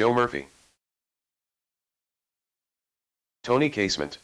Joe Murphy. Tony Casement.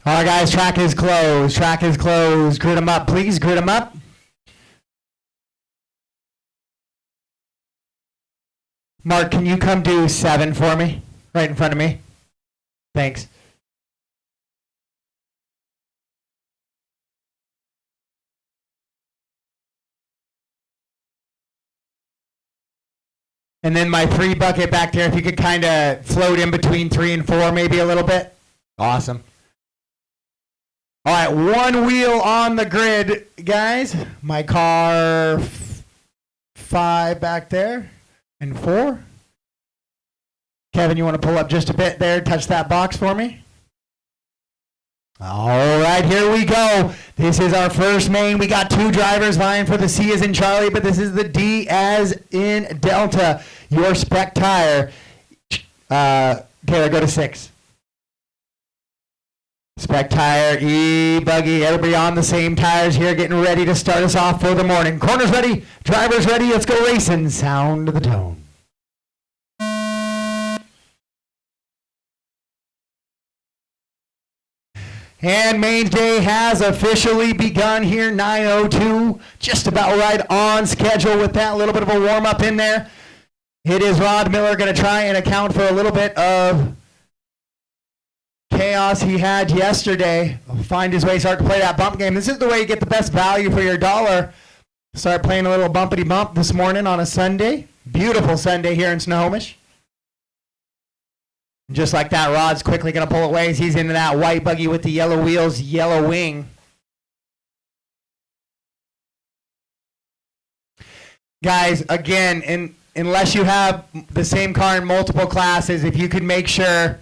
All right, guys, track is closed. Track is closed. Grid them up, please. Grid them up. Mark, can you come do 7 for me? Right in front of me. Thanks. And then my 3 bucket back there, if you could kind of float in between 3 and 4 maybe a little bit. Awesome. All right, 1 wheel on the grid, guys. My car 5 back there and 4. Kevin, you want to pull up just a bit there, touch that box for me? All right, here we go. This is our first main. We got 2 drivers vying for the C as in Charlie, but this is the D as in Delta. Your spec tire. Taylor, go to 6. Spec tire, E-buggy, everybody on the same tires here, getting ready to start us off for the morning. Corners ready, drivers ready, let's go racing. Sound of the tone. And main day has officially begun here, 9:02, just about right on schedule with that little bit of a warm-up in there. It is Rod Miller going to try and account for a little bit of chaos he had yesterday. Find his way, start to play that bump game. This is the way you get the best value for your dollar. Start playing a little bumpity bump this morning on a Sunday. Beautiful Sunday here in Snohomish. Just like that, Rod's quickly going to pull away as he's into that white buggy with the yellow wheels, yellow wing. Guys, again, unless you have the same car in multiple classes, if you could make sure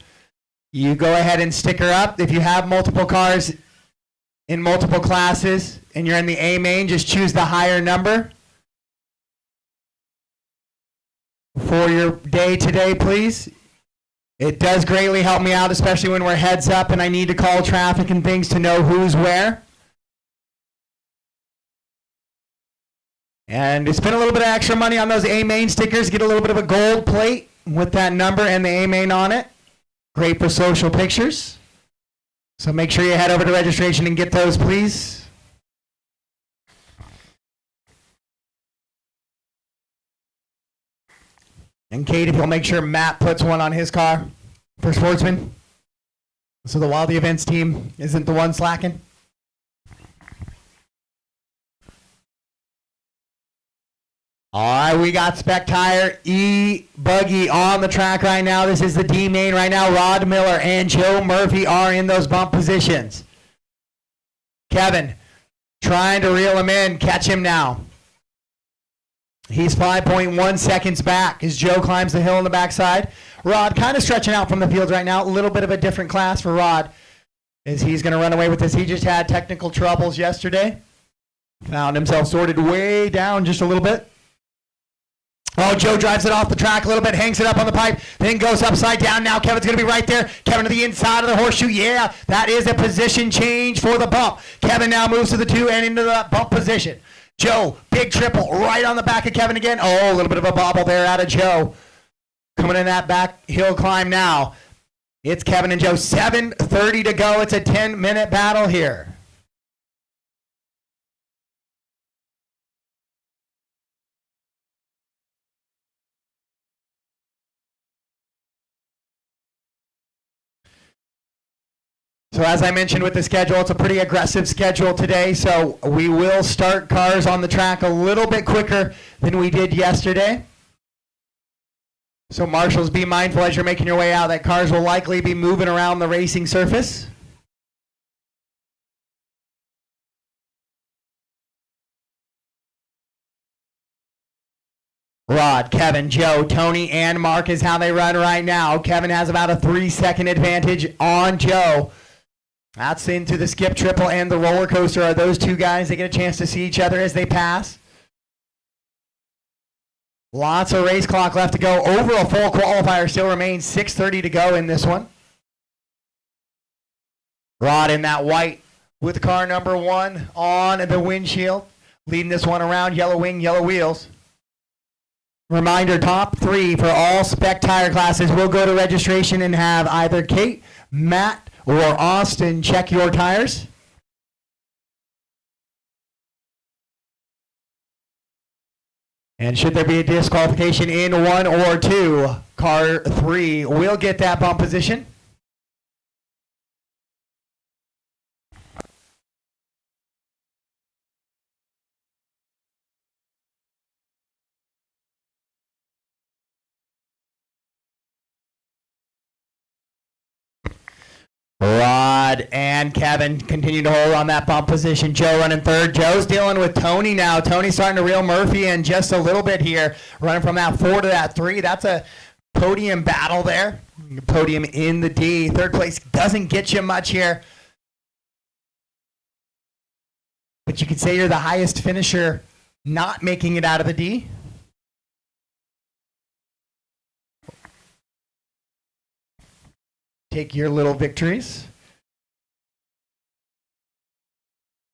you go ahead and sticker up. If you have multiple cars in multiple classes and you're in the A main, just choose the higher number for your day today, please. It does greatly help me out, especially when we're heads up and I need to call traffic and things to know who's where. And spend a little bit of extra money on those A main stickers. Get a little bit of a gold plate with that number and the A main on it. Great for social pictures. So make sure you head over to registration and get those, please. And Kate, if you'll make sure Matt puts one on his car for Sportsman, so the Wilde events team isn't the one slacking. All right, we got spec tire E-buggy on the track right now. This is the D main right now. Rod Miller and Joe Murphy are in those bump positions. Kevin trying to reel him in. Catch him now. He's 5.1 seconds back as Joe climbs the hill on the backside. Rod kind of stretching out from the field right now. A little bit of a different class for Rod as he's going to run away with this. He just had technical troubles yesterday. Found himself sorted way down just a little bit. Oh, Joe drives it off the track a little bit, hangs it up on the pipe, then goes upside down. Now Kevin's going to be right there. Kevin to the inside of the horseshoe. Yeah, that is a position change for the bump. Kevin now moves to the 2 and into the bump position. Joe, big triple right on the back of Kevin again. Oh, a little bit of a bobble there out of Joe. Coming in that back hill climb now. It's Kevin and Joe. 7:30 to go. It's a 10-minute battle here. So as I mentioned with the schedule, it's a pretty aggressive schedule today, so we will start cars on the track a little bit quicker than we did yesterday. So marshals, be mindful as you're making your way out that cars will likely be moving around the racing surface. Rod, Kevin, Joe, Tony, and Mark is how they run right now. Kevin has about a 3-second advantage on Joe. That's into the skip triple and the roller coaster. Are those two guys? They get a chance to see each other as they pass. Lots of race clock left to go. Over a full qualifier still remains. 6:30 to go in this one. Rod in that white with car number 1 on the windshield. Leading this one around. Yellow wing, yellow wheels. Reminder, top 3 for all spec tire classes will go to registration and have either Kate, Matt, or Austin check your tires. And should there be a disqualification in 1 or 2, car 3 will get that bump position. Rod and Kevin continue to hold on that bump position. Joe running third. Joe's dealing with Tony now. Tony's starting to reel Murphy in just a little bit here. Running from that 4 to that 3. That's a podium battle there. Podium in the D. Third place doesn't get you much here. But you could say you're the highest finisher not making it out of the D. Take your little victories.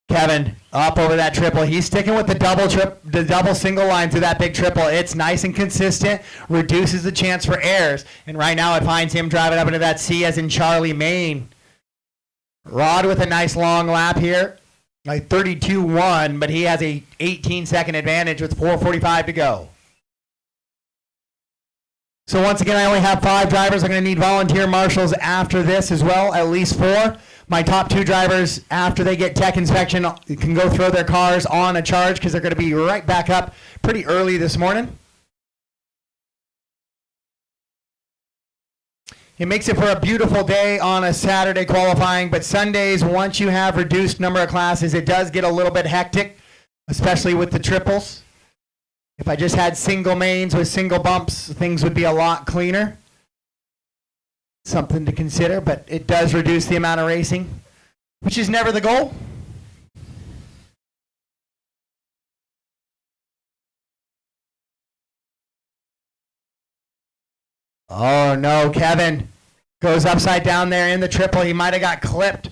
Kevin up over that triple. He's sticking with the double single line through that big triple. It's nice and consistent, reduces the chance for errors. And right now it finds him driving up into that C as in Charlie, Maine. Rod with a nice long lap here. Like 32-1, but he has a 18-second advantage with 4:45 to go. So once again, I only have 5 drivers. I'm going to need volunteer marshals after this as well, at least 4. My top 2 drivers, after they get tech inspection, can go throw their cars on a charge because they're going to be right back up pretty early this morning. It makes it for a beautiful day on a Saturday qualifying, but Sundays, once you have reduced number of classes, it does get a little bit hectic, especially with the triples. If I just had single mains with single bumps, things would be a lot cleaner. Something to consider, but it does reduce the amount of racing, which is never the goal. Oh no, Kevin goes upside down there in the triple. He might have got clipped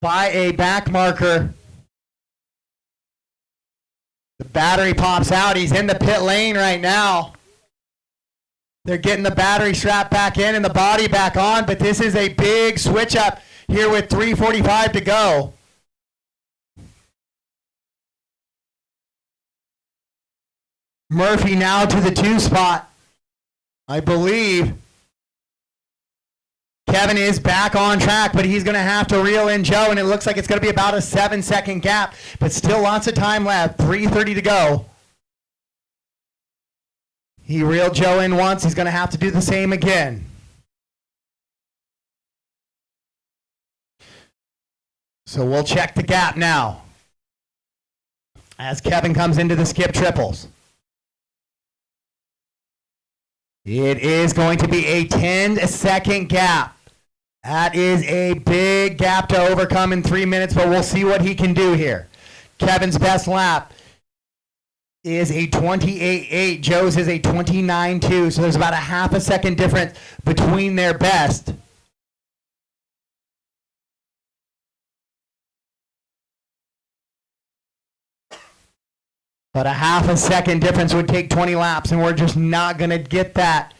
by a back marker. The battery pops out. He's in the pit lane right now. They're getting the battery strap back in and the body back on, but this is a big switch up here with 3:45 to go. Murphy now to the 2 spot. I believe Kevin is back on track, but he's going to have to reel in Joe, and it looks like it's going to be about a 7-second gap, but still lots of time left. 3:30 to go. He reeled Joe in once. He's going to have to do the same again. So we'll check the gap now as Kevin comes into the skip triples. It is going to be a 10-second gap. That is a big gap to overcome in 3 minutes, but we'll see what he can do here. Kevin's best lap is a 28.8. Joe's is a 29.2, so there's about a half a second difference between their best. But a half a second difference would take 20 laps, and we're just not going to get that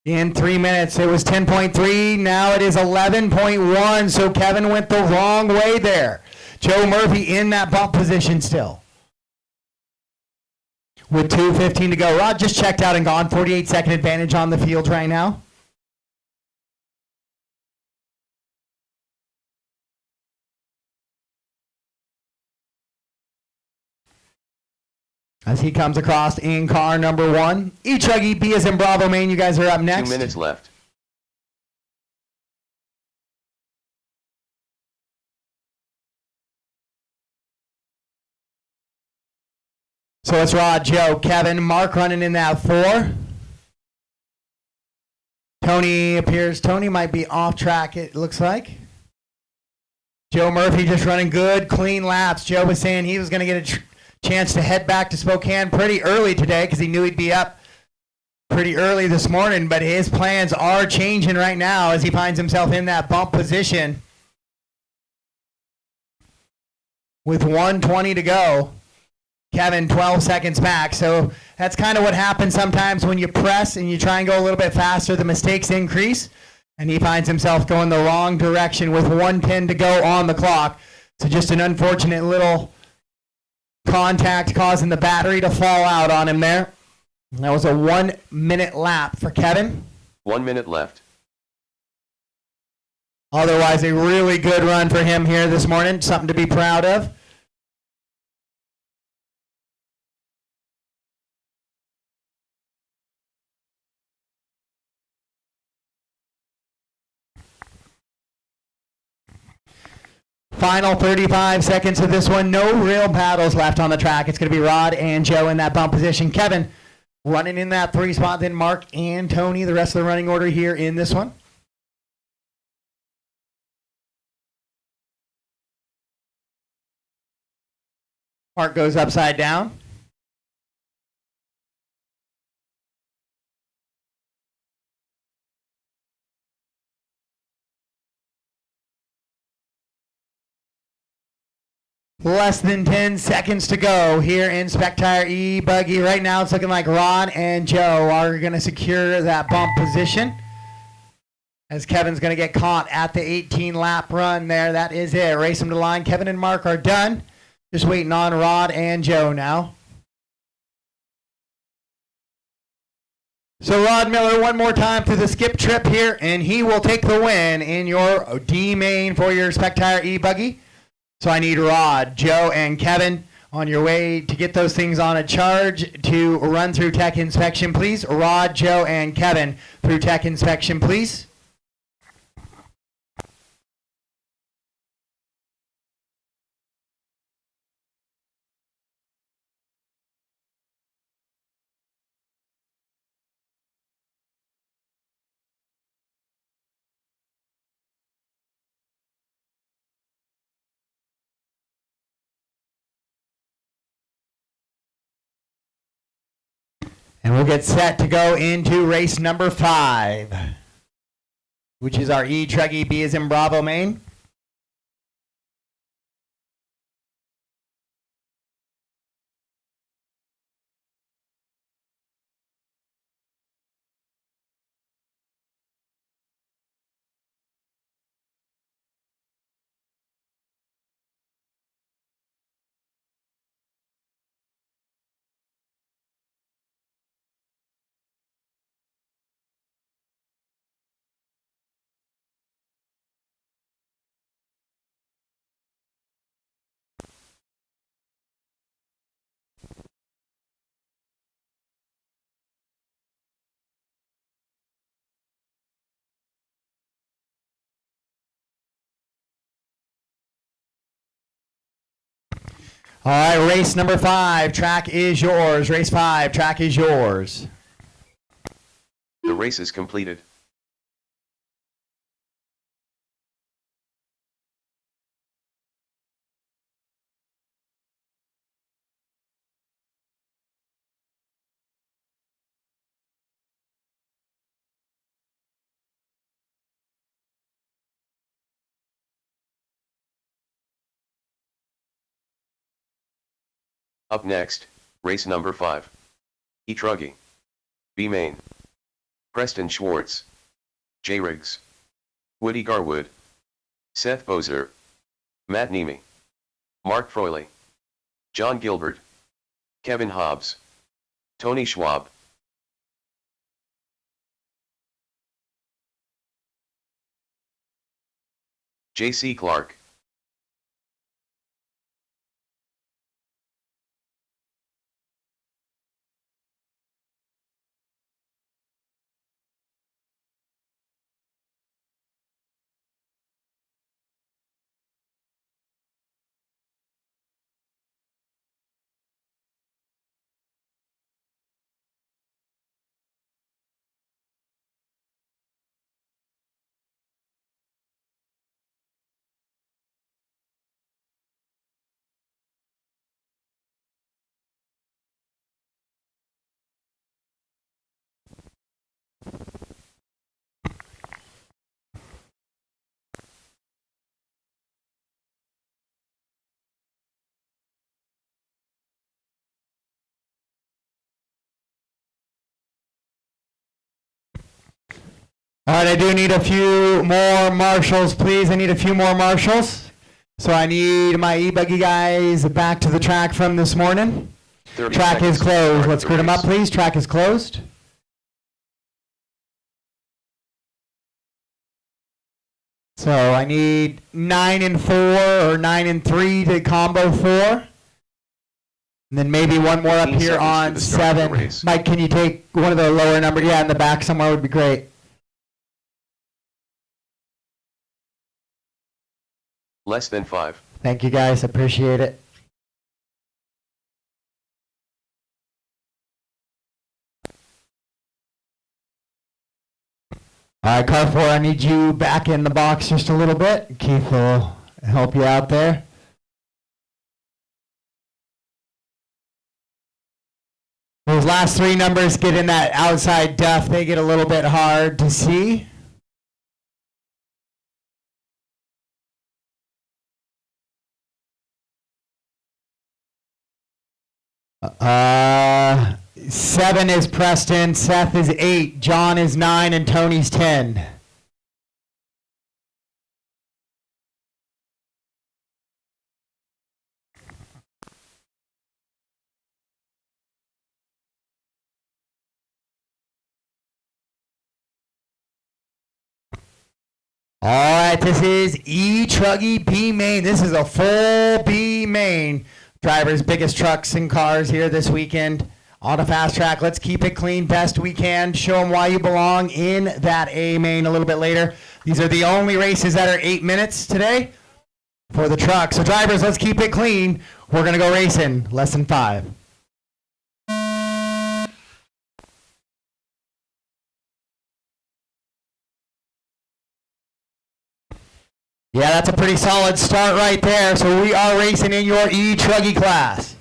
in 3 minutes. It was 10.3, now it is 11.1, so Kevin went the wrong way there. Joe Murphy in that bump position still. With 2:15 to go. Rod just checked out and gone. 48-second advantage on the field right now. as he comes across in car number 1. E-Chuggy, B as in Bravo, Maine. You guys are up next. 2 minutes left. So it's Rod, Joe, Kevin, Mark running in that 4. Tony might be off track, it looks like. Joe Murphy just running good, clean laps. Joe was saying he was going to get a chance to head back to Spokane pretty early today because he knew he'd be up pretty early this morning, but his plans are changing right now as he finds himself in that bump position with 1:20 to go. Kevin, 12 seconds back. So that's kind of what happens sometimes when you press and you try and go a little bit faster, the mistakes increase, and he finds himself going the wrong direction with 1:10 to go on the clock. So just an unfortunate little contact causing the battery to fall out on him there. That was a 1-minute lap for Kevin. 1 minute left. Otherwise, a really good run for him here this morning. Something to be proud of. Final 35 seconds of this one. No real battles left on the track. It's going to be Rod and Joe in that bump position. Kevin running in that 3 spot, then Mark and Tony, the rest of the running order here in this one. Mark goes upside down. Less than 10 seconds to go here in Spectire E-Buggy. Right now it's looking like Rod and Joe are going to secure that bump position as Kevin's going to get caught at the 18-lap run there. That is it. Race them to line. Kevin and Mark are done. Just waiting on Rod and Joe now. So Rod Miller one more time through the skip trip here, and he will take the win in your D main for your Spectire E-Buggy. So I need Rod, Joe, and Kevin on your way to get those things on a charge to run through tech inspection, please. Rod, Joe, and Kevin through tech inspection, please. And we'll get set to go into race number 5, which is our E-Truggy B as in Bravo main. All right, race number 5, track is yours. Race 5, track is yours. The race is completed. Up next, race number 5. E-Truggy. B main. Preston Schwartz. J. Riggs. Woody Garwood. Seth Bozer. Matt Nemi. Mark Froyley. John Gilbert. Kevin Hobbs. Tony Schwab. J.C. Clark. All right, I do need a few more marshals, please. I need a few more marshals. So I need my e-buggy guys back to the track from this morning. Track is closed. Let's grid them up, please. Track is closed. So I need 9 and 4 or 9 and 3 to combo 4. And then maybe one more up here on 7. Mike, can you take one of the lower numbers? Yeah, in the back somewhere would be great. Less than 5. Thank you, guys. Appreciate it. All right, car 4, I need you back in the box just a little bit. Keith will help you out there. Those last 3 numbers get in that outside duff. They get a little bit hard to see. Uh, 7 is Preston, Seth is 8, John is 9, and Tony's 10. All right, this is E-Truggy B main. This is a full B main. Drivers' biggest trucks and cars here this weekend on a fast track. Let's keep it clean best we can. Show them why you belong in that A main a little bit later. These are the only races that are 8 minutes today for the truck. So drivers, let's keep it clean. We're going to go racing less than 5. Yeah, that's a pretty solid start right there. So we are racing in your E-Truggy class.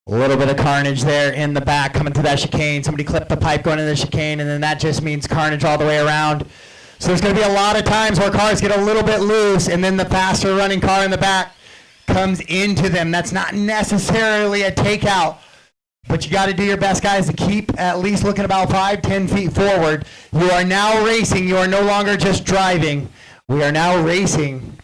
A little bit of carnage there in the back coming to that chicane. Somebody clipped the pipe going into the chicane, and then that just means carnage all the way around. So there's going to be a lot of times where cars get a little bit loose, and then the faster running car in the back comes into them. That's not necessarily a takeout. But you got to do your best, guys, to keep at least looking about 5-10 feet forward. You are now racing. You are no longer just driving. We are now racing.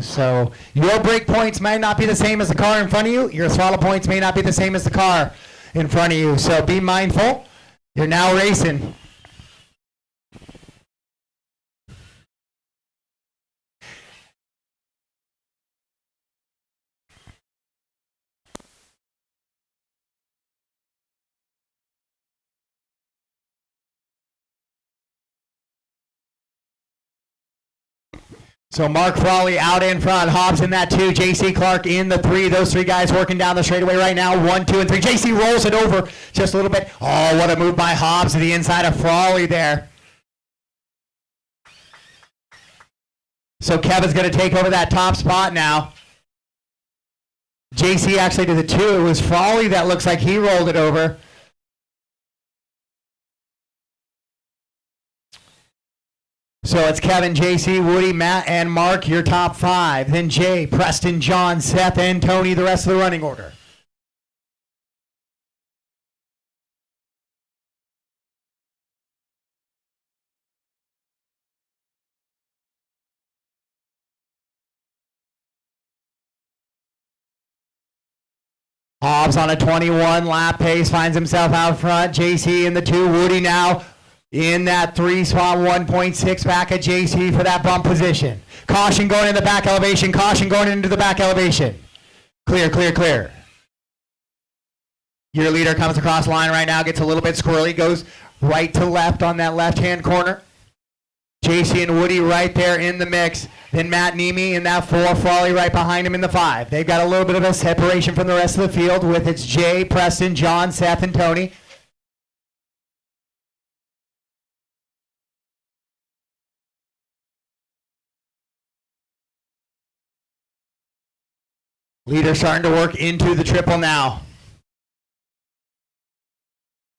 So your brake points might not be the same as the car in front of you. Your throttle points may not be the same as the car in front of you. So be mindful. You're now racing. So Mark Frawley out in front, Hobbs in that 2, J.C. Clark in the 3. Those 3 guys working down the straightaway right now, 1, 2, and 3. J.C. rolls it over just a little bit. Oh, what a move by Hobbs to the inside of Frawley there. So Kevin's going to take over that top spot now. J.C. actually to the 2. It was Frawley that looks like he rolled it over. So it's Kevin, JC, Woody, Matt, and Mark, your top 5. Then Jay, Preston, John, Seth, and Tony, the rest of the running order. Hobbs on a 21 lap pace, finds himself out front. JC in the 2, Woody now in that 3 spot, 1.6 back at JC for that bump position. Caution going in the back elevation. Caution going into the back elevation. Clear, clear, clear. Your leader comes across line right now, gets a little bit squirrely, goes right to left on that left-hand corner. JC and Woody right there in the mix. Then Matt Nemi in that 4, Frawley right behind him in the 5. They've got a little bit of a separation from the rest of the field with its Jay, Preston, John, Seth, and Tony. Leader starting to work into the triple now.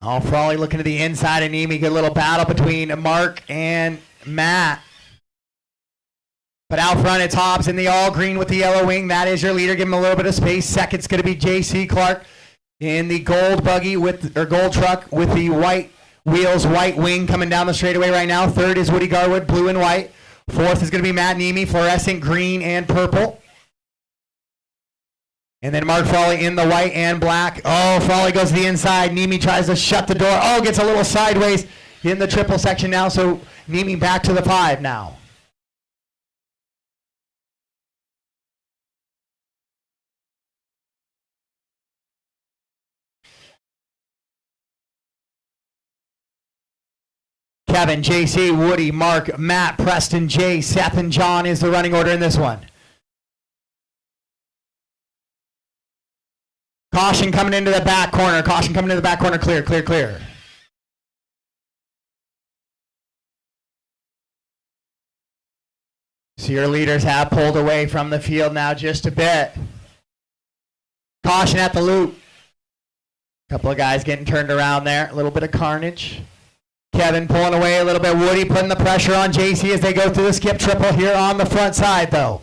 Oh, Frawley looking to the inside of Nemi. Good little battle between Mark and Matt. But out front, it's Hobbs in the all green with the yellow wing. That is your leader. Give him a little bit of space. Second's going to be J.C. Clark in the gold buggy or gold truck with the white wheels, white wing coming down the straightaway right now. Third is Woody Garwood, blue and white. Fourth is going to be Matt Nemi, fluorescent green and purple. And then Mark Frawley in the white and black. Oh, Frawley goes to the inside. Nemi tries to shut the door. Oh, gets a little sideways in the triple section now. So Nemi back to the 5 now. Kevin, JC, Woody, Mark, Matt, Preston, Jay, Seth, and John is the running order in this one. Caution coming into the back corner. Caution coming into the back corner. Clear, clear, clear. So your leaders have pulled away from the field now just a bit. Caution at the loop. Couple of guys getting turned around there. A little bit of carnage. Kevin pulling away a little bit. Woody putting the pressure on JC as they go through the skip triple here on the front side, though.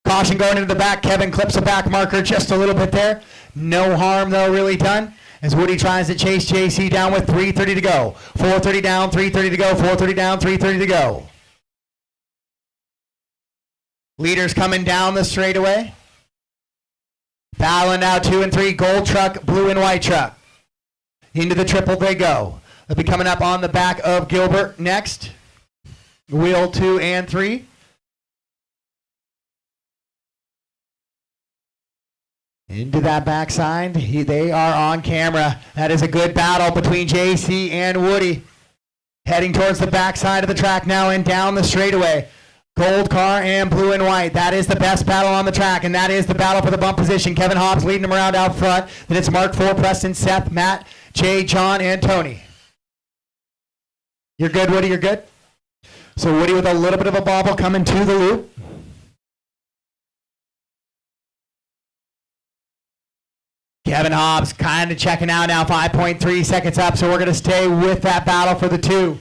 Caution going into the back. Kevin clips a back marker just a little bit there. No harm, though, really done. As Woody tries to chase JC down with 3:30 to go. 4:30 down, 3:30 to go. 4:30 down, 3:30 to go. Leaders coming down the straightaway. Battling out 2 and 3. Gold truck, blue and white truck. Into the triple they go. They'll be coming up on the back of Gilbert next. Wheel 2 and 3. Into that backside. They are on camera. That is a good battle between JC and Woody. Heading towards the backside of the track now and down the straightaway. Gold car and blue and white. That is the best battle on the track, and that is the battle for the bump position. Kevin Hobbs leading them around out front. Then it's Mark 4, Preston, Seth, Matt, Jay, John, and Tony. You're good, Woody, you're good? So Woody with a little bit of a bobble coming to the loop. Kevin Hobbs kind of checking out now, 5.3 seconds up, so we're going to stay with that battle for the 2.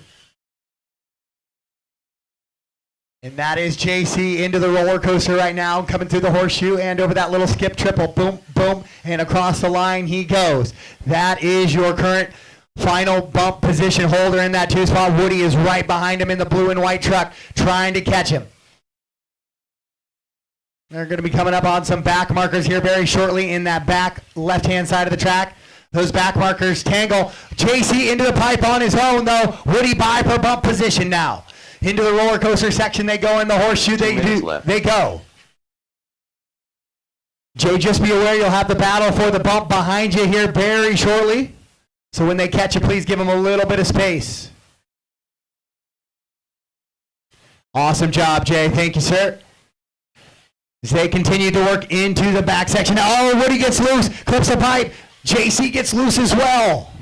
And that is JC into the roller coaster right now, coming through the horseshoe and over that little skip triple. Boom, boom, and across the line he goes. That is your current final bump position holder in that 2 spot. Woody is right behind him in the blue and white truck, trying to catch him. They're going to be coming up on some back markers here very shortly in that back left-hand side of the track. Those back markers tangle. JC into the pipe on his own, though. Woody by for bump position now. Into the roller coaster section they go, in the horseshoe they go. Jay, just be aware you'll have the battle for the bump behind you here very shortly. So when they catch you, please give them a little bit of space. Awesome job, Jay. Thank you, sir. As they continue to work into the back section. Oh, Woody gets loose, clips the pipe. JC gets loose as well.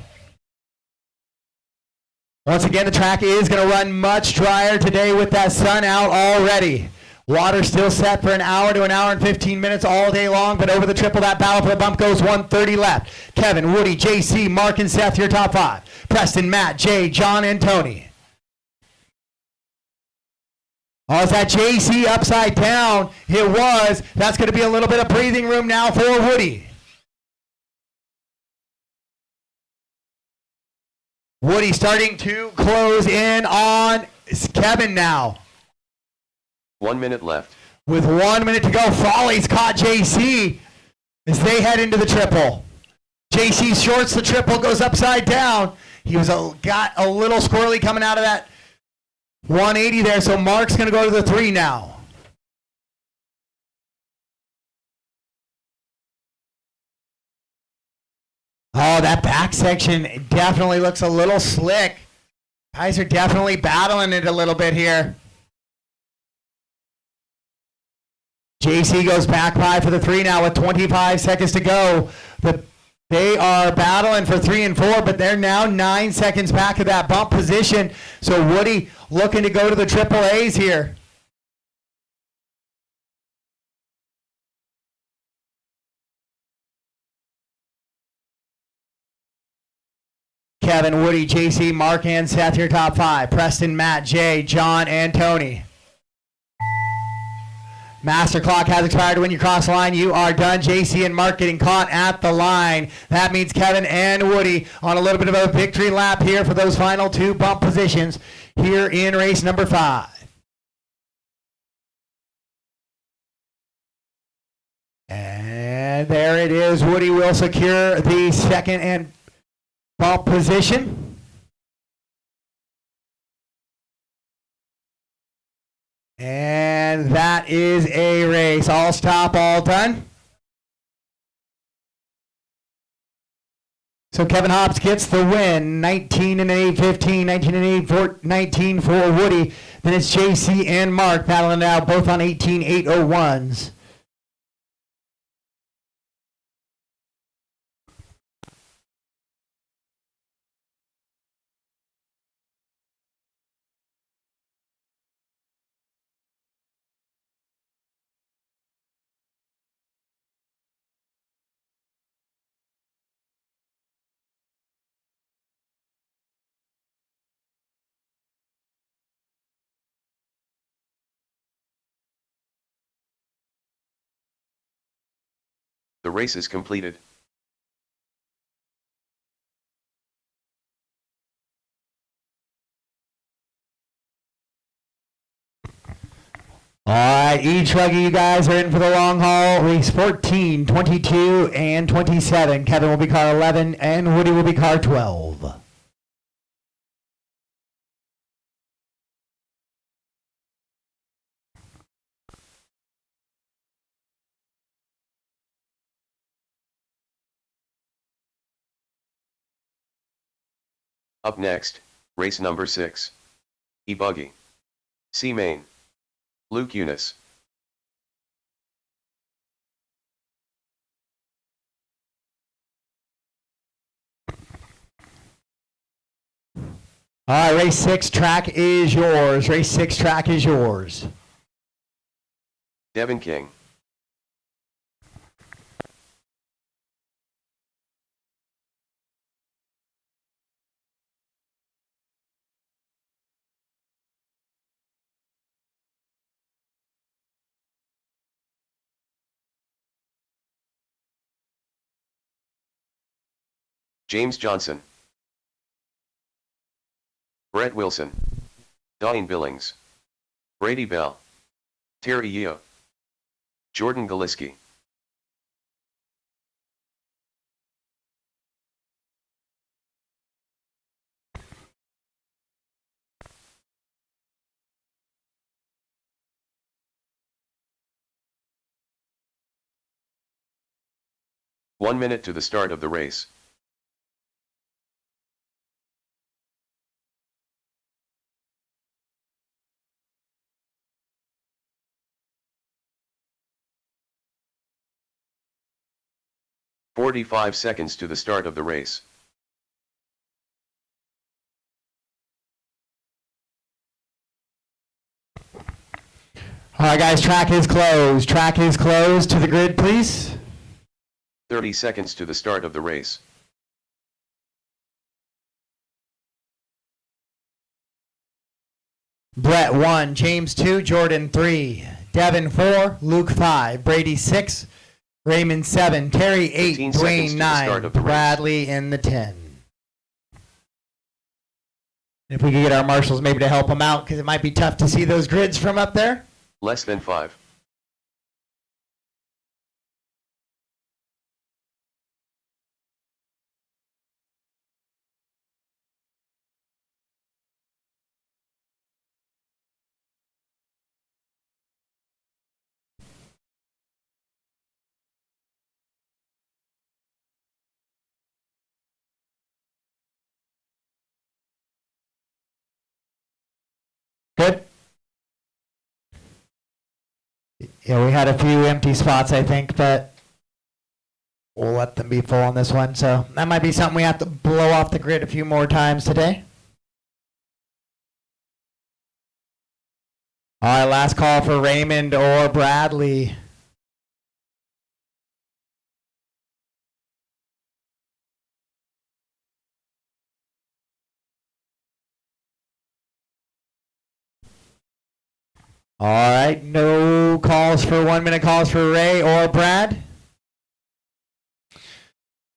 Once again, the track is going to run much drier today with that sun out already. Water still set for an hour to an hour and 15 minutes all day long, but over the triple, that battle for the bump goes 1:30 left. Kevin, Woody, JC, Mark, and Seth, your top 5. Preston, Matt, Jay, John, and Tony. Oh, is that JC upside down? It was. That's going to be a little bit of breathing room now for Woody. Woody starting to close in on Kevin now. 1 minute left. With 1 minute to go, Frawley's caught JC as they head into the triple. JC shorts the triple, goes upside down. He got a little squirrely coming out of that 180 there, so Mark's going to go to the 3 now. Oh, that back section definitely looks a little slick. Guys are definitely battling it a little bit here. JC goes back by for the 3 now with 25 seconds to go. They are battling for 3 and 4, but they're now 9 seconds back of that bump position. So Woody looking to go to the triple A's here. Kevin, Woody, JC, Mark, and Seth, your top 5. Preston, Matt, Jay, John, and Tony. Master clock has expired. When you cross the line, you are done. JC and Mark getting caught at the line. That means Kevin and Woody on a little bit of a victory lap here for those final two bump positions here in race number 5. And there it is. Woody will secure the second and bump position. And that is a race. All stop, all done. So Kevin Hobbs gets the win. 19 and 8-15, 19 and 8-19 for Woody. Then it's JC and Mark battling it out, both on 18-801s. The race is completed. All right, each leg of you guys are in for the long haul. Race 14, 22, and 27. Kevin will be car 11, and Woody will be car 12. Up next, race number 6. E-Buggy. C Main. Luke Eunice. All right, race 6 track is yours. Race 6 track is yours. Devin King. James Johnson. Brett Wilson. Dawn Billings. Brady Bell. Terry Yeo. Jordan Galiski. One minute to the start of the race. "45 seconds to the start of the race. All right, guys, track is closed. Track is closed. To the grid, please. 30 seconds to the start of the race. Brett 1, James 2, Jordan 3, Devin 4, Luke 5, Brady 6, Raymond 7, Terry 8, 15 seconds Dwayne to the 9, start of the race. Bradley in the 10. If we could get our marshals maybe to help them out, because it might be tough to see those grids from up there. Less than 5. Good. Yeah, we had a few empty spots, I think, but we'll let them be full on this one. So that might be something we have to blow off the grid a few more times today. All right, last call for Raymond or Bradley. All right, no calls for 1 minute calls for Ray or Brad.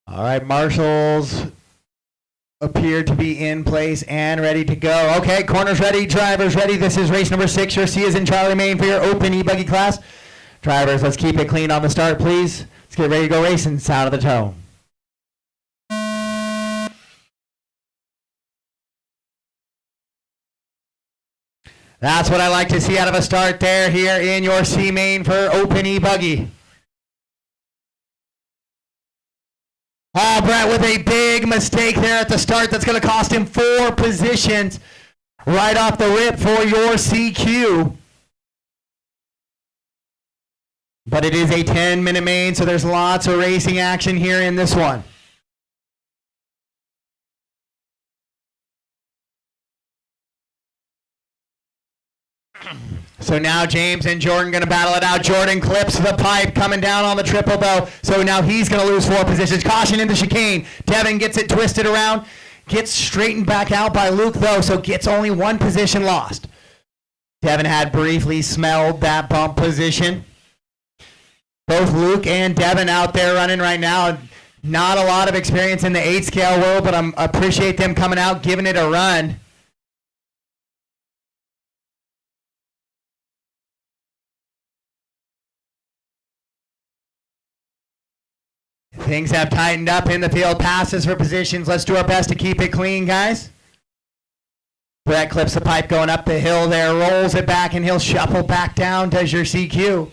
All right, marshals appear to be in place and ready to go. Okay, corners ready, drivers ready. This is race number 6. Your C is in Charlie, Maine for your open e-buggy class. Drivers, let's keep it clean on the start, please. Let's get ready to go racing. Sound of the tone. That's what I like to see out of a start there here in your C main for open e-buggy. Oh, Brett with a big mistake there at the start. That's going to cost him 4 positions right off the rip for your CQ. But it is a 10-minute main, so there's lots of racing action here in this one. So now James and Jordan going to battle it out. Jordan clips the pipe coming down on the triple though. So now he's going to lose 4 positions. Caution in the chicane. Devin gets it twisted around. Gets straightened back out by Luke though. So gets only 1 position lost. Devin had briefly smelled that bump position. Both Luke and Devin out there running right now. Not a lot of experience in the 8-scale world, but I appreciate them coming out, giving it a run. Things have tightened up in the field. Passes for positions. Let's do our best to keep it clean, guys. Brett clips the pipe going up the hill there, rolls it back, and he'll shuffle back down, does your CQ.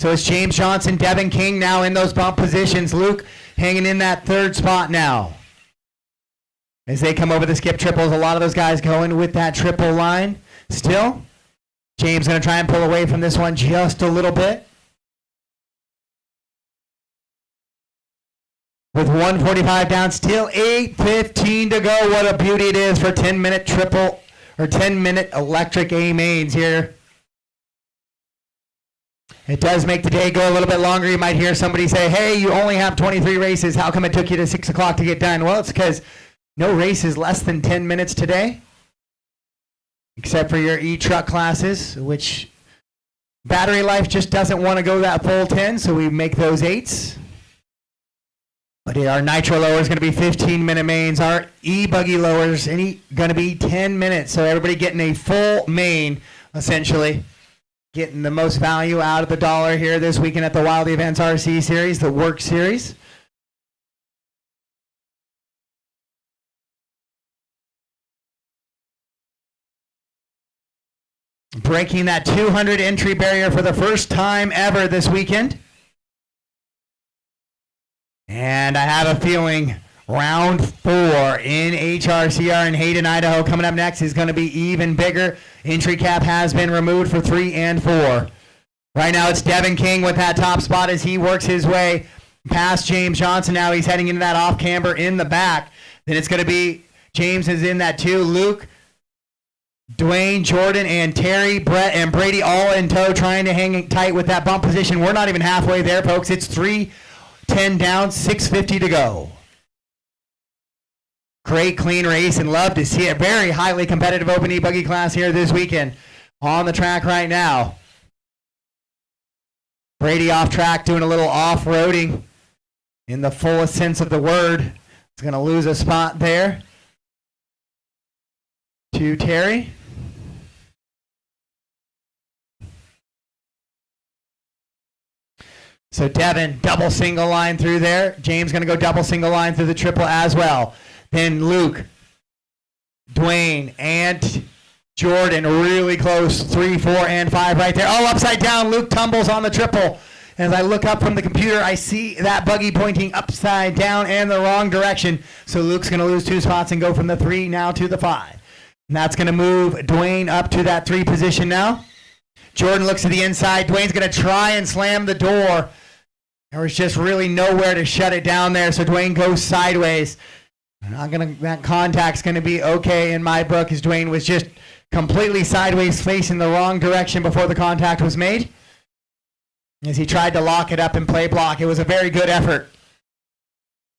So it's James Johnson, Devin King now in those bump positions. Luke hanging in that 3rd spot now. As they come over the skip triples, a lot of those guys going with that triple line. Still, James going to try and pull away from this one just a little bit. With 1:45 down, still 8:15 to go. What a beauty it is for 10-minute triple or 10-minute electric A mains here. It does make the day go a little bit longer. You might hear somebody say, hey, you only have 23 races. How come it took you to 6 o'clock to get done? Well, it's because no race is less than 10 minutes today, except for your e-truck classes, which battery life just doesn't want to go that full 10, so we make those 8s. But our nitro lower is going to be 15-minute mains. Our e-buggy lowers going to be 10 minutes. So everybody getting a full main, essentially. Getting the most value out of the dollar here this weekend at the Wilde Events RC Series, the WERC Series. Breaking that 200 entry barrier for the first time ever this weekend. And I have a feeling round 4 in HRCR in Hayden, Idaho. Coming up next is going to be even bigger. Entry cap has been removed for 3 and 4. Right now it's Devin King with that top spot as he works his way past James Johnson. Now he's heading into that off camber in the back. Then it's going to be James is in that 2. Luke, Dwayne, Jordan, and Terry, Brett, and Brady all in tow trying to hang tight with that bump position. We're not even halfway there, folks. It's 3:10 down, 6:50 to go. Great clean race and love to see it. Very highly competitive open e-buggy class here this weekend on the track right now. Brady off track doing a little off-roading in the fullest sense of the word. He's going to lose a spot there to Terry. So Devin, double single line through there. James going to go double single line through the triple as well. Then Luke, Dwayne, and Jordan really close. 3, 4, and 5 right there. Oh, upside down. Luke tumbles on the triple. As I look up from the computer, I see that buggy pointing upside down and the wrong direction. So Luke's going to lose 2 spots and go from the 3 now to the 5. And that's going to move Dwayne up to that 3 position now. Jordan looks to the inside. Dwayne's going to try and slam the door. There was just really nowhere to shut it down there, so Dwayne goes sideways. That contact's going to be okay in my book, as Dwayne was just completely sideways facing the wrong direction before the contact was made. As he tried to lock it up and play block, it was a very good effort.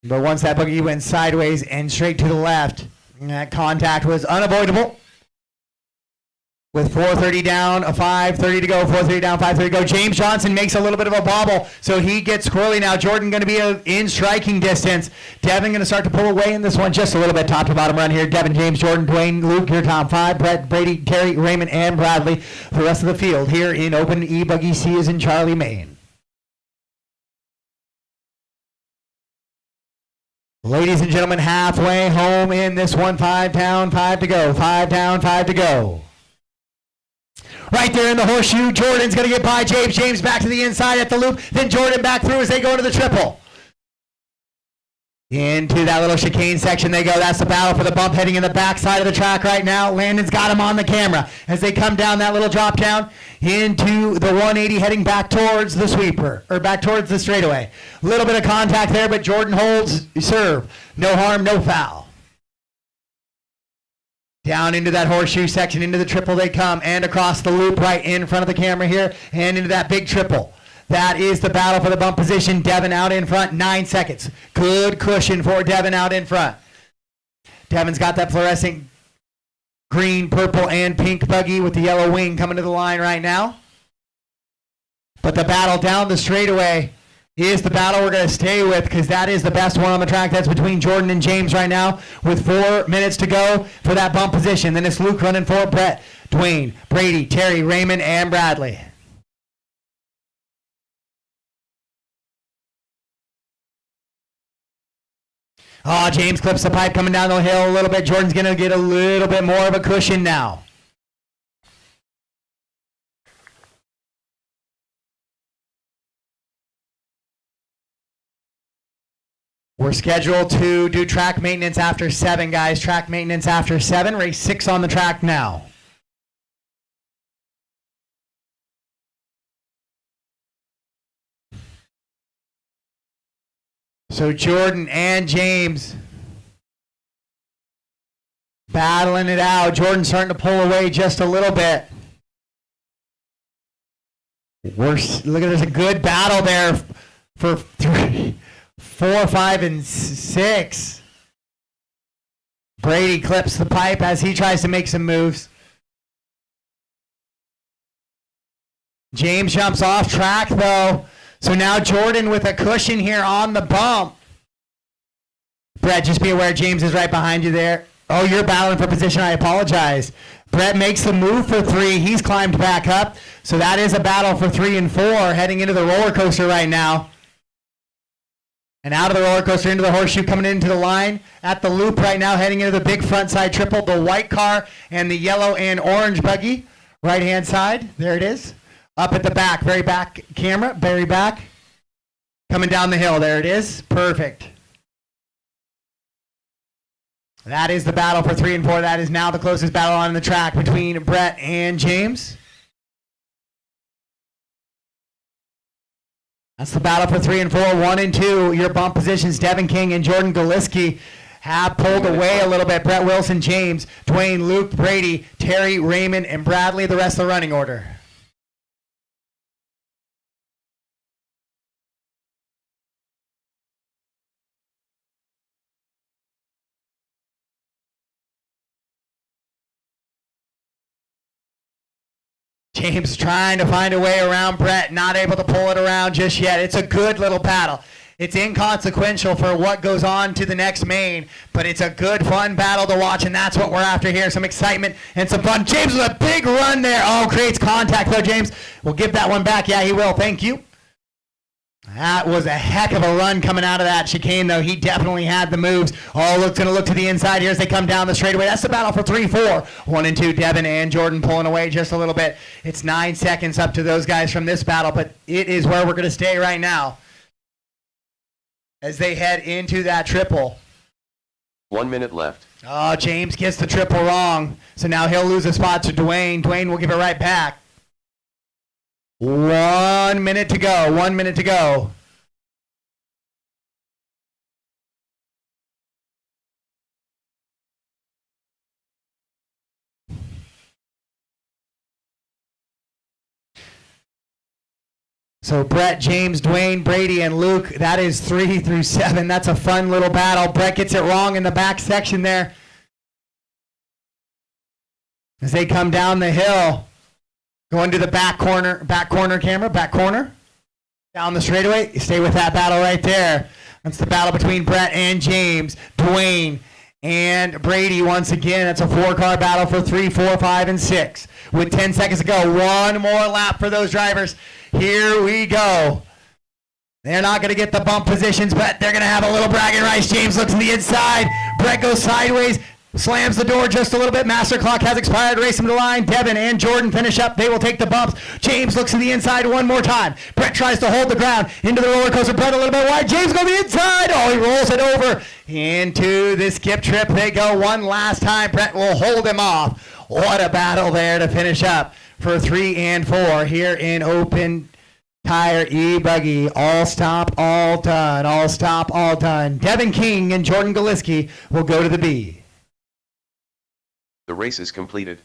But once that buggy went sideways and straight to the left, that contact was unavoidable. With 4:30 down, a 5:30 to go, 4:30 down, 5:30 to go. James Johnson makes a little bit of a bobble, so he gets squirrely now. Jordan going to be in striking distance. Devin going to start to pull away in this one just a little bit. Top to bottom run here. Devin, James, Jordan, Dwayne, Luke, your top 5. Brett, Brady, Terry, Raymond, and Bradley. The rest of the field here in open E-Buggy C is in Charlie, Maine. Ladies and gentlemen, halfway home in this one. 5 down, 5 to go. 5 down, 5 to go. Right there in the horseshoe, Jordan's going to get by James. James back to the inside at the loop. Then Jordan back through as they go into the triple. Into that little chicane section they go. That's the battle for the bump heading in the backside of the track right now. Landon's got him on the camera as they come down that little drop down into the 180 heading back towards the sweeper, or back towards the straightaway. A little bit of contact there, but Jordan holds serve. No harm, no foul. Down into that horseshoe section, into the triple they come, and across the loop right in front of the camera here, and into that big triple. That is the battle for the bump position. Devin out in front, 9 seconds. Good cushion for Devin out in front. Devin's got that fluorescent green, purple, and pink buggy with the yellow wing coming to the line right now. But the battle down the straightaway is the battle we're going to stay with, because that is the best one on the track. That's between Jordan and James right now with 4 minutes to go for that bump position. Then it's Luke running for Brett, Dwayne, Brady, Terry, Raymond, and Bradley. Oh, James clips the pipe coming down the hill a little bit. Jordan's going to get a little bit more of a cushion now. We're scheduled to do track maintenance after 7, guys. Track maintenance after 7. Race 6 on the track now. So Jordan and James battling it out. Jordan starting to pull away just a little bit. Look at, there's a good battle there for 3, 4, 5, and 6. Brady clips the pipe as he tries to make some moves. James jumps off track though. So now Jordan with a cushion here on the bump. Brett, just be aware James is right behind you there. Oh, you're battling for position. I apologize. Brett makes the move for 3. He's climbed back up. So that is a battle for 3 and 4 heading into the roller coaster right now. And out of the roller coaster into the horseshoe, coming into the line at the loop right now, heading into the big front side triple, the white car and the yellow and orange buggy. Right hand side, there it is. Up at the back, very back camera, very back. Coming down the hill, there it is. Perfect. That is the battle for 3 and 4. That is now the closest battle on the track between Brett and James. That's the battle for 3 and 4. 1 and 2, your bump positions, Devin King and Jordan Galiski have pulled away a little bit. Brett Wilson, James, Dwayne, Luke, Brady, Terry, Raymond, and Bradley, the rest of the running order. James trying to find a way around Brett, not able to pull it around just yet. It's a good little battle. It's inconsequential for what goes on to the next main, but it's a good, fun battle to watch, and that's what we're after here. Some excitement and some fun. James with a big run there. Oh, creates contact though, James. We'll give that one back. Yeah, he will. Thank you. That was a heck of a run coming out of that chicane, though. He definitely had the moves. Oh, Luke's going to look to the inside here as they come down the straightaway. That's the battle for 3-4. 1 and 2, Devin and Jordan pulling away just a little bit. It's 9 seconds up to those guys from this battle, but it is where we're going to stay right now as they head into that triple. 1 minute left. Oh, James gets the triple wrong, so now he'll lose a spot to Dwayne. Dwayne will give it right back. 1 minute to go. 1 minute to go. So Brett, James, Dwayne, Brady, and Luke, that is 3 through 7. That's a fun little battle. Brett gets it wrong in the back section there. as they come down the hill, going to the back corner camera, back corner, down the straightaway. You stay with that battle right there. That's the battle between Brett and James, Dwayne and Brady once again. That's a 4-car battle for 3, 4, 5, and 6. With 10 seconds to go, one more lap for those drivers. Here we go. They're not going to get the bump positions, but they're going to have a little bragging rights. James looks to the inside. Brett goes sideways, slams the door just a little bit. Master clock has expired. Race him to the line. Devin and Jordan finish up. They will take the bumps. James looks to the inside one more time. Brett tries to hold the ground. Into the roller coaster. Brett a little bit wide. James goes to the inside. Oh, he rolls it over. Into the skip trip they go one last time. Brett will hold him off. What a battle there to finish up for 3 and 4 here in open tire e-buggy. All stop, all done. All stop, all done. Devin King and Jordan Galiski will go to the B. The race is completed.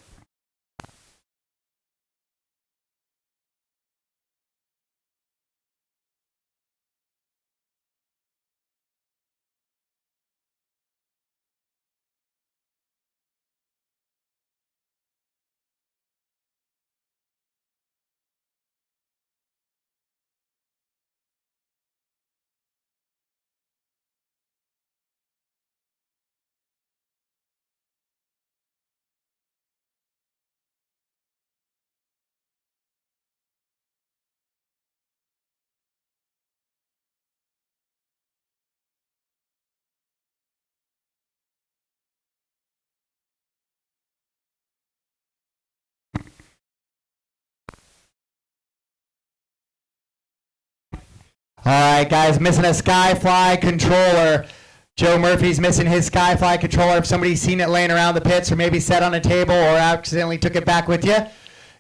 All right, guys, missing a Skyfly controller. Joe Murphy's missing his Skyfly controller. If somebody's seen it laying around the pits or maybe set on a table or accidentally took it back with you,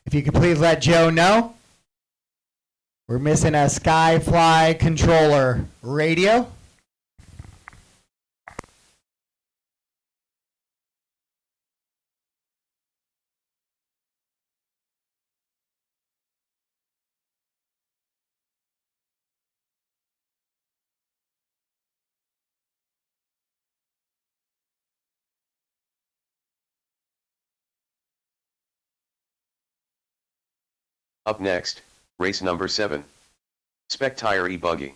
if you could please let Joe know. We're missing a Skyfly controller radio. Up next, race number 7. Spec Tire e-buggy.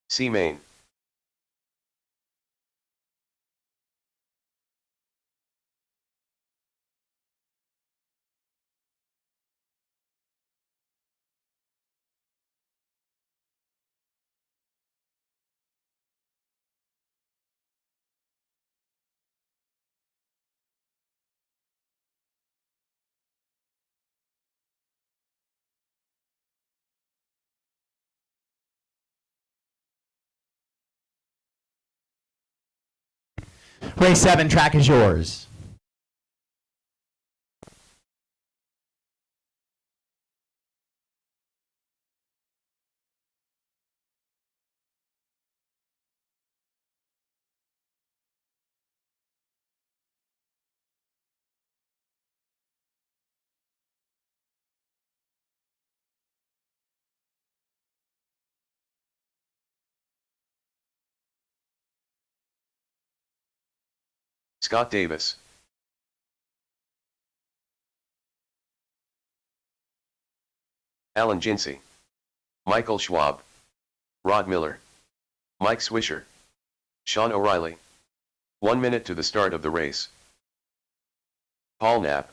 C main. Race 7, track is yours. Scott Davis. Alan Jinsey. Michael Schwab. Rod Miller. Mike Swisher. Sean O'Reilly. 1 minute to the start of the race. Paul Knapp.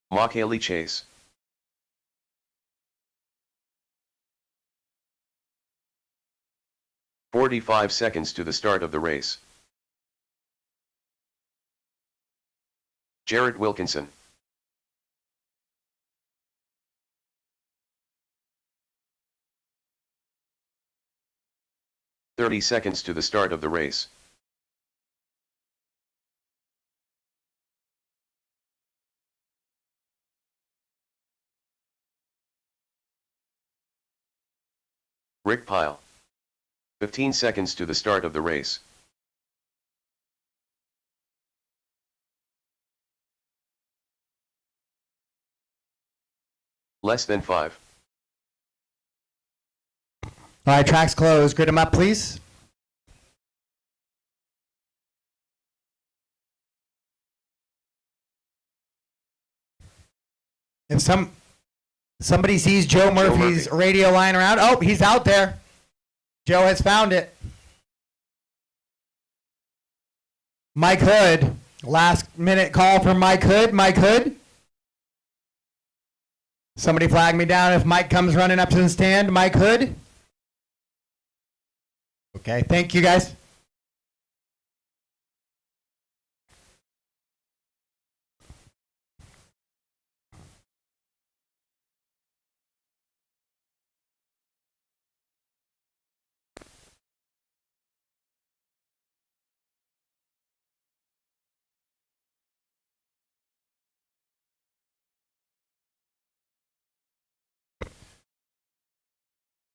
Mock Haley Chase. "45 seconds to the start of the race. Jarrett Wilkinson. "30 seconds to the start of the race. Rick Pyle. 15 seconds to the start of the race. Less than 5. All right, tracks closed. Grid them up, please. If somebody sees Joe Murphy's radio lying around, oh, he's out there. Joe has found it. Mike Hood, last minute call from Mike Hood. Mike Hood. Somebody flag me down if Mike comes running up to the stand. Mike Hood. Okay, thank you guys.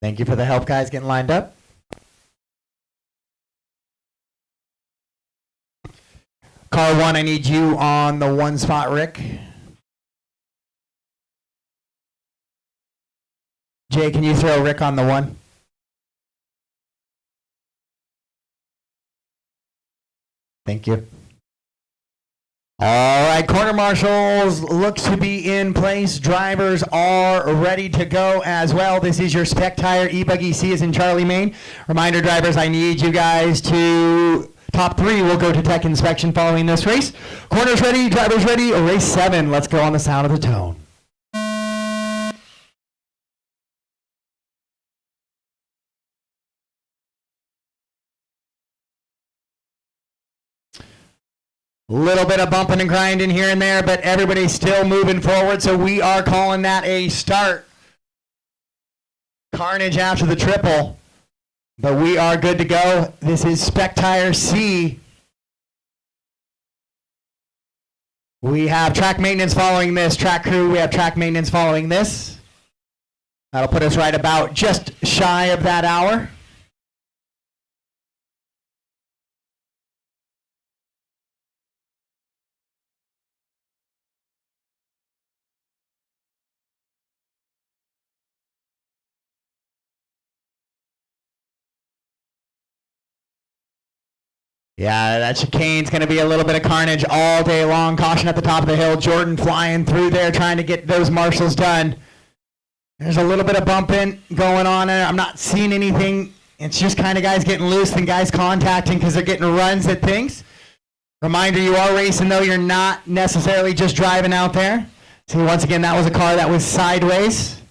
Thank you for the help, guys, getting lined up. Car 1, I need you on the 1 spot, Rick. Jay, can you throw Rick on the 1? Thank you. All right, corner marshals looks to be in place. Drivers are ready to go as well. This is your Spec Tire E-Buggy C as in Charlie, Maine. Reminder, drivers, I need you guys to top 3 will go to tech inspection following this race. Corners ready, drivers ready. Race 7. Let's go on the sound of the tone. Little bit of bumping and grinding here and there, but everybody's still moving forward, so we are calling that a start. Carnage after the triple, but we are good to go. This is Spec Tire C. We have track maintenance following this. Track crew, we have track maintenance following this. That'll put us right about just shy of that hour. Yeah, that chicane's going to be a little bit of carnage all day long. Caution at the top of the hill. Jordan flying through there trying to get those marshals done. There's a little bit of bumping going on there. I'm not seeing anything. It's just kind of guys getting loose and guys contacting because they're getting runs at things. Reminder, you are racing, though. You're not necessarily just driving out there. See, once again, that was a car that was sideways.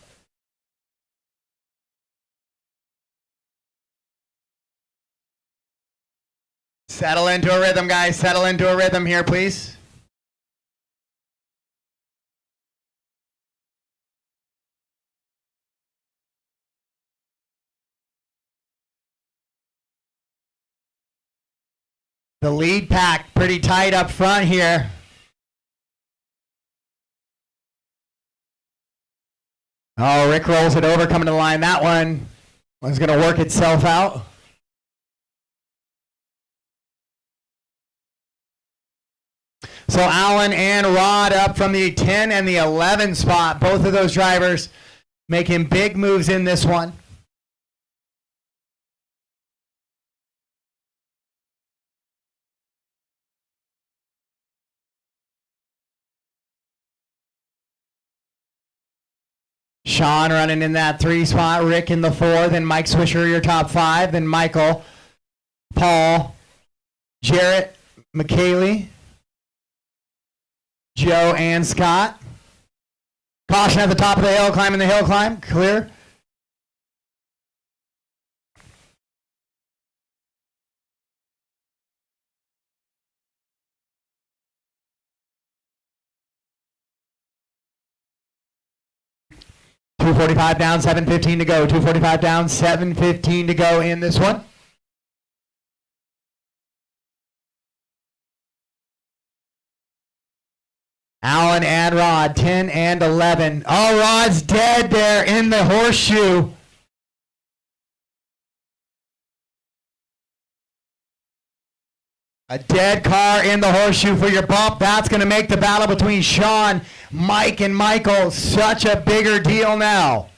Settle into a rhythm, guys. Settle into a rhythm here, please. The lead pack pretty tight up front here. Oh, Rick rolls it over, coming to the line. That one was going to work itself out. So Allen and Rod up from the 10 and the 11 spot. Both of those drivers making big moves in this one. Sean running in that 3 spot. Rick in the 4. Then Mike Swisher, your top 5. Then Michael, Paul, Jarrett, McKaylee, Joe and Scott. Caution at the top of the hill, climbing the hill climb, clear. .245 down, 7:15 to go. 245 down, 7:15 to go in this one. Allen and Rod, 10 and 11. Oh, Rod's dead there in the horseshoe. A dead car in the horseshoe for your bump. That's going to make the battle between Sean, Mike, and Michael such a bigger deal now.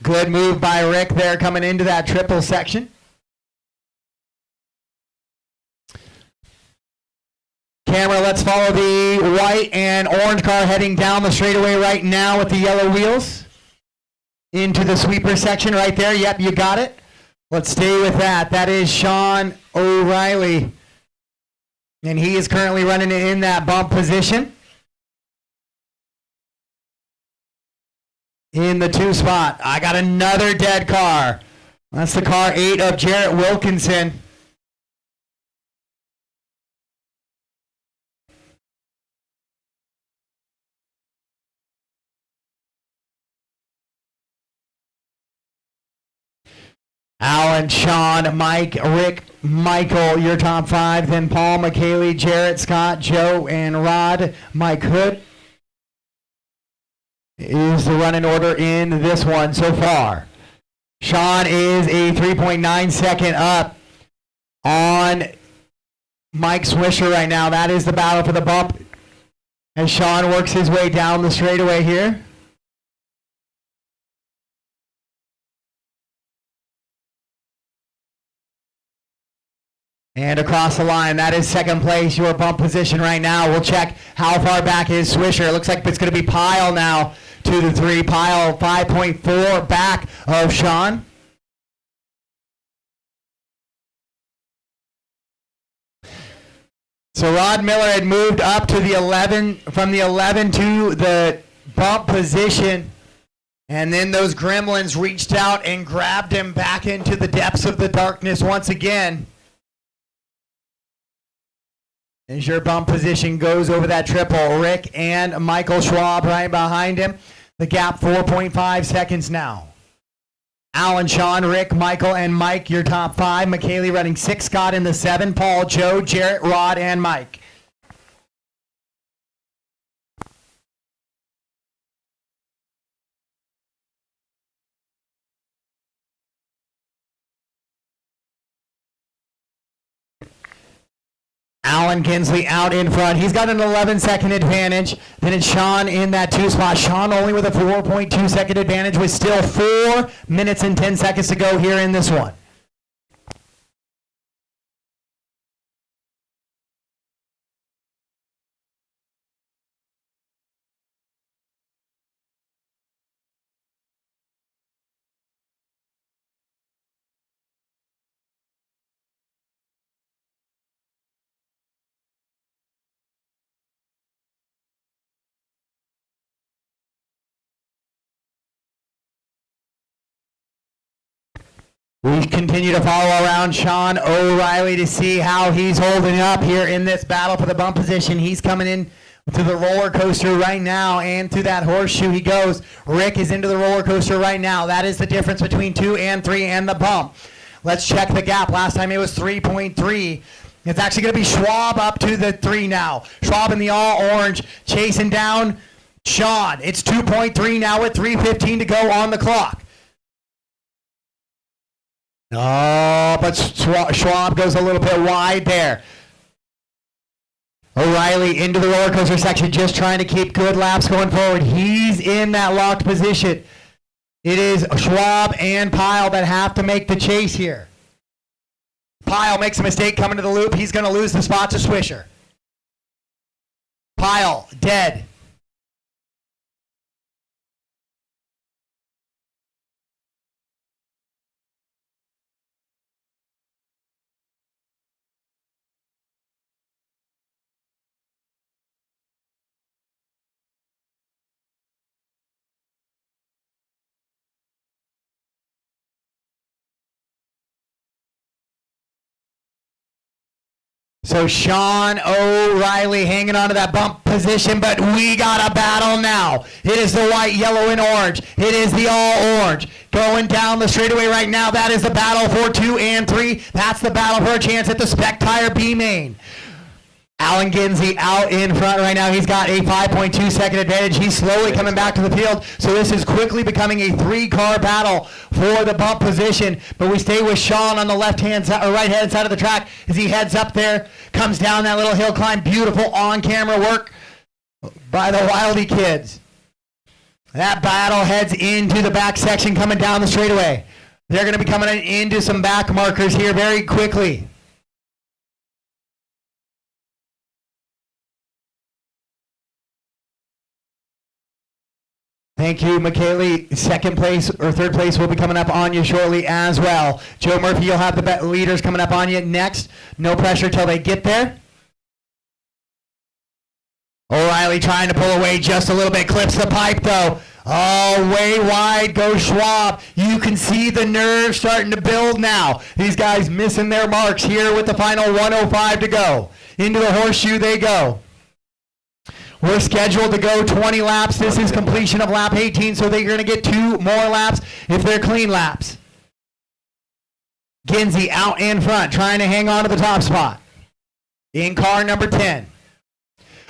Good move by Rick there coming into that triple section. Camera, let's follow the white and orange car heading down the straightaway right now with the yellow wheels. Into the sweeper section right there. Yep, you got it. Let's stay with that. That is Sean O'Reilly. And he is currently running in that bump position. In the 2 spot. I got another dead car. That's the car 8 of Jarrett Wilkinson. Alan, Sean, Mike, Rick, Michael, your top 5. Then Paul, McKaylee, Jarrett, Scott, Joe, and Rod. Mike Hood is the running order in this one so far. Sean is a 3.9 second up on Mike Swisher right now. That is the battle for the bump as Sean works his way down the straightaway here. And across the line, that is second place, your bump position right now. We'll check how far back is Swisher. It looks like it's going to be Pyle now to the 3. Pyle 5.4 back of Sean. So Rod Miller had moved up to the 11, from the 11 to the bump position. And then those gremlins reached out and grabbed him back into the depths of the darkness once again. As your bump position goes over that triple, Rick and Michael Schwab right behind him. The gap 4.5 seconds now. Alan, Sean, Rick, Michael, and Mike, your top 5. McKaylee running 6, Scott in the 7, Paul, Joe, Jarrett, Rod, and Mike. Alan Kinsley out in front. He's got an 11-second advantage. Then it's Sean in that 2 spot. Sean only with a 4.2 second advantage with still 4 minutes and 10 seconds to go here in this one. We continue to follow around Sean O'Reilly to see how he's holding up here in this battle for the bump position. He's coming in to the roller coaster right now, and through that horseshoe he goes. Rick is into the roller coaster right now. That is the difference between 2 and 3 and the bump. Let's check the gap. Last time it was 3.3. It's actually going to be Schwab up to the 3 now. Schwab in the all orange chasing down Sean. It's 2.3 now with 3:15 to go on the clock. Oh, but Schwab goes a little bit wide there. O'Reilly into the roller coaster section, just trying to keep good laps going forward. He's in that locked position. It is Schwab and Pyle that have to make the chase here. Pyle makes a mistake coming to the loop. He's going to lose the spot to Swisher. Pyle, dead. So Sean O'Reilly hanging on to that bump position, but we got a battle now. It is the white, yellow, and orange. It is the all orange. Going down the straightaway right now. That is the battle for 2 and 3. That's the battle for a chance at the Spec Tire B main. Alan Ginsey out in front right now. He's got a 5.2 second advantage. He's slowly coming back to the field. So this is quickly becoming a 3-car battle for the bump position. But we stay with Sean on the left-hand side or right-hand side of the track as he heads up there, comes down that little hill climb. Beautiful on-camera work by the Wilde kids. That battle heads into the back section coming down the straightaway. They're going to be coming into some back markers here very quickly. Thank you, McKaylee. Second place or third place will be coming up on you shortly as well. Joe Murphy, you'll have the leaders coming up on you next. No pressure till they get there. O'Reilly trying to pull away just a little bit. Clips the pipe, though. Oh, way wide goes Schwab. You can see the nerve starting to build now. These guys missing their marks here with the final 105 to go. Into the horseshoe they go. We're scheduled to go 20 laps. This is completion of lap 18, so they're going to get 2 more laps if they're clean laps. Ginsey out in front, trying to hang on to the top spot. In car number 10.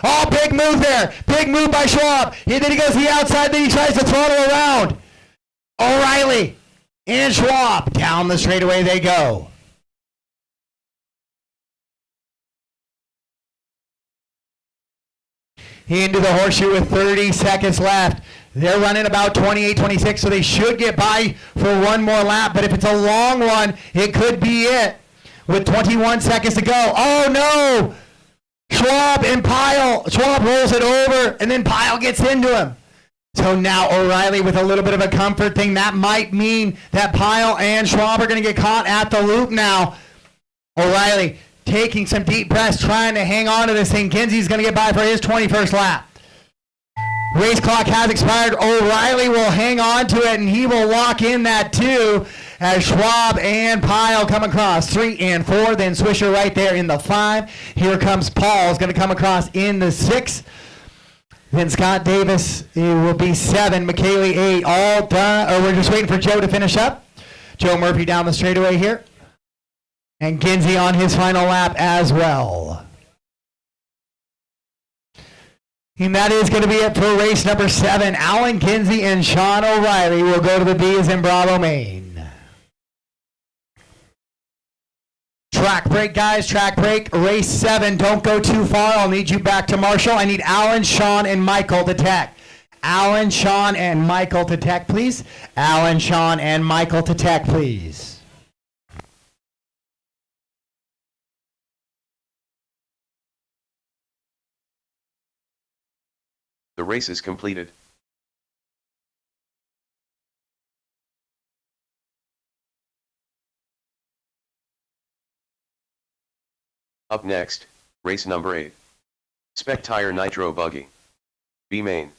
Oh, big move there. Big move by Schwab. Then he goes to the outside, then he tries to throttle around. O'Reilly and Schwab. Down the straightaway they go. Into the horseshoe with 30 seconds left. They're running about 28, 26, so they should get by for one more lap. But if it's a long one, it could be it. With 21 seconds to go. Oh, no. Schwab and Pyle. Schwab rolls it over, and then Pyle gets into him. So now O'Reilly with a little bit of a comfort thing. That might mean that Pyle and Schwab are going to get caught at the loop now. O'Reilly taking some deep breaths, trying to hang on to this thing. Kinsey's going to get by for his 21st lap. Race clock has expired. O'Reilly will hang on to it, and he will lock in that 2 as Schwab and Pyle come across. 3 and 4, then Swisher right there in the 5. Here comes Paul's going to come across in the 6. Then Scott Davis, it will be 7. McKaylee 8, all done. Or we're just waiting for Joe to finish up. Joe Murphy down the straightaway here. And Ginsey on his final lap as well. And that is going to be it for race number 7. Alan Kinsey and Sean O'Reilly will go to the B as in Bravo, Maine. Track break, guys. Track break. Race 7. Don't go too far. I'll need you back to Marshall. I need Alan, Sean, and Michael to tech. Alan, Sean, and Michael to tech, please. Alan, Sean, and Michael to tech, please. The race is completed. Up next, race number 8. Spec Tire Nitro Buggy. B Main.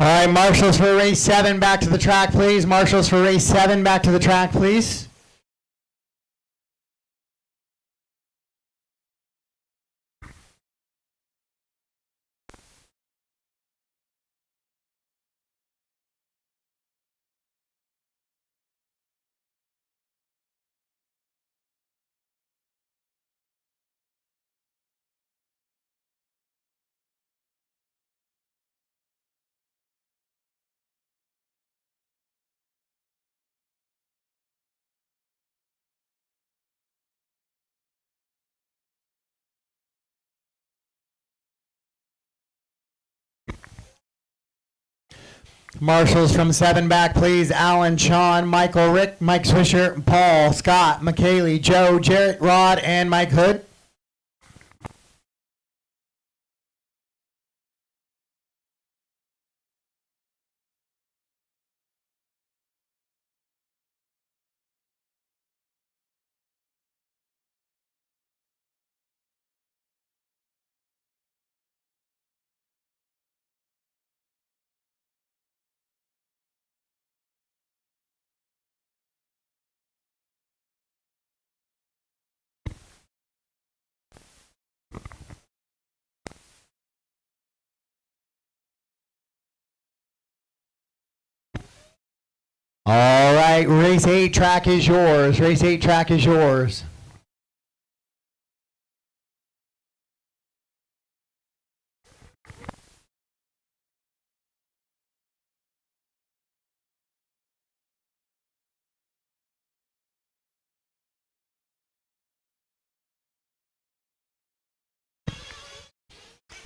All right, marshals for race 7, back to the track, please. Marshals for race 7, back to the track, please. Marshals from 7 back, please. Alan, Sean, Michael, Rick, Mike Swisher, Paul, Scott, McKaylee, Joe, Jarrett, Rod, and Mike Hood. All right, race 8 track is yours. Race 8 track is yours.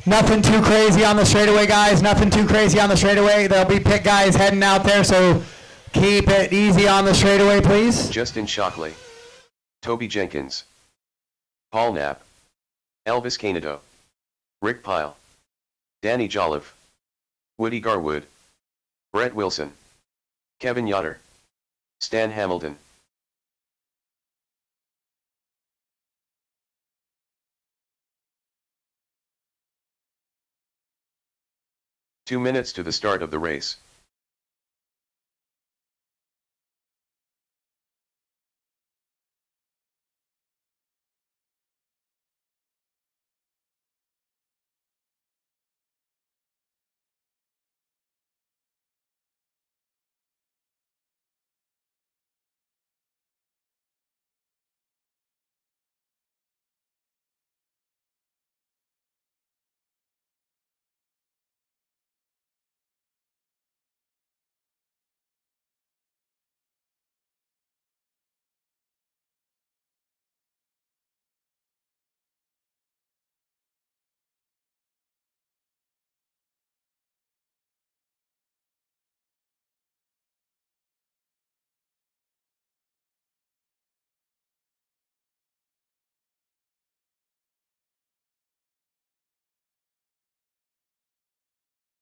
Nothing too crazy on the straightaway, guys. Nothing too crazy on the straightaway. There'll be pit guys heading out there, so keep it easy on the straightaway, please. Justin Shockley, Toby Jenkins, Paul Knapp, Elvis Canado, Rick Pyle, Danny Jolliffe, Woody Garwood, Brett Wilson, Kevin Yoder, Stan Hamilton. Two minutes to the start of the race.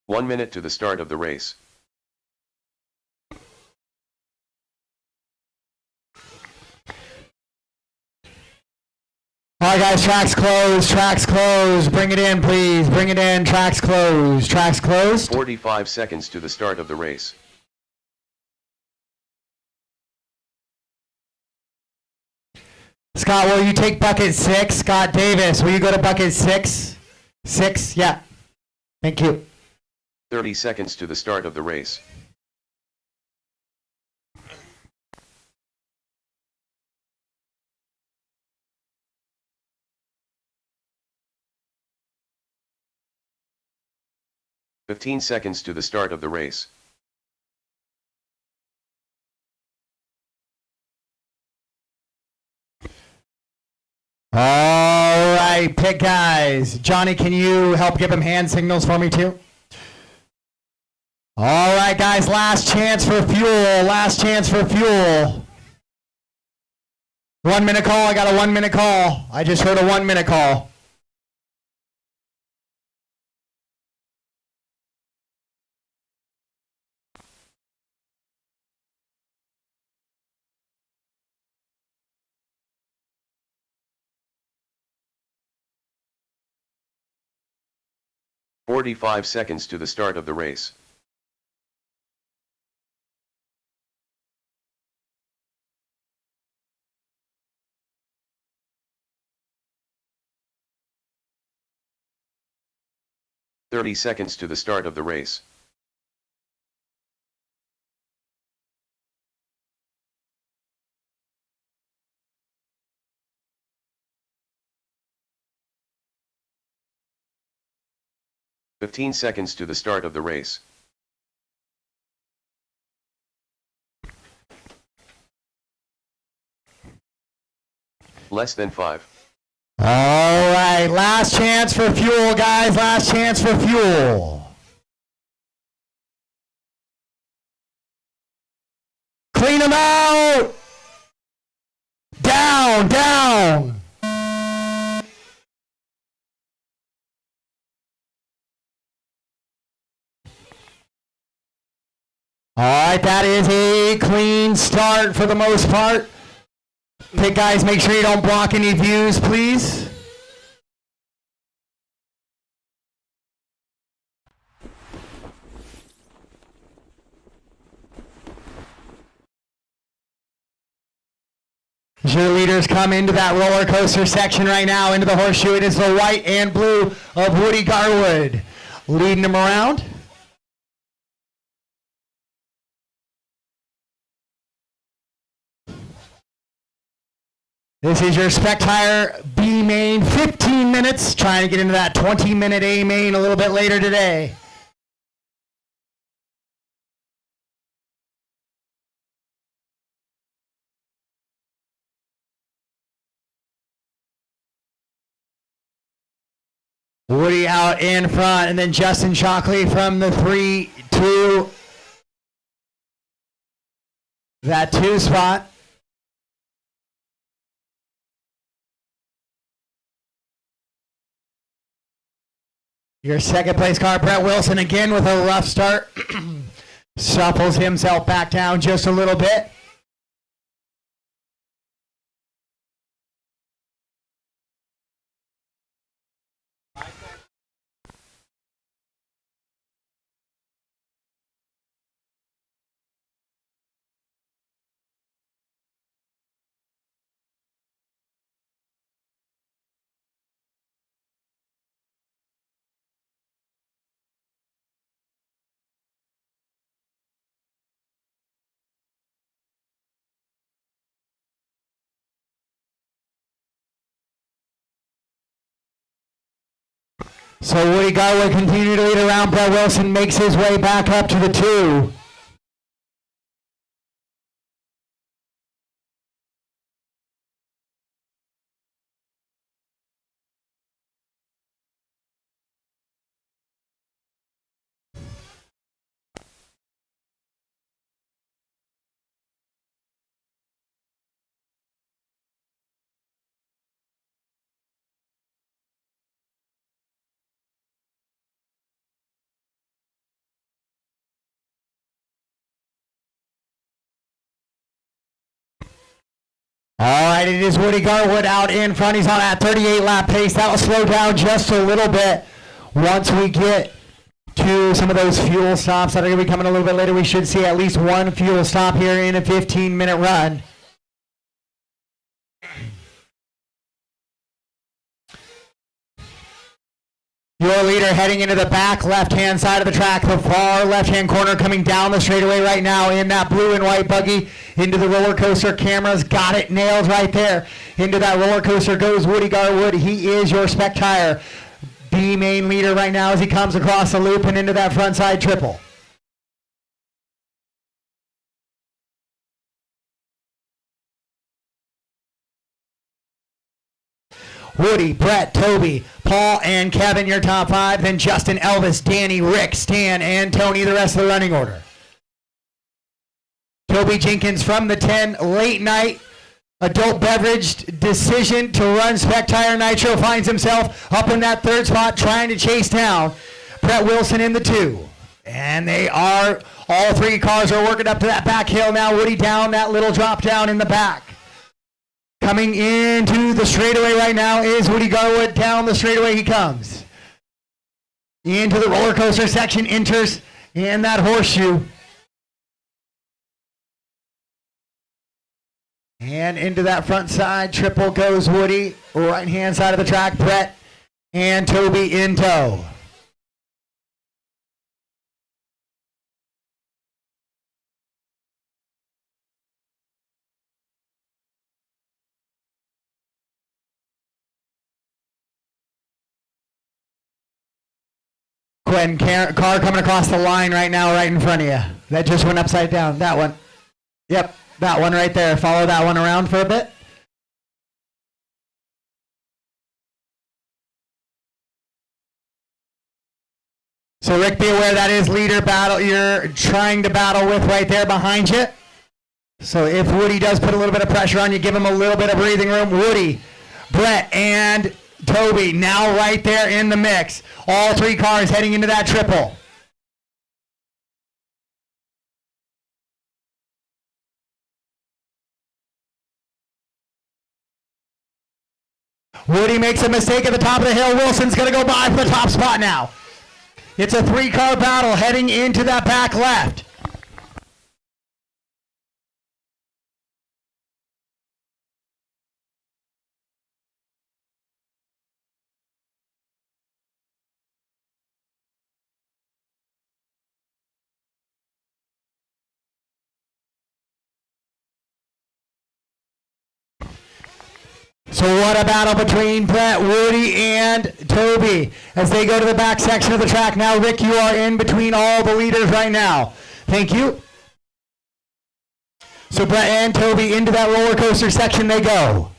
One minute to the start of the race. All right, guys, tracks closed, tracks closed. Bring it in, please. Bring it in. Tracks closed, tracks closed. 45 seconds to the start of the race. Scott, will you take bucket 6? Scott Davis, will you go to bucket 6? 6, yeah. Thank you. 30 seconds to the start of the race. "15 seconds to the start of the race. All right, pit guys. Johnny, can you help give him hand signals for me too? All right, guys, last chance for fuel. Last chance for fuel. 1 minute call. I got a 1 minute call. I just heard a 1 minute call. "45 seconds to the start of the race. 30 seconds to the start of the race. "15 seconds to the start of the race. Less than 5. All right, last chance for fuel, guys. Last chance for fuel. Clean them out. Down, down. All right, that is a clean start for the most part. Okay, guys, make sure you don't block any views, please. As your leaders come into that roller coaster section right now, into the horseshoe, it is the white and blue of Woody Garwood leading them around. This is your spec tire B main, 15 minutes, trying to get into that 20-minute A main a little bit later today. Woody out in front, and then Justin Shockley from the 3-2. That 2 spot. Your second place car, Brett Wilson, again with a rough start. Shuffles himself back down just a little bit. So Woody Garwood continue to lead around. Brett Wilson makes his way back up to the 2. All right, it is Woody Garwood out in front. He's on that 38-lap pace. That'll slow down just a little bit once we get to some of those fuel stops that are going to be coming a little bit later. We should see at least one fuel stop here in a 15-minute run. Your leader heading into the back left-hand side of the track, the far left-hand corner coming down the straightaway right now in that blue and white buggy into the roller coaster. Cameras got it nailed right there. Into that roller coaster goes Woody Garwood. He is your spec tire B main leader right now as he comes across the loop and into that front side triple. Woody, Brett, Toby, Paul, and Kevin, your top 5. Then Justin, Elvis, Danny, Rick, Stan, and Tony, the rest of the running order. Toby Jenkins from the 10, late night, adult beverage decision to run Spec Tire Nitro, finds himself up in that 3rd spot trying to chase down Brett Wilson in the 2. And they are, all 3 cars are working up to that back hill now. Woody down that little drop down in the back. Coming into the straightaway right now is Woody Garwood. Down the straightaway he comes. Into the roller coaster section, enters in that horseshoe. And into that front side triple goes Woody. Right hand side of the track, Brett and Toby in tow. Quinn, car coming across the line right now, right in front of you. That just went upside down. That one. Yep, that one right there. Follow that one around for a bit. So Rick, be aware that is leader battle you're trying to battle with right there behind you. So if Woody does put a little bit of pressure on you, give him a little bit of breathing room. Woody, Brett, and Toby now right there in the mix. All three cars heading into that triple. Woody makes a mistake at the top of the hill. Wilson's going to go by for the top spot now. It's a three-car battle heading into that back left. So what a battle between Brett, Woody, and Toby as they go to the back section of the track. Now, Rick, you are in between all the leaders right now. Thank you. So Brett and Toby into that roller coaster section they go.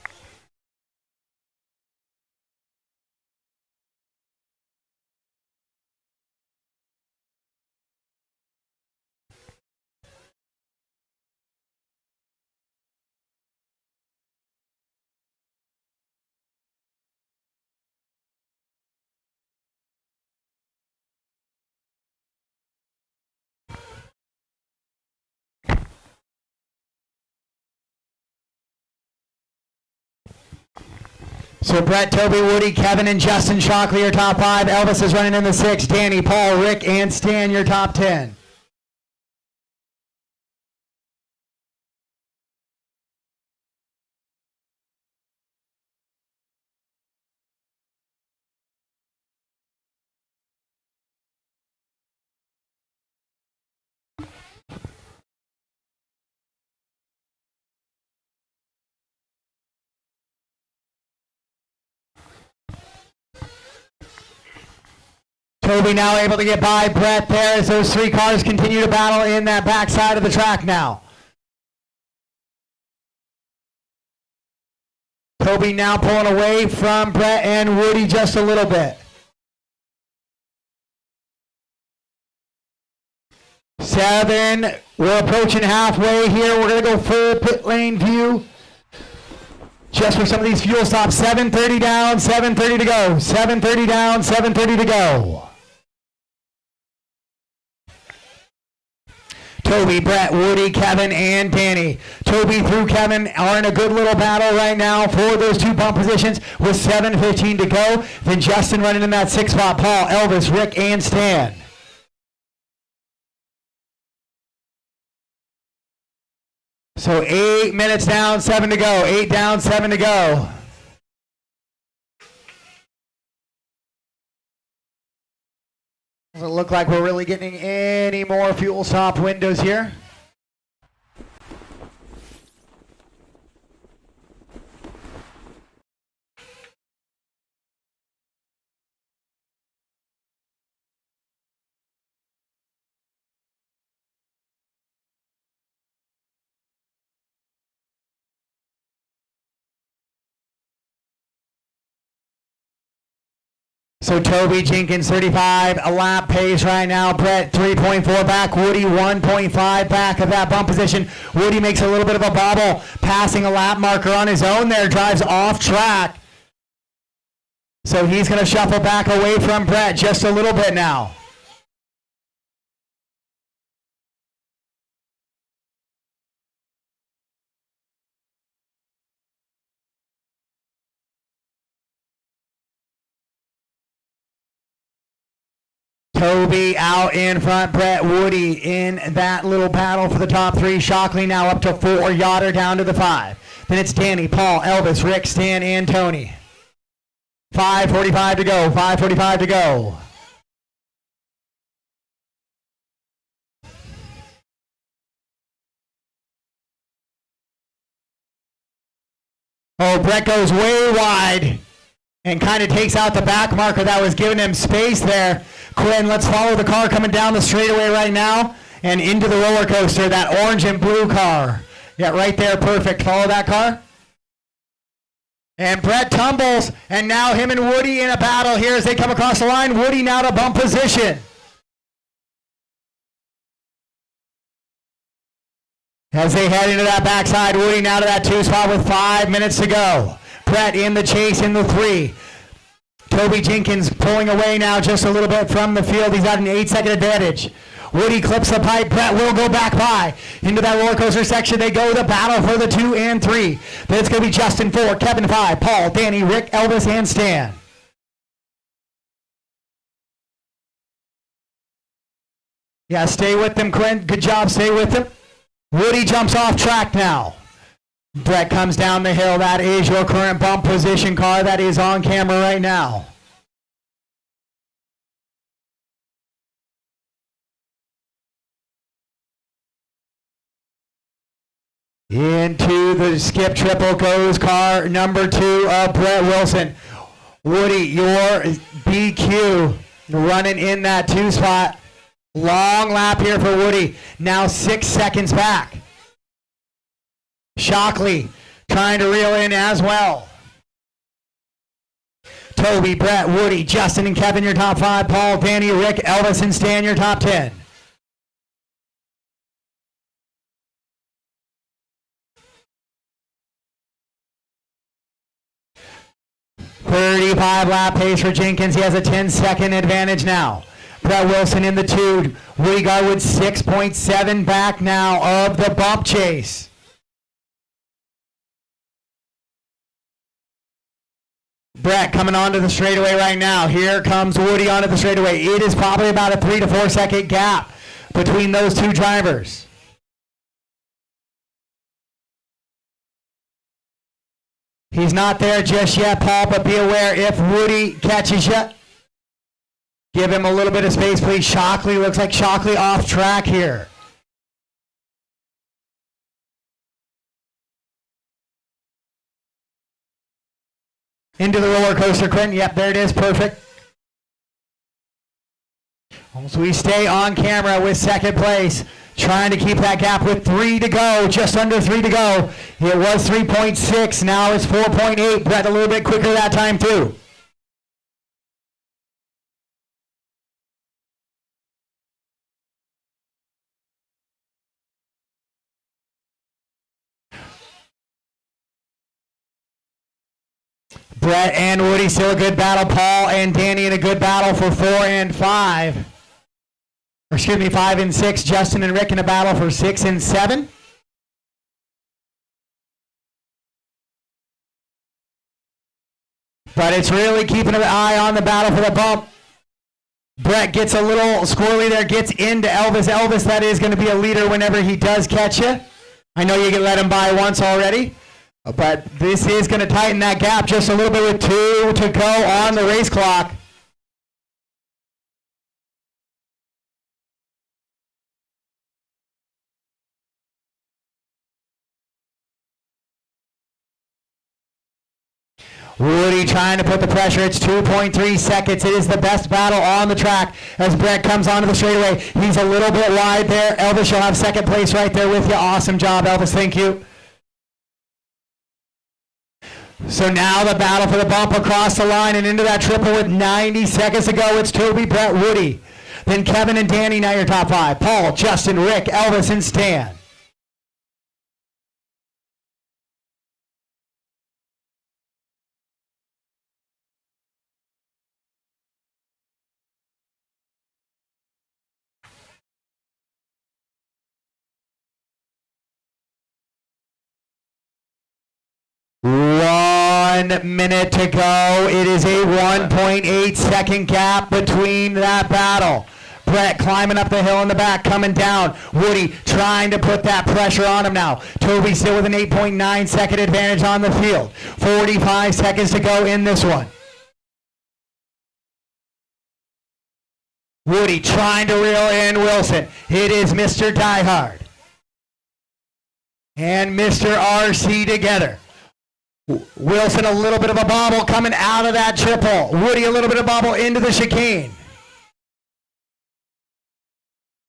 So Brett, Toby, Woody, Kevin, and Justin Shockley are top 5. Elvis is running in the 6. Danny, Paul, Rick, and Stan your top 10. Toby now able to get by Brett there as those three cars continue to battle in that back side of the track now. Toby now pulling away from Brett and Woody just a little bit. 7, we're approaching halfway here. We're going to go full pit lane view. Just for some of these fuel stops. 7:30 down, 7:30 to go. 7:30 down, 7:30 to go. Toby, Brett, Woody, Kevin, and Danny. Toby through Kevin are in a good little battle right now for those 2 bump positions with 7:15 to go. Then Justin running in that 6 spot. Paul, Elvis, Rick, and Stan. So 8 minutes down, 7 to go. 8 down, 7 to go. Doesn't look like we're really getting any more fuel stop windows here. So Toby Jenkins 35 a lap pace right now. Brett 3.4 back. Woody 1.5 back of that bump position. Woody makes a little bit of a bobble, passing a lap marker on his own there. Drives off track. So he's going to shuffle back away from Brett just a little bit now. Toby out in front, Brett, Woody in that little battle for the top 3. Shockley now up to 4, Yoder down to the 5. Then it's Danny, Paul, Elvis, Rick, Stan, and Tony. 5:45 to go, 5:45 to go. Oh, Brett goes way wide and kind of takes out the back marker that was giving him space there. Quinn, let's follow the car coming down the straightaway right now and into the roller coaster, that orange and blue car. Yeah, right there, perfect. Follow that car. And Brett tumbles, and now him and Woody in a battle here as they come across the line. Woody now to bump position. As they head into that backside, Woody now to that 2 spot with 5 minutes to go. Brett in the chase in the 3. Toby Jenkins pulling away now just a little bit from the field. He's got an 8-second advantage. Woody clips the pipe. Brett will go back by. Into that roller coaster section they go. The battle for the 2 and 3. Then it's going to be Justin 4, Kevin 5, Paul, Danny, Rick, Elvis, and Stan. Yeah, stay with them, Quinn. Good job. Stay with them. Woody jumps off track now. Brett comes down the hill. That is your current bump position car that is on camera right now. Into the skip triple goes car number 2 of Brett Wilson. Woody, your BQ running in that 2 spot. Long lap here for Woody. Now 6 seconds back. Shockley trying to reel in as well. Toby, Brett, Woody, Justin, and Kevin, your top 5. Paul, Danny, Rick, Elvis, and Stan, your top 10. .35 lap pace for Jenkins. He has a 10-second advantage now. Brett Wilson in the 2. Woody Garwood 6.7 back now of the bump chase. Brett coming onto the straightaway right now. Here comes Woody onto the straightaway. It is probably about a 3 to 4 second gap between those 2 drivers. He's not there just yet, Paul, but be aware if Woody catches you, give him a little bit of space, please. Shockley, looks like Shockley off track here. Into the roller coaster, Quinn. Yep, there it is. Perfect. So we stay on camera with second place, trying to keep that gap with 3 to go, just under 3 to go. It was 3.6, now it's 4.8. Brett a little bit quicker that time too. Brett and Woody still a good battle. Paul and Danny in a good battle for 4 and 5. Or excuse me, 5 and 6. Justin and Rick in a battle for 6 and 7. But it's really keeping an eye on the battle for the bump. Brett gets a little squirrely there, gets into Elvis. Elvis, that is going to be a leader whenever he does catch you. I know you can let him by once already. But this is going to tighten that gap just a little bit with 2 to go on the race clock. Woody trying to put the pressure. It's 2.3 seconds. It is the best battle on the track as Brett comes onto the straightaway. He's a little bit wide there. Elvis, you'll have second place right there with you. Awesome job, Elvis. Thank you. So now the battle for the bump across the line and into that triple with 90 seconds to go. It's Toby, Brett, Woody. Then Kevin and Danny, now your top 5. Paul, Justin, Rick, Elvis, and Stan. One minute to go. It is a 1.8 second gap between that battle. Brett climbing up the hill in the back, coming down. Woody trying to put that pressure on him now. Toby still with an 8.9 second advantage on the field. 45 seconds to go in this one. Woody trying to reel in Wilson. It is Mr. Diehard and Mr. RC together. Wilson a little bit of a bobble coming out of that triple. Woody a little bit of bobble into the chicane.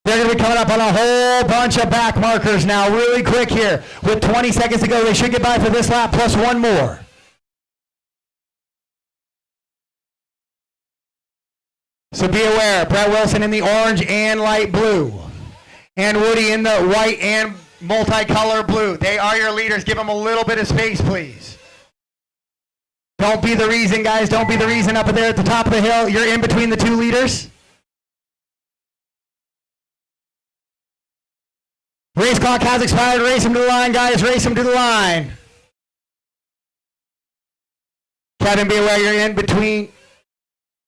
They're going to be coming up on a whole bunch of back markers now, really quick here. With 20 seconds to go, they should get by for this lap plus one more. So be aware, Brett Wilson in the orange and light blue. And Woody in the white and multicolor blue. They are your leaders. Give them a little bit of space, please. Don't be the reason, guys. Don't be the reason up there at the top of the hill. You're in between the two leaders. Race clock has expired. Race him to the line, guys. Race him to the line. Kevin, be aware you're in between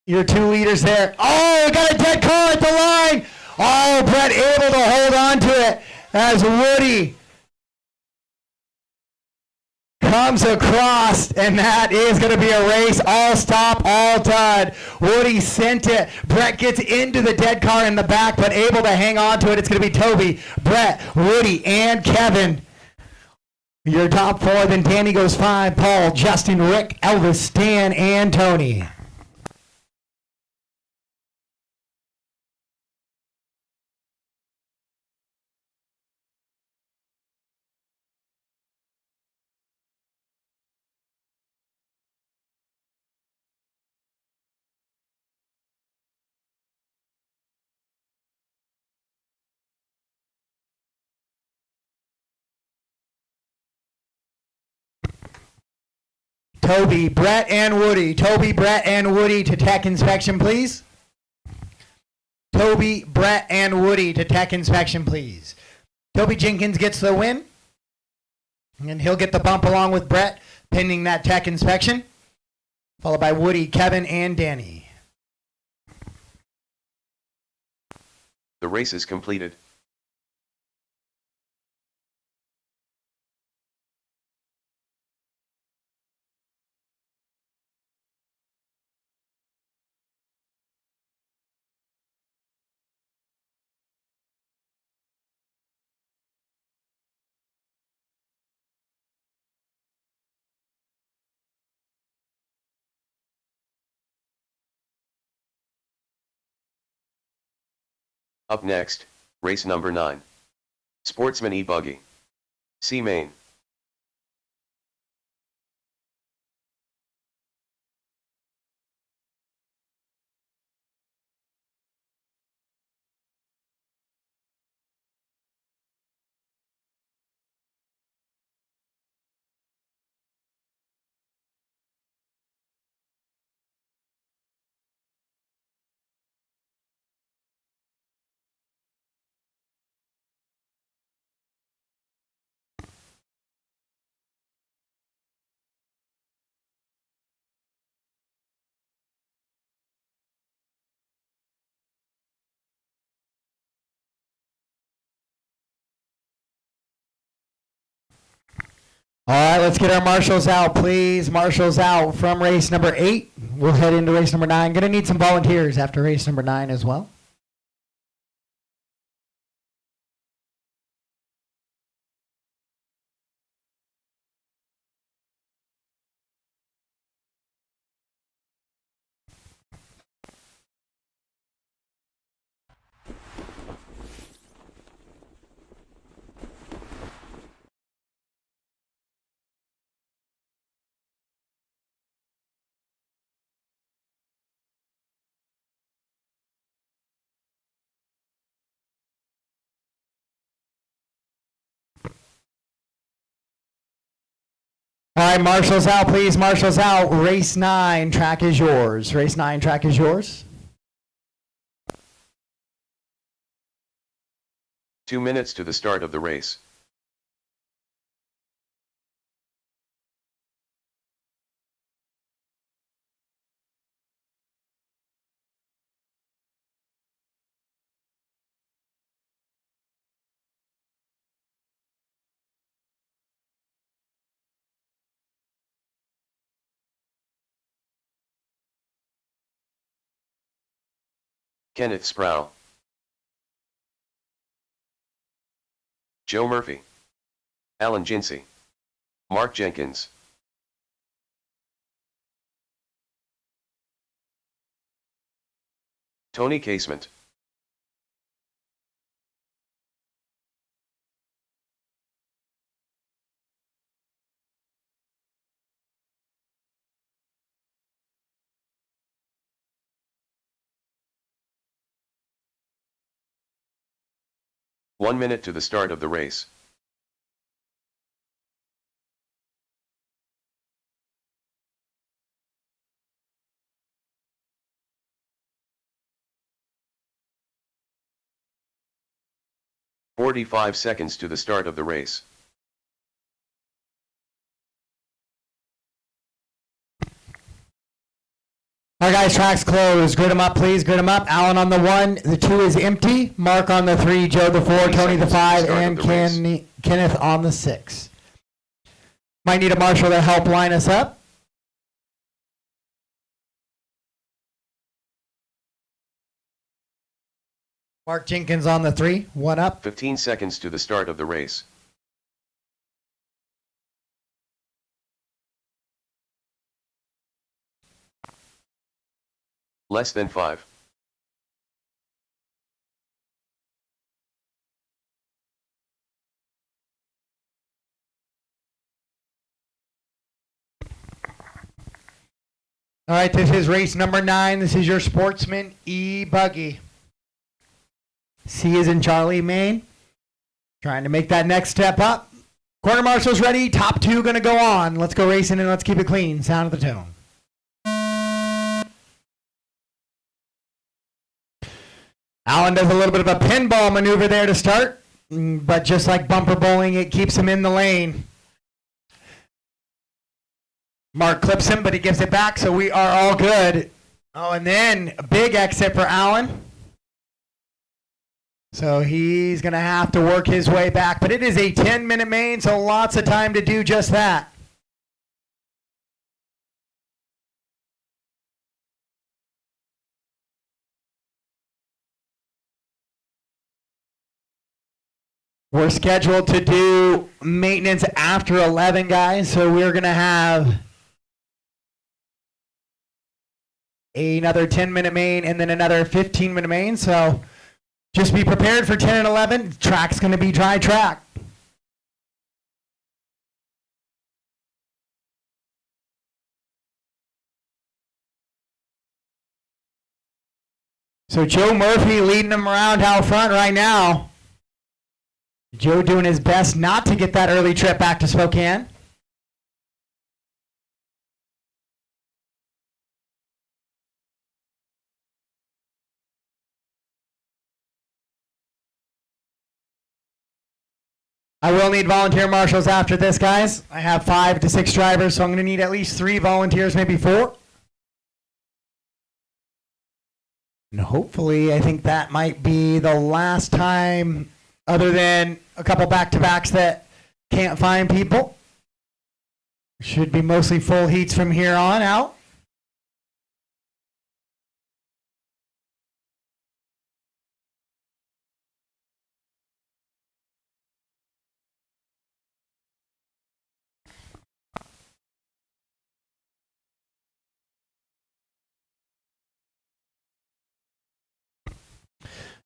your two leaders there. Oh, got a dead car at the line. Oh, Brett able to hold on to it as Woody comes across, and that is going to be a race. All stop, all done. Woody sent it. Brett gets into the dead car in the back, but able to hang on to it. It's going to be Toby, Brett, Woody, and Kevin. Your top four. Then Danny goes 5, Paul, Justin, Rick, Elvis, Stan, and Tony. Toby, Brett, and Woody. Toby, Brett, and Woody to tech inspection, please. Toby, Brett, and Woody to tech inspection, please. Toby Jenkins gets the win. And he'll get the bump along with Brett, pending that tech inspection. Followed by Woody, Kevin, and Danny. The race is completed. Up next, race number 9. Sportsman e-buggy. C main. All right, let's get our marshals out, please. Marshals out from race number 8. We'll head into race number 9. Going to need some volunteers after race number 9 as well. All right, marshals out, please. Marshals out. Race 9, track is yours. Race 9, track is yours. 2 minutes to the start of the race. Kenneth Sproul, Joe Murphy, Alan Jinsey, Mark Jenkins, Tony Casement, 1 minute to the start of the race. "45 seconds to the start of the race. All right, guys, tracks closed. Grid them up, please. Grid them up. Alan on the 1. The 2 is empty. Mark on the 3. Joe the 4. 30 Tony the seconds to 5. start And of the race. Kenneth on the 6. Might need a marshal to help line us up. Mark Jenkins on the 3. 1 up. 15 seconds to the start of the race. Less than 5. All right, this is race number 9. This is your Sportsman E Buggy. C is in Charlie, Maine. Trying to make that next step up. Quarter marshal's ready. Top 2 going to go on. Let's go racing and let's keep it clean. Sound of the tone. Alan does a little bit of a pinball maneuver there to start, but just like bumper bowling, it keeps him in the lane. Mark clips him, but he gives it back, so we are all good. Oh, and then a big exit for Alan. So he's going to have to work his way back, but it is a 10-minute main, so lots of time to do just that. We're scheduled to do maintenance after 11, guys, so we're going to have another 10-minute main and then another 15-minute main, so just be prepared for 10 and 11. Track's going to be dry track. So Joe Murphy leading them around out front right now. Joe doing his best not to get that early trip back to Spokane. I will need volunteer marshals after this, guys. I have 5 to 6 drivers, so I'm going to need at least 3 volunteers, maybe 4. And hopefully, I think that might be the last time, other than a couple back-to-backs that can't find people. Should be mostly full heats from here on out.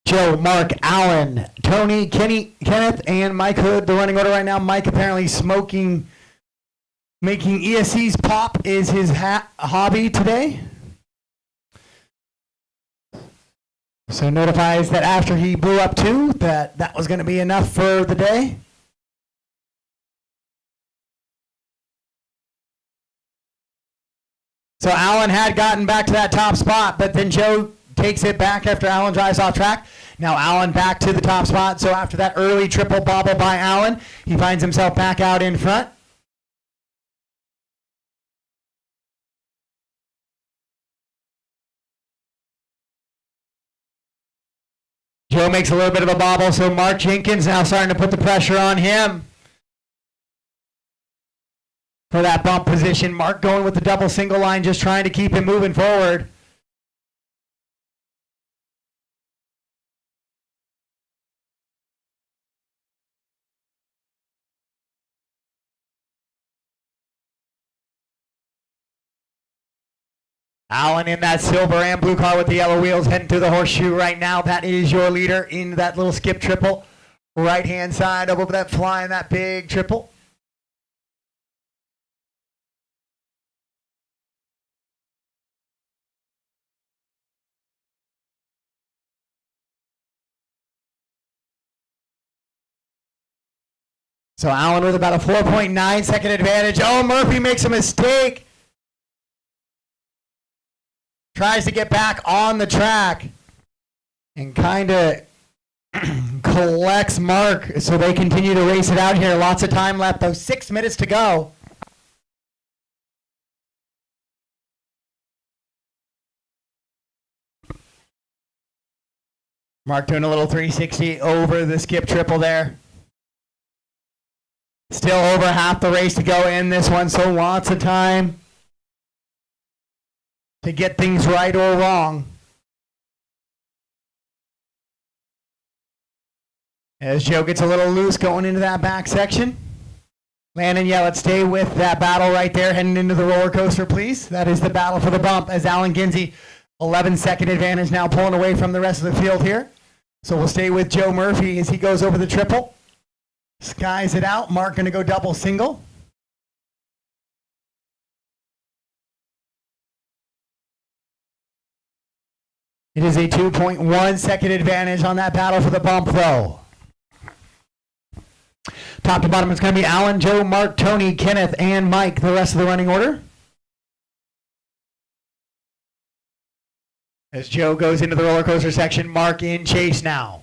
Joe, Mark, Alan, Tony, Kenny, Kenneth, and Mike Hood. The running order right now. Mike apparently smoking, making ESCs pop is his hobby today. So notifies that after he blew up 2, that was going to be enough for the day. So Alan had gotten back to that top spot, but then Joe takes it back after Alan drives off track. Now Alan back to the top spot. So after that early triple bobble by Alan, he finds himself back out in front. Joe makes a little bit of a bobble, so Mark Jenkins now starting to put the pressure on him for that bump position. Mark going with the double single line, just trying to keep him moving forward. Alan in that silver and blue car with the yellow wheels heading to the horseshoe right now. That is your leader in that little skip triple. Right hand side over that flying that big triple. So Allen with about a 4.9 second advantage. Oh, Murphy makes a mistake. Tries to get back on the track and kind of collects Mark, so they continue to race it out here. Lots of time left, though. 6 minutes to go. Mark doing a little 360 over the skip triple there. Still over half the race to go in this one, so lots of time to get things right or wrong. As Joe gets a little loose going into that back section. Landon, yeah, let's stay with that battle right there, heading into the roller coaster, please. That is the battle for the bump, as Allen Ginsey, 11-second advantage now, pulling away from the rest of the field here. So we'll stay with Joe Murphy as he goes over the triple. Skies it out. Mark going to go double single. It is a 2.1 second advantage on that battle for the bump, though. Top to bottom, it's going to be Alan, Joe, Mark, Tony, Kenneth, and Mike, the rest of the running order. As Joe goes into the roller coaster section, Mark in chase now.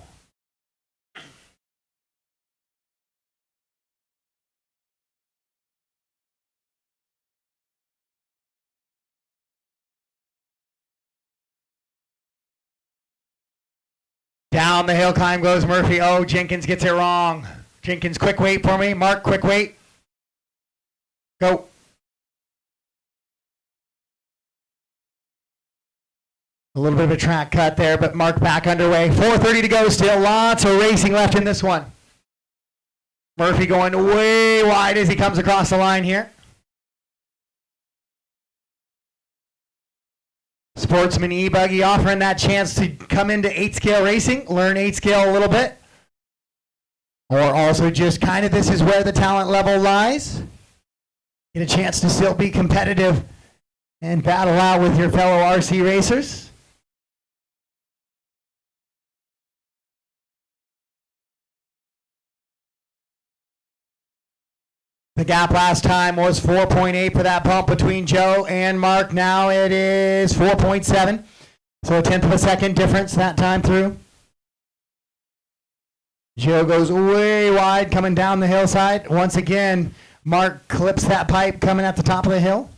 Down the hill climb goes Murphy. Oh, Jenkins gets it wrong. Jenkins, quick wait for me. Mark, quick wait. Go. A little bit of a track cut there, but Mark back underway. 4:30 to go still. Lots of racing left in this one. Murphy going way wide as he comes across the line here. Sportsman E-Buggy offering that chance to come into 8-scale racing, learn 8-scale a little bit. Or also just kind of this is where the talent level lies. Get a chance to still be competitive and battle out with your fellow RC racers. The gap last time was 4.8 for that bump between Joe and Mark. Now it is 4.7. So a tenth of a second difference that time through. Joe goes way wide coming down the hillside. Once again, Mark clips that pipe coming at the top of the hill.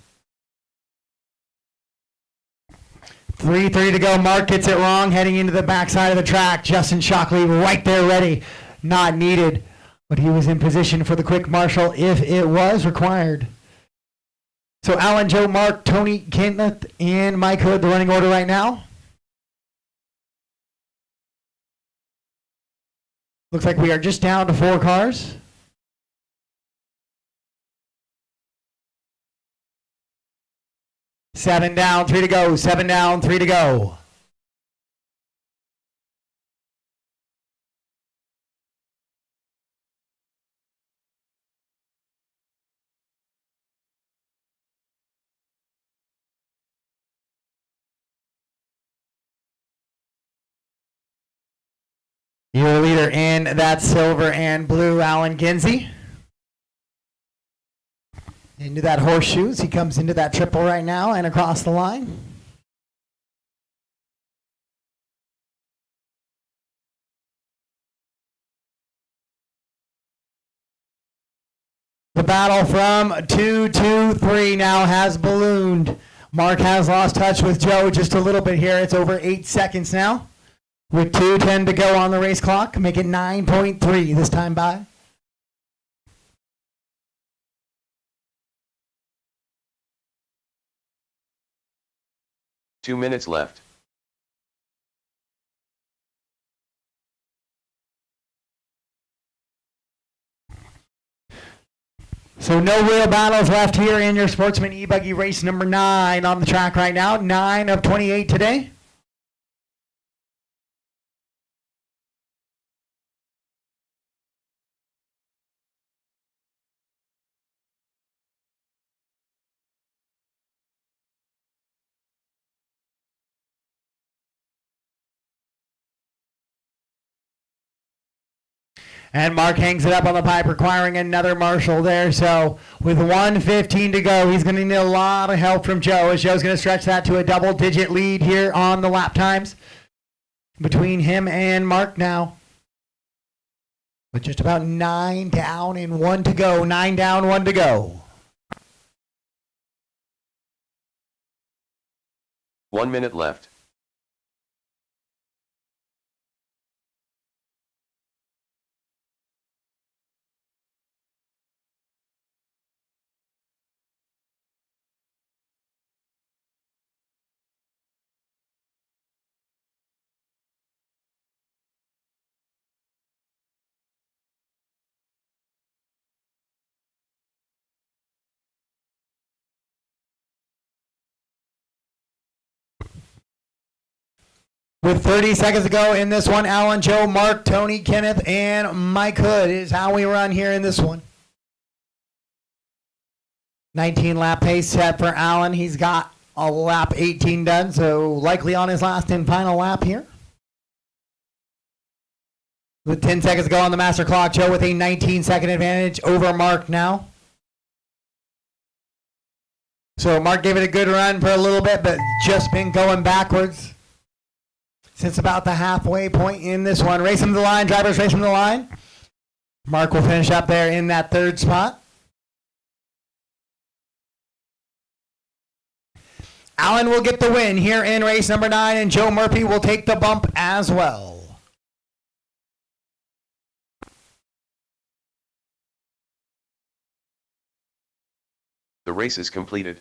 3:30 to go. Mark gets it wrong heading into the backside of the track. Justin Shockley right there ready. Not needed. But he was in position for the quick marshal if it was required. So Alan, Joe, Mark, Tony, Kenneth, and Mike Hood, the running order right now. Looks like we are just down to 4 cars. Seven down, 3 to go. 7 down, 3 to go. Your leader in that silver and blue, Alan Ginsey. Into that horseshoes. He comes into that triple right now and across the line. The battle from 2 to 3 now has ballooned. Mark has lost touch with Joe just a little bit here. It's over 8 seconds now. With 2:10 to go on the race clock, make it 9.3 this time by. Two minutes left. So no real battles left here in your Sportsman E-Buggy race number 9 on the track right now. 9 of 28 today. And Mark hangs it up on the pipe, requiring another marshal there. So with 1:15 to go, he's going to need a lot of help from Joe, as Joe's going to stretch that to a double-digit lead here on the lap times between him and Mark now. With just about 9 down and 1 to go. 9 down, 1 to go. 1 minute left. With 30 seconds to go in this one, Alan, Joe, Mark, Tony, Kenneth, and Mike Hood is how we run here in this one. 19 lap pace set for Alan. He's got a lap 18 done, so likely on his last and final lap here. With 10 seconds to go on the master clock, Joe with a 19-second advantage over Mark now. So Mark gave it a good run for a little bit, but just been going backwards since about the halfway point in this one. Racing to the line, drivers racing to the line. Mark will finish up there in that third spot. Alan will get the win here in race number 9, and Joe Murphy will take the bump as well. The race is completed.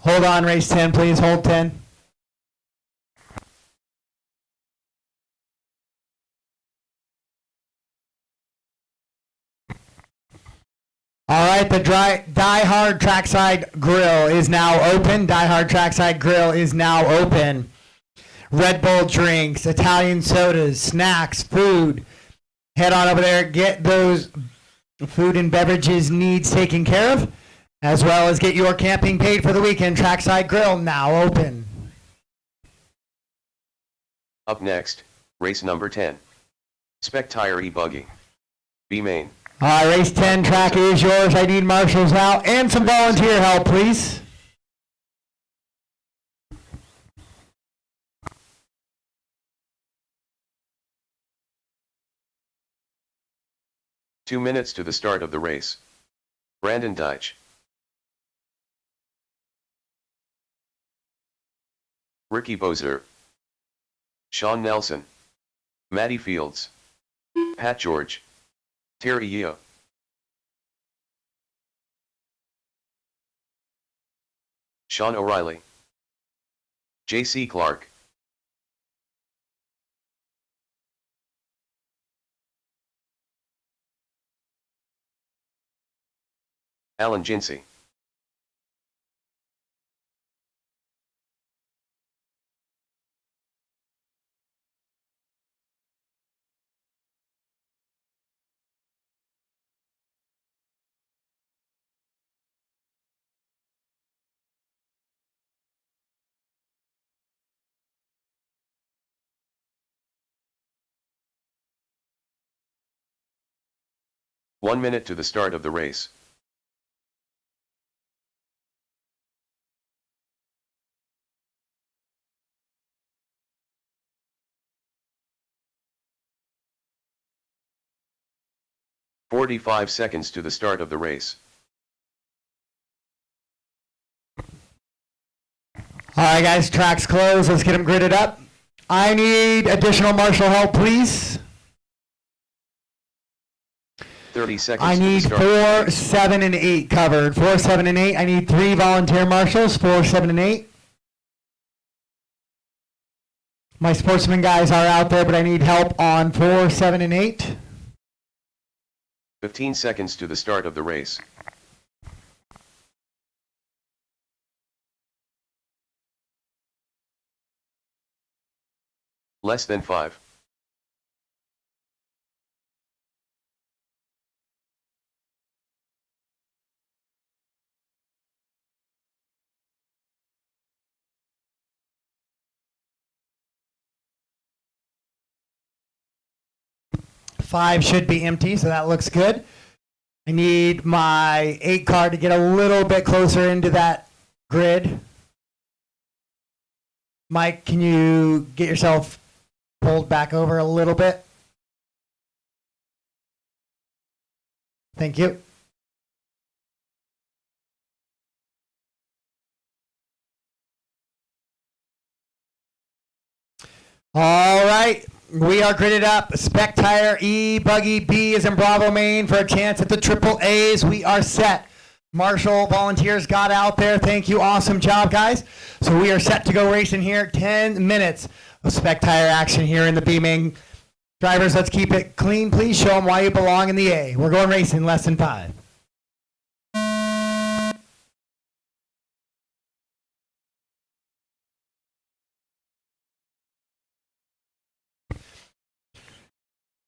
Hold on, race 10, please. Hold 10. All right, the Die Hard Trackside Grill is now open. Die Hard Trackside Grill is now open. Red Bull drinks, Italian sodas, snacks, food. Head on over there, get those food and beverages needs taken care of, as well as get your camping paid for the weekend. Trackside Grill now open. Up next, race number 10. Spec Tire E-Buggy. B Main. All right, race 10 track is yours. I need marshals now and some volunteer help, please. Two minutes to the start of the race. Brandon Deitch. Ricky Bozer. Sean Nelson. Matty Fields. Pat George. Terry Yeo. Sean O'Reilly. J.C. Clark. Alan Jinsey. One minute to the start of the race. "45 seconds to the start of the race. All right, guys, track's closed. Let's get them gridded up. I need additional marshal help, please. 30 seconds I to the need start. 4, 7, and 8 covered. 4, 7, and 8. I need 3 volunteer marshals. 4, 7, and 8. My sportsman guys are out there, but I need help on 4, 7, and 8. 15 seconds to the start of the race. Less than 5. Five should be empty, so that looks good. I need my 8 card to get a little bit closer into that grid. Mike, can you get yourself pulled back over a little bit? Thank you. All right, we are gridded up. Spec Tire E, Buggy B is in Bravo, Maine for a chance at the triple A's. We are set. Marshall volunteers got out there. Thank you. Awesome job, guys. So we are set to go racing here. 10 minutes of Spec Tire action here in the B main. Drivers, let's keep it clean. Please show them why you belong in the A. We're going racing less than 5.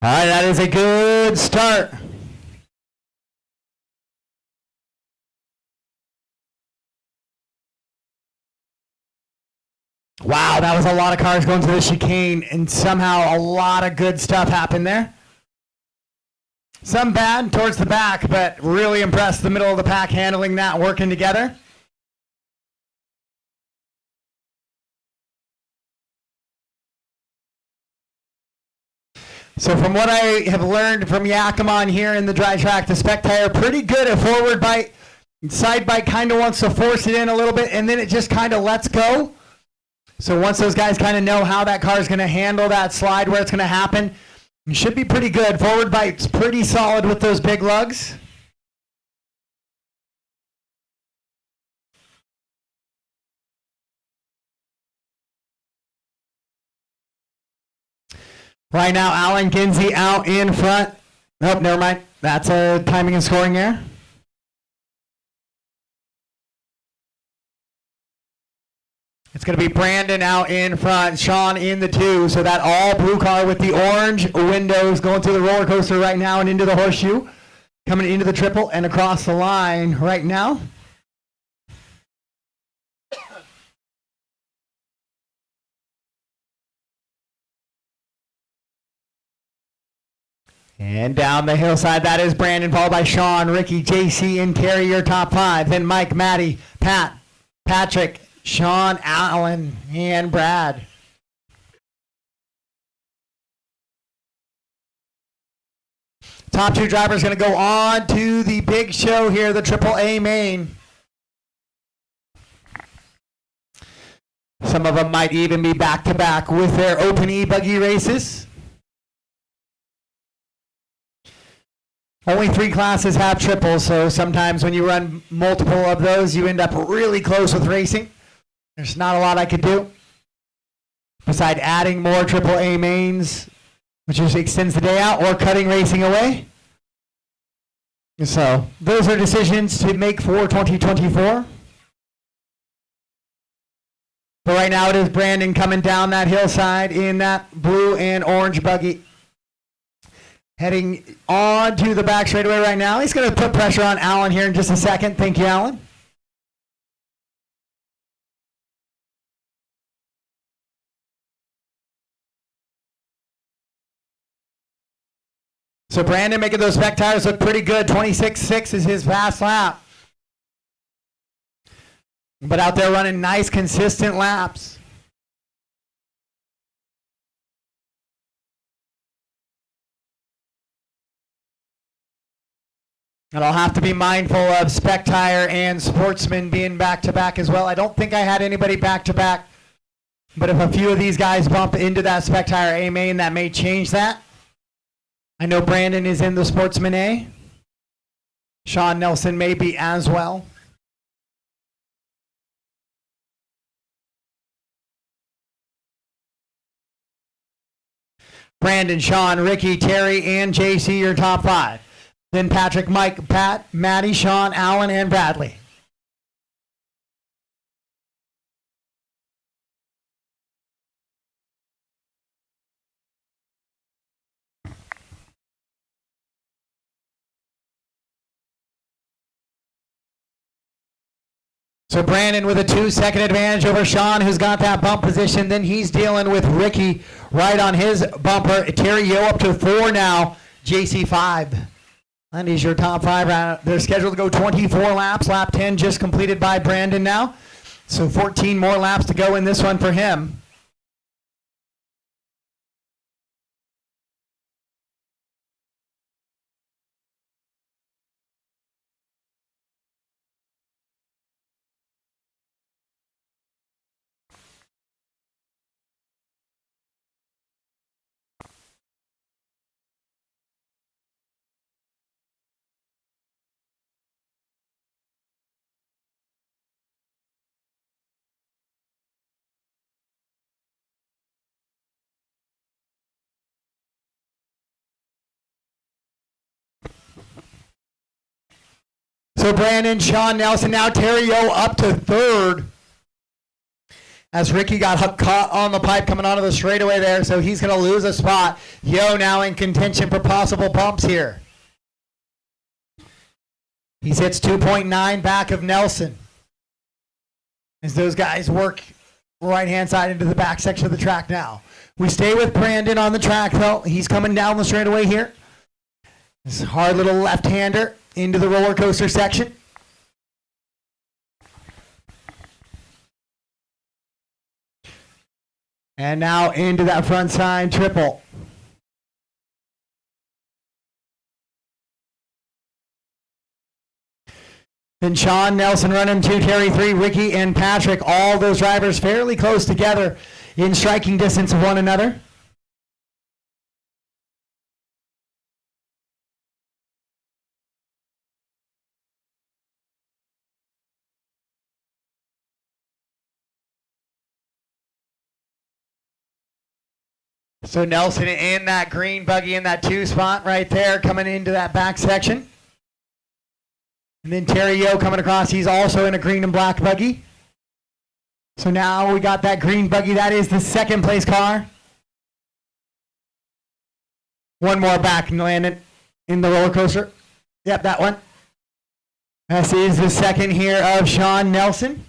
All right, that is a good start. Wow, that was a lot of cars going to the chicane, and somehow a lot of good stuff happened there. Some bad towards the back, but really impressed the middle of the pack handling that, working together. So from what I have learned from Yakima here in the dry track, the Spec Tire pretty good at forward bite. Side bite kind of wants to force it in a little bit, and then it just kind of lets go. So once those guys kind of know how that car is going to handle that slide, where it's going to happen, it should be pretty good. Forward bite's pretty solid with those big lugs. Right now, Alan Ginsey out in front. Nope, never mind. That's a timing and scoring error. It's going to be Brandon out in front, Sean in the 2. So that all blue car with the orange windows going through the roller coaster right now and into the horseshoe. Coming into the triple and across the line right now. And down the hillside, that is Brandon, followed by Sean, Ricky, JC, and Terry, your top 5. Then Mike, Maddie, Pat, Patrick, Sean, Alan, and Brad. Top 2 drivers going to go on to the big show here, the Triple A main. Some of them might even be back-to-back with their Open E-Buggy races. Only 3 classes have triples, so sometimes when you run multiple of those, you end up really close with racing. There's not a lot I could do besides adding more AAA mains, which just extends the day out, or cutting racing away. So those are decisions to make for 2024. But right now it is Brandon coming down that hillside in that blue and orange buggy. Heading on to the back straightaway right now. He's going to put pressure on Alan here in just a second. Thank you, Alan. So Brandon making those spec tires look pretty good. 26.6 is his fast lap. But out there running nice, consistent laps. And I'll have to be mindful of Spec Tire and Sportsman being back-to-back as well. I don't think I had anybody back-to-back. But if a few of these guys bump into that Spec Tire A main, that may change that. I know Brandon is in the Sportsman A. Sean Nelson may be as well. Brandon, Sean, Ricky, Terry, and JC, your top 5. Then Patrick, Mike, Pat, Maddie, Sean, Alan, and Bradley. So Brandon with a 2-second advantage over Sean, who's got that bump position. Then he's dealing with Ricky right on his bumper. Terry Yo up to 4 now. JC 5. And he's your top 5. They're scheduled to go 24 laps. Lap 10 just completed by Brandon now. So 14 more laps to go in this one for him. So Brandon, Sean Nelson, now Terry Yo up to 3rd. As Ricky got caught on the pipe coming onto the straightaway there, so he's going to lose a spot. Yo now in contention for possible bumps here. He sits 2.9 back of Nelson. As those guys work right-hand side into the back section of the track now. We stay with Brandon on the track, though. He's coming down the straightaway here. This hard little left-hander into the roller coaster section. And now into that front side triple. Then Sean Nelson running 2, Terry 3, Ricky and Patrick, all those drivers fairly close together in striking distance of one another. So Nelson in that green buggy in that 2 spot right there coming into that back section. And then Terry Yo coming across. He's also in a green and black buggy. So now we got that green buggy. That is the 2nd place car. One more back and landing in the roller coaster. Yep, that one. This is the 2nd here of Sean Nelson.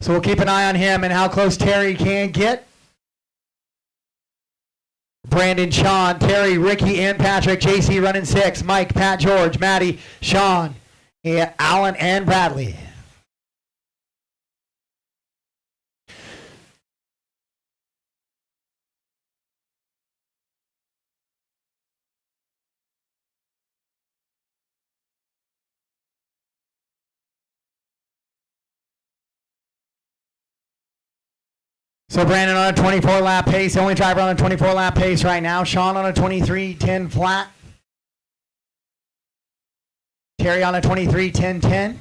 So we'll keep an eye on him and how close Terry can get. Brandon, Sean, Terry, Ricky, and Patrick. JC running 6. Mike, Pat, George, Maddie, Sean, Alan, and Bradley. So Brandon on a 24-lap pace, the only driver on a 24-lap pace right now. Sean on a 23.10 flat. Terry on a 23.10.10.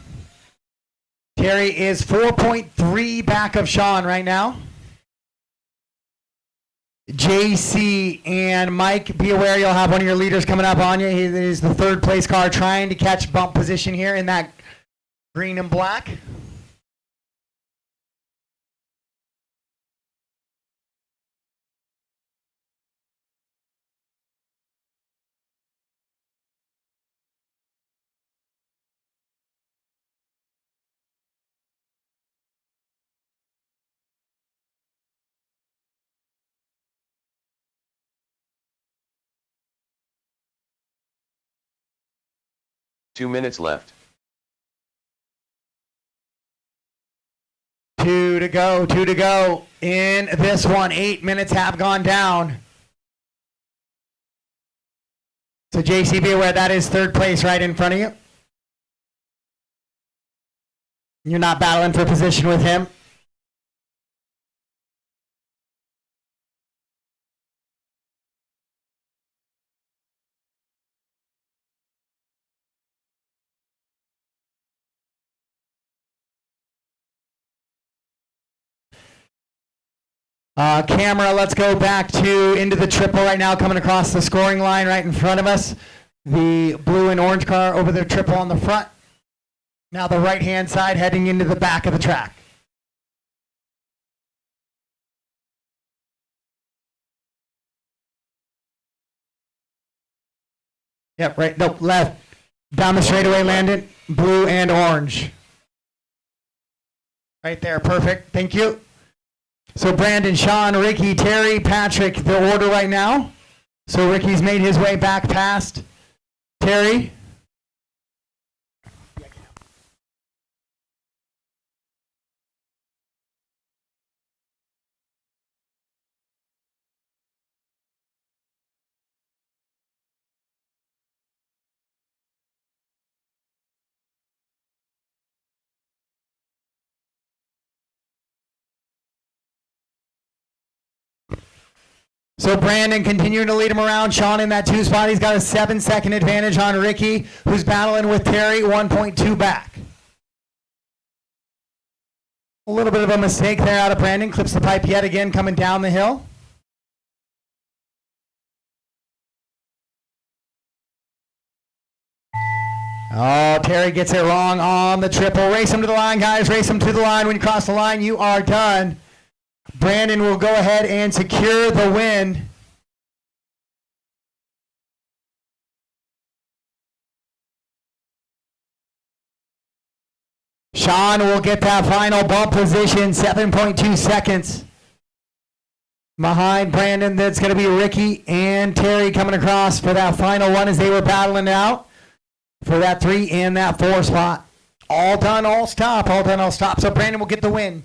Terry is 4.3 back of Sean right now. JC and Mike, be aware you'll have one of your leaders coming up on you. He is the 3rd place car trying to catch bump position here in that green and black. Two minutes left. 2 to go, 2 to go. In this one, 8 minutes have gone down. So JC, be aware that is 3rd place right in front of you. You're not battling for position with him. Camera, let's go back to into the triple right now, coming across the scoring line right in front of us. The blue and orange car over the triple on the front. Now the right-hand side heading into the back of the track. Yep, right, no, left. Down the straightaway, Landon. Blue and orange. Right there, perfect. Thank you. So Brandon, Sean, Ricky, Terry, Patrick, the order right now. So Ricky's made his way back past Terry. So Brandon continuing to lead him around. Sean in that 2 spot. He's got a 7-second advantage on Ricky, who's battling with Terry, 1.2 back. A little bit of a mistake there out of Brandon. Clips the pipe yet again coming down the hill. Oh, Terry gets it wrong on the triple. Race him to the line, guys. Race him to the line. When you cross the line, you are done. Brandon will go ahead and secure the win. Sean will get that final bump position, 7.2 seconds. Behind Brandon, that's going to be Ricky and Terry coming across for that final one as they were battling out for that 3 and that 4 spot. All done, all stop. All done, all stop. So Brandon will get the win.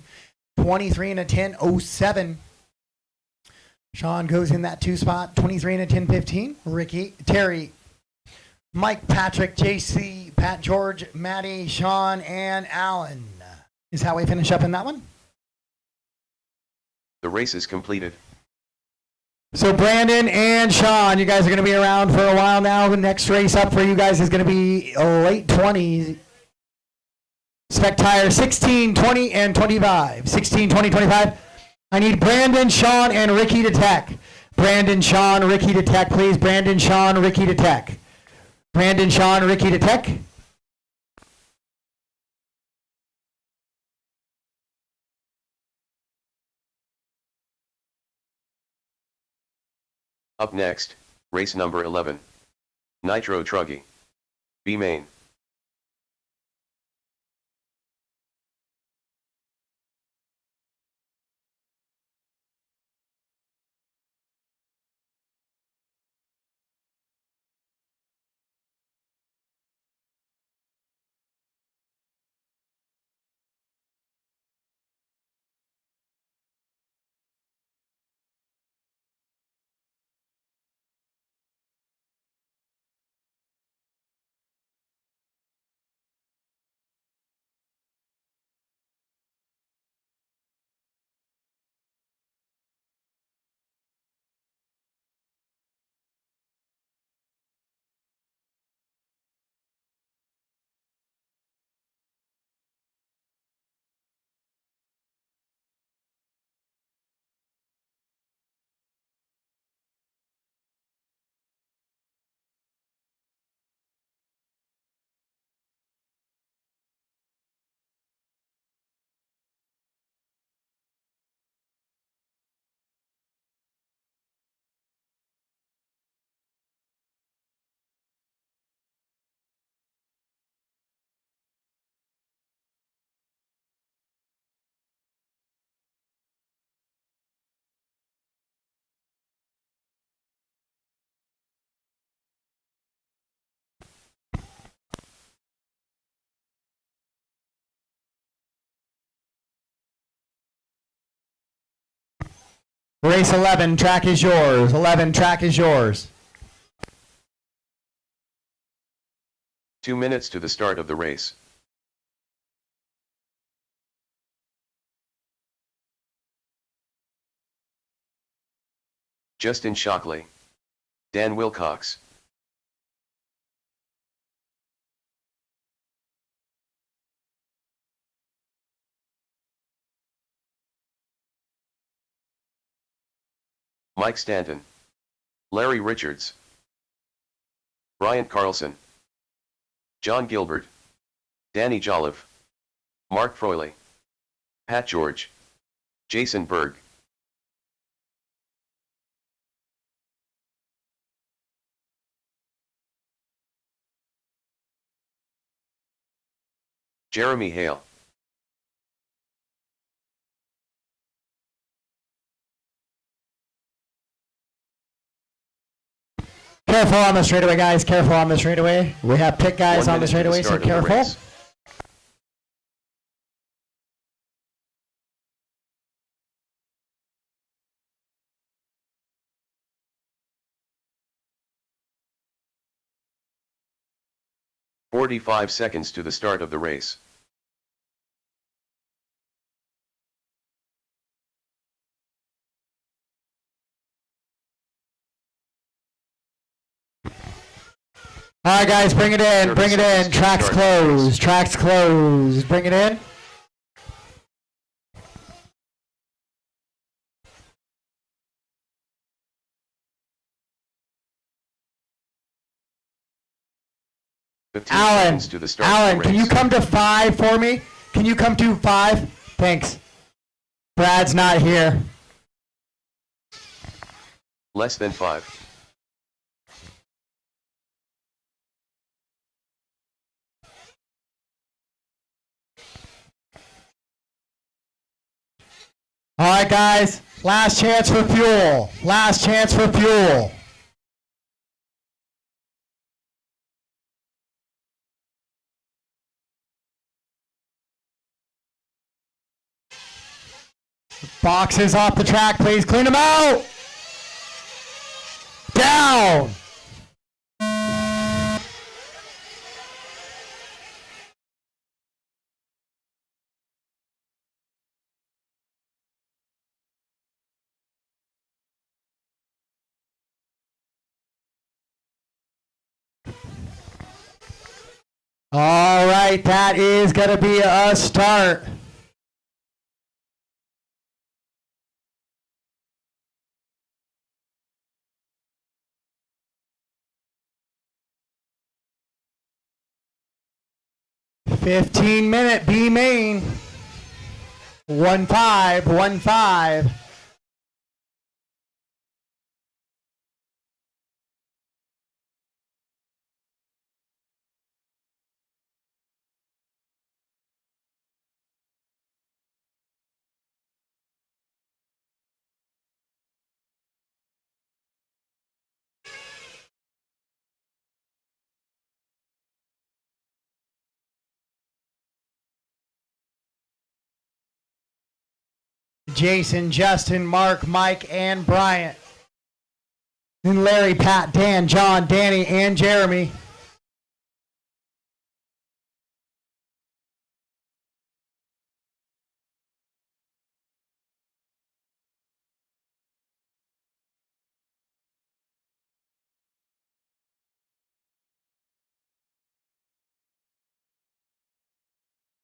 23 and a 10.07. Sean goes in that 2 spot, 23 and a 10.15. Ricky, Terry, Mike, Patrick, JC, Pat, George, Maddie, Sean, and Alan is how we finish up in that one. The race is completed. So Brandon and Sean, you guys are going to be around for a while now. The next race up for you guys is going to be late 20s. Spec tire 16, 20, and 25. 16, 20, 25. I need Brandon, Sean, and Ricky to tech. Brandon, Sean, Ricky to tech, please. Brandon, Sean, Ricky to tech. Brandon, Sean, Ricky to tech. Up next, race number 11. Nitro Truggy. B main. Race 11, track is yours. 11, track is yours. 2 minutes to the start of the race. Justin Shockley. Dan Wilcox. Mike Stanton, Larry Richards, Bryant Carlson, John Gilbert, Danny Jolliffe, Mark Froyley, Pat George, Jason Berg, Jeremy Hale, Careful on the straightaway, guys. Careful on the straightaway. We have pit guys 1 on the minute to straightaway, so start of the careful. race. "45 seconds to the start of the race. All right, guys, bring it in. Bring it in. Tracks closed. Tracks closed. Bring it in. Alan, To the start Alan, of the can you race. come to 5 for me? Can you come to 5? Thanks. Brad's not here. Less than 5. All right, guys, last chance for fuel. Last chance for fuel. Boxes off the track, please. Clean them out. Down. All right, that is going to be a start. "15-minute B main. 1-5, 1-5. Jason, Justin, Mark, Mike, and Bryant. Then Larry, Pat, Dan, John, Danny, and Jeremy.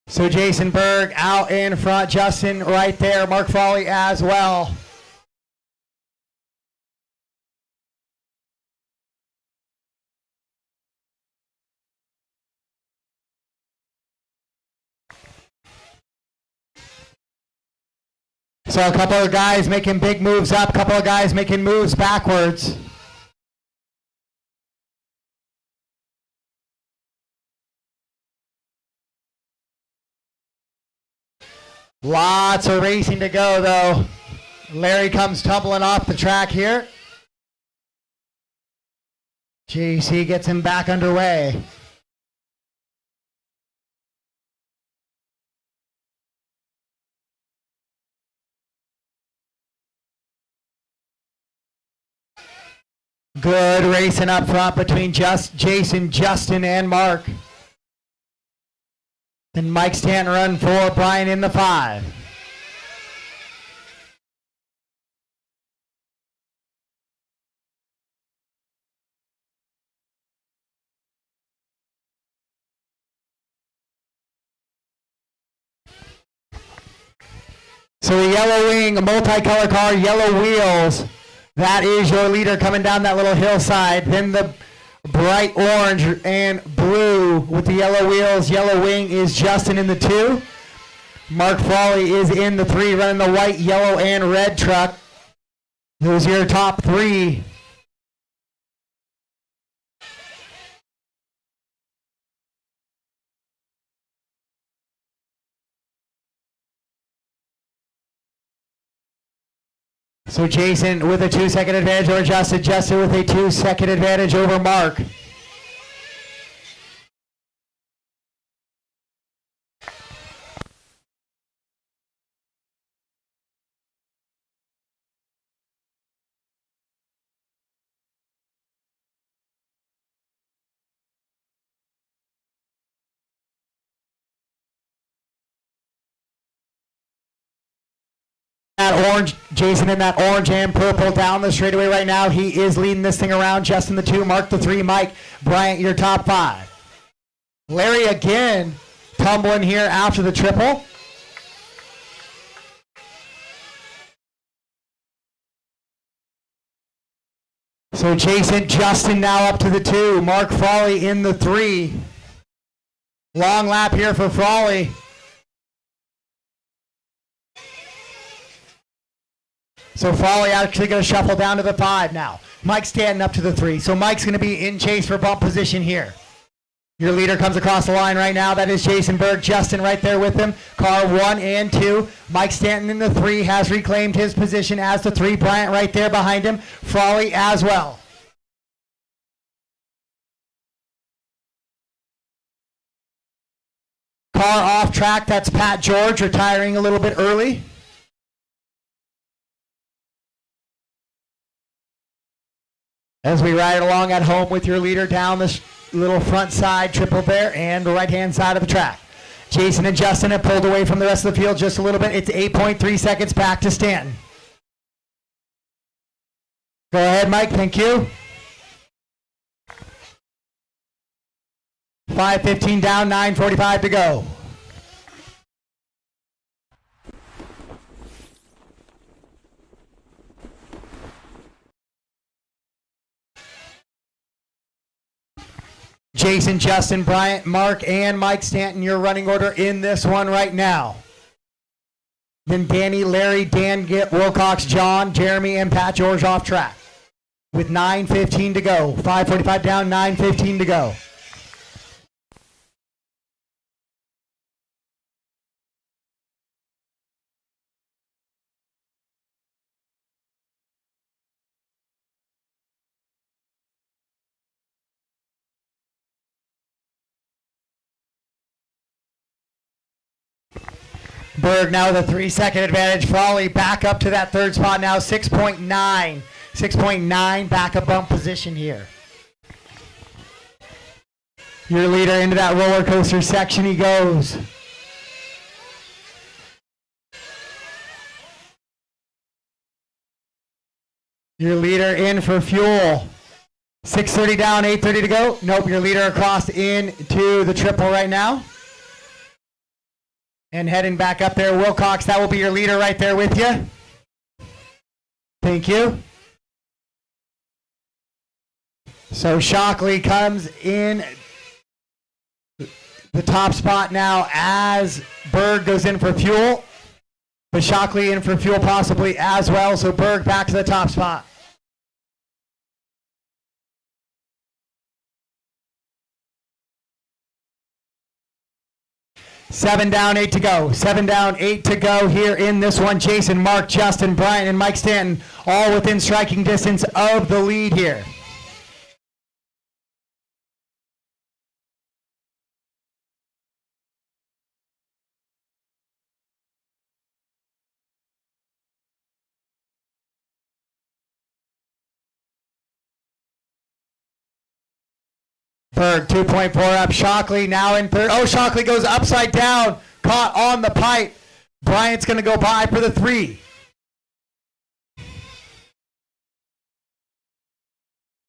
So Jason Berg out in front, Justin right there, Mark Frawley as well. So a couple of guys making big moves up, a couple of guys making moves backwards. Lots of racing to go, though. Larry comes tumbling off the track here. JC gets him back underway. Good racing up front between Jason, Justin, and Mark. Then Mike Stanton run for Brian in the 5. So a yellow wing, a multicolor car, yellow wheels. That is your leader coming down that little hillside. Then the bright orange and blue with the yellow wheels, yellow wing is Justin in the 2. Mark Frawley is in the 3, running the white, yellow, and red truck. Those are your top 3. So Jason with a 2-second advantage over Justin. Justin with a 2-second advantage over Mark. That orange, Jason in that orange and purple down the straightaway right now. He is leading this thing around. Justin the 2, Mark the 3, Mike Bryant your top 5. Larry again tumbling here after the triple. So Jason, Justin now up to the 2, Mark Frawley in the 3. Long lap here for Frawley. So Frawley actually going to shuffle down to the 5 now. Mike Stanton up to the 3. So Mike's going to be in chase for bump position here. Your leader comes across the line right now. That is Jason Berg. Justin right there with him. Car 1 and 2. Mike Stanton in the 3 has reclaimed his position as the 3. Bryant right there behind him. Frawley as well. Car off track. That's Pat George retiring a little bit early. As we ride along at home with your leader down this little front side triple there and the right-hand side of the track. Jason and Justin have pulled away from the rest of the field just a little bit. It's 8.3 seconds back to Stanton. Go ahead, Mike. Thank you. 5:15 down, 9:45 to go. Jason, Justin, Bryant, Mark, and Mike Stanton, your running order in this one right now. Then Danny, Larry, Dan, Wilcox, John, Jeremy, and Pat George off track. With 9:15 to go. 5:45 down, 9:15 to go. Berg now with a 3-second advantage. Frawley back up to that 3rd spot now. 6.9. 6.9 back up bump position here. Your leader into that roller coaster section he goes. Your leader in for fuel. 6:30 down, 8:30 to go. Nope, your leader across into the triple right now. And heading back up there, Wilcox, that will be your leader right there with you. Thank you. So Shockley comes in the top spot now as Berg goes in for fuel. But Shockley in for fuel possibly as well, so Berg back to the top spot. Seven down, 8 to go. 7 down, 8 to go here in this one. Jason, Mark, Justin, Brian, and Mike Stanton all within striking distance of the lead here. Berg 2.4 up. Shockley now in third. Oh, Shockley goes upside down. Caught on the pipe. Bryant's going to go by for the 3.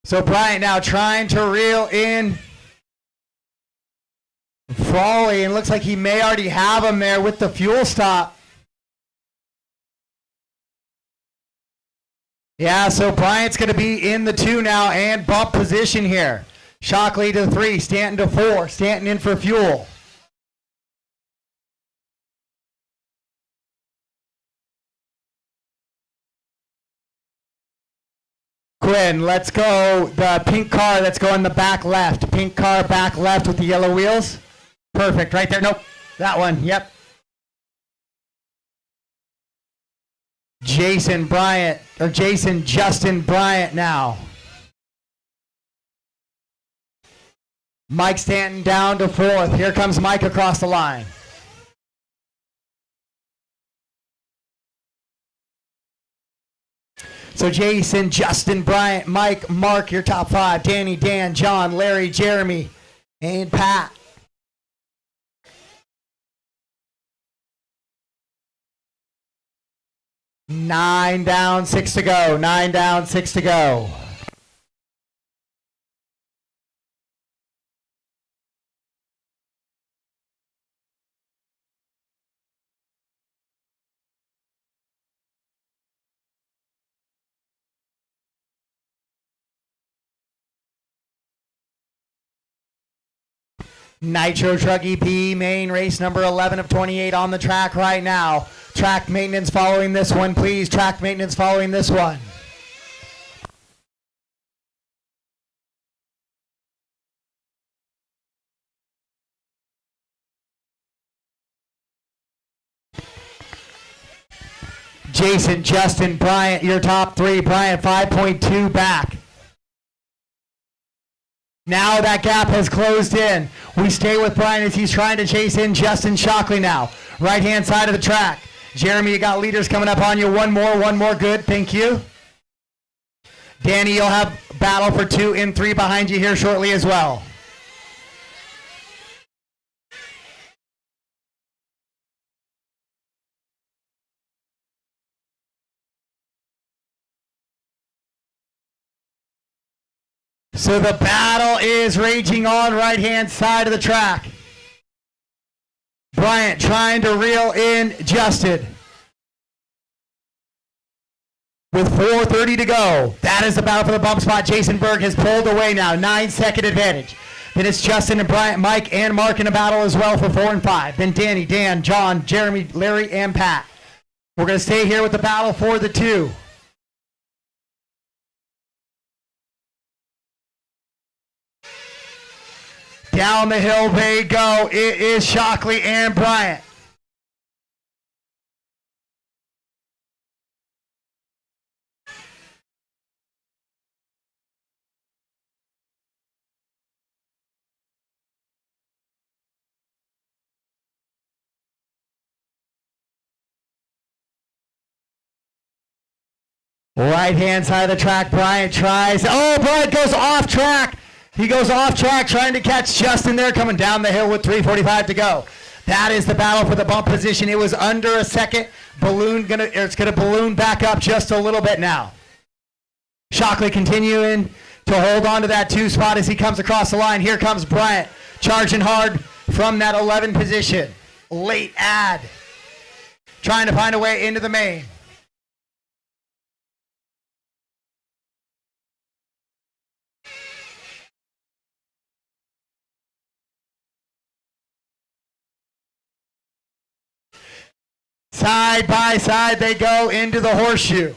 So Bryant now trying to reel in Frawley, and looks like he may already have him there with the fuel stop. Yeah, so Bryant's going to be in the 2 now and bump position here. Shockley to 3, Stanton to 4. Stanton in for fuel. Quinn, let's go. The pink car that's going the back left. Pink car back left with the yellow wheels. Perfect, right there. Nope, that one, yep. Jason Justin Bryant now. Mike Stanton down to 4th. Here comes Mike across the line. So Jason, Justin, Bryant, Mike, Mark, your top 5. Danny, Dan, John, Larry, Jeremy, and Pat. Nine down, 6 to go. 9 down, 6 to go. Nitro Truck EP, main race number 11 of 28 on the track right now. Track maintenance following this one, please. Track maintenance following this one. Jason, Justin, Bryant, your top 3. Bryant 5.2 back. Now that gap has closed in. We stay with Brian as he's trying to chase in Justin Shockley now. Right-hand side of the track. Jeremy, you got leaders coming up on you. One more, good, thank you. Danny, you'll have battle for 2 and 3 behind you here shortly as well. So the battle is raging on right-hand side of the track. Bryant trying to reel in Justin. With 4:30 to go. That is the battle for the bump spot. Jason Berg has pulled away now. 9-second advantage. Then it's Justin and Bryant, Mike, and Mark in a battle as well for 4 and 5. Then Danny, Dan, John, Jeremy, Larry, and Pat. We're going to stay here with the battle for the 2. Down the hill they go. It is Shockley and Bryant. Right-hand side of the track, Bryant tries. Oh, Bryant goes off track. He goes off track trying to catch Justin there coming down the hill with 3:45 to go. That is the battle for the bump position. It was under a second. It's gonna balloon back up just a little bit now. Shockley continuing to hold on to that 2 spot as he comes across the line. Here comes Bryant charging hard from that 11 position. Late ad. Trying to find a way into the main. Side by side they go into the horseshoe.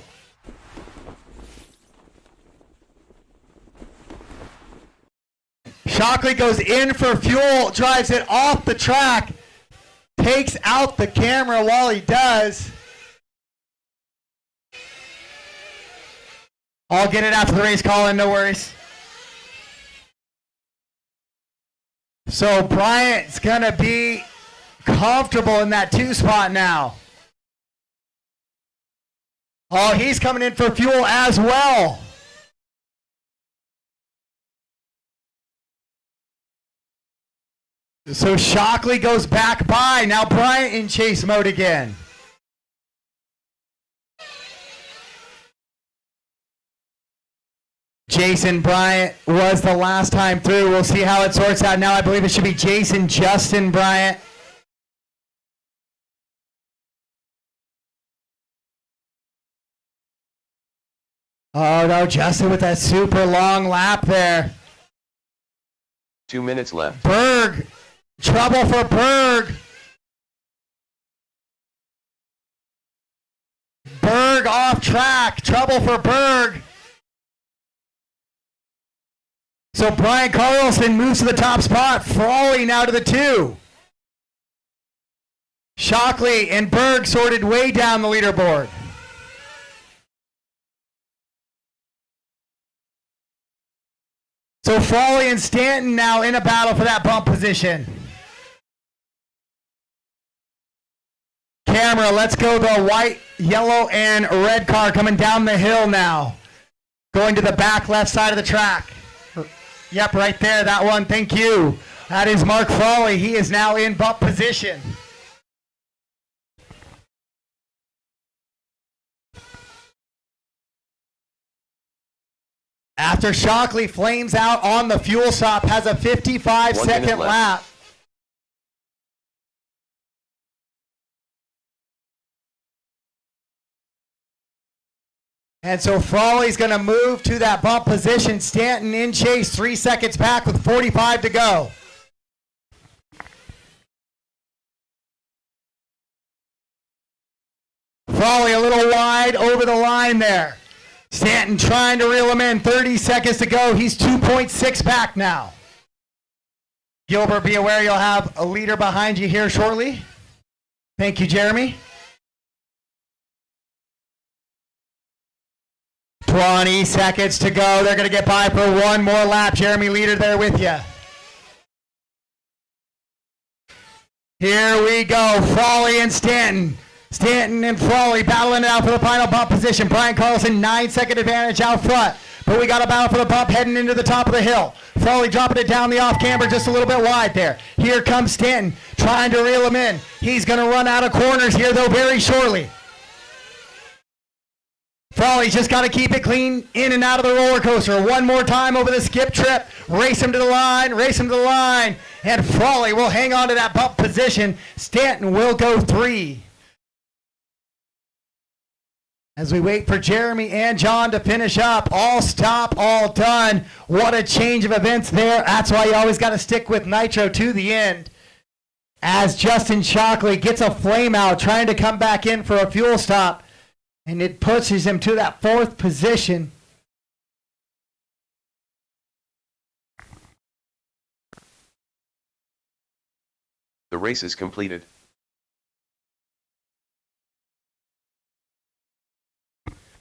Shockley goes in for fuel, drives it off the track, takes out the camera while he does. I'll get it after the race call in, no worries. So Bryant's gonna be comfortable in that 2 spot now. Oh, he's coming in for fuel as well. So Shockley goes back by. Now Bryant in chase mode again. Jason Bryant was the last time through. We'll see how it sorts out now. I believe it should be Jason Justin Bryant. Oh no, Justin with that super long lap there. 2 minutes left. Berg, trouble for Berg. Berg off track, trouble for Berg. So Brian Carlson moves to the top spot, Frawley now to the 2. Shockley and Berg sorted way down the leaderboard. So Frawley and Stanton now in a battle for that bump position. Camera, let's go the white, yellow, and red car coming down the hill now. Going to the back left side of the track. Yep, right there, that one, thank you. That is Mark Frawley. He is now in bump position. After Shockley flames out on the fuel stop, has a 55-second lap. And so Frawley's going to move to that bump position. Stanton in chase, 3 seconds back with 45 to go. Frawley a little wide over the line there. Stanton trying to reel him in, 30 seconds to go. He's 2.6 back now. Gilbert, be aware you'll have a leader behind you here shortly. Thank you, Jeremy. 20 seconds to go. They're going to get by for one more lap. Jeremy, leader there with you. Here we go, Frawley and Stanton. Stanton and Frawley battling it out for the final bump position. Brian Carlson, 9-second advantage out front. But we got a battle for the bump heading into the top of the hill. Frawley dropping it down the off camber just a little bit wide there. Here comes Stanton trying to reel him in. He's going to run out of corners here, though, very shortly. Frawley's just got to keep it clean in and out of the roller coaster. One more time over the skip trip. Race him to the line, race him to the line. And Frawley will hang on to that bump position. Stanton will go 3. As we wait for Jeremy and John to finish up, all stop, all done. What a change of events there. That's why you always got to stick with Nitro to the end. As Justin Shockley gets a flame out, trying to come back in for a fuel stop, and it pushes him to that 4th position. The race is completed.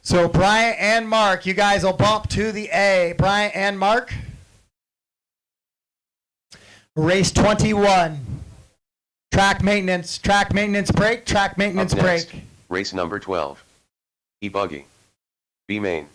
So Bryant and Mark, you guys will bump to the A. Bryant and Mark. Race 21. Track maintenance break, track maintenance Up next, break. Race number 12. E-Buggy. B-Main.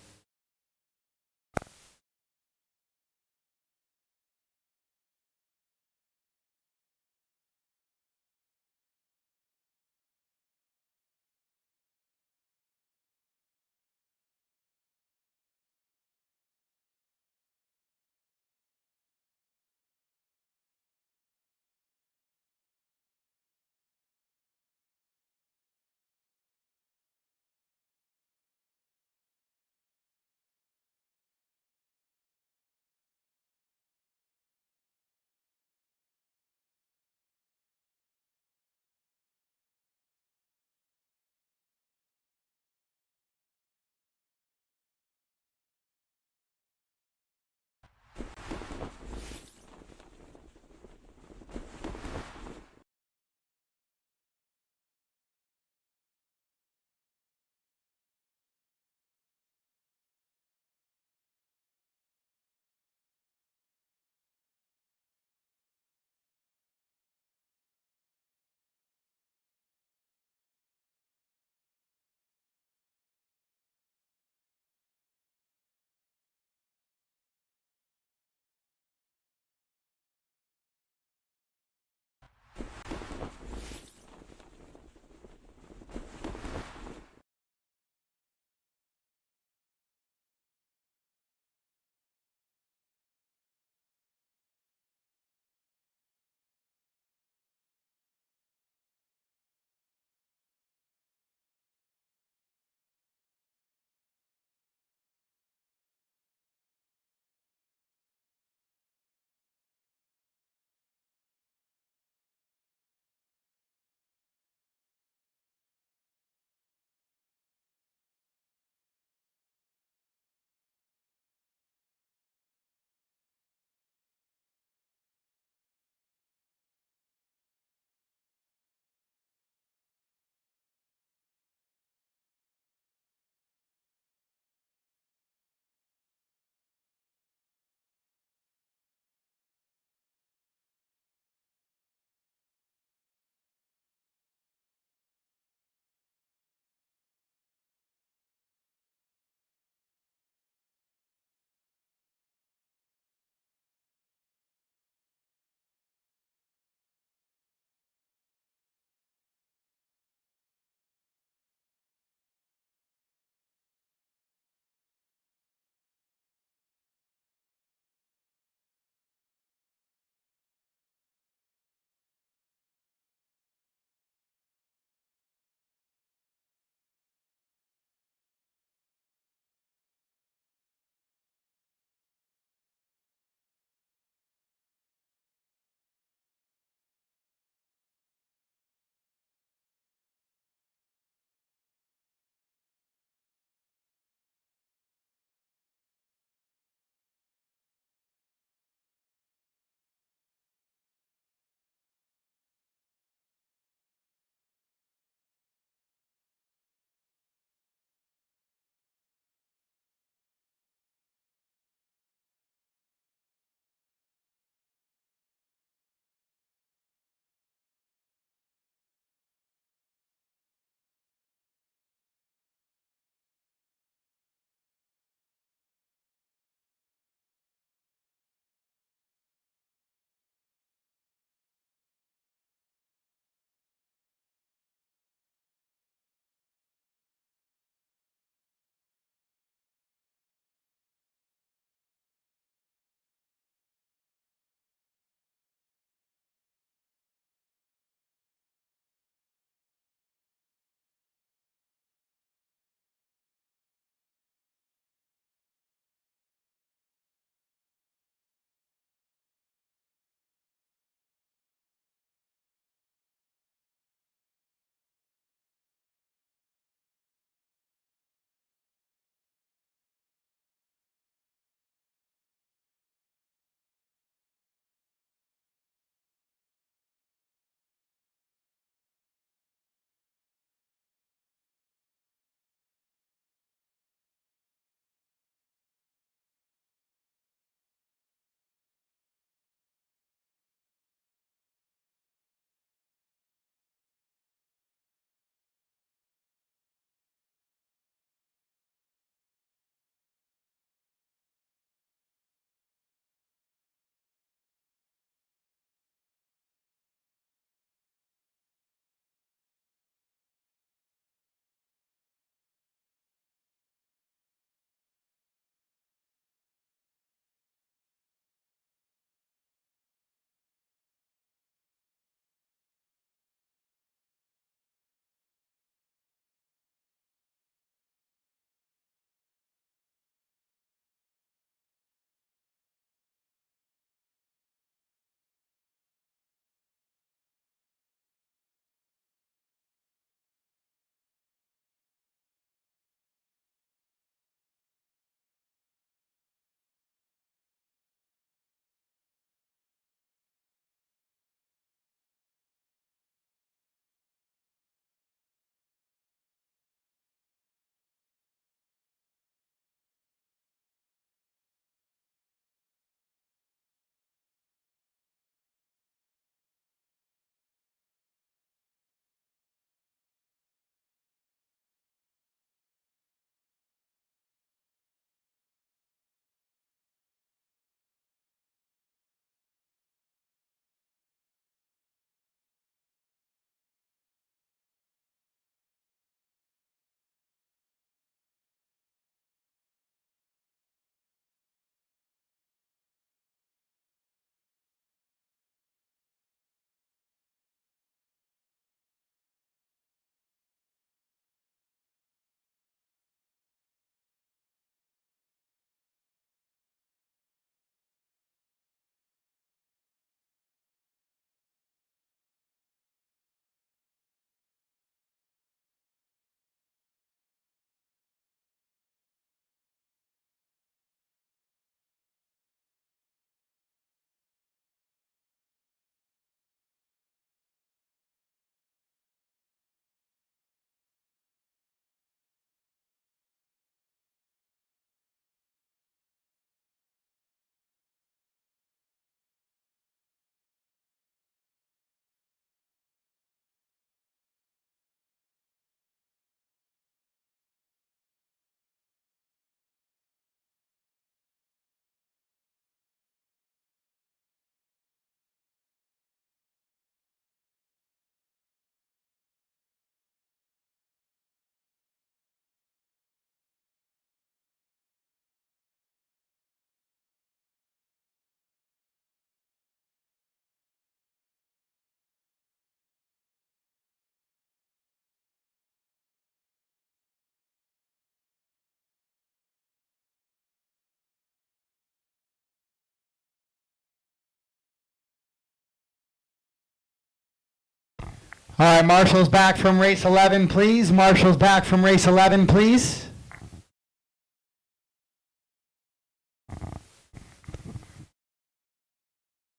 All right, marshals back from race 11, please. Marshals back from race 11, please.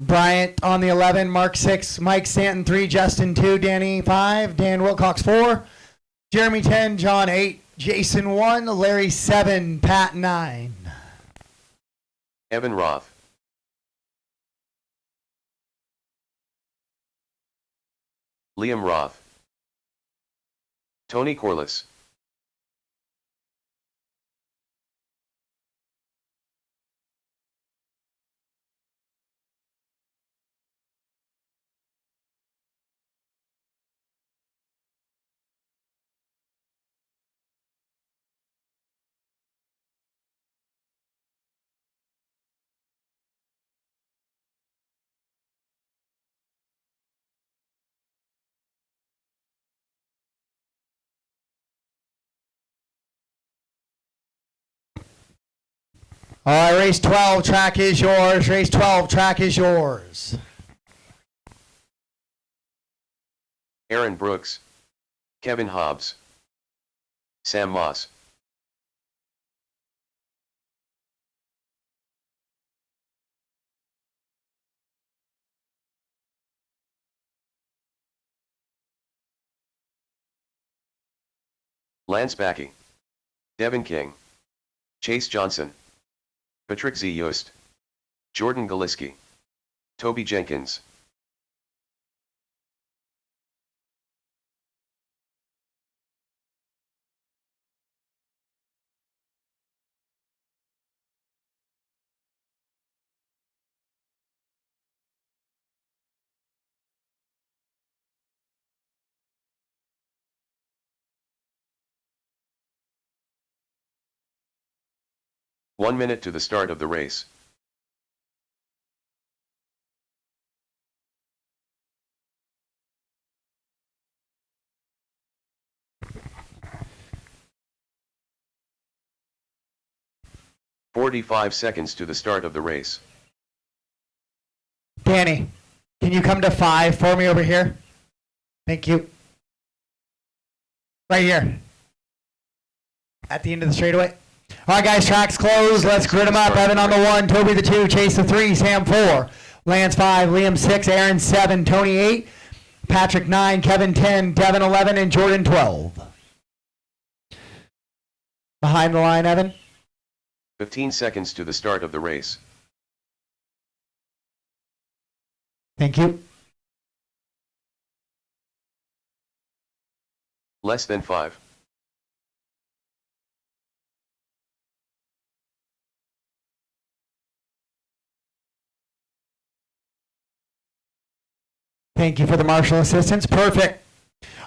Bryant on the 11, Mark 6, Mike Stanton 3, Justin 2, Danny 5, Dan Wilcox 4, Jeremy 10, John 8, Jason 1, Larry 7, Pat 9. Evan Roth. Liam Roth. Tony Corliss. All right, race 12, track is yours. Race 12, track is yours. Aaron Brooks. Kevin Hobbs. Sam Moss. Lance Backey. Devin King. Chase Johnson. Patrick Z. Yost. Jordan Galiski. Toby Jenkins. One minute to the start of the race. "45 seconds to the start of the race. Danny, can you come to 5 for me over here? Thank you. Right here. At the end of the straightaway. All right, guys, track's closed. Let's grid them up. Evan on the 1, Toby the 2, Chase the 3, Sam 4, Lance 5, Liam 6, Aaron 7, Tony 8, Patrick 9, Kevin 10, Devin 11, and Jordan 12. Behind the line, Evan. 15 seconds to the start of the race. Thank you. Less than 5. Thank you for the marshal assistance. Perfect.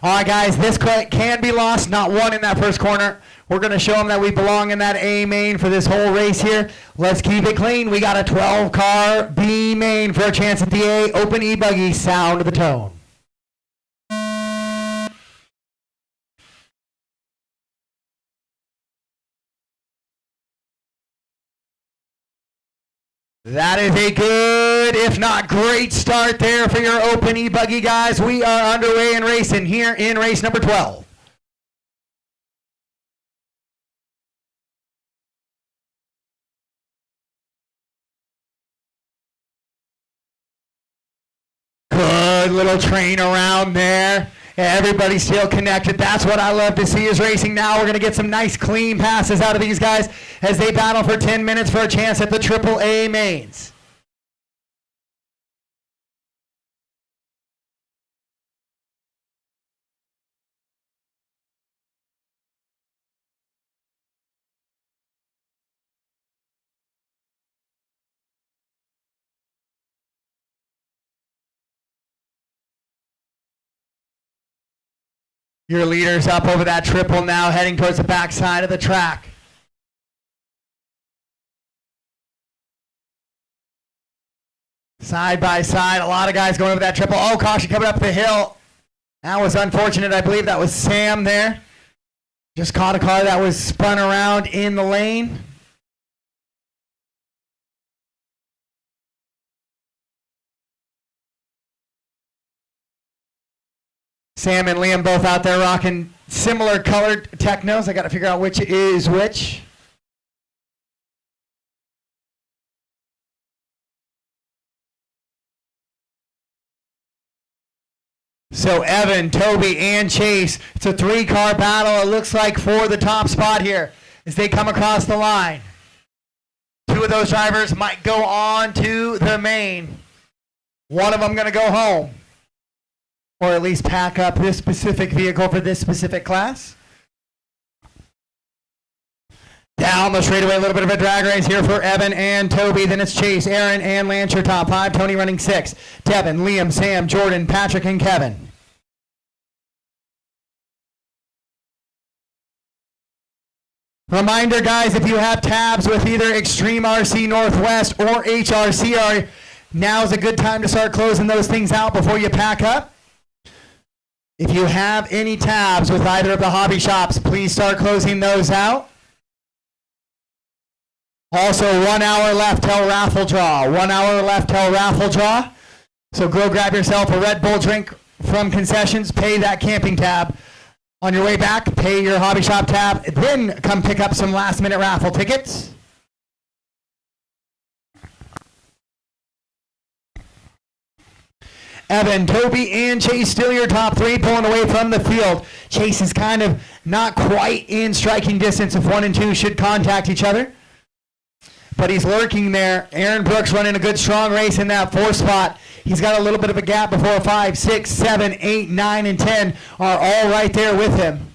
All right, guys, this can be lost. Not one in that first corner. We're going to show them that we belong in that A main for this whole race here. Let's keep it clean. We got a 12-car B main for a chance at the A. Open E-buggy, sound the tone. That is a good, if not great, start there for your open E-buggy, guys. We are underway and racing here in race number 12. Good little train around there. Everybody's still connected. That's what I love to see is racing. Now we're going to get some nice clean passes out of these guys as they battle for 10 minutes for a chance at the AAA mains. Your leader's up over that triple now, heading towards the backside of the track. Side by side, a lot of guys going over that triple. Oh, caution coming up the hill. That was unfortunate. I believe that was Sam there. Just caught a car that was spun around in the lane. Sam and Liam both out there rocking similar colored technos. I got to figure out which is which. So Evan, Toby, and Chase, it's a 3-car battle, it looks like, for the top spot here as they come across the line. 2 of those drivers might go on to the main. One of them going to go home, or at least pack up this specific vehicle for this specific class. Down the straightaway, a little bit of a drag race here for Evan and Toby. Then it's Chase, Aaron, and Lance, your top 5. Tony running 6. Devin, Liam, Sam, Jordan, Patrick, and Kevin. Reminder, guys, if you have tabs with either Extreme RC Northwest or HRCR, now's a good time to start closing those things out before you pack up. If you have any tabs with either of the hobby shops, please start closing those out. Also, 1 hour left till raffle draw. 1 hour left till raffle draw. So go grab yourself a Red Bull drink from concessions, pay that camping tab. On your way back, pay your hobby shop tab, then come pick up some last minute raffle tickets. Evan, Toby, and Chase still your top 3, pulling away from the field. Chase is kind of not quite in striking distance if 1 and 2 should contact each other. But he's lurking there. Aaron Brooks running a good strong race in that 4th spot. He's got a little bit of a gap before 5, 6, 7, 8, 9, and 10 are all right there with him.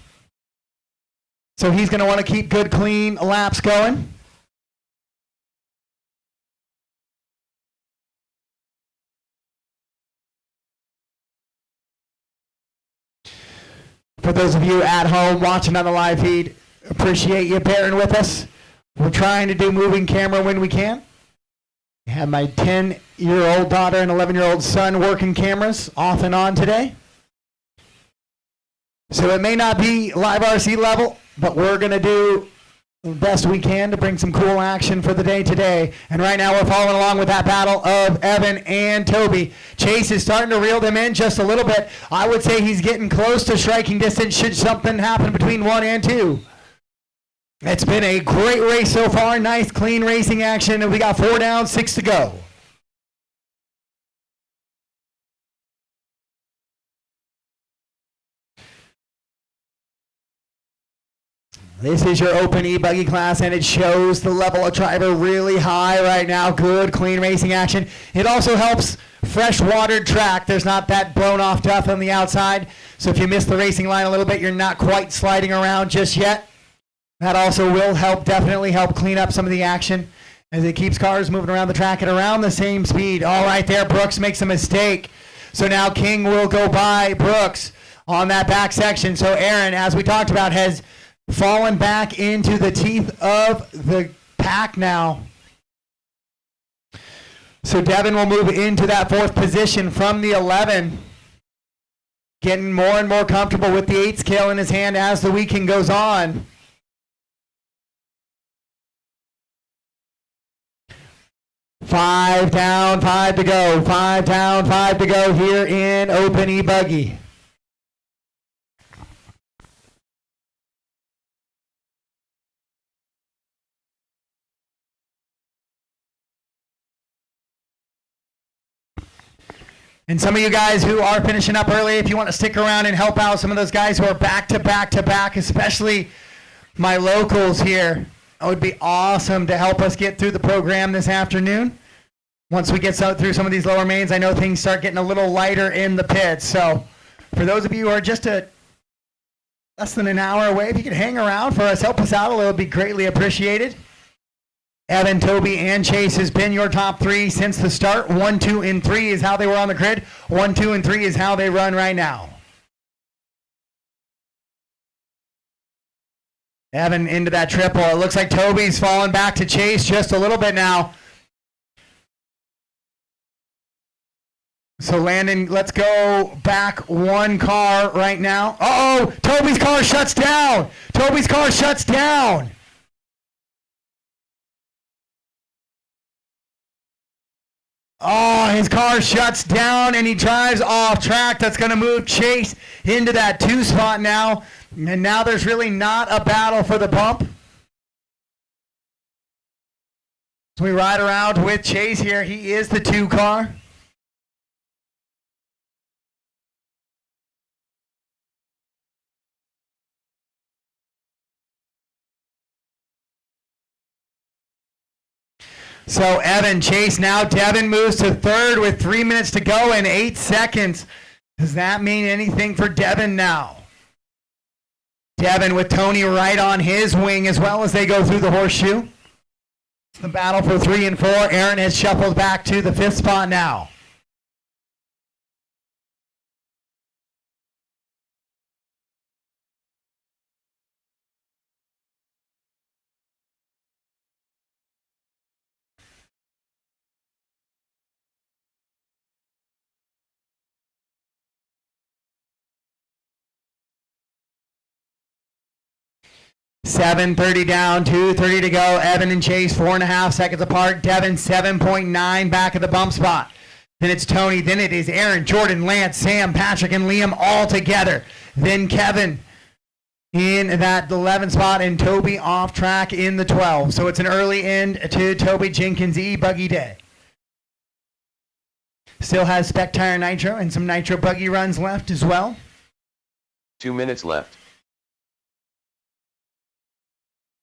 So he's going to want to keep good, clean laps going. For those of you at home watching on the live feed, appreciate you bearing with us. We're trying to do moving camera when we can. I have my 10-year-old daughter and 11-year-old son working cameras off and on today. So it may not be live RC level, but we're going to do the best we can to bring some cool action for the day today. And right now we're following along with that battle of Evan and Toby. Chase is starting to reel them in just a little bit. I would say he's getting close to striking distance should something happen between 1 and 2. It's been a great race so far. Nice, clean racing action. And we got 4 down, 6 to go. This is your open e-buggy class, and it shows the level of driver really high right now. Good, clean racing action. It also helps fresh-watered track. There's not that blown-off duff on the outside. So if you miss the racing line a little bit, you're not quite sliding around just yet. That also will help, definitely help clean up some of the action as it keeps cars moving around the track at around the same speed. All right there, Brooks makes a mistake. So now King will go by Brooks on that back section. So Aaron, as we talked about, has fallen back into the teeth of the pack now. So Devin will move into that 4th position from the 11. Getting more and more comfortable with the 8 scale in his hand as the weekend goes on. 5 down, 5 to go. 5 down, 5 to go here in open e-buggy. And some of you guys who are finishing up early, if you want to stick around and help out some of those guys who are back to back to back, especially my locals here, it would be awesome to help us get through the program this afternoon. Once we get through some of these lower mains, I know things start getting a little lighter in the pits. So for those of you who are just less than an hour away, if you could hang around for us, help us out a little, it would be greatly appreciated. Evan, Toby, and Chase has been your top 3 since the start. 1, 2, and 3 is how they were on the grid. 1, 2, and 3 is how they run right now. Evan into that triple. It looks like Toby's fallen back to Chase just a little bit now. So Landon, let's go back 1 car right now. Uh-oh, Toby's car shuts down. Toby's car shuts down. Oh, his car shuts down and he drives off track. That's going to move Chase into that 2 spot now. And now there's really not a battle for the bump. So we ride around with Chase here. He is the 2 car. So Evan, Chase, now Devin moves to 3rd with 3 minutes to go and 8 seconds. Does that mean anything for Devin now? Devin with Tony right on his wing as well as they go through the horseshoe. It's the battle for 3 and 4. Aaron has shuffled back to the 5th spot now. $7:30 down, $2:30 to go. Evan and Chase 4.5 seconds apart. Devin 7.9 back at the bump spot. Then it's Tony. Then it is Aaron, Jordan, Lance, Sam, Patrick, and Liam all together. Then Kevin in that 11 spot and Toby off track in the 12. So it's an early end to Toby Jenkins E-Buggy Day. Still has Spec Tire Nitro and some Nitro Buggy runs left as well. 2 minutes left.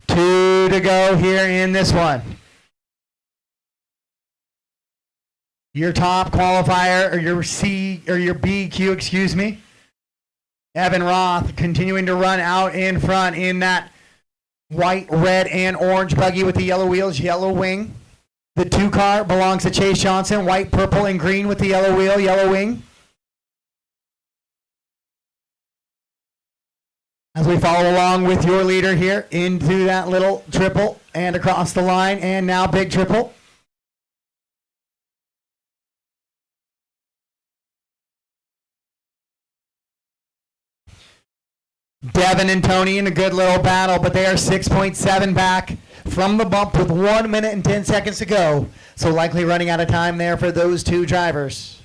2 to go here in this one. Your top qualifier, or your C, or your BQ, excuse me. Evan Roth continuing to run out in front in that white, red, and orange buggy with the yellow wheels, yellow wing. The 2 car belongs to Chase Johnson, white, purple, and green with the yellow wheel, yellow wing. As we follow along with your leader here into that little triple and across the line, and now big triple. Devin and Tony in a good little battle, but they are 6.7 back from the bump with 1 minute and 10 seconds to go. So likely running out of time there for those 2 drivers.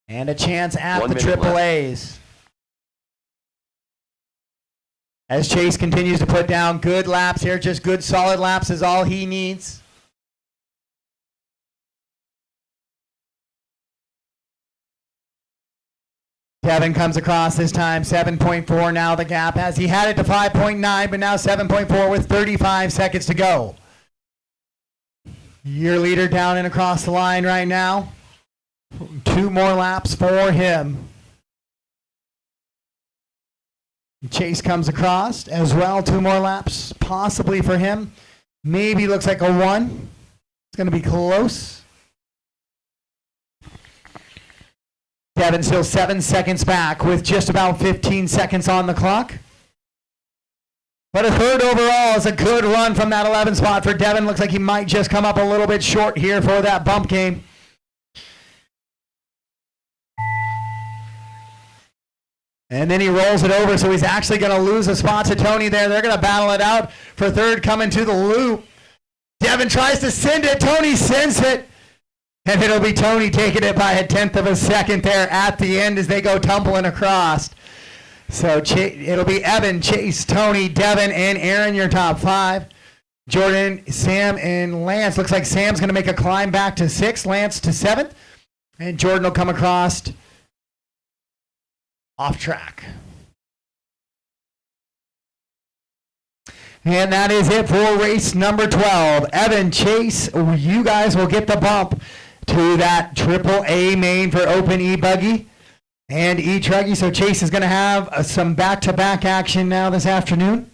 And a chance at the Triple A's. As Chase continues to put down good laps here, just good solid laps is all he needs. Kevin comes across this time, 7.4 now the gap, as he had it to 5.9, but now 7.4 with 35 seconds to go. Your leader down and across the line right now. 2 more laps for him. Chase comes across as well, 2 more laps possibly for him. Maybe looks like a 1. It's going to be close. Devin still 7 seconds back with just about 15 seconds on the clock. But a 3rd overall is a good run from that 11 spot for Devin. Looks like he might just come up a little bit short here for that bump game. And then he rolls it over, so he's actually going to lose a spot to Tony there. They're going to battle it out for 3rd coming to the loop. Devin tries to send it. Tony sends it. And it'll be Tony taking it by 1/10 of a second there at the end as they go tumbling across. So it'll be Evan, Chase, Tony, Devin, and Aaron, your top 5. Jordan, Sam, and Lance. Looks like Sam's going to make a climb back to 6th, Lance to 7th. And Jordan will come across off track. And that is it for race number 12. Evan, Chase, you guys will get the bump to that Triple A main for Open E-Buggy and E-Truggy. So Chase is going to have some back-to-back action now this afternoon.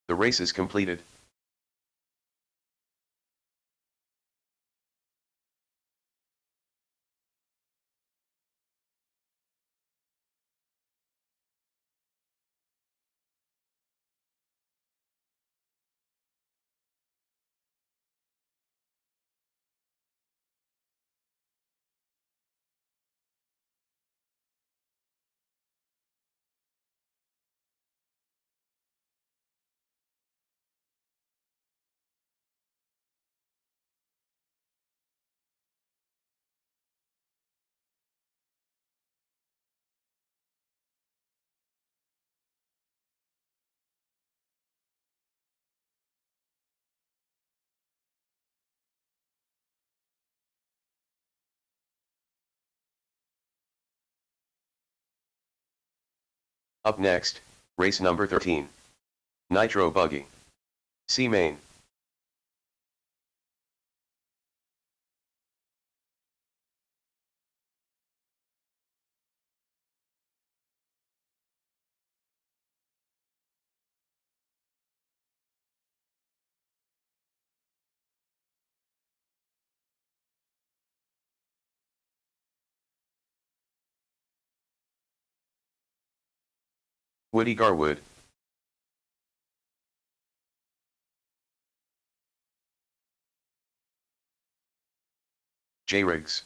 The race is completed. Up next, race number 13. Nitro Buggy. C main. Woody Garwood. J Riggs.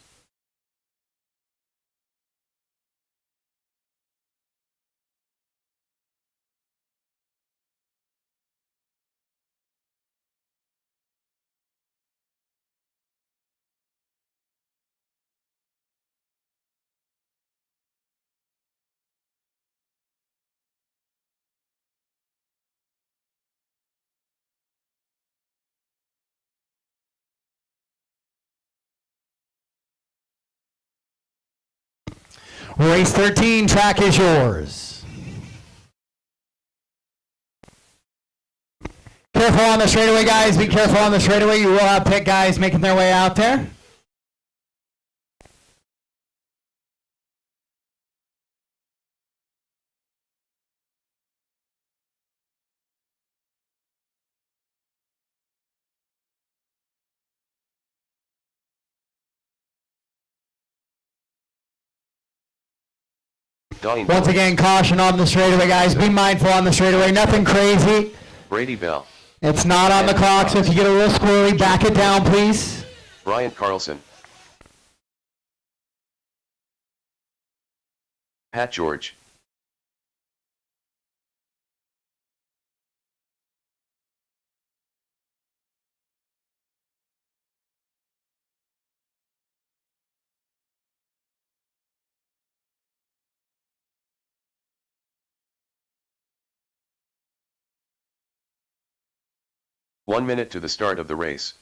Race 13, track is yours. Careful on the straightaway, guys. Be careful on the straightaway. You will have pit guys making their way out there. Once again, caution on the straightaway, guys. Be mindful on the straightaway. Nothing crazy. Brady Bell. It's not on the clock, so if you get a little squirrely, back it down, please. Bryant Carlson. Pat George. One minute to the start of the race.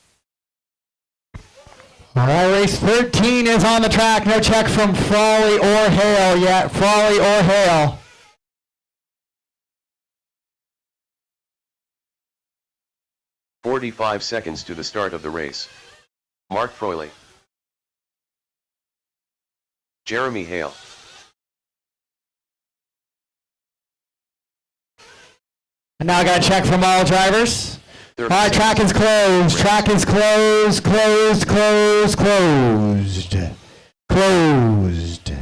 All right, race 13 is on the track. No check from Frawley or Hale yet. Frawley or Hale. "45 seconds to the start of the race. Mark Frawley. Jeremy Hale. And now I got a check from all drivers. All right, track is closed. Track is closed, closed, closed, closed. Closed.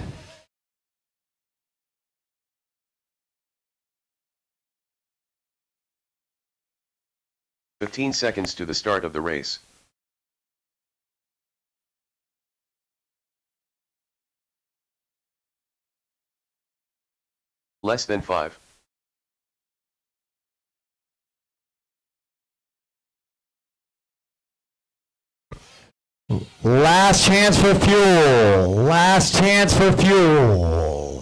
"15 seconds to the start of the race. Less than 5. Last chance for fuel. Last chance for fuel.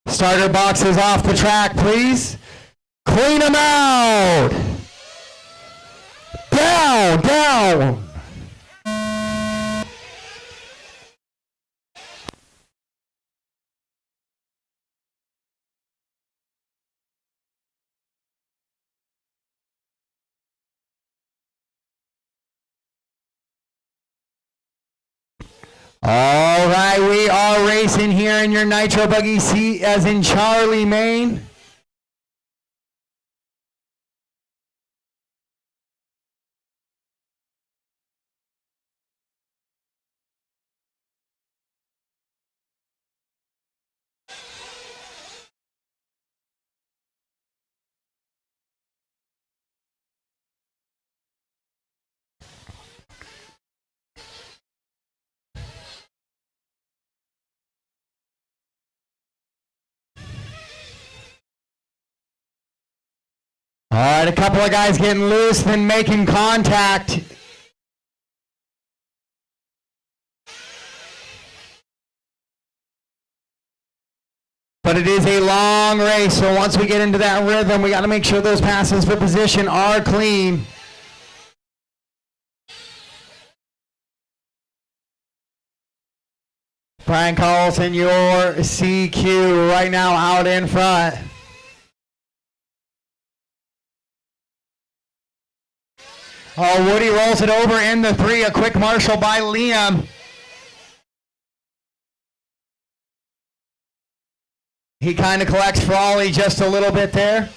Starter boxes off the track, please. Clean them out. Down, down. All right, we are racing here in your Nitro Buggy seat as in Charlie, Maine. All right, a couple of guys getting loose, then making contact. But it is a long race, so once we get into that rhythm, we got to make sure those passes for position are clean. Brian Carlson, your CQ right now out in front. Oh, Woody rolls it over in the 3. A quick marshal by Liam. He kind of collects Frawley just a little bit there.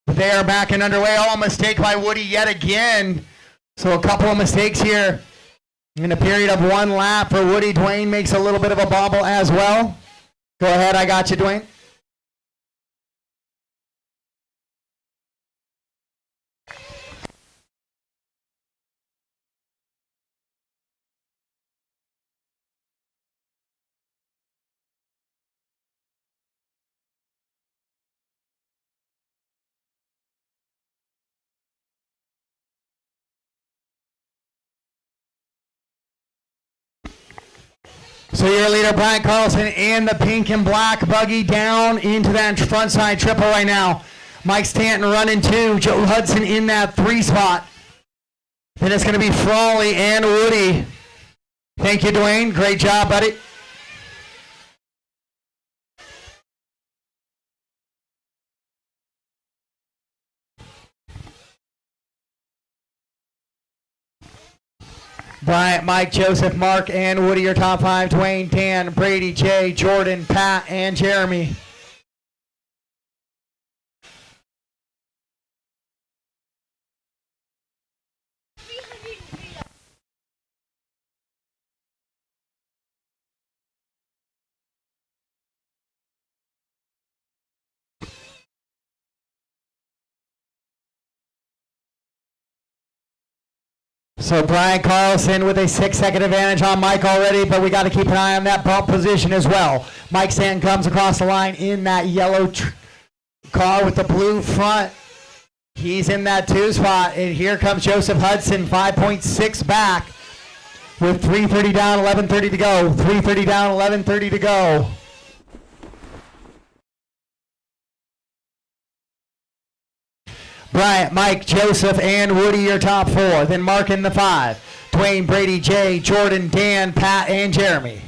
But they are back and underway. Oh, a mistake by Woody yet again. So a couple of mistakes here in a period of 1 lap for Woody. Dwayne makes a little bit of a bobble as well. Go ahead, I got you, Dwayne. So your leader, Brian Carlson, in the pink and black buggy down into that front side triple right now. Mike Stanton running 2. Joe Hudson in that 3 spot. Then it's going to be Frawley and Woody. Thank you, Dwayne. Great job, buddy. Bryant, Mike, Joseph, Mark, and Woody, your top 5. Dwayne, Dan, Brady, Jay, Jordan, Pat, and Jeremy. So Brian Carlson with a 6-second advantage on Mike already, but we got to keep an eye on that bump position as well. Mike Stanton comes across the line in that yellow car with the blue front. He's in that 2 spot, and here comes Joseph Hudson, 5.6 back with 3:30 down, 11:30 to go. 3:30 down, 11:30 to go. Bryant, Mike, Joseph, and Woody, your top 4. Then Mark in the 5. Dwayne, Brady, Jay, Jordan, Dan, Pat, and Jeremy.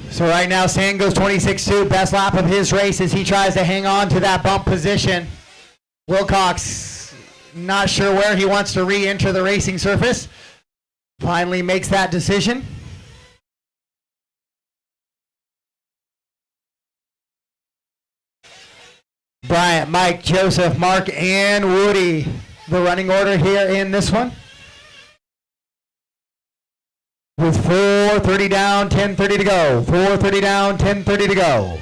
So right now, Stan goes 26-2. Best lap of his race as he tries to hang on to that bump position. Wilcox, not sure where he wants to re-enter the racing surface. Finally makes that decision. Bryant, Mike, Joseph, Mark, and Woody. The running order here in this one. With 4:30 down, 10:30 to go. 4:30 down, 10:30 to go.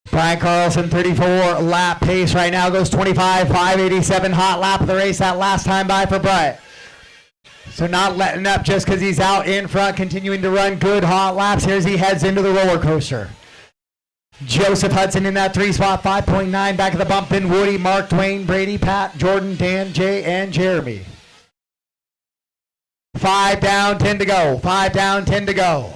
Brian Carlson, 34 lap pace right now, goes 25, 587 hot lap of the race that last time by for Bryant. So not letting up just because he's out in front, continuing to run good hot laps here as he heads into the roller coaster. Joseph Hudson in that 3 spot, 5.9 back of the bump in Woody, Mark, Dwayne, Brady, Pat, Jordan, Dan, Jay, and Jeremy. 5 down, 10 to go. 5 down, 10 to go.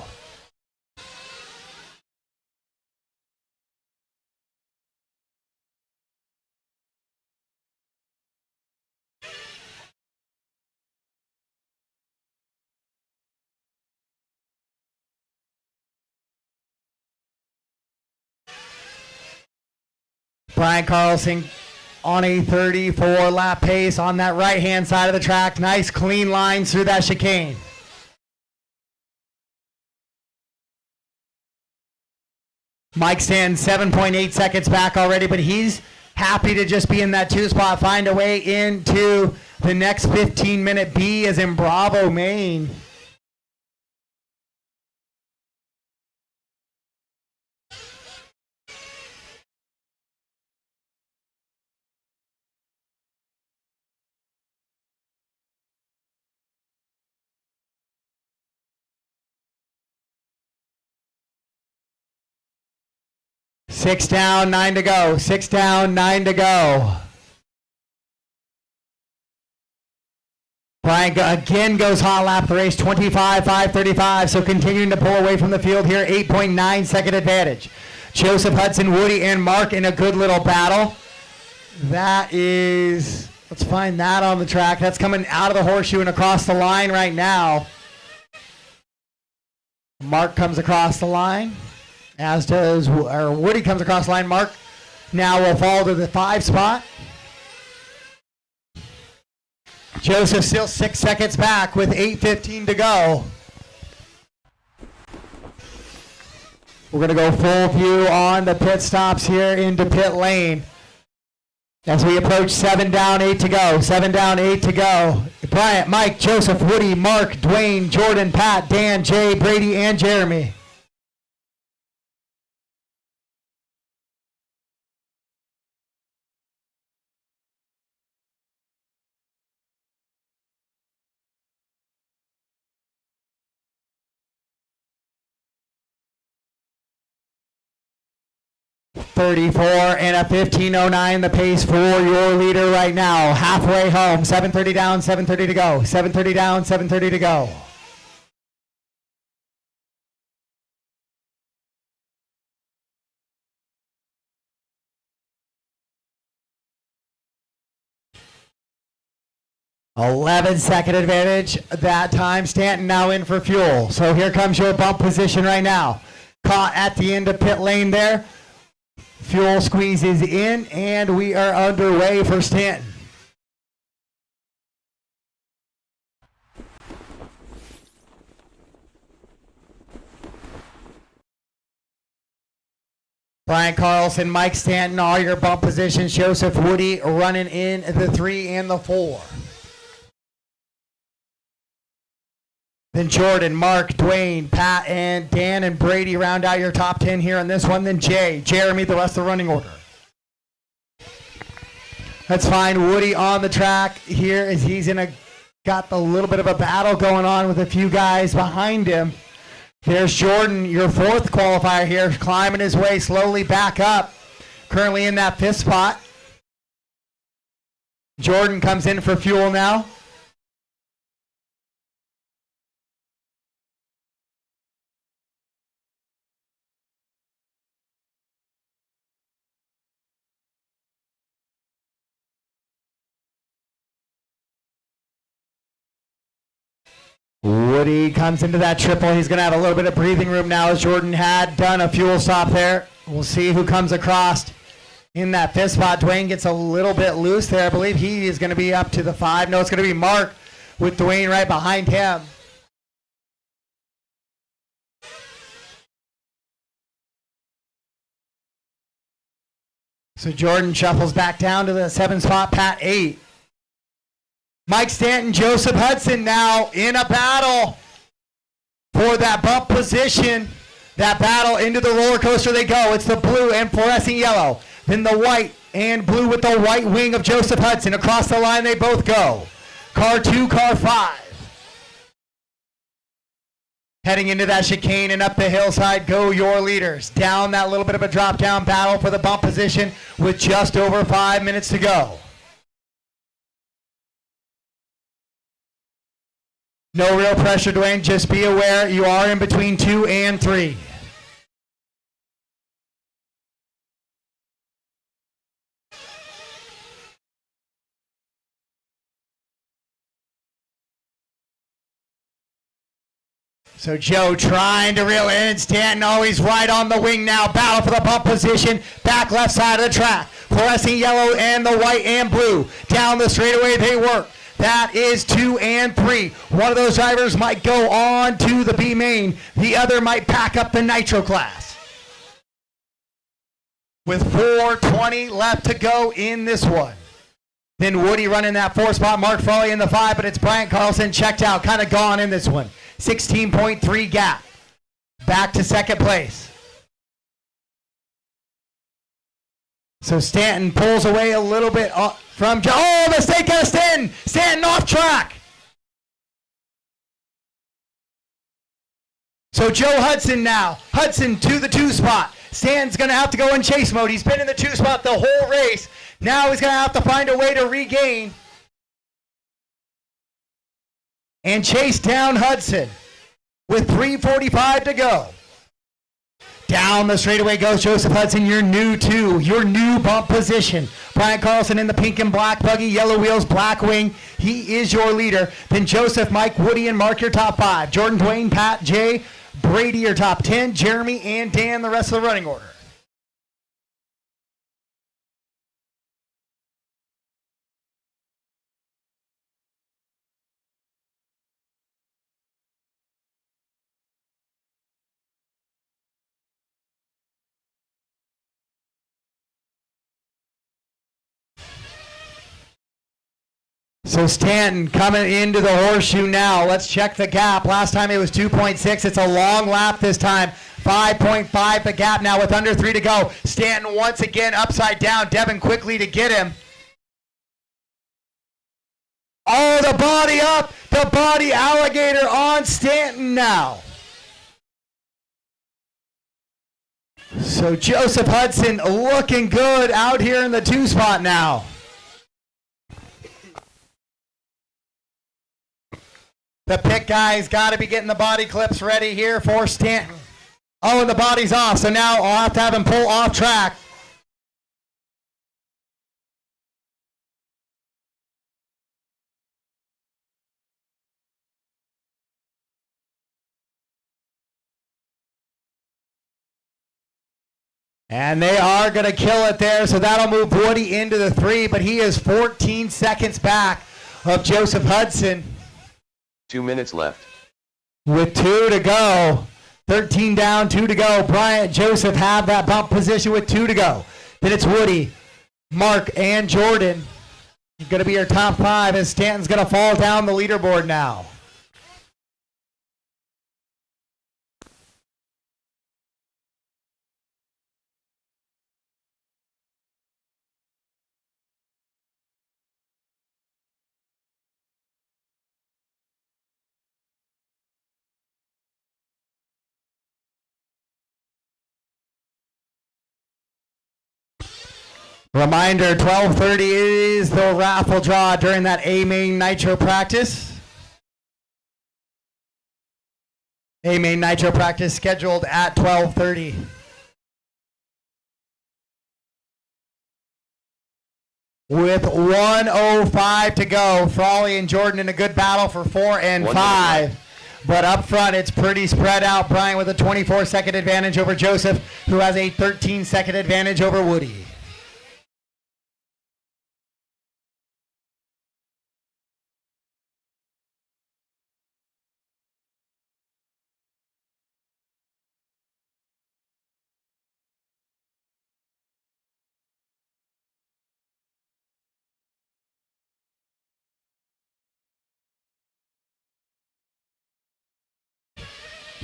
Brian Carlson on a 34 lap pace on that right hand side of the track. Nice clean lines through that chicane. Mike stands 7.8 seconds back already, but he's happy to just be in that 2 spot, find a way into the next 15-minute B as in Bravo, Maine. Six down, 9 to go. 6 down, 9 to go. Bryant again goes hot lap the race, 25.535, so continuing to pull away from the field here, 8.9 second advantage. Joseph Hudson, Woody, and Mark in a good little battle. That is, let's find that on the track. That's coming out of the horseshoe and across the line right now. Mark comes across the line, as does, or Woody comes across the line. Mark now will fall to the 5 spot. Joseph still 6 seconds back with 8:15 to go. We're going to go full view on the pit stops here into pit lane as we approach 7 down, 8 to go. 7 down, 8 to go. Bryant, Mike, Joseph, Woody, Mark, Dwayne, Jordan, Pat, Dan, Jay, Brady, and Jeremy. .34 and a 15:09 the pace for your leader right now. Halfway home. 7:30 down, 7:30 to go. 7:30 down, 7:30 to go. .11-second advantage that time. Stanton now in for fuel. So here comes your bump position right now. Caught at the end of pit lane there. Fuel squeezes in, and we are underway for Stanton. Brian Carlson, Mike Stanton are your bump positions. Joseph Woody running in the 3 and the 4. Then Jordan, Mark, Dwayne, Pat, and Dan and Brady round out your top 10 here on this one. Then Jay, Jeremy, the rest of the running order. Let's find Woody on the track here as he's got a little bit of a battle going on with a few guys behind him. There's Jordan, your 4th qualifier here, climbing his way slowly back up. Currently in that 5th spot. Jordan comes in for fuel now. Woody comes into that triple. He's going to have a little bit of breathing room now as Jordan had done a fuel stop there. We'll see who comes across in that 5th spot. Dwayne gets a little bit loose there. I believe he is going to be up to the 5. No, it's going to be Mark with Dwayne right behind him. So Jordan shuffles back down to the 7th spot. Pat 8. Mike Stanton, Joseph Hudson now in a battle for that bump position. That battle into the roller coaster they go. It's the blue and fluorescent yellow. Then the white and blue with the white wing of Joseph Hudson. Across the line they both go. Car 2, car 5. Heading into that chicane and up the hillside go your leaders. Down that little bit of a drop down battle for the bump position with just over 5 minutes to go. No real pressure, Dwayne. Just be aware you are in between 2 and 3. So Joe trying to reel in. Stanton always right on the wing now. Battle for the bump position. Back left side of the track. Fluorescent yellow and the white and blue. Down the straightaway they work. That is 2 and 3. One of those drivers might go on to the B main. The other might pack up the nitro class. With 4:20 left to go in this one. Then Woody running that 4 spot. Mark Foley in the 5, but it's Bryant Carlson checked out. Kind of gone in this one. 16.3 gap. Back to 2nd place. So Stanton pulls away a little bit from Joe. Oh, mistake out of Stanton. Stanton off track. So Joe Hudson now. Hudson to the 2 spot. Stanton's going to have to go in chase mode. He's been in the 2 spot the whole race. Now he's going to have to find a way to regain. and chase down Hudson with 3:45 to go. Down the straightaway goes Joseph Hudson, your new bump position. Brian Carlson in the pink and black buggy, yellow wheels, black wing. He is your leader. Then Joseph, Mike, Woody, and Mark, your top 5. Jordan, Dwayne, Pat, Jay, Brady, your top 10. Jeremy, and Dan, the rest of the running order. So Stanton coming into the horseshoe now. Let's check the gap. Last time it was 2.6. It's a long lap this time. 5.5 the gap now with under 3 to go. Stanton once again upside down. Devin quickly to get him. Oh, the body up. The body alligator on Stanton now. So Joseph Hudson looking good out here in the 2 spot now. The pit guy's got to be getting the body clips ready here for Stanton. Oh, and the body's off, so now I'll have to have him pull off track. And they are going to kill it there, so that'll move Woody into the 3, but he is 14 seconds back of Joseph Hudson. 2 minutes left. With 2 to go. 13 down, 2 to go. Bryant, Joseph have that bump position with 2 to go. Then it's Woody, Mark, and Jordan. Going to be your top 5 as Stanton's going to fall down the leaderboard now. Reminder, 12:30 is the raffle draw during that A-Main Nitro practice. A-Main Nitro practice scheduled at 12:30. With 1:05 to go, Frawley and Jordan in a good battle for 4 and 5. But up front, it's pretty spread out. Brian with a 24-second advantage over Joseph, who has a 13-second advantage over Woody.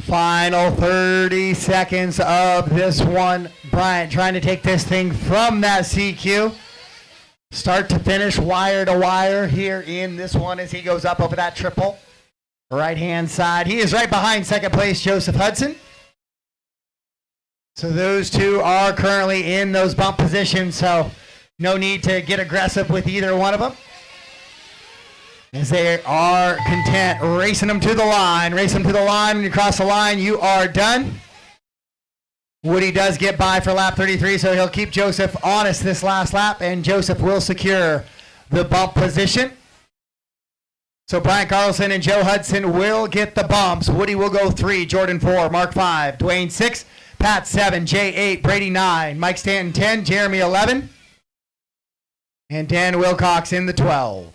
Final 30 seconds of this one. Bryant trying to take this thing from that CQ. Start to finish, wire to wire here in this one as he goes up over that triple. Right-hand side. He is right behind second place, Joseph Hudson. So those two are currently in those bump positions, so no need to get aggressive with either one of them. As they are content, racing them to the line. When you cross the line, you are done. Woody does get by for lap 33, so he'll keep Joseph honest this last lap, and Joseph will secure the bump position. So Brian Carlson and Joe Hudson will get the bumps. Woody will go 3, Jordan 4, Mark 5, Dwayne 6, Pat 7, Jay 8, Brady 9, Mike Stanton 10, Jeremy 11, and Dan Wilcox in the 12.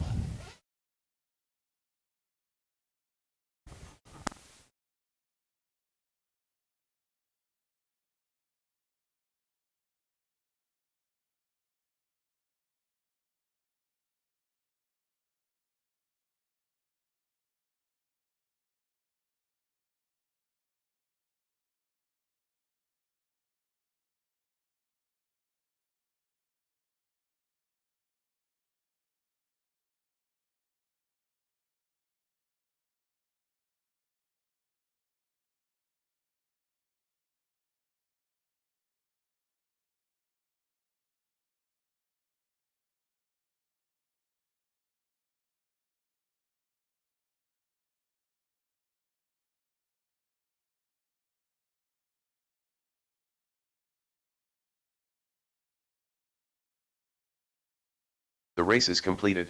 The race is completed.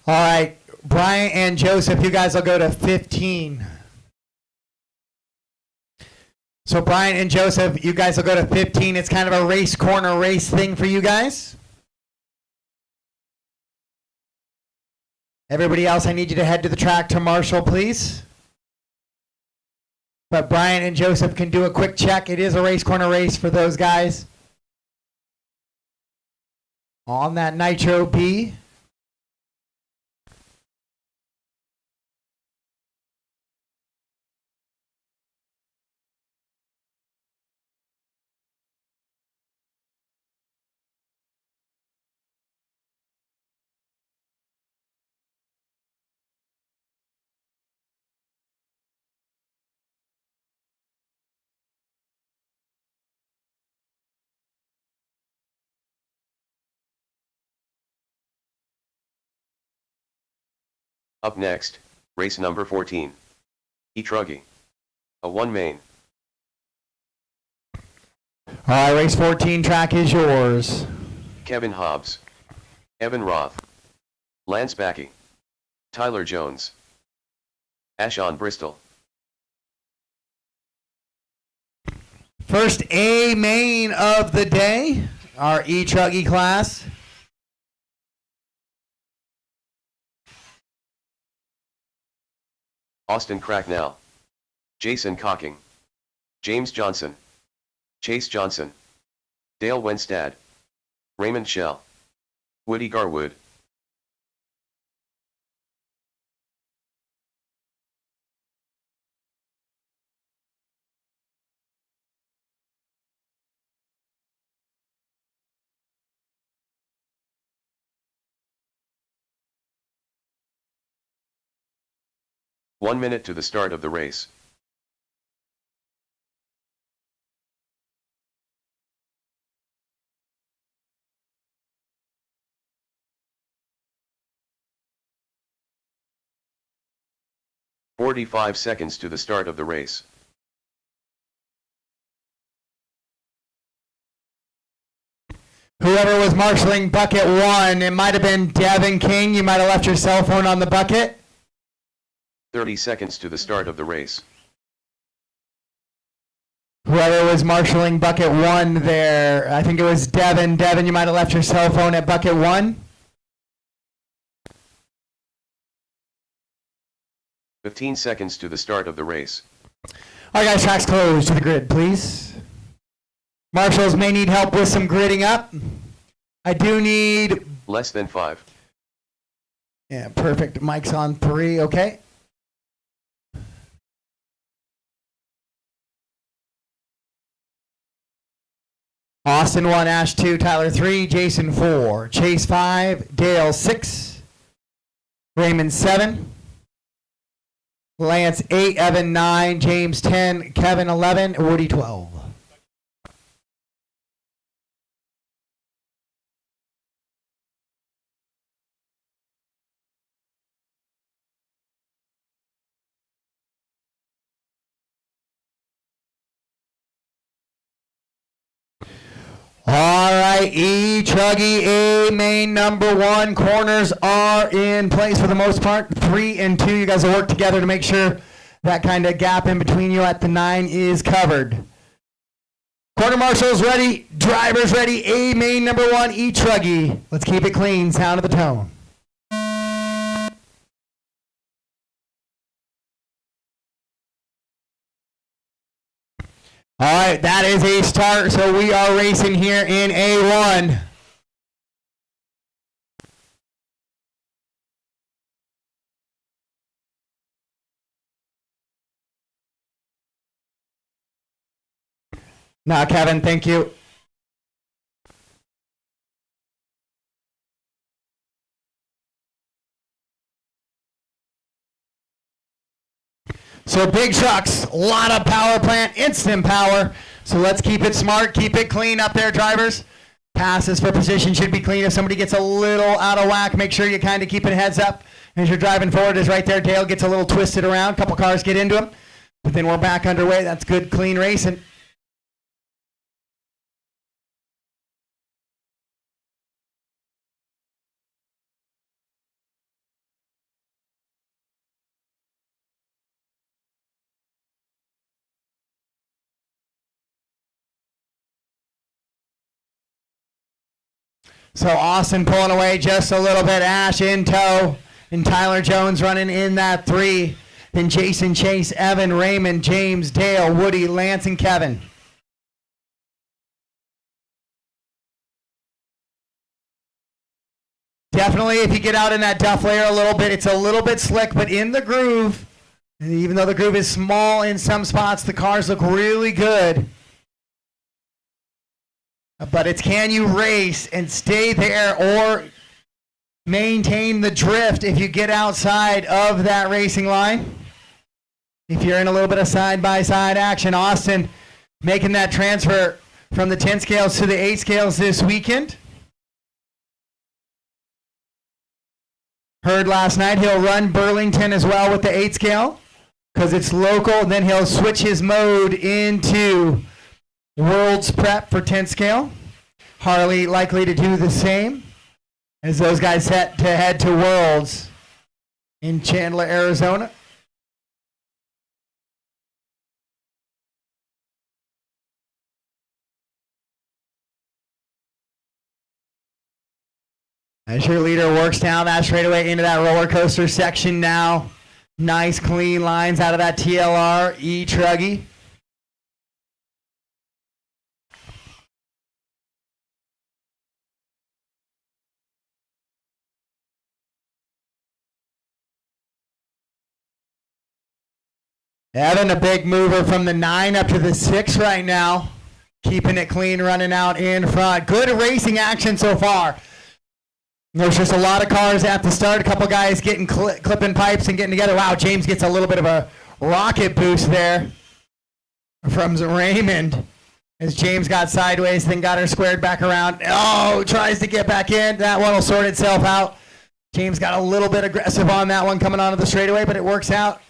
All right, Brian and Joseph, you guys will go to 15. So Brian and Joseph, you guys will go to 15. It's kind of a race corner race thing for you guys. Everybody else, I need you to head to the track to Marshall, please. But Brian and Joseph can do a quick check. It is a race corner race for those guys. On that Nitro B. Up next, race number 14. E-Truggy. A 1 main. All right, race 14 track is yours. Kevin Hobbs. Evan Roth. Lance Backey. Tyler Jones. Ashon Bristol. First A main of the day, our E-Truggy class. Austin Cracknell. Jason Cocking. James Johnson. Chase Johnson. Dale Wenstad. Raymond Shell. Woody Garwood. One minute to the start of the race. "45 seconds to the start of the race. Whoever was marshalling bucket 1, it might have been Devin King. You might have left your cell phone on the bucket. 30 seconds to the start of the race. Whoever was marshalling bucket 1 there, I think it was Devin. Devin, you might have left your cell phone at bucket 1. 15 seconds to the start of the race. All right, guys, tracks closed to the grid, please. Marshals may need help with some gridding up. I do need... Less than 5. Yeah, perfect. Mike's on 3, okay. Austin 1, Ash 2, Tyler 3, Jason 4, Chase 5, Dale 6, Raymond 7, Lance 8, Evan 9, James 10, Kevin 11, Woody 12. All right, E-Truggy A main number 1. Corners are in place for the most part. 3 and 2, you guys will work together to make sure that kind of gap in between you at the 9 is covered. Corner marshals ready, drivers ready. A main number 1, E-Truggy. Let's keep it clean, sound of the tone. All right, that is a start, so we are racing here in A1. Now, Kevin, thank you. So big trucks, a lot of power plant, instant power. So let's keep it smart, keep it clean up there, drivers. Passes for position should be clean. If somebody gets a little out of whack, make sure you kind of keep it heads up as you're driving forward. Is right there. Dale gets a little twisted around. A couple cars get into him. But then we're back underway. That's good, clean racing. So Austin pulling away just a little bit. Ash in tow. And Tyler Jones running in that 3. Then Jason, Chase, Evan, Raymond, James, Dale, Woody, Lance, and Kevin. Definitely, if you get out in that duff layer a little bit, it's a little bit slick, but in the groove, and even though the groove is small in some spots, the cars look really good. But it's can you race and stay there or maintain the drift if you get outside of that racing line? If you're in a little bit of side-by-side action, Austin making that transfer from the 10 scales to the 8 scales this weekend. Heard last night he'll run Burlington as well with the 8 scale because it's local. Then he'll switch his mode into World's Prep for 10 scale. Harley likely to do the same as those guys set to head to Worlds in Chandler, Arizona. As your leader works down that straightaway into that roller coaster section now. Nice clean lines out of that TLR E-Truggy. Evan, a big mover from the 9 up to the 6 right now. Keeping it clean, running out in front. Good racing action so far. There's just a lot of cars at the start. A couple guys getting clipping pipes and getting together. Wow, James gets a little bit of a rocket boost there from Raymond as James got sideways, then got her squared back around. Oh, tries to get back in. That one will sort itself out. James got a little bit aggressive on that one coming onto the straightaway, but it works out.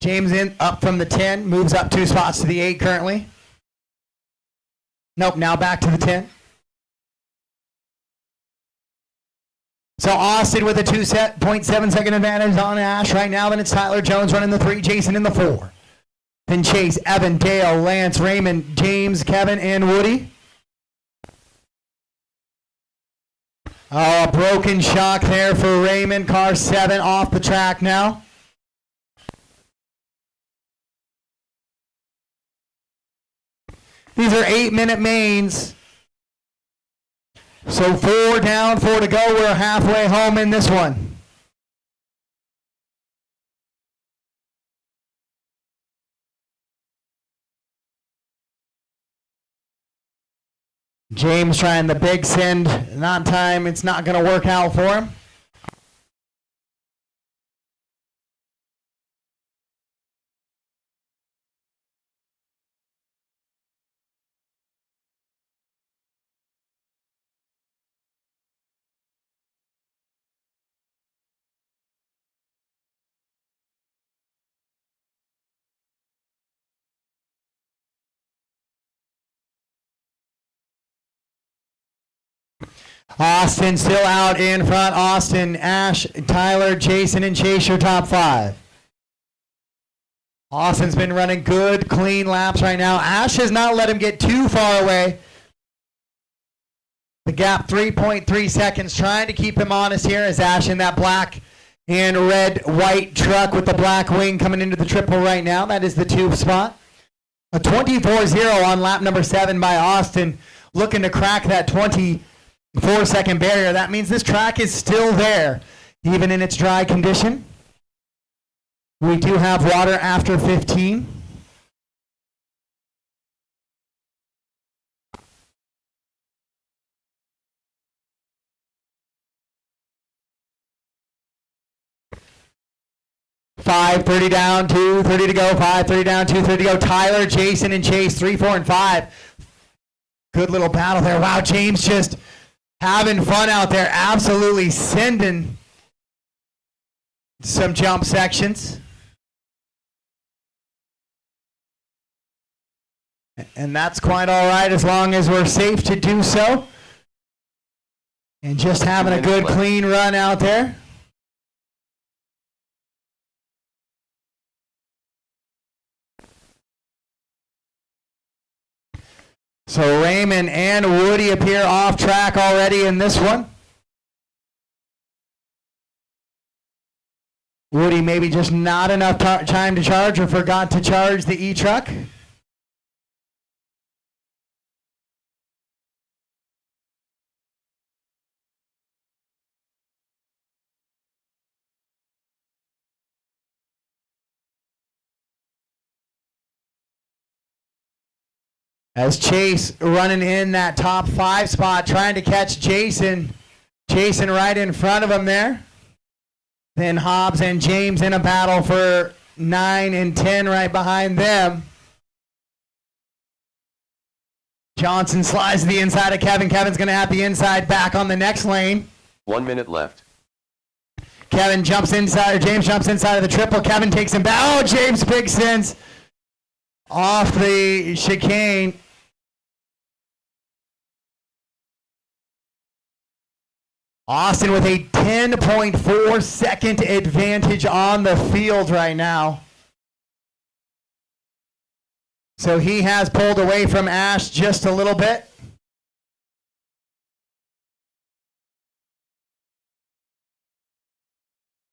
James in up from the 10, moves up 2 spots to the 8 currently. Nope, now back to the 10. So Austin with a 2.7 second advantage on Ash right now. Then it's Tyler Jones running the 3, Jason in the 4. Then Chase, Evan, Dale, Lance, Raymond, James, Kevin, and Woody. Oh, a broken shock there for Raymond. Car 7 off the track now. These are 8-minute mains. So 4 down, 4 to go. We're halfway home in this one. James trying the big send. Not time. It's not going to work out for him. Austin still out in front. Austin, Ash, Tyler, Jason, and Chase your top 5. Austin's been running good, clean laps right now. Ash has not let him get too far away. The gap 3.3 seconds, trying to keep him honest here as Ash in that black and red white truck with the black wing coming into the triple right now. That is the 2 spot. A 24-0 on lap number 7 by Austin, looking to crack that 24-second barrier. That means this track is still there, even in its dry condition. We do have water after 15. 5:30 down, 2:30 to go. 5:30 down, 2:30 to go. Tyler, Jason, and Chase, 3, 4, and 5. Good little battle there. Wow, James just having fun out there. Absolutely sending some jump sections. And that's quite all right as long as we're safe to do so. And just having a good, clean run out there. So Raymond and Woody appear off track already in this one. Woody maybe just not enough time to charge or forgot to charge the e-truck. As Chase running in that top 5 spot, trying to catch Jason. Jason right in front of him there. Then Hobbs and James in a battle for 9 and 10 right behind them. Johnson slides to the inside of Kevin. Kevin's going to have the inside back on the next lane. 1 minute left. Kevin jumps inside, or James jumps inside of the triple. Kevin takes him back. Oh, James big sends off the chicane. Austin with a 10.4 second advantage on the field right now. So he has pulled away from Ash just a little bit.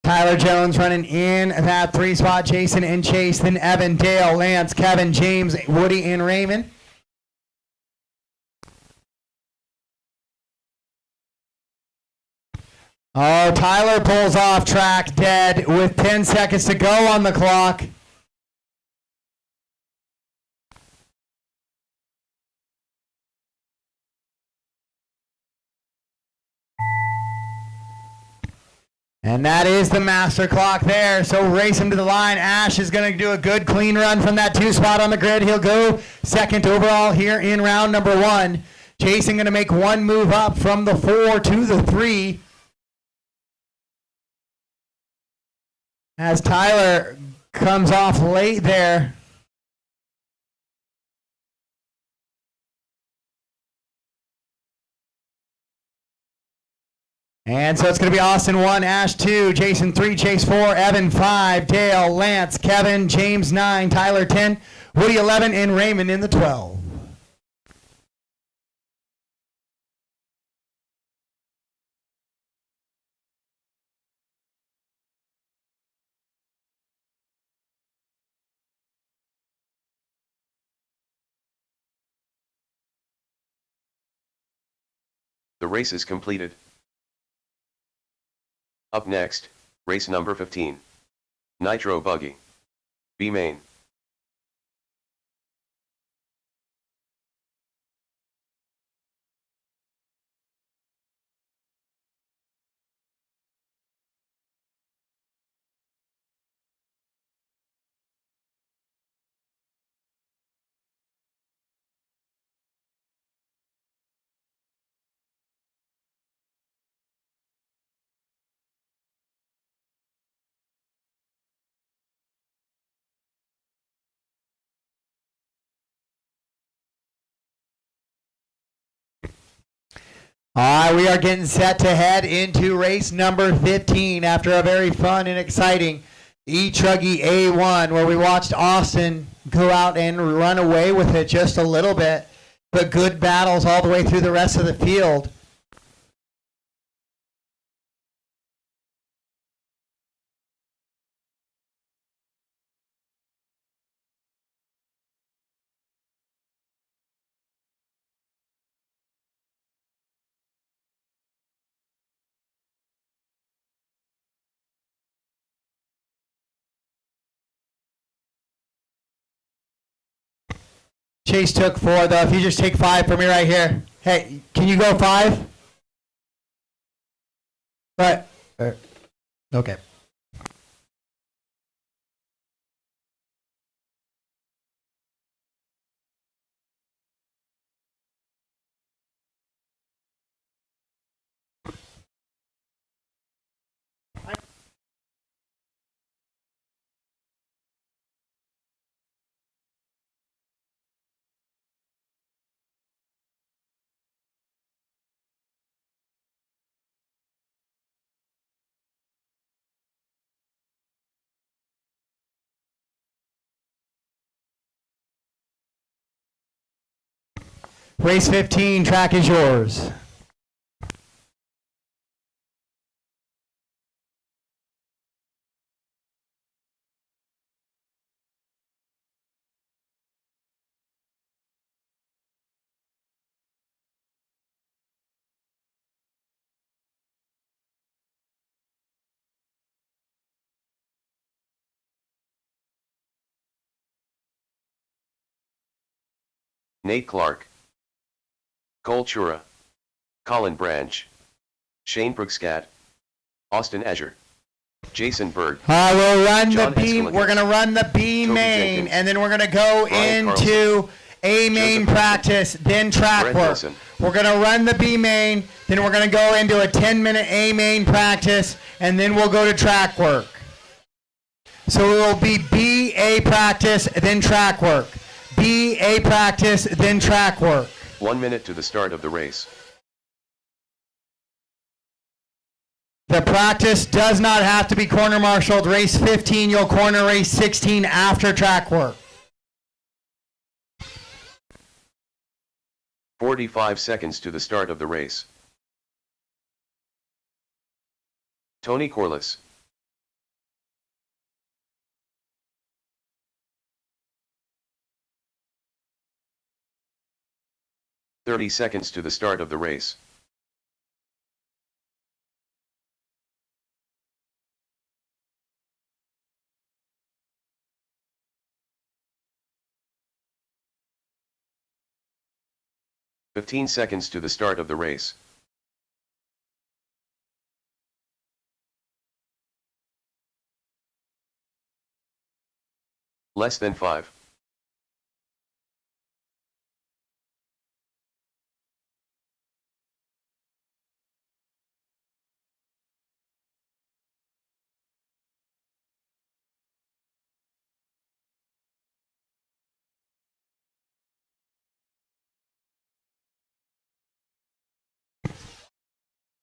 Tyler Jones running in that 3 spot. Jason and Chase, then Evan, Dale, Lance, Kevin, James, Woody, and Raymond. Oh, Tyler pulls off track dead with 10 seconds to go on the clock. And that is the master clock there. So race him to the line. Ash is going to do a good clean run from that 2 spot on the grid. He'll go second overall here in round number 1. Jason going to make one move up from the 4 to the 3. As Tyler comes off late there. And so it's going to be Austin 1, Ash 2, Jason 3, Chase 4, Evan 5, Dale, Lance, Kevin, James 9, Tyler 10, Woody 11, and Raymond in the 12. The race is completed. Up next, race number 15. Nitro Buggy. B main. All right, we are getting set to head into race number 15 after a very fun and exciting E-Truggy A1 where we watched Austin go out and run away with it just a little bit, but good battles all the way through the rest of the field. Chase took 4, though. If you just take 5 for me right here. Hey, can you go 5? But, okay. Race 15, track is yours. Nate Clark, Cole Chura, Colin Branch, Shane Brugskat, Austin Azure, Jason Berg. All right, we'll run John the B. Escalante, We're going to run the B Toby main, Jenkins, and then we're going to go Brian into A main Joseph practice, then track Brent work. Wilson. We're going to run the B main, then we're going to go into a 10-minute A main practice, and then we'll go to track work. So it will be B, A practice, then track work. B, A practice, then track work. 1 minute to the start of the race. The practice does not have to be corner marshaled. Race 15, you'll corner race 16 after track work. 45 seconds to the start of the race. Tony Corliss. "30 seconds to the start of the race. "15 seconds to the start of the race. Less than 5.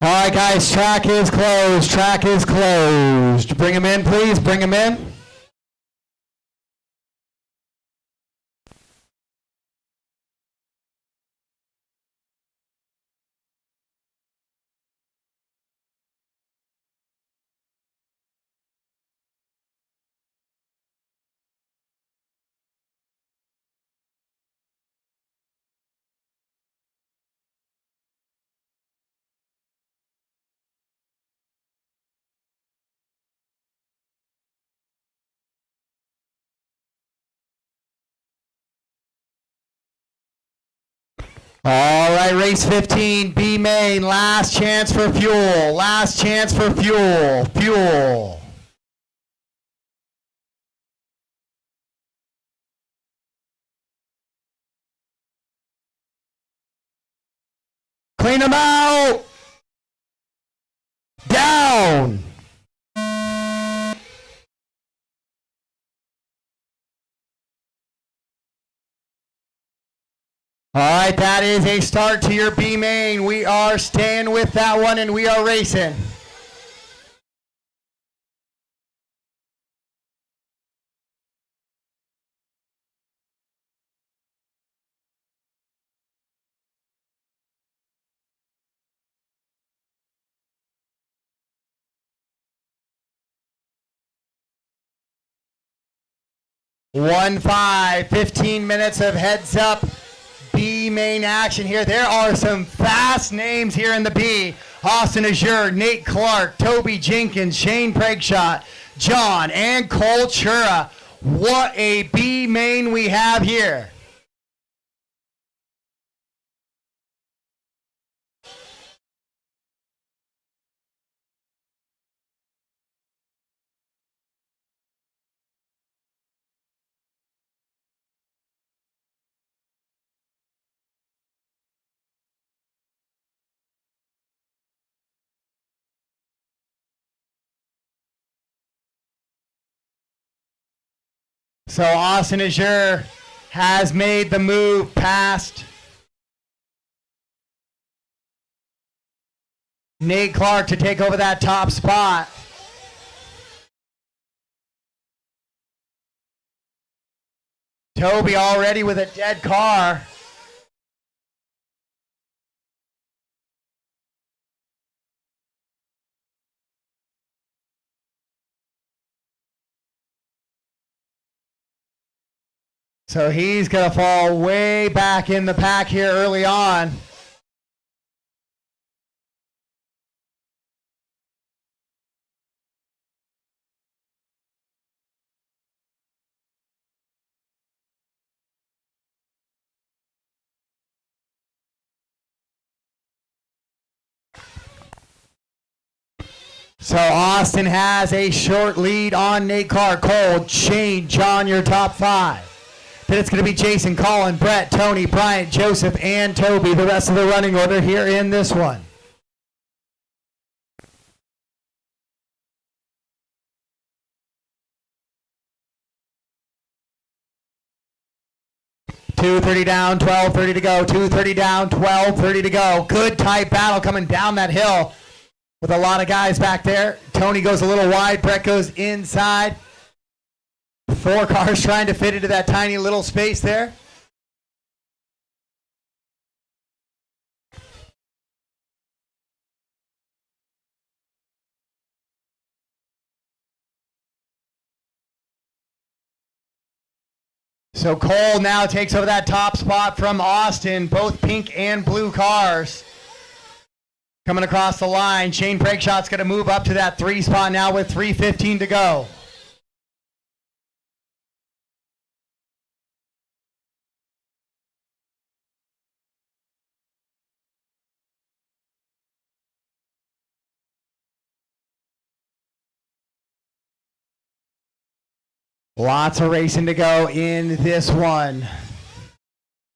All right, guys, track is closed. Track is closed. Bring him in, please. Bring him in. All right, race 15, B main, last chance for fuel. Last chance for fuel. Fuel. Clean them out. Down. All right, that is a start to your B main. We are staying with that one, and we are racing. One 15 minutes of heads up. B main action here. There are some fast names here in the B. Austin Azure, Nate Clark, Toby Jenkins, Shane Pregshot, John, and Cole Chura. What a B main we have here. So Austin Azure has made the move past Nate Clark to take over that top spot. Toby already with a dead car. So he's going to fall way back in the pack here early on. So Austin has a short lead on Nate Clark, Cole, Shane, John, your top 5. Then it's going to be Jason, Colin, Brett, Tony, Bryant, Joseph, and Toby, the rest of the running order here in this one. .230 down, 12:30 to go. 2:30 down, 12:30 to go. Good tight battle coming down that hill with a lot of guys back there. Tony goes a little wide. Brett goes inside. 4 cars trying to fit into that tiny little space there. So Cole now takes over that top spot from Austin, both pink and blue cars. Coming across the line, Shane Breakshot's going to move up to that 3 spot now with 3:15 to go. Lots of racing to go in this one.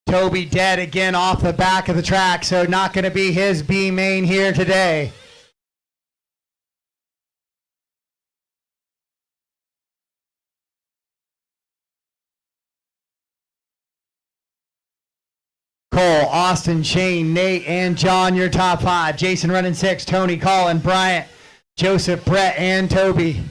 Toby dead again off the back of the track, so not going to be his B main here today. Cole, Austin, Shane, Nate, and John, your top 5. Jason running 6, Tony, Colin, Bryant, Joseph, Brett, and Toby.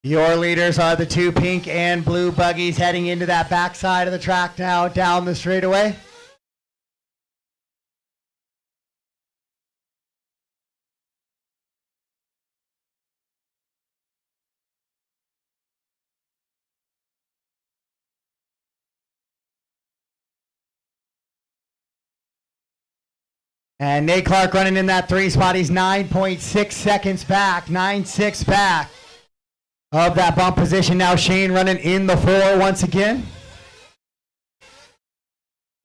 Your leaders are the 2 pink and blue buggies heading into that backside of the track now down the straightaway. And Nate Clark running in that 3 spot. He's 9.6 seconds back, 9.6 back of that bump position. Now Shane running in the 4 once again.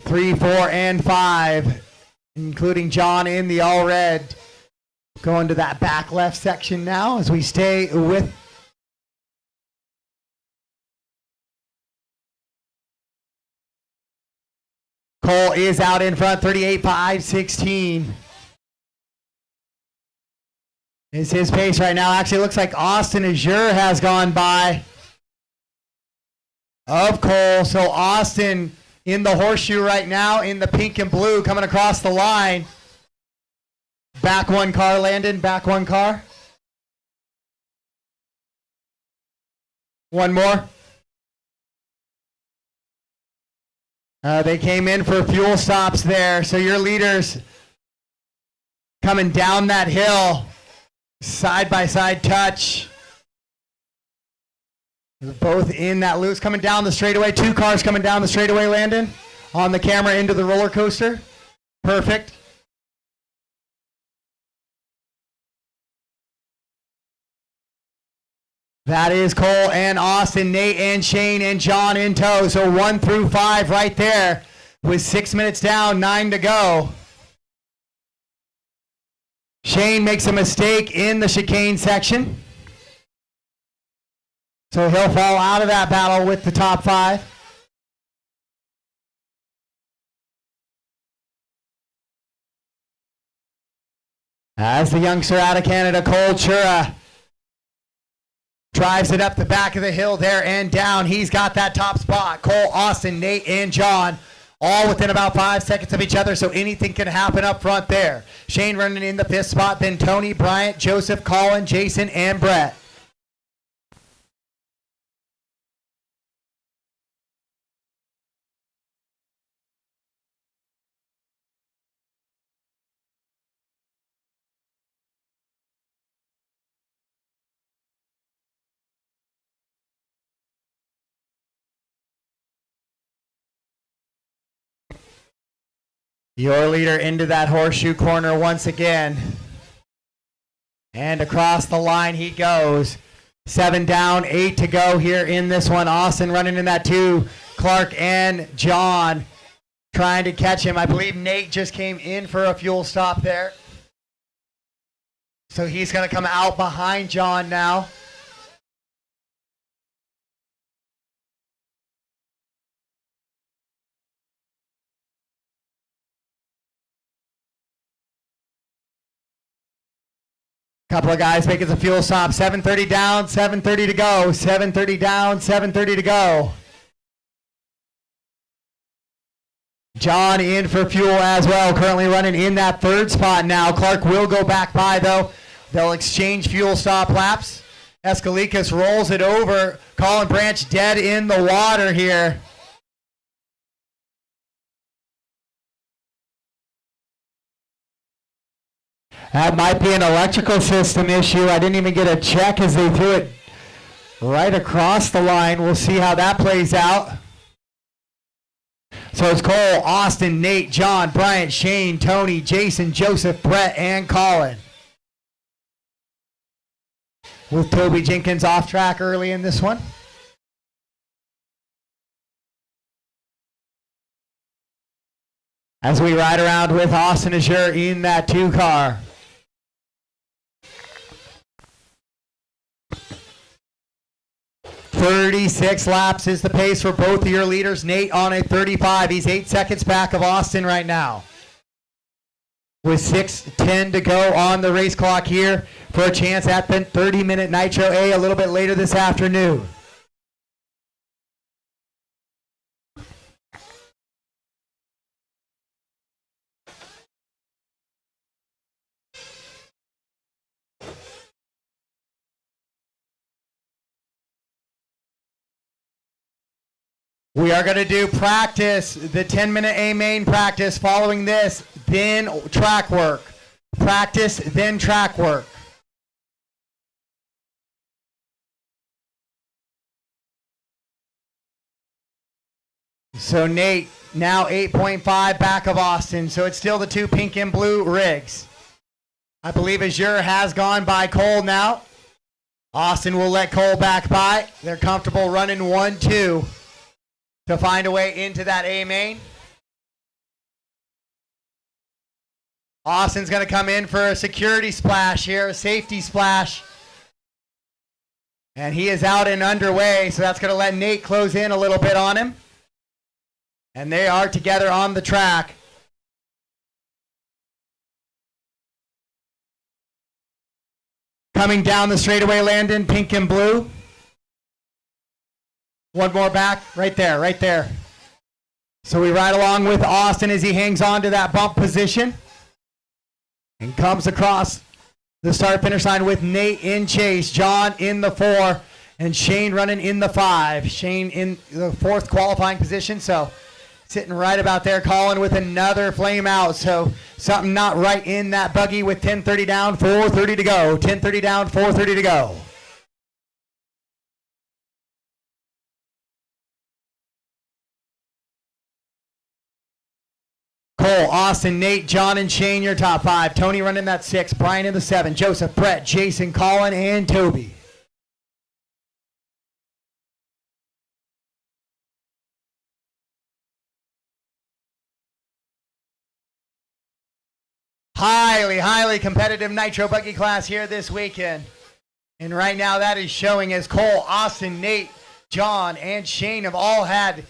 3, 4, and 5, including John in the all red. Going to that back left section now as we stay with Cole is out in front, 38.516 is his pace right now. Actually, it looks like Austin Azure has gone by of Cole. So Austin in the horseshoe right now in the pink and blue coming across the line. Back 1 car, Landon, back 1 car. 1 more. They came in for fuel stops there. So your leaders coming down that hill, side by side touch. Both in that loose, coming down the straightaway. 2 cars coming down the straightaway, Landon, on the camera into the roller coaster. Perfect. That is Cole and Austin, Nate and Shane and John in tow. So 1 through 5 right there with 6 minutes down, 9 to go. Shane makes a mistake in the chicane section. So he'll fall out of that battle with the top 5. As the youngster out of Canada, Cole Chura, drives it up the back of the hill there and down. He's got that top spot. Cole, Austin, Nate, and John all within about 5 seconds of each other, so anything can happen up front there. Shane running in the 5th spot, then Tony, Bryant, Joseph, Colin, Jason, and Brett. Your leader into that horseshoe corner once again. And across the line he goes. 7 down, 8 to go here in this one. Austin running in that 2. Clark and John trying to catch him. I believe Nate just came in for a fuel stop there. So he's going to come out behind John now. Couple of guys making the fuel stop. 7:30 down, 7:30 to go. 7:30 down, 7:30 to go. John in for fuel as well. Currently running in that 3rd spot now. Clark will go back by though. They'll exchange fuel stop laps. Escalikas rolls it over. Colin Branch dead in the water here. That might be an electrical system issue. I didn't even get a check as they threw it right across the line. We'll see how that plays out. So it's Cole, Austin, Nate, John, Bryant, Shane, Tony, Jason, Joseph, Brett, and Colin. With Toby Jenkins off track early in this one. As we ride around with Austin Azure in that 2 car. "36 laps is the pace for both of your leaders. Nate on a 35. He's 8 seconds back of Austin right now. With 6:10 to go on the race clock here for a chance at the 30-minute Nitro A a little bit later this afternoon. We are going to do practice, the 10-minute A main practice. Following this, then track work. Practice, then track work. So Nate, now 8.5 back of Austin. So it's still the 2 pink and blue rigs. I believe Azure has gone by Cole now. Austin will let Cole back by. They're comfortable running 1-2. To find a way into that A main. Austin's going to come in for a security splash here, a safety splash. And he is out and underway, so that's going to let Nate close in a little bit on him. And they are together on the track. Coming down the straightaway, Landon, pink and blue. One more back, right there, right there. So we ride along with Austin as he hangs on to that bump position. And comes across the start-finish line with Nate in chase, John in the 4, and Shane running in the 5. Shane in the 4th qualifying position, so sitting right about there. Colin with another flame out, so something not right in that buggy with 10:30 down, 4:30 to go. 10:30 down, 4:30 to go. Cole, Austin, Nate, John, and Shane, your top 5. Tony running that 6. Brian in the 7. Joseph, Brett, Jason, Colin, and Toby. Highly competitive Nitro Buggy class here this weekend. And right now that is showing as Cole, Austin, Nate, John, and Shane have all had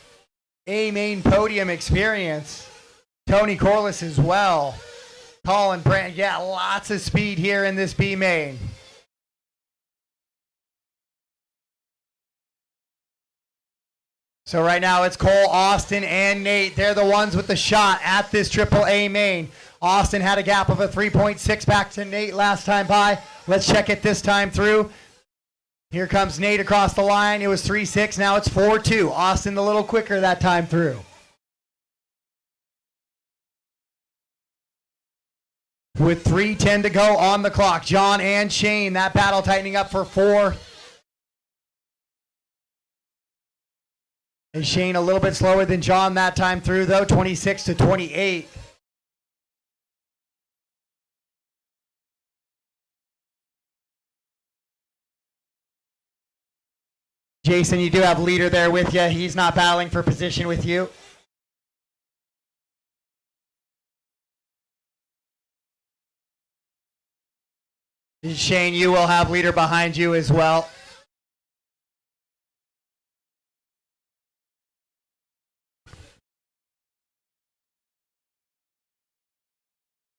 A main podium experience. Tony Corliss as well. Colin Brandt, yeah, lots of speed here in this B main. So right now it's Cole, Austin, and Nate. They're the ones with the shot at this Triple A main. Austin had a gap of a 3.6 back to Nate last time by. Let's check it this time through. Here comes Nate across the line. It was 3.6, now it's 4.2. Austin a little quicker that time through. With 3:10 to go on the clock, John and Shane, that battle tightening up for 4. And Shane a little bit slower than John that time through, though, 26 to 28. Jason, you do have leader there with you. He's not battling for position with you. Shane, you will have leader behind you as well.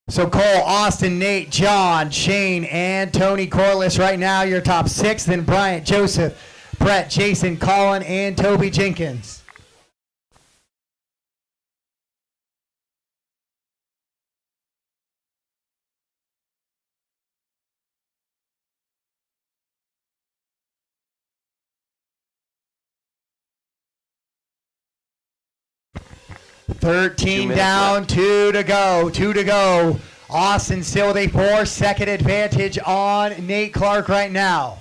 So Cole, Austin, Nate, John, Shane, and Tony Corliss right now, your top 6. Then Bryant, Joseph, Brett, Jason, Colin, and Toby Jenkins. $13 down, left. 2 to go, 2 to go. Austin still with a 4-second advantage on Nate Clark right now.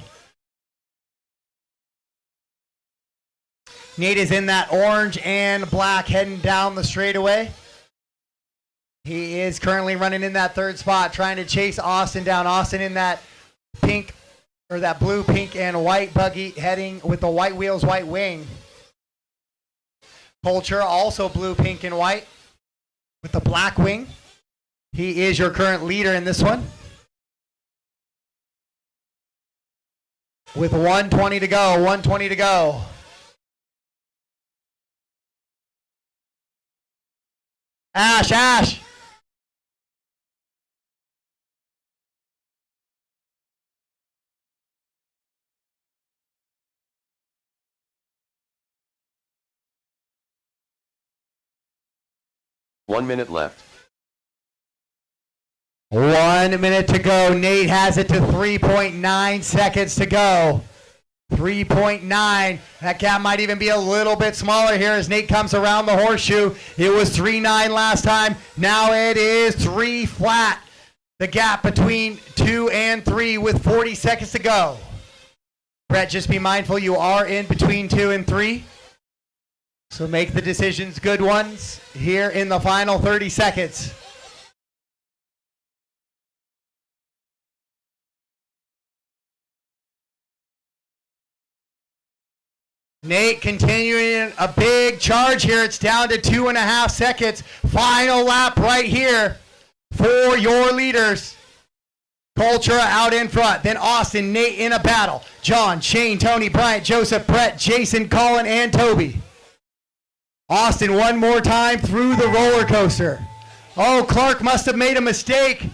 Nate is in that orange and black heading down the straightaway. He is currently running in that 3rd spot, trying to chase Austin down. Austin in that pink, or that blue, pink, and white buggy heading with the white wheels, white wing. Culture also blue, pink, and white with the black wing. He is your current leader in this one. With 120 to go, 120 to go. Ash. One minute left. 1 minute to go. Nate has it to 3.9 seconds to go. 3.9. That gap might even be a little bit smaller here as Nate comes around the horseshoe. It was 3.9 last time. Now it is 3 flat. The gap between 2 and 3 with 40 seconds to go. Brett, just be mindful you are in between 2 and 3. So make the decisions good ones here in the final 30 seconds. Nate continuing a big charge here. It's down to 2.5 seconds. Final lap right here for your leaders. Cultura out in front. Then Austin, Nate in a battle. John, Shane, Tony, Bryant, Joseph, Brett, Jason, Colin, and Toby. Austin one more time through the roller coaster. Oh, Clark must have made a mistake.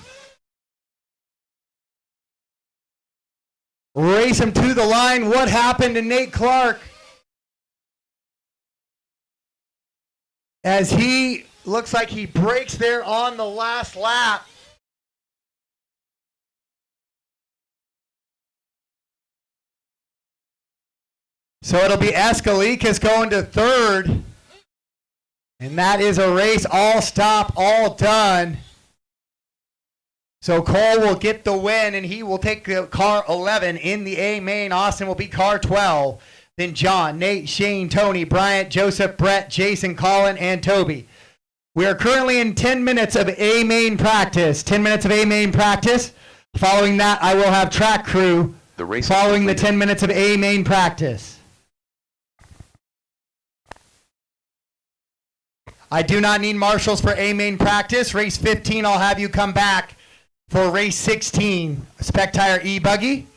Race him to the line. What happened to Nate Clark? As he looks like he breaks there on the last lap. So it'll be Escalikas going to 3rd. And that is a race all stop, all done. So Cole will get the win, and he will take the car 11 in the A main. Austin will be car 12. Then John, Nate, Shane, Tony, Bryant, Joseph, Brett, Jason, Colin, and Toby. We are currently in 10 minutes of A main practice. 10 minutes of A main practice. Following that, I will have track crew following the 10 minutes of A main practice. I do not need marshals for A main practice. Race 15, I'll have you come back for race 16. Spec Tire E-Buggy.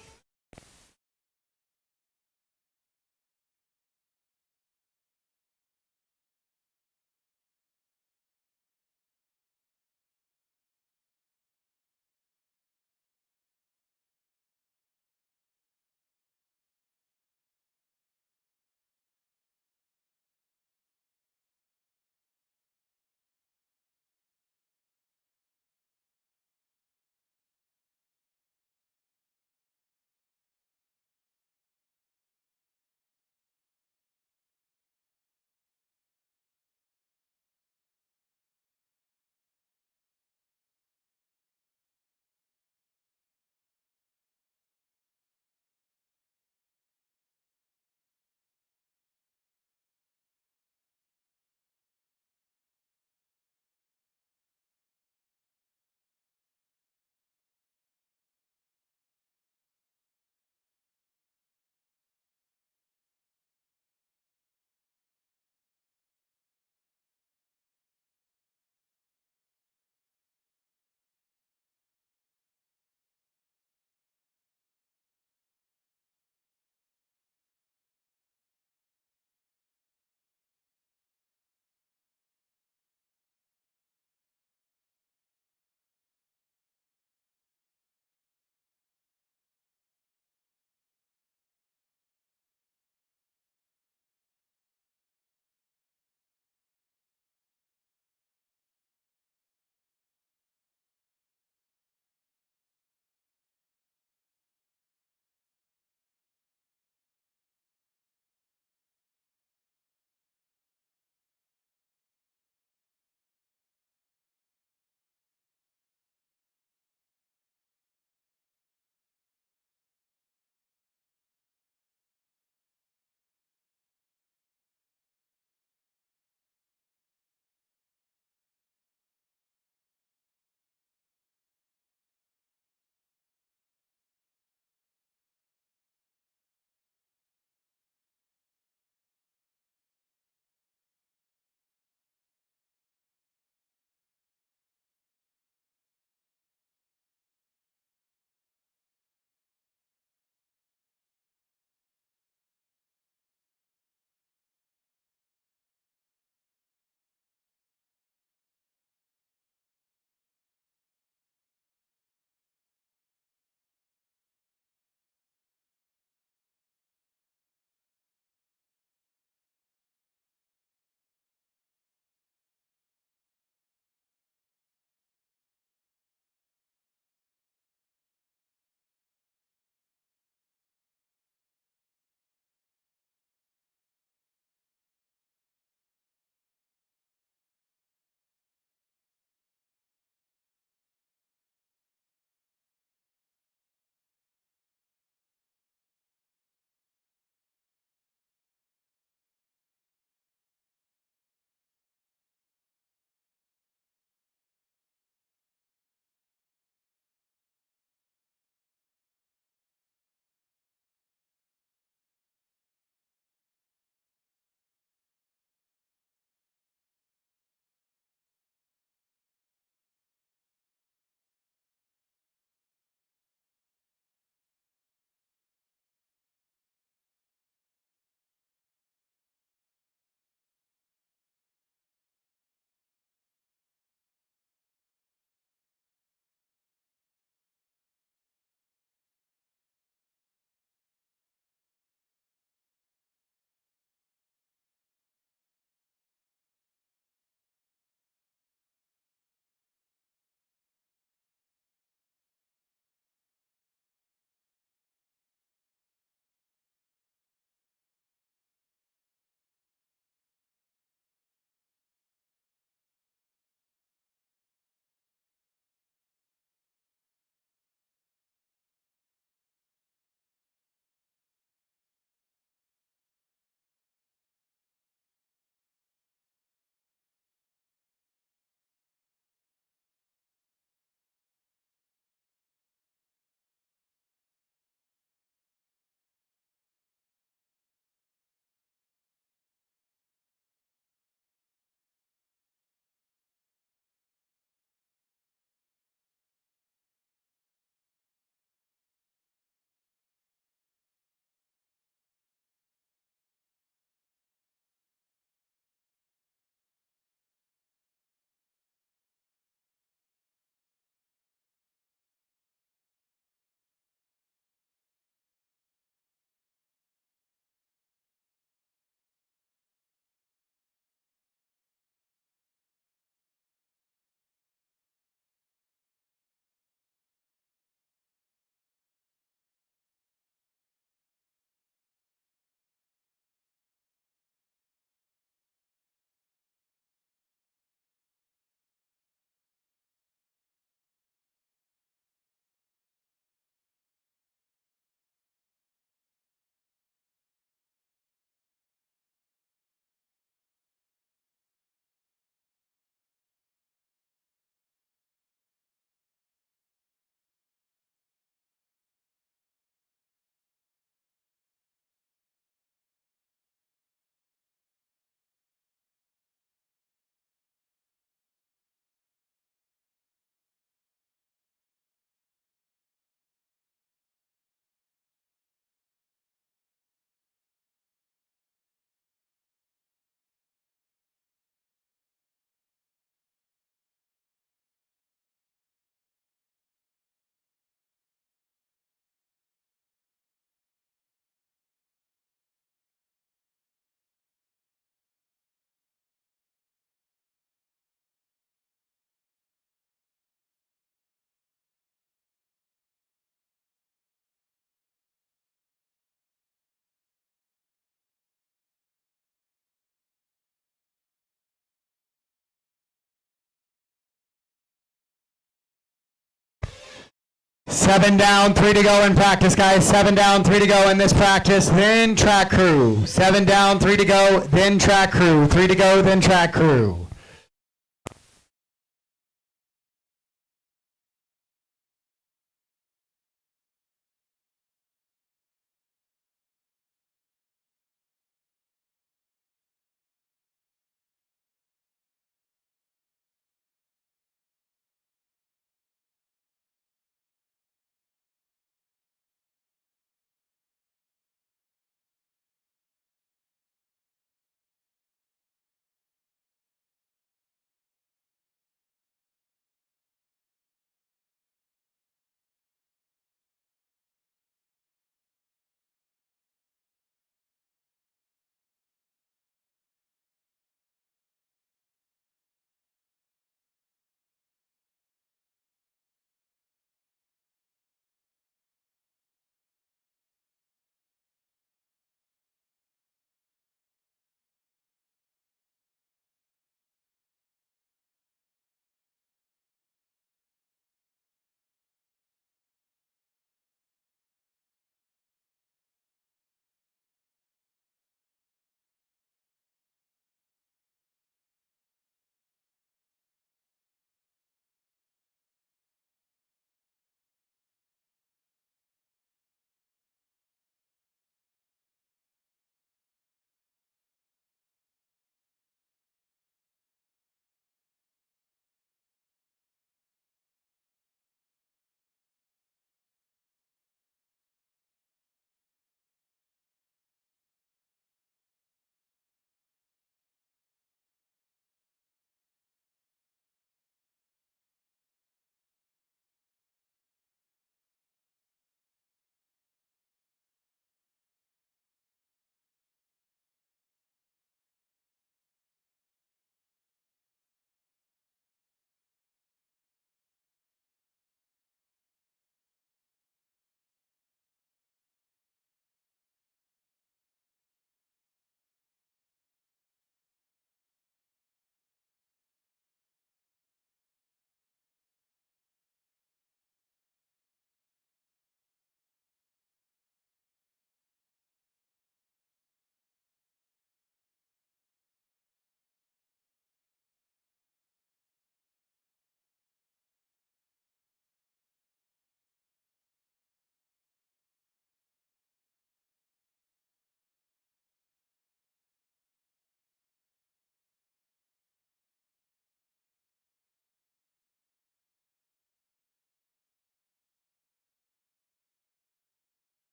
7 down, 3 to go in practice, guys. 7 down, 3 to go in this practice, then track crew. 7 down, 3 to go, then track crew. 3 to go, then track crew.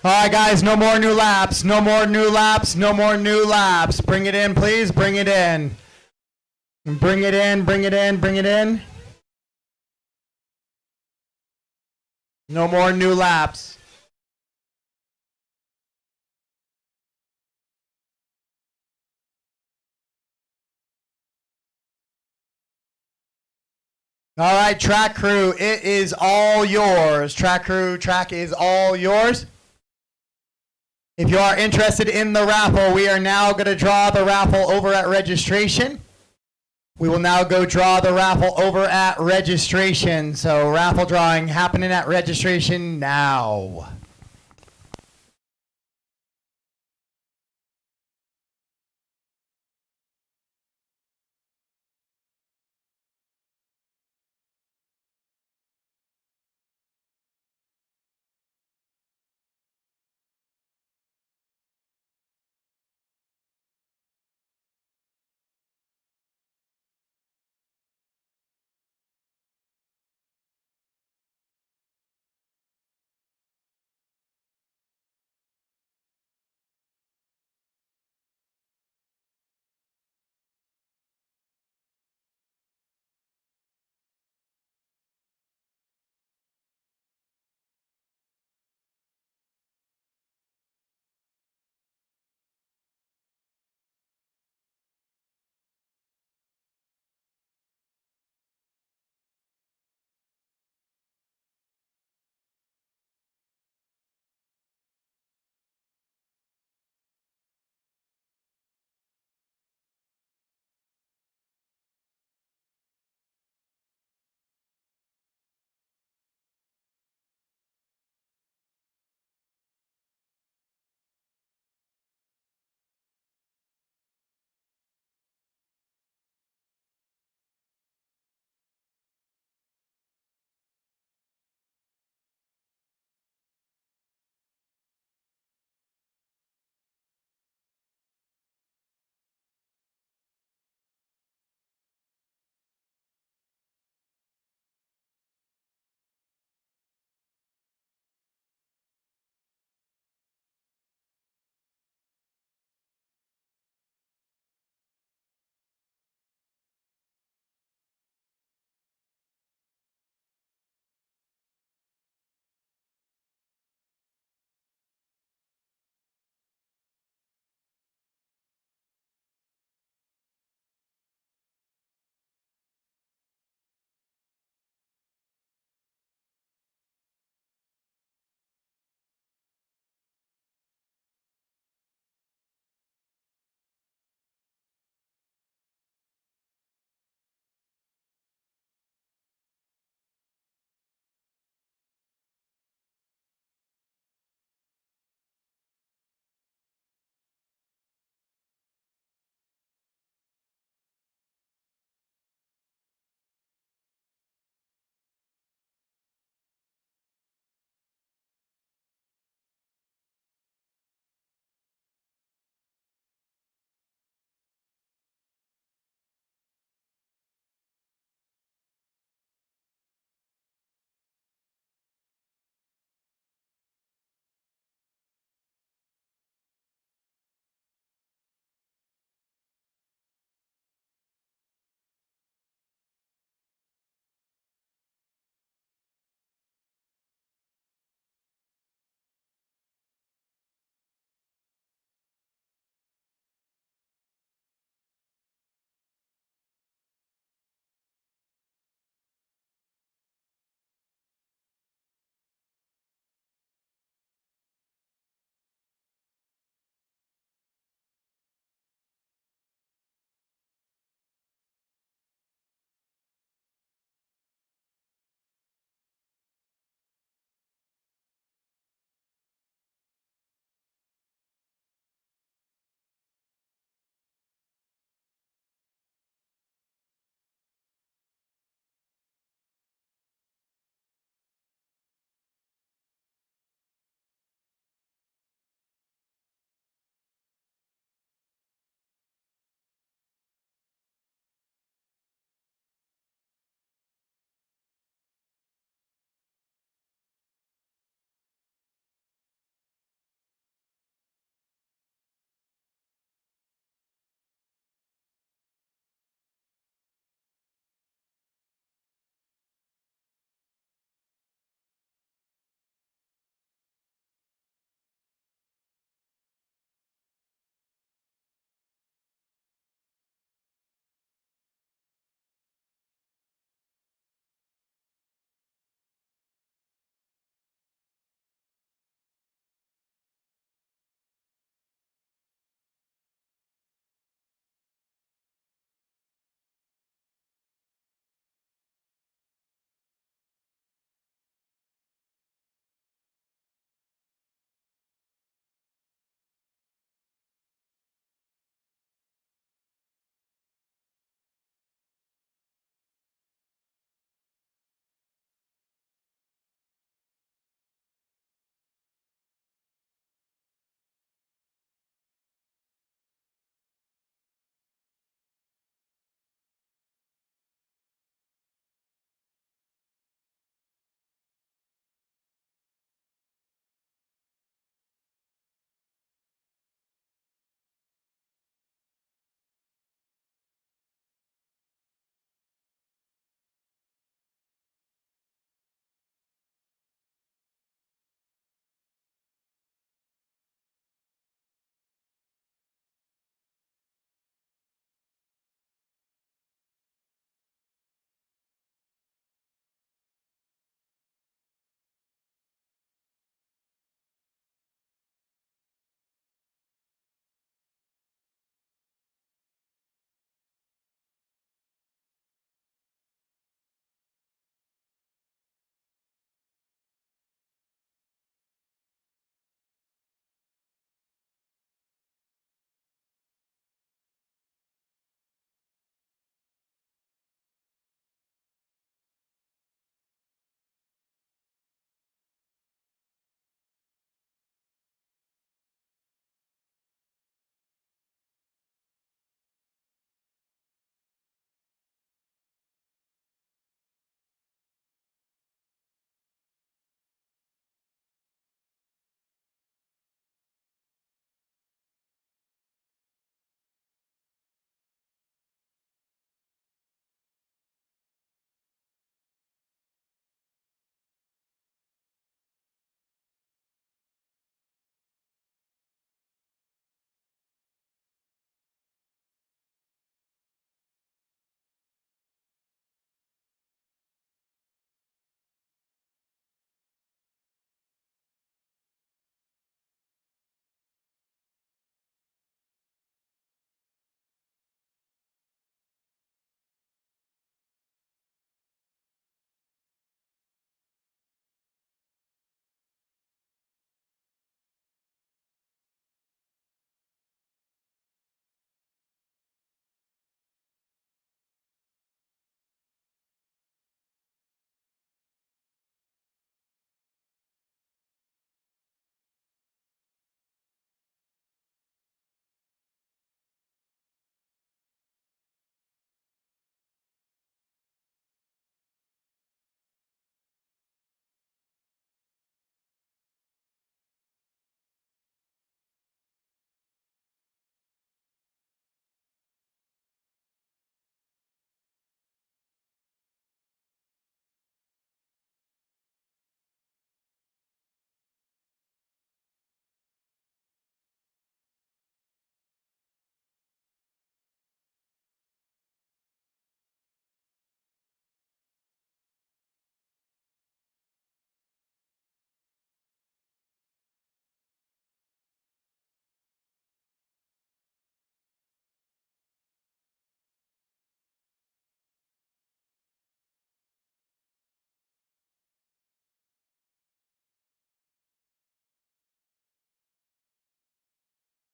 All right, guys, no more new laps. No more new laps. No more new laps. Bring it in, please. Bring it in. Bring it in. Bring it in. Bring it in. No more new laps. All right, track crew, it is all yours. Track crew, track is all yours. If you are interested in the raffle, we are now going to draw the raffle over at registration. We will now go draw the raffle over at registration. So raffle drawing happening at registration now.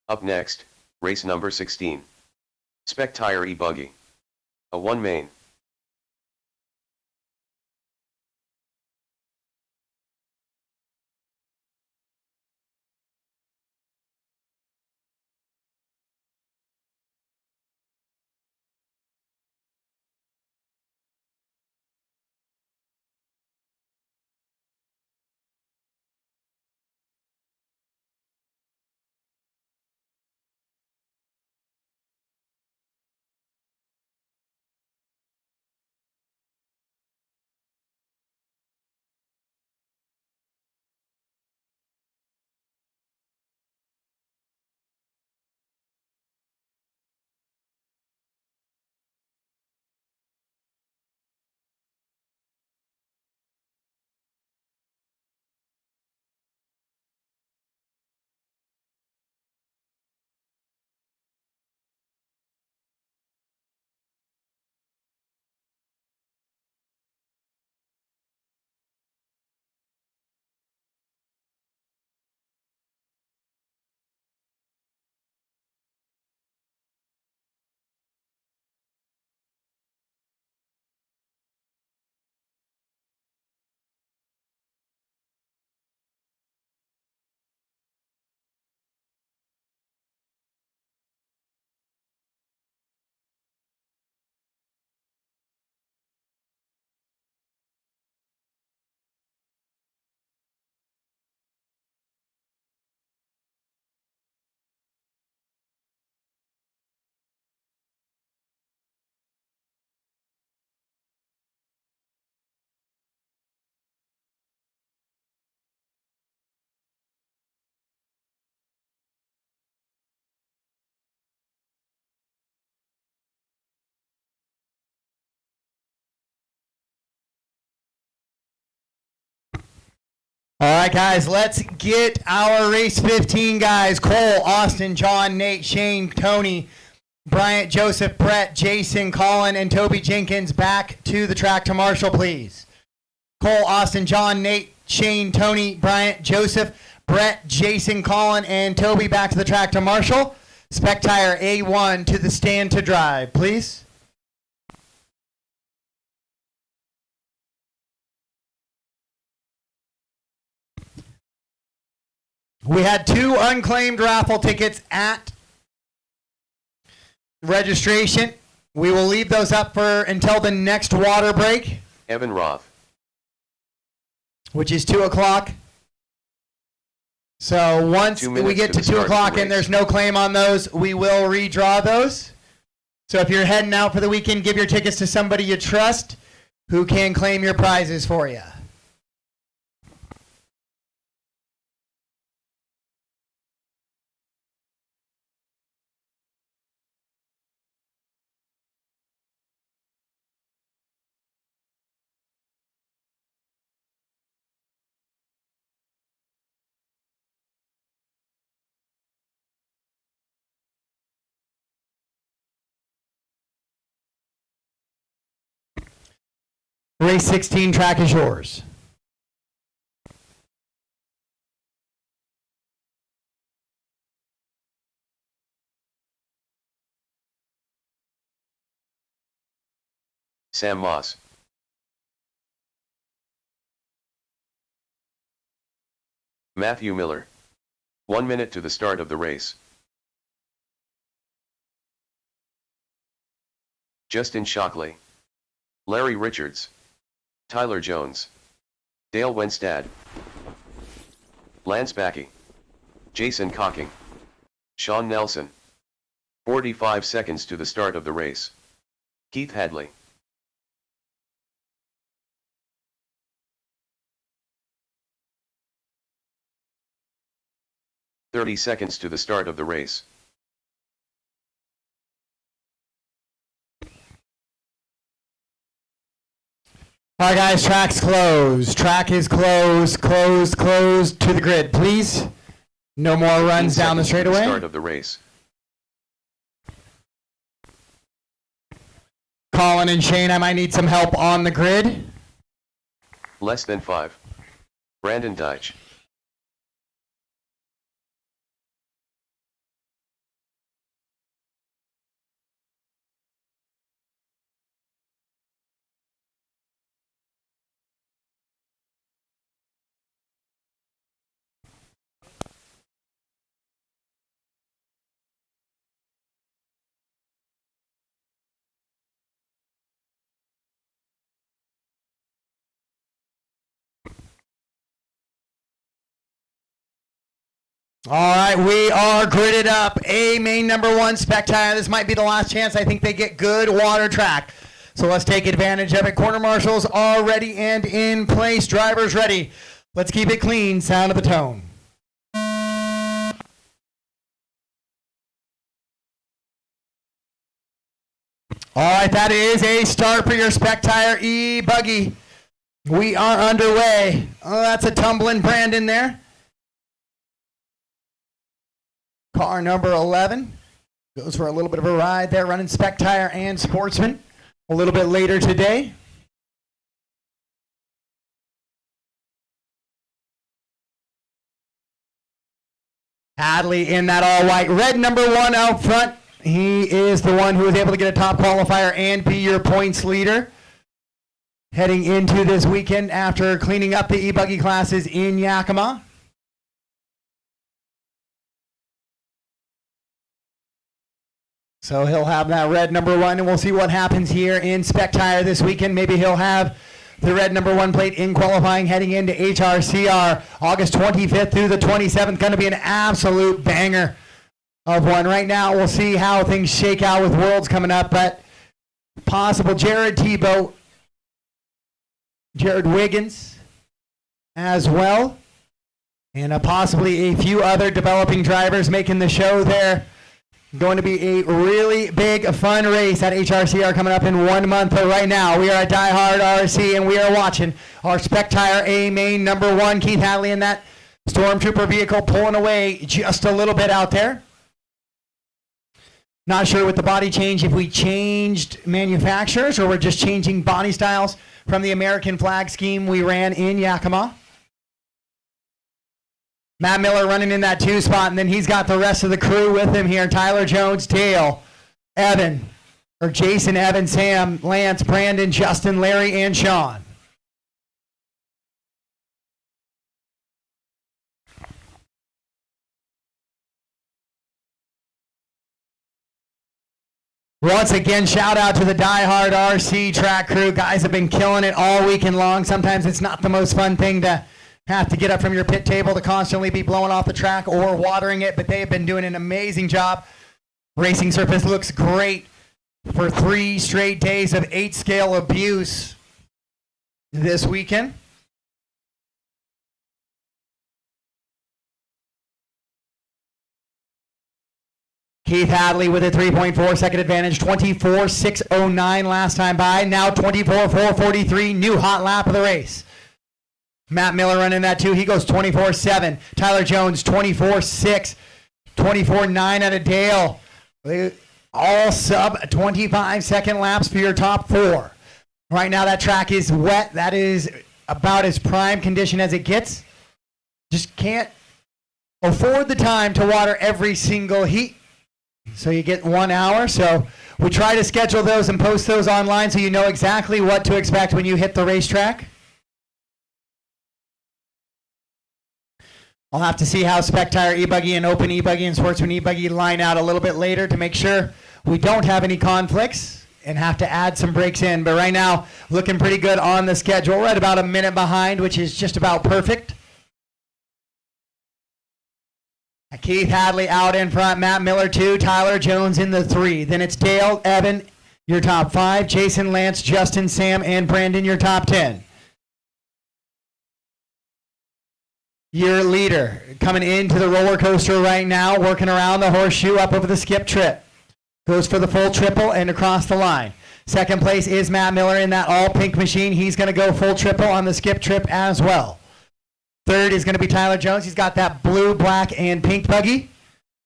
Up next, race number 16. Spec Tire E-Buggy. A 1 main. All right, guys, let's get our race 15 guys. Cole, Austin, John, Nate, Shane, Tony, Bryant, Joseph, Brett, Jason, Colin, and Toby Jenkins back to the track to Marshall, please. Cole, Austin, John, Nate, Shane, Tony, Bryant, Joseph, Brett, Jason, Colin, and Toby back to the track to Marshall. Spec Tire A1 to the stand to drive, please. We had 2 unclaimed raffle tickets at registration. We will leave those up for until the next water break, Evan Roth. which is 2 o'clock. So once 2 we minutes get to to the 2 start of the o'clock and race. there's no claim on those, we will redraw those. So if you're heading out for the weekend, give your tickets to somebody you trust who can claim your prizes for you. Race 16 track is yours. Sam Moss. Matthew Miller. 1 minute to the start of the race. Justin Shockley. Larry Richards. Tyler Jones. Dale Wenstad. Lance Backey. Jason Cocking. Sean Nelson. 45 seconds to the start of the race. Keith Hadley. "30 seconds to the start of the race. All right, guys, track's closed. Track is closed, closed to the grid, please. No more 15 runs down the seconds to the straightaway. start of the race. Colin and Shane, I might need some help on the grid. Less than 5. Brandon Deitch. All right, we are gridded up. A main number one spec tire. This might be the last chance. I think they get good water track. So let's take advantage of it. Corner marshals are ready and in place. Drivers ready. Let's keep it clean. Sound of the tone. All right, that is a start for your spec tire e-buggy. We are underway. Oh, that's a tumbling Brandon there. Car number 11 goes for a little bit of a ride there, running spec tire and sportsman a little bit later today. Hadley in that all white. Red number 1 out front. He is the one who was able to get a top qualifier and be your points leader heading into this weekend after cleaning up the e-buggy classes in Yakima. So he'll have that red number 1, and we'll see what happens here in spec tire this weekend. Maybe he'll have the red number 1 plate in qualifying heading into HRCR August 25th through the 27th. Going to be an absolute banger of one. Right now, we'll see how things shake out with Worlds coming up, but possible Jared Tebow, Jared Wiggins as well, and possibly a few other developing drivers making the show there. Going to be a really big, fun race at HRCR coming up in 1 month. But right now, we are at Die Hard RC, and we are watching our spec tire A main number 1, Keith Hadley, in that Stormtrooper vehicle pulling away just a little bit out there. Not sure with the body change if we changed manufacturers or we're just changing body styles from the American flag scheme we ran in Yakima. Matt Miller running in that 2 spot, and then he's got the rest of the crew with him here. Tyler Jones, Dale, Jason, Evan, Sam, Lance, Brandon, Justin, Larry, and Sean. Once again, shout out to the Die Hard RC track crew. Guys have been killing it all weekend long. Sometimes it's not the most fun thing to have to get up from your pit table to constantly be blowing off the track or watering it, but they have been doing an amazing job. Racing surface looks great for 3 straight days of 8 scale abuse this weekend. Keith Hadley with a 3.4 second advantage, 24.609 last time by, now 24.443, new hot lap of the race. Matt Miller running that too. He goes 24.7. Tyler Jones 24.6. 24.9 out of Dale. All sub 25-second laps for your top 4. Right now that track is wet. That is about as prime condition as it gets. Just can't afford the time to water every single heat. So you get 1 hour. So we try to schedule those and post those online so you know exactly what to expect when you hit the racetrack. I'll have to see how spec tire e-buggy and open e-buggy and sportsman e-buggy line out a little bit later to make sure we don't have any conflicts and have to add some breaks in. But right now, looking pretty good on the schedule. We're at about a minute behind, which is just about perfect. Keith Hadley out in front, Matt Miller 2, Tyler Jones in the 3. Then it's Dale, Evan, your top 5, Jason, Lance, Justin, Sam, and Brandon, your top 10. Your leader coming into the roller coaster right now, working around the horseshoe up over the skip trip. Goes for the full triple and across the line. Second place is Matt Miller in that all pink machine. He's going to go full triple on the skip trip as well. Third is going to be Tyler Jones. He's got that blue, black, and pink buggy.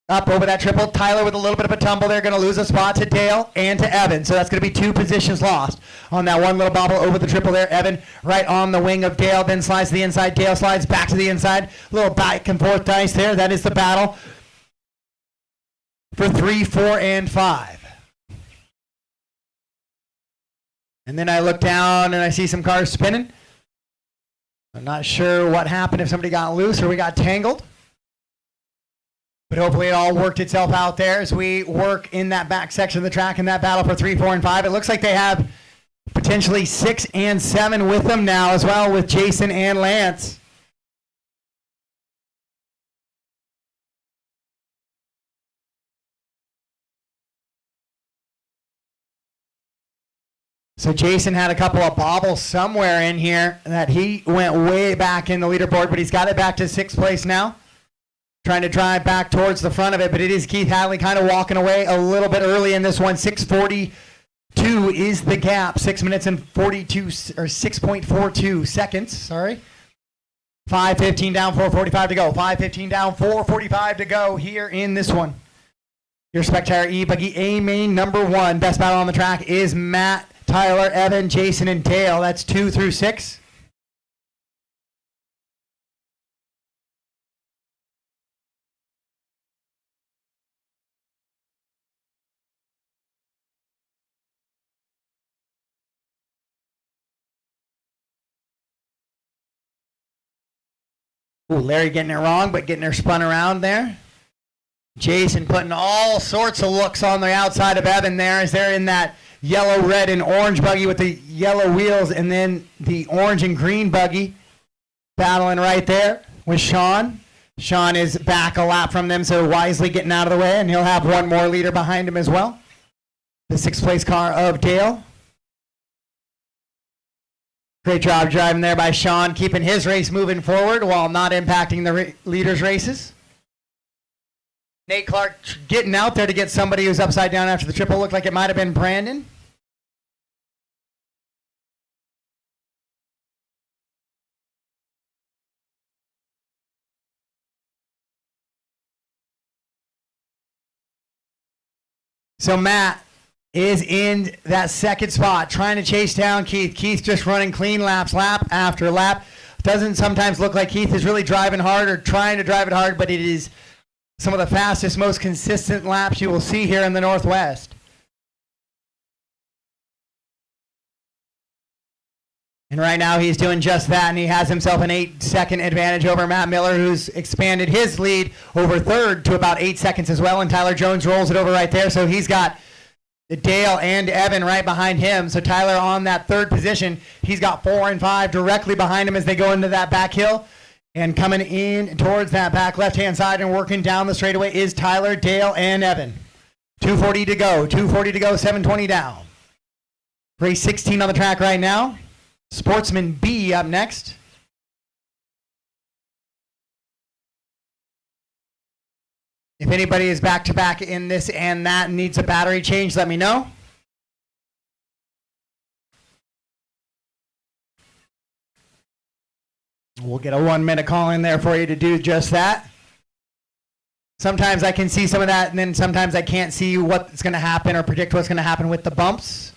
Up over that triple. Tyler with a little bit of a tumble there. Going to lose a spot to Dale and to Evan. So that's going to be 2 positions lost on that one little bobble over the triple there. Evan right on the wing of Dale. Then slides to the inside. Dale slides back to the inside. Little back and forth dice there. That is the battle for 3, 4, and 5. And then I look down and I see some cars spinning. I'm not sure what happened, if somebody got loose or we got tangled. But hopefully it all worked itself out there as we work in that back section of the track in that battle for 3, 4, and 5. It looks like they have potentially 6 and 7 with them now as well, with Jason and Lance. So Jason had a couple of bobbles somewhere in here that he went way back in the leaderboard, but he's got it back to 6th place now. Trying to drive back towards the front of it, but it is Keith Hadley kind of walking away a little bit early in this one. 6:42 is the gap. 6 minutes and 42 or 6.42 seconds. Sorry. 5:15 down, 4:45 to go. 5:15 down, 4:45 to go here in this one. Your Spectre E-Buggy A main number 1. Best battle on the track is Matt, Tyler, Evan, Jason, and Dale. That's 2 through 6. Ooh, Larry getting it wrong, but getting her spun around there. Jason putting all sorts of looks on the outside of Evan there as they're in that yellow, red, and orange buggy with the yellow wheels, and then the orange and green buggy battling right there with Sean. Sean is back a lap from them, so wisely getting out of the way, and he'll have one more leader behind him as well. The 6th place car of Dale. Great job driving there by Sean, keeping his race moving forward while not impacting the leaders' races. Nate Clark getting out there to get somebody who's upside down after the triple. Looked like it might have been Brandon. So Matt is in that 2nd spot, trying to chase down Keith. Keith just running clean laps, lap after lap. Doesn't sometimes look like Keith is really driving hard or trying to drive it hard, but it is some of the fastest, most consistent laps you will see here in the Northwest. And right now he's doing just that, and he has himself an 8-second advantage over Matt Miller, who's expanded his lead over 3rd to about 8 seconds as well, and Tyler Jones rolls it over right there, so he's got Dale and Evan right behind him. So Tyler on that 3rd position. He's got 4 and 5 directly behind him as they go into that back hill. And coming in towards that back left-hand side and working down the straightaway is Tyler, Dale, and Evan. 2:40 to go. 2:40 to go. 7:20 down. Race 16 on the track right now. Sportsman B up next. If anybody is back-to-back in this and that and needs a battery change, let me know. We'll get a 1-minute call in there for you to do just that. Sometimes I can see some of that, and then sometimes I can't see what's going to happen or predict what's going to happen with the bumps.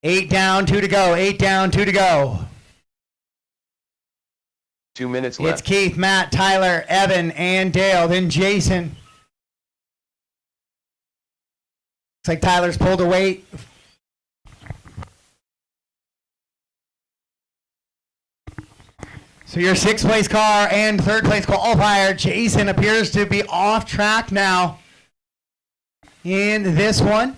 8 down, 2 to go. 8 down, 2 to go. 2 minutes left. It's Keith, Matt, Tyler, Evan, and Dale. Then Jason. Looks like Tyler's pulled a weight. So your 6th place car and 3rd place qualifier, Jason, appears to be off track now in this one.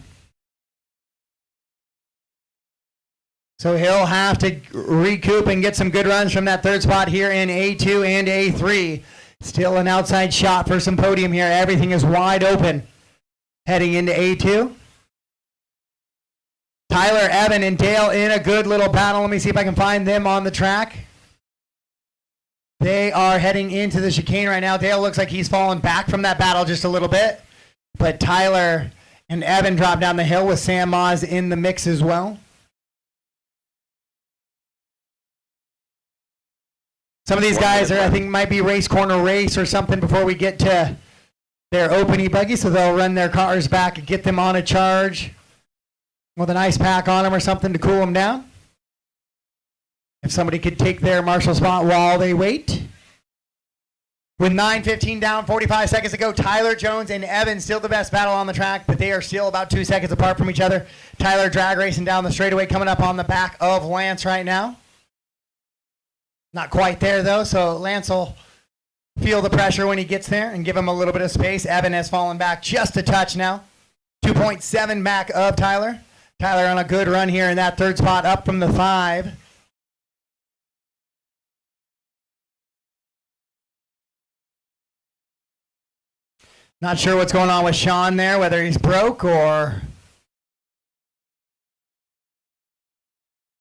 So he'll have to recoup and get some good runs from that 3rd spot here in A2 and A3. Still an outside shot for some podium here. Everything is wide open heading into A2. Tyler, Evan, and Dale in a good little battle. Let me see if I can find them on the track. They are heading into the chicane right now. Dale looks like he's fallen back from that battle just a little bit. But Tyler and Evan drop down the hill with Sam Moz in the mix as well. Some of these guys are, I think, might be race corner race or something before we get to their opening buggy, so they'll run their cars back and get them on a charge with an ice pack on them or something to cool them down. If somebody could take their marshal spot while they wait. With 9:15 down, 45 seconds to go, Tyler Jones and Evan still the best battle on the track, but they are still about 2 seconds apart from each other. Tyler drag racing down the straightaway, coming up on the back of Lance right now. Not quite there, though, so Lance will feel the pressure when he gets there and give him a little bit of space. Evan has fallen back just a touch now. 2.7 back of Tyler. Tyler on a good run here in that 3rd spot, up from the 5. Not sure what's going on with Sean there, whether he's broke or...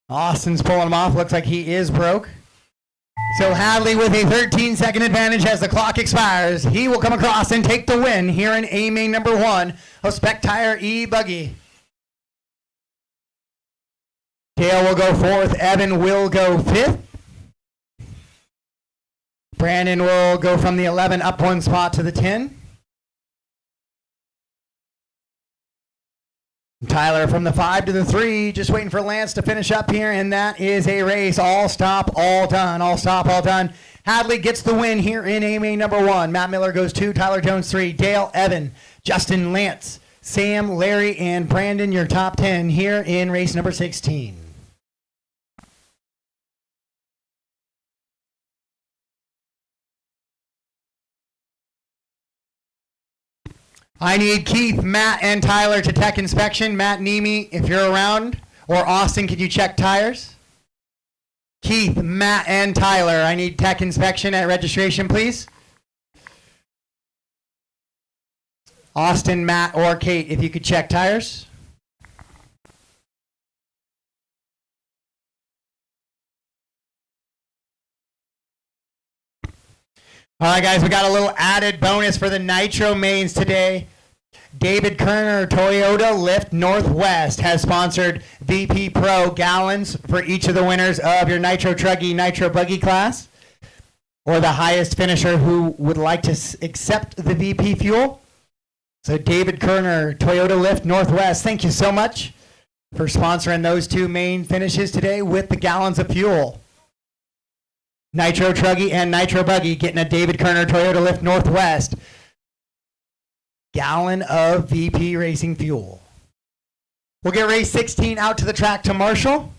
Austin's pulling him off. Looks like he is broke. So Hadley with a 13-second advantage as the clock expires. He will come across and take the win here in A main number 1 of Spec Tire E-Buggy. Dale will go 4th. Evan will go 5th. Brandon will go from the 11 up 1 spot to the 10. Tyler from the 5 to the 3, just waiting for Lance to finish up here, and that is a race. All stop, all done. All stop, all done. Hadley gets the win here in A main number 1. Matt Miller goes 2, Tyler Jones 3, Dale, Evan, Justin, Lance, Sam, Larry, and Brandon, your top 10 here in race number 16. I need Keith, Matt, and Tyler to tech inspection. Matt, Nemi, if you're around. Or Austin, could you check tires? Keith, Matt, and Tyler, I need tech inspection at registration, please. Austin, Matt, or Kate, if you could check tires. All right, guys, we got a little added bonus for the Nitro mains today. David Kerner, Toyota Lift Northwest, has sponsored VP Pro gallons for each of the winners of your Nitro Truggy, Nitro Buggy class, or the highest finisher who would like to accept the VP fuel. So David Kerner, Toyota Lift Northwest, thank you so much for sponsoring those 2 main finishes today with the gallons of fuel. Nitro Truggy and Nitro Buggy getting a David Kerner Toyota Lift Northwest gallon of VP Racing fuel. We'll get race 16 out to the track to Marshall.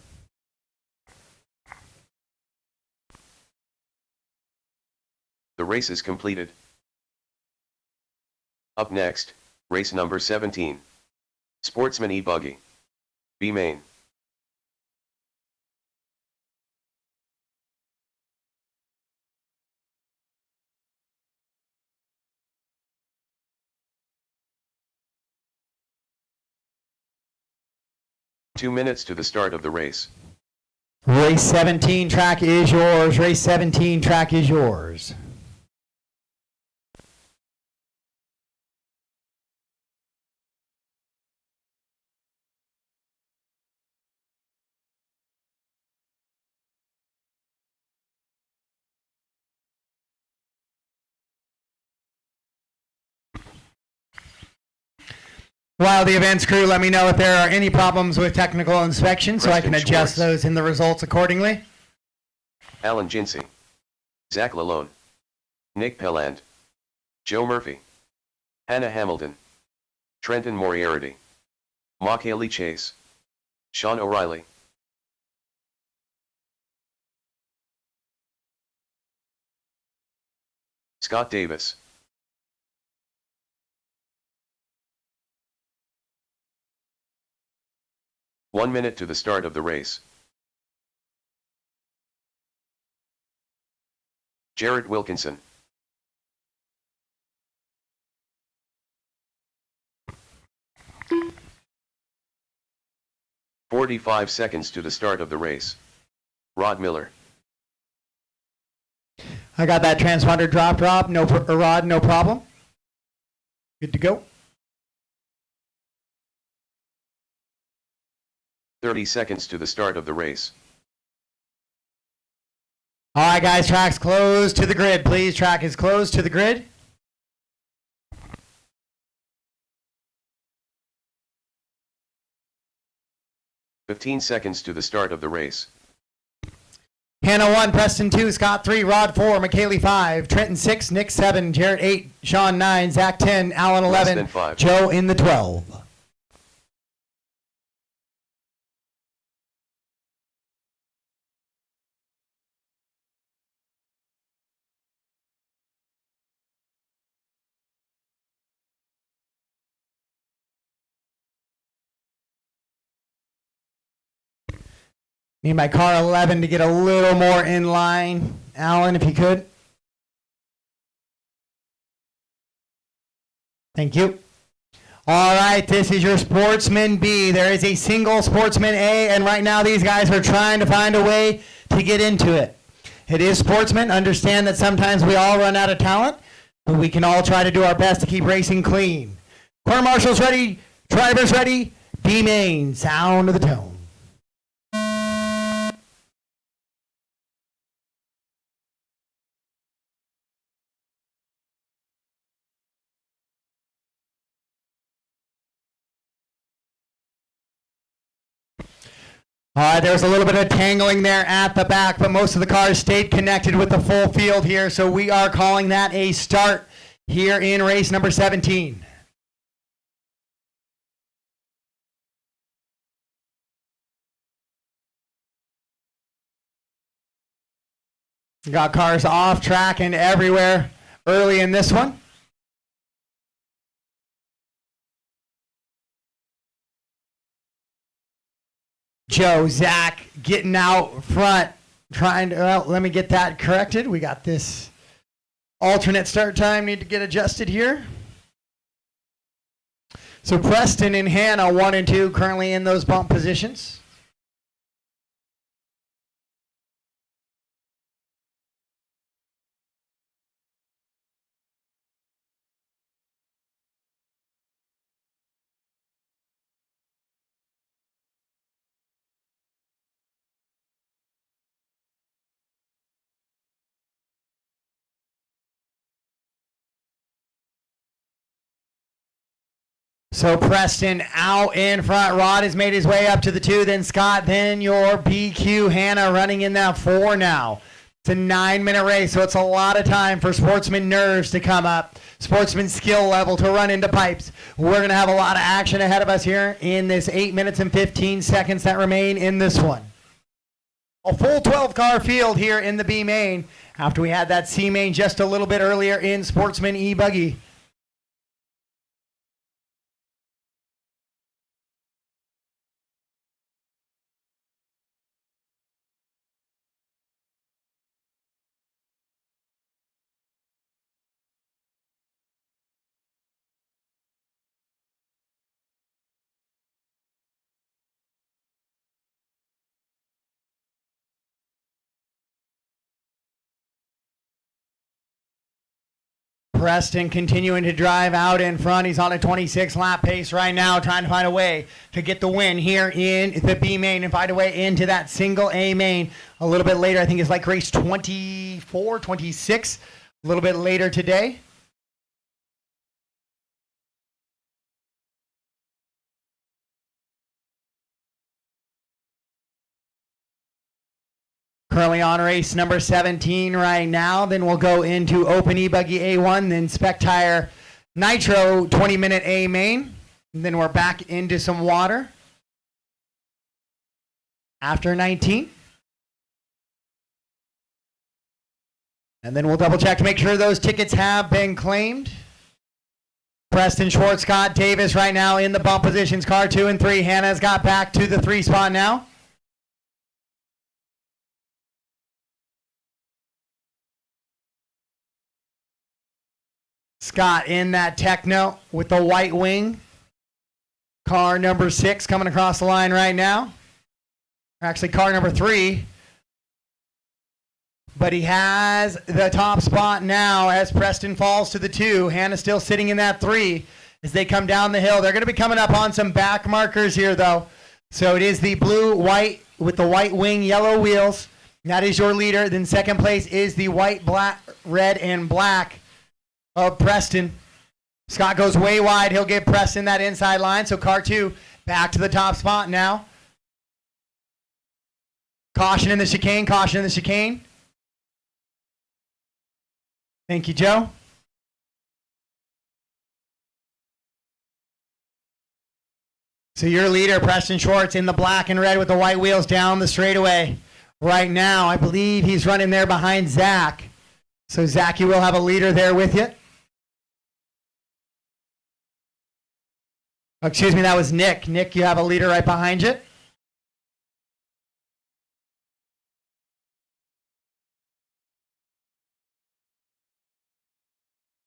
The race is completed. Up next, race number 17. Sportsman E-Buggy. B main. Two minutes to the start of the race. Race 17 track is yours. Race 17 track is yours. While the events crew, let me know if there are any problems with technical inspection so I can adjust those in the results accordingly. Alan Jinsey. Zach Lalone. Nick Pelland. Joe Murphy. Hannah Hamilton. Trenton Moriarty. Mock Haley Chase. Sean O'Reilly. Scott Davis. One minute to the start of the race. Jarrett Wilkinson. "45 seconds to the start of the race. Rod Miller. I got that transponder drop, no Rod, no problem. Good to go. 30 seconds to the start of the race. All right, guys, track's closed to the grid, please. Track is closed to the grid. "15 seconds to the start of the race. Hannah 1, Preston 2, Scott 3, Rod 4, McKaylee 5, Trenton 6, Nick 7, Jarrett 8, Sean 9, Zach 10, Alan 11, Less than 5. Joe in the 12. Need my car 11 to get a little more in line. Alan, if you could. Thank you. All right, this is your Sportsman B. There is a single Sportsman A, and right now these guys are trying to find a way to get into it. It is Sportsman. Understand that sometimes we all run out of talent, but we can all try to do our best to keep racing clean. Corner marshals ready, drivers ready, B main, sound of the tone. There was a little bit of tangling there at the back, but most of the cars stayed connected with the full field here, so we are calling that a start here in race number 17. Got cars off track and everywhere early in this one. Joe, Zach getting out front, trying to, well, let me get that corrected. We got this alternate start time, need to get adjusted here. So Preston and Hannah, 1 and 2, currently in those bump positions. So Preston out in front. Rod has made his way up to the 2, then Scott, then your BQ. Hannah running in that 4 now. It's a 9-minute race, so it's a lot of time for Sportsman nerves to come up, Sportsman skill level to run into pipes. We're going to have a lot of action ahead of us here in this 8 minutes and 15 seconds that remain in this one. A full 12-car field here in the B main after we had that C main just a little bit earlier in Sportsman E Buggy. Preston continuing to drive out in front. He's on a 26-lap pace right now, trying to find a way to get the win here in the B main and find a way into that single A main a little bit later. I think it's like race 24, 26, a little bit later today. Currently on race number 17 right now. Then we'll go into Open E-Buggy A1, then Spec Tire Nitro 20-minute A main. And then we're back into some water after 19. And then we'll double check to make sure those tickets have been claimed. Preston, Schwartz, Scott, Davis right now in the bump positions. Car 2 and 3. Hannah's got back to the 3 spot now. Scott in that Techno with the white wing. Car number 6 coming across the line right now. Actually, car number 3. But he has the top spot now as Preston falls to the 2. Hannah still sitting in that 3 as they come down the hill. They're going to be coming up on some back markers here, though. So it is the blue, white with the white wing, yellow wheels. That is your leader. Then second place is the white, black, red, and black of Preston. Scott goes way wide. He'll give Preston that inside line. So car 2 back to the top spot now. Caution in the chicane. Caution in the chicane. Thank you, Joe. So your leader, Preston Schwartz, in the black and red with the white wheels down the straightaway. Right now, I believe he's running there behind Zach. So Zach, you will have a leader there with you. Oh, excuse me, that was Nick. Nick, you have a leader right behind you.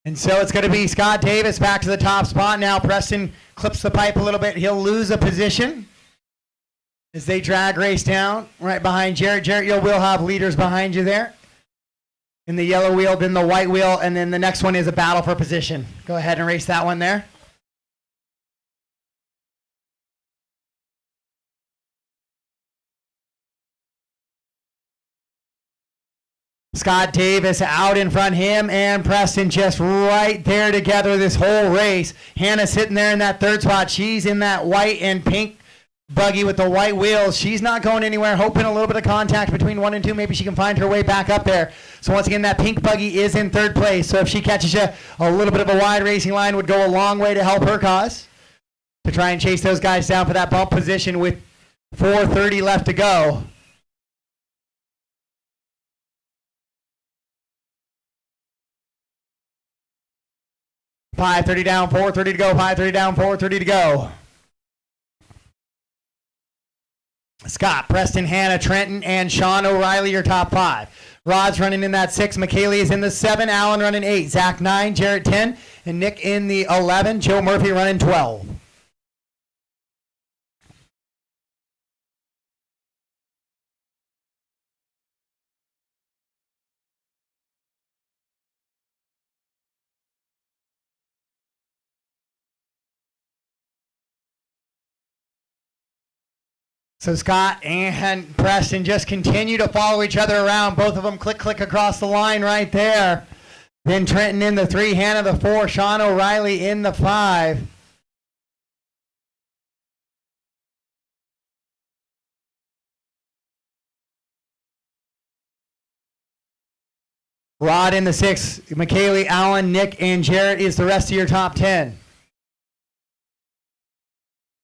And so it's going to be Scott Davis back to the top spot now. Preston clips the pipe a little bit. He'll lose a position as they drag race down right behind Jarrett. Jarrett, you will have leaders behind you there. In the yellow wheel, then the white wheel, and then the next one is a battle for position. Go ahead and race that one there. Scott Davis out in front, him and Preston just right there together this whole race. Hannah sitting there in that third spot. She's in that white and pink buggy with the white wheels. She's not going anywhere, hoping a little bit of contact between 1 and 2. Maybe she can find her way back up there. So once again, that pink buggy is in third place. So if she catches you, a little bit of a wide racing line would go a long way to help her cause. To try and chase those guys down for that bump position with 4:30 left to go. $5:30 down, 4:30 to go, $5:30 down, 4:30 to go. Scott, Preston, Hannah, Trenton, and Sean O'Reilly, your top 5. Rod's running in that 6. McKaylee is in the 7. Allen running 8. Zach 9. Jarrett 10. And Nick in the 11. Joe Murphy running 12. So Scott and Preston just continue to follow each other around. Both of them click across the line right there. Then Trenton in the 3, Hannah the 4, Sean O'Reilly in the 5. Rod in the 6, McKaylee, Allen, Nick, and Jarrett is the rest of your top 10.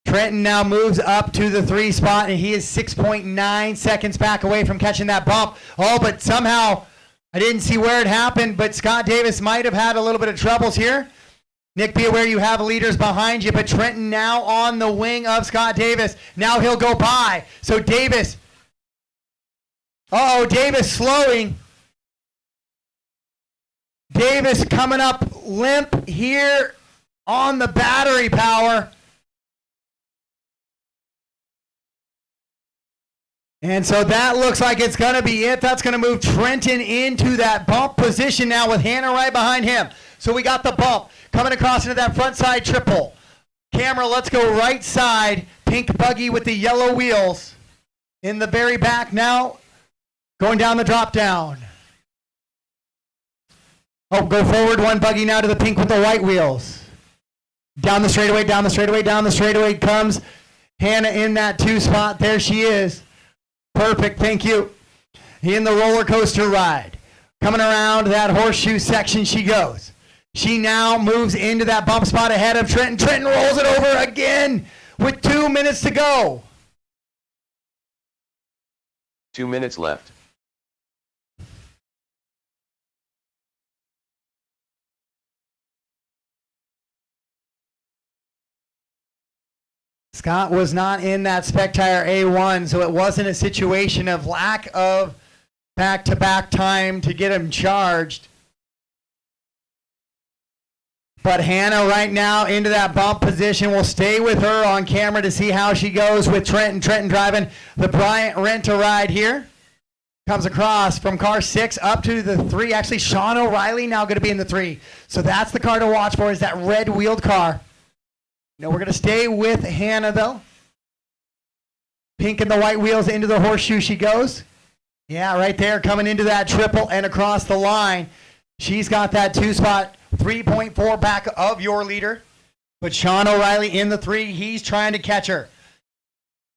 Trenton now moves up to the 3 spot, and he is 6.9 seconds back away from catching that bump. Oh, but somehow, I didn't see where it happened, but Scott Davis might have had a little bit of troubles here. Nick, be aware you have leaders behind you, but Trenton now on the wing of Scott Davis. Now he'll go by. So Davis, Davis slowing. Davis coming up limp here on the battery power. And so that looks like it's going to be it. That's going to move Trenton into that bump position now with Hannah right behind him. So we got the bump coming across into that front side triple. Camera, let's go right side. Pink buggy with the yellow wheels in the very back now. Going down the drop down. Oh, go forward one buggy now to the pink with the white wheels. Down the straightaway, down the straightaway, down the straightaway comes Hannah in that 2 spot. There she is. Perfect, thank you. In the roller coaster ride. Coming around that horseshoe section she goes. She now moves into that bump spot ahead of Trenton. Trenton rolls it over again with 2 minutes to go. 2 minutes left. Scott was not in that spec tire A1, so it wasn't a situation of lack of back-to-back time to get him charged. But Hannah right now into that bump position. We'll stay with her on camera to see how she goes with Trenton. Trenton driving the Bryant Rent-A-Ride here. Comes across from car 6 up to the 3. Actually, Sean O'Reilly now going to be in the 3. So that's the car to watch for, is that red wheeled car. No, we're going to stay with Hannah, though. Pink and the white wheels into the horseshoe she goes. Yeah, right there, coming into that triple and across the line. She's got that 2 spot, 3.4 back of your leader. But Sean O'Reilly in the 3, he's trying to catch her.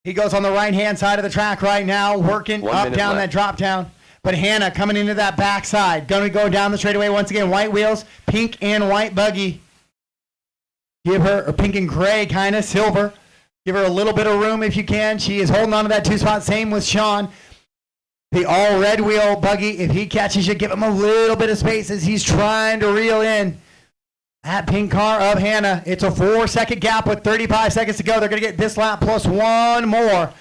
He goes on the right-hand side of the track right now, working up, down that drop down. But Hannah coming into that backside. Going to go down the straightaway once again. White wheels, pink and white buggy. Give her a pink and gray, kind of silver. Give her a little bit of room if you can. She is holding on to that 2 spot. Same with Sean. The all red wheel buggy, if he catches you, give him a little bit of space as he's trying to reel in that pink car of Hannah. It's a 4-second gap with 35 seconds to go. They're going to get this lap plus 1 more.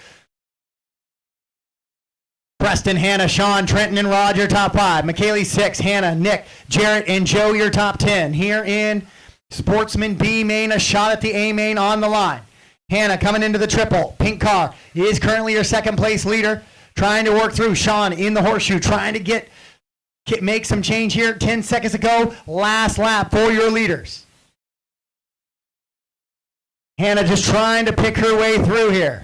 Preston, Hannah, Sean, Trenton, and Rod, your top 5. McKaylee, 6. Hannah, Nick, Jarrett, and Joe, your top 10. Here in Sportsman B main, a shot at the A main on the line. Hannah coming into the triple. Pink car is currently your second place leader. Trying to work through. Sean in the horseshoe, trying to make some change here. 10 seconds to go. Last lap for your leaders. Hannah just trying to pick her way through here.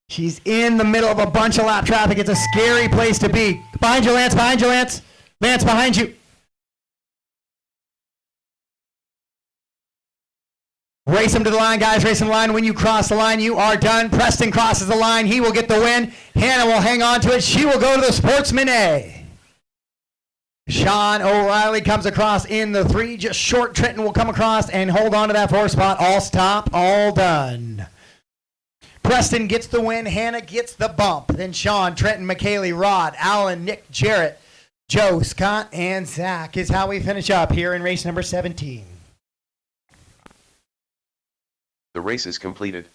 She's in the middle of a bunch of lap traffic. It's a scary place to be. Behind you, Lance. Behind you, Lance. Lance, behind you. Race him to the line, guys. Race him to the line. When you cross the line, you are done. Preston crosses the line. He will get the win. Hannah will hang on to it. She will go to the Sportsman A. Sean O'Reilly comes across in the 3. Just short. Trenton will come across and hold on to that 4 spot. All stop, all done. Preston gets the win. Hannah gets the bump. Then Sean, Trenton, McKaylee, Rod, Alan, Nick, Jarrett, Joe, Scott, and Zach is how we finish up here in race number 17. The race is completed.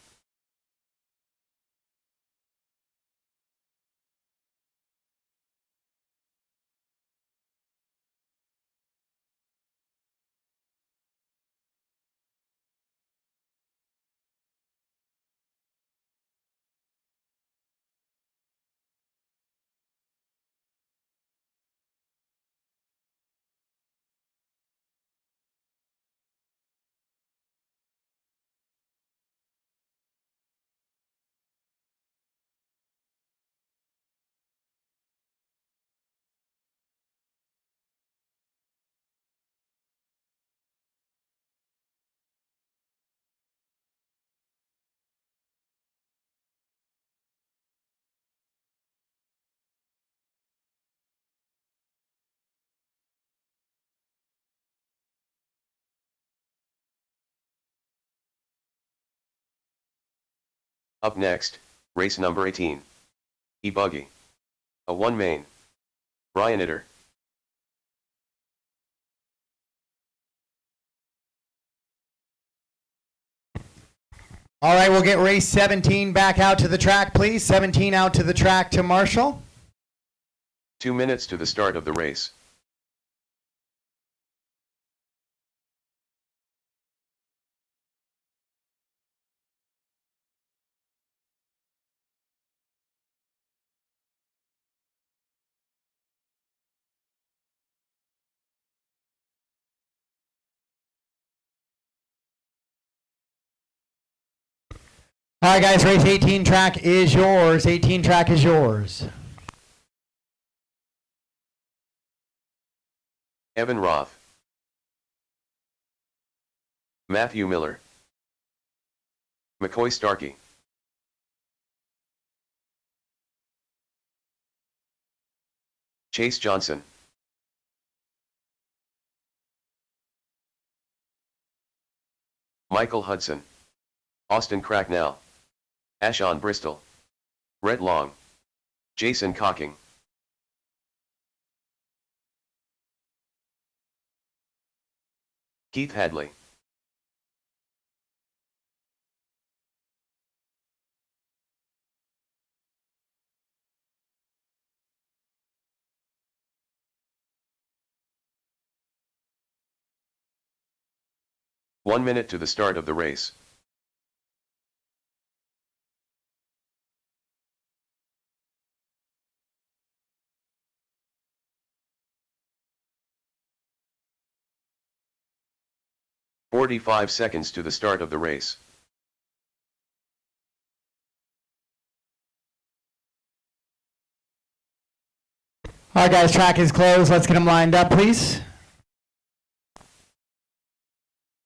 Up next, race number 18. E-Buggy. A 1 main. Brian Itter. All right, we'll get race 17 back out to the track, please. 17 out to the track to Marshall. 2 minutes to the start of the race. All right, guys, race 18 track is yours. 18 track is yours. Evan Roth. Matthew Miller. McCoy Starkey. Chase Johnson. Michael Hudson. Austin Cracknell. Ashon Bristol. Rhett Long. Jason Cocking. Keith Hadley. One minute to the start of the race. "45 seconds to the start of the race. All right, guys, track is closed. Let's get them lined up, please.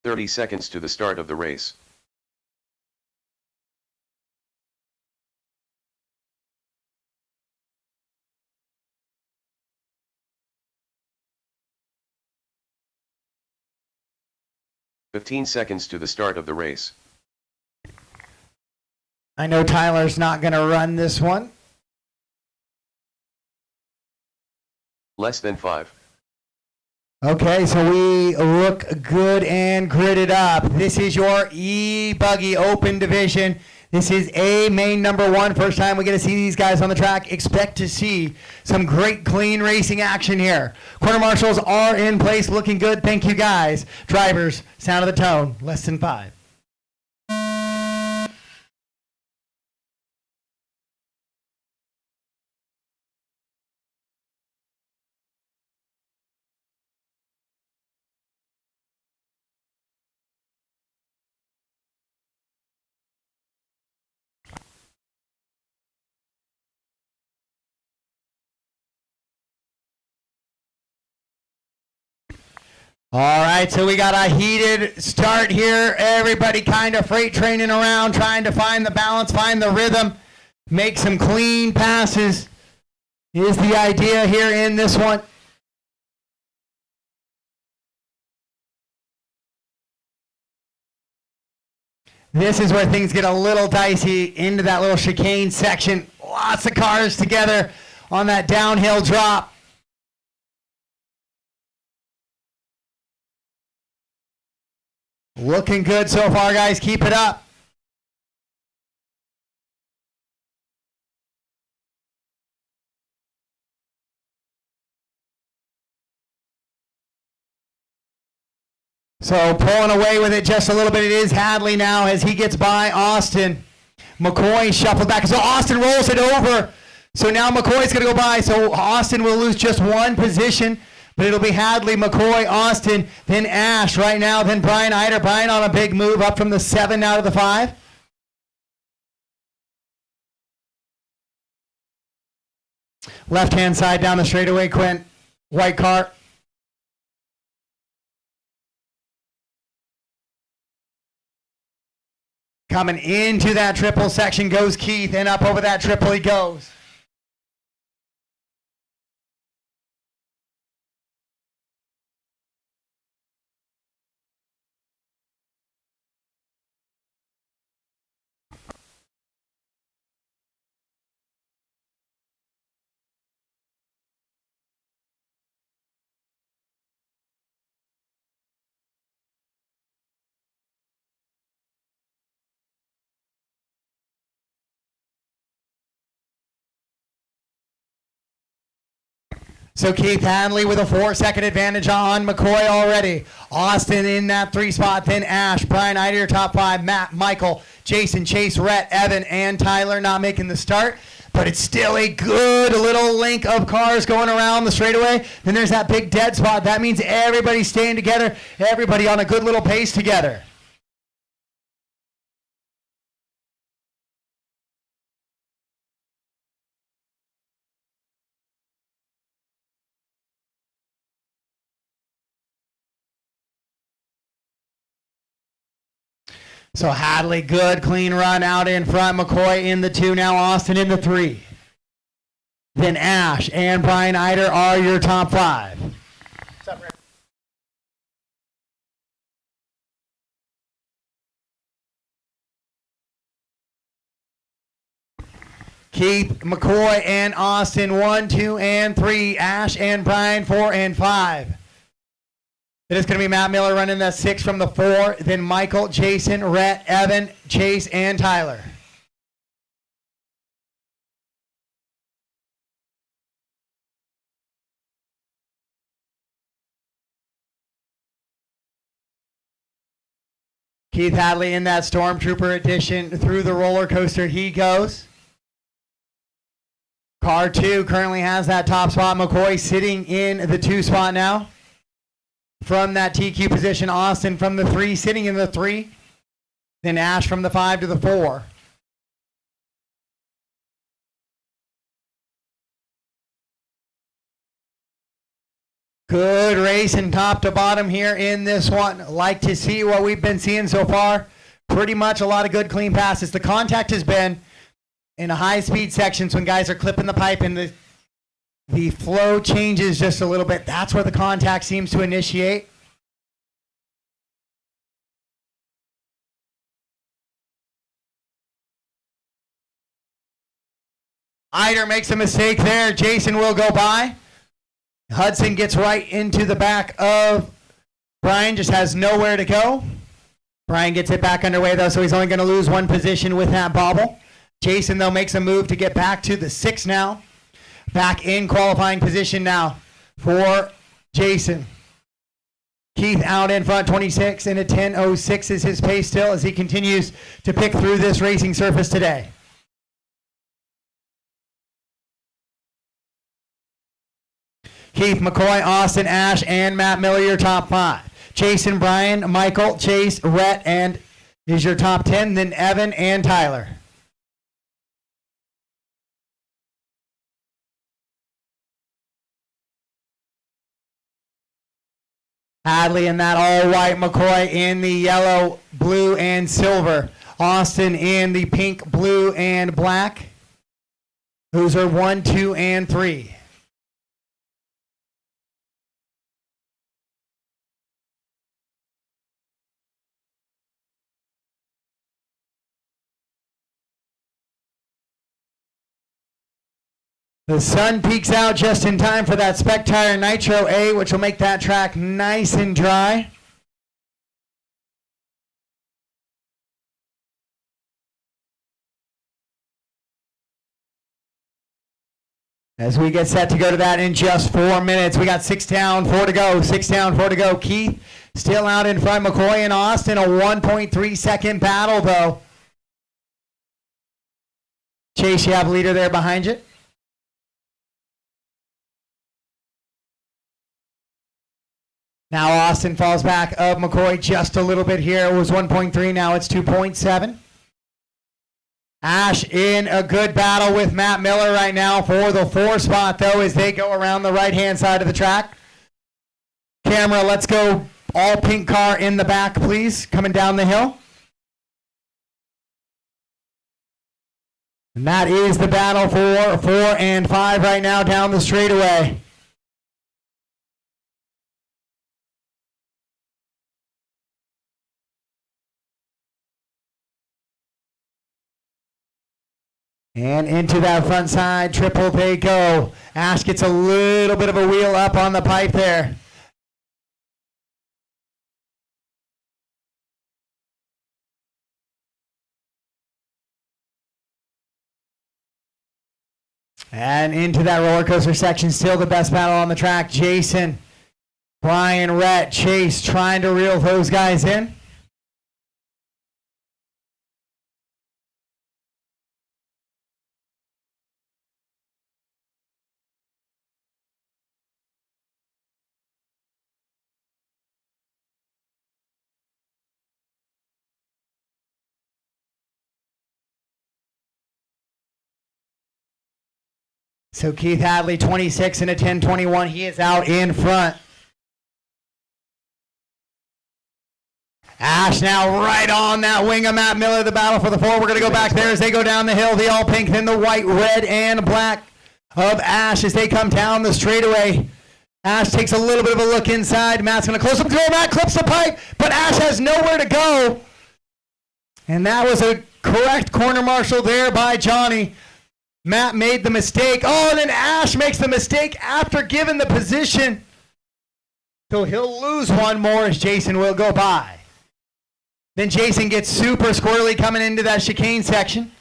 30 seconds to the start of the race. "15 seconds to the start of the race. I know Tyler's not going to run this one. Less than 5. Okay, so we look good and gridded up. This is your E-Buggy Open Division. This is a main number one. First time we get to see these guys on the track. Expect to see some great, clean racing action here. Quarter marshals are in place, looking good. Thank you, guys. Drivers, sound of the tone, less than 5. All right, so we got a heated start here. Everybody kind of freight training around, trying to find the balance, find the rhythm, make some clean passes is the idea here in this one. This is where things get a little dicey into that little chicane section. Lots of cars together on that downhill drop. Looking good so far, guys. Keep it up. So pulling away with it just a little bit. It is Hadley now as he gets by Austin. McCoy shuffled back. So Austin rolls it over. So now McCoy's going to go by. So Austin will lose just one position. But it'll be Hadley, McCoy, Austin, then Ash right now, then Brian Eider. Brian on a big move up from the 7 now to the 5. Left-hand side down the straightaway, Quint. White car. Coming into that triple section goes Keith, and up over that triple he goes. So Keith Hadley with a 4-second advantage on McCoy already. Austin in that 3 spot, then Ash, Brian Eider, top 5, Matt, Michael, Jason, Chase, Rhett, Evan, and Tyler not making the start. But it's still a good little link of cars going around the straightaway. Then there's that big dead spot. That means everybody's staying together, everybody on a good little pace together. So Hadley, good, clean run out in front. McCoy in the 2 now. Austin in the 3. Then Ash and Brian Eider are your top 5. What's up, Rick? Keith, McCoy, and Austin 1, 2, and 3. Ash and Brian 4 and 5. It is going to be Matt Miller running that 6 from the 4, then Michael, Jason, Rhett, Evan, Chase, and Tyler. Keith Hadley in that Stormtrooper edition through the roller coaster he goes. Car 2 currently has that top spot. McCoy sitting in the 2 spot now. From that TQ position, Austin from the 3, sitting in the 3. Then Ash from the 5 to the 4. Good racing top to bottom here in this one. Like to see what we've been seeing so far. Pretty much a lot of good clean passes. The contact has been in a high-speed section when guys are clipping the pipe and the flow changes just a little bit. That's where the contact seems to initiate. Eider makes a mistake there. Jason will go by. Hudson gets right into the back of Brian, just has nowhere to go. Brian gets it back underway, though, so he's only going to lose one position with that bobble. Jason, though, makes a move to get back to the 6 now. Back in qualifying position now for Jason. Keith out in front, 26 and a 10.06 is his pace still as he continues to pick through this racing surface today. Keith, McCoy, Austin, Ash, and Matt Miller, your top 5. Jason, Brian, Michael, Chase, Rhett, and is your top 10. Then Evan and Tyler. Hadley in that all-white, McCoy in the yellow, blue, and silver. Austin in the pink, blue, and black. Those are 1, 2, and 3. The sun peeks out just in time for that Spec Tire Nitro A, which will make that track nice and dry. As we get set to go to that in just 4 minutes, we got 6 down, 4 to go. 6 down, 4 to go. Keith still out in front. McCoy and Austin, a 1.3 second battle, though. Chase, you have leader there behind you. Now Austin falls back of McCoy just a little bit here. It was 1.3, now it's 2.7. Ash in a good battle with Matt Miller right now for the 4 spot, though, as they go around the right-hand side of the track. Camera, let's go all pink car in the back, please, coming down the hill. And that is the battle for 4 and 5 right now down the straightaway. And into that front side, triple they go. Ash gets a little bit of a wheel up on the pipe there. And into that roller coaster section, still the best battle on the track. Jason, Brian, Rhett, Chase trying to reel those guys in. So Keith Hadley, 26 and a 10.21. He is out in front. Ash now right on that wing of Matt Miller, the battle for the 4. We're going to go back there as they go down the hill. The all pink, then the white, red, and black of Ash as they come down the straightaway. Ash takes a little bit of a look inside. Matt's going to close up the door. Matt clips the pipe, but Ash has nowhere to go. And that was a correct corner marshal there by Johnny. Matt made the mistake. Oh, and then Ash makes the mistake after giving the position. So he'll lose one more as Jason will go by. Then Jason gets super squirrely coming into that chicane section.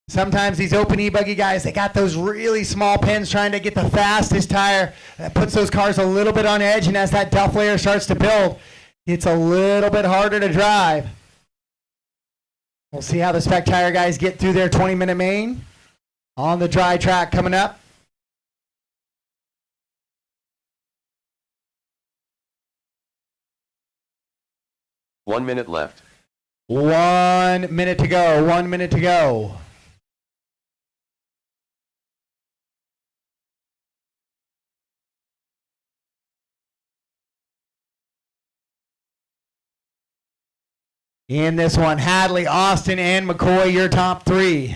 Sometimes these open e-buggy guys, they got those really small pins trying to get the fastest tire. That puts those cars a little bit on edge, and as that duff layer starts to build, it's a little bit harder to drive. We'll see how the Spec Tire guys get through their 20-minute main on the dry track coming up. One minute left. 1 minute to go. 1 minute to go. In this one, Hadley, Austin, and McCoy, your top 3.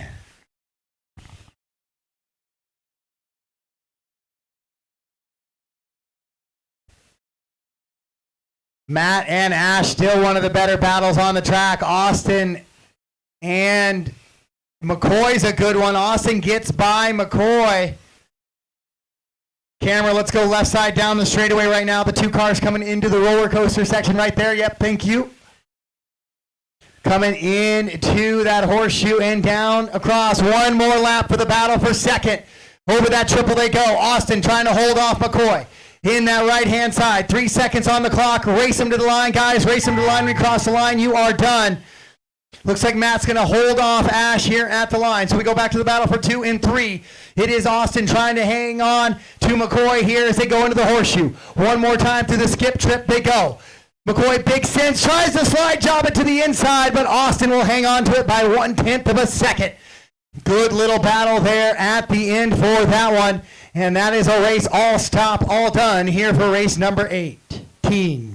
Matt and Ash, still one of the better battles on the track. Austin and McCoy's a good one. Austin gets by McCoy. Camera, let's go left side down the straightaway right now. The two cars coming into the roller coaster section right there. Yep, thank you. Coming into that horseshoe and down across. One more lap for the battle for second. Over that triple they go. Austin trying to hold off McCoy. In that right-hand side. 3 seconds on the clock. Race him to the line, guys. Race him to the line. We cross the line. You are done. Looks like Matt's going to hold off Ash here at the line. So we go back to the battle for 2 and 3. It is Austin trying to hang on to McCoy here as they go into the horseshoe. One more time through the skip trip they go. McCoy, big sense, tries to slide job it to the inside, but Austin will hang on to it by 1/10 of a second. Good little battle there at the end for that one. And that is a race all stop, all done here for race number 18.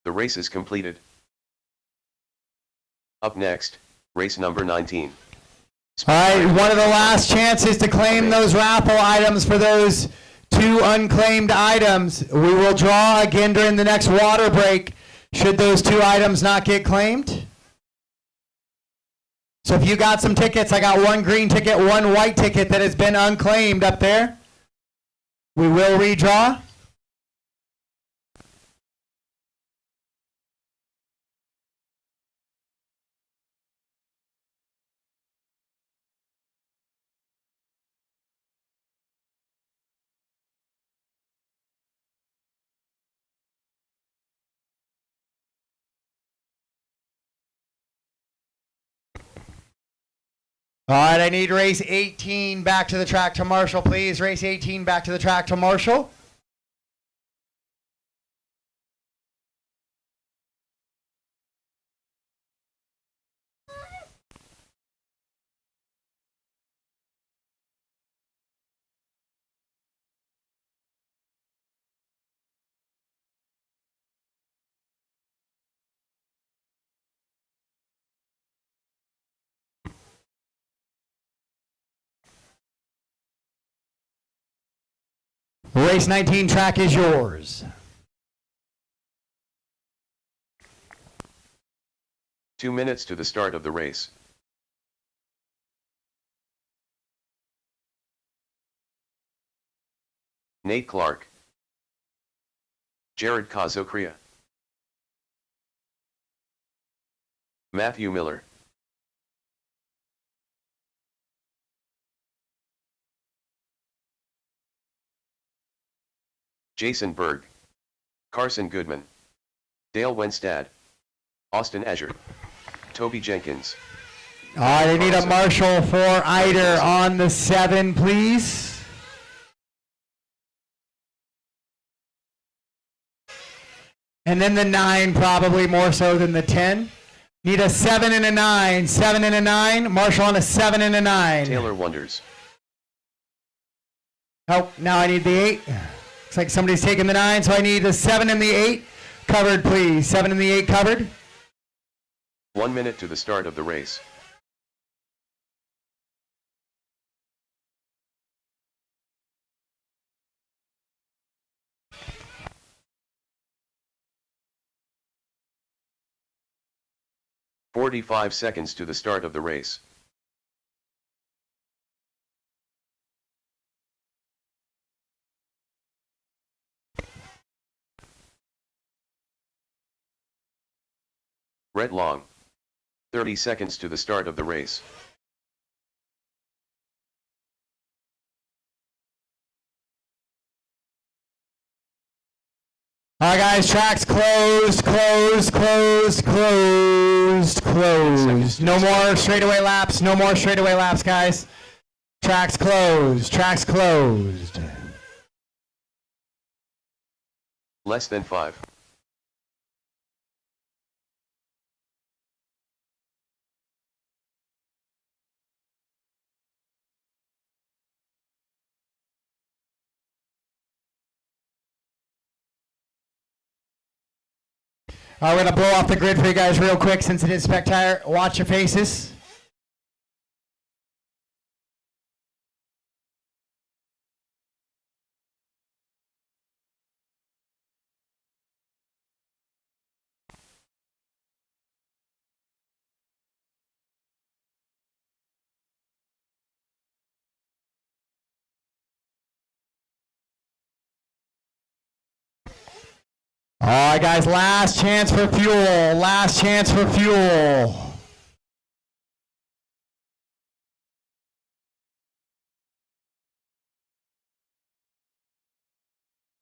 The race is completed. Up next, race number 19. All right, one of the last chances to claim those raffle items for those 2 unclaimed items. We will draw again during the next water break should those 2 items not get claimed. So if you got some tickets, I got 1 green ticket, 1 white ticket that has been unclaimed up there. We will redraw. All right, I need race 18 back to the track to Marshall, please. Race 18 back to the track to Marshall. Race 19 track is yours. 2 minutes to the start of the race. Nate Clark, Jared Kazokria, Matthew Miller, Jason Berg, Carson Goodman, Dale Wenstad, Austin Azure, Toby Jenkins. All right, I need a Marshall for Eider on the 7, please. And then the 9, probably more so than the 10. Need a 7 and a 9. 7 and a 9. Marshall on a 7 and a 9. Taylor Wonders. Oh, now I need the 8. Looks like somebody's taking the 9, so I need the 7 and the 8 covered, please. 7 and the 8 covered. 1 minute to the start of the race. "45 seconds to the start of the race. Red Long. 30 seconds to the start of the race. All right, guys, tracks closed, closed, closed, closed, closed. No more straightaway laps, no more straightaway laps, guys. Track's closed. Track's closed. Less than 5. All right, we're going to blow off the grid for you guys real quick since it is spec tire. Watch your faces. All right, guys, last chance for fuel. Last chance for fuel.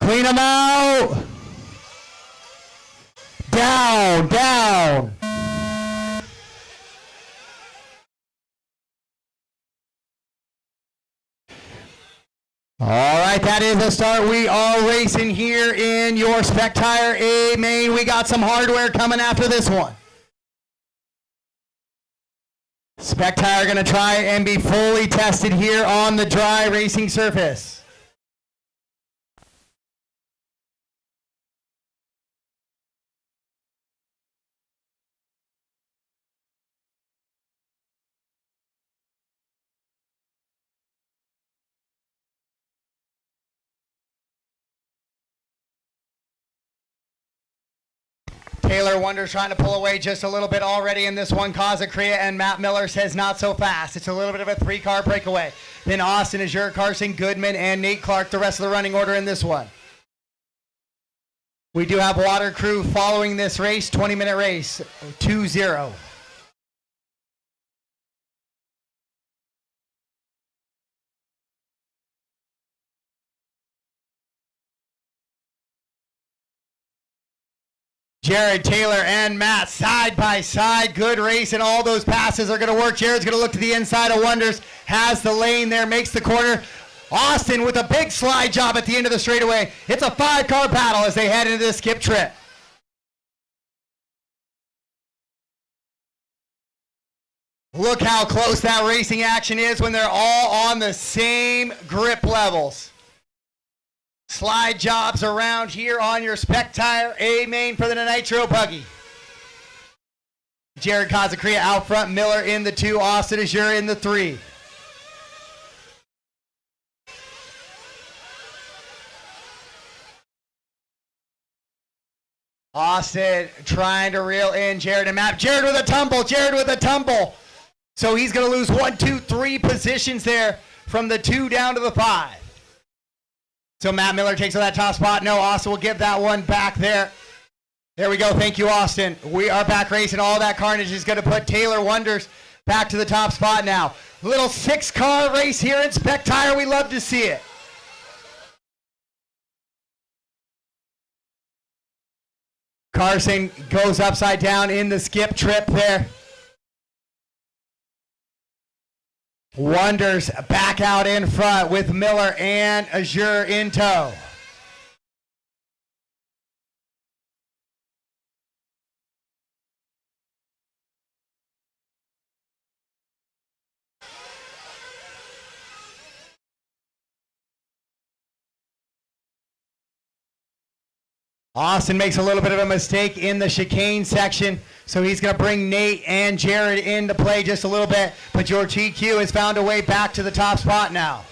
Clean them out. Down, down. All right, that is the start. We are racing here in your spec tire A main. We got some hardware coming after this one. Spec tire going to try and be fully tested here on the dry racing surface. Taylor Wonders trying to pull away just a little bit already in this one. Kazacria and Matt Miller says not so fast. It's a little bit of a 3-car breakaway. Then Austin, Azure, Carson, Goodman, and Nate Clark, the rest of the running order in this one. We do have Water Crew following this race, 20-minute race, 2-0. Jared, Taylor, and Matt side by side. Good race, and all those passes are going to work. Jared's going to look to the inside of Wonders. Has the lane there, makes the corner. Austin with a big slide job at the end of the straightaway. It's a 5-car battle as they head into the skip trip. Look how close that racing action is when they're all on the same grip levels. Slide jobs around here on your spec tire A main for the Nitro buggy. Jared Kazacria out front, Miller in the 2, Austin Azure in the 3. Austin trying to reel in Jared and Matt. Jared with a tumble, Jared with a tumble. So he's going to lose 1, 2, 3 positions there from the 2 down to the 5. So Matt Miller takes that top spot. No, Austin will give that one back there. There we go. Thank you, Austin. We are back racing. All that carnage is going to put Taylor Wonders back to the top spot now. Little 6-car race here in spec tire. We love to see it. Carson goes upside down in the skip trip there. Wonders back out in front with Miller and Azure in tow. Austin makes a little bit of a mistake in the chicane section, so he's going to bring Nate and Jared into play just a little bit, but your TQ has found a way back to the top spot now.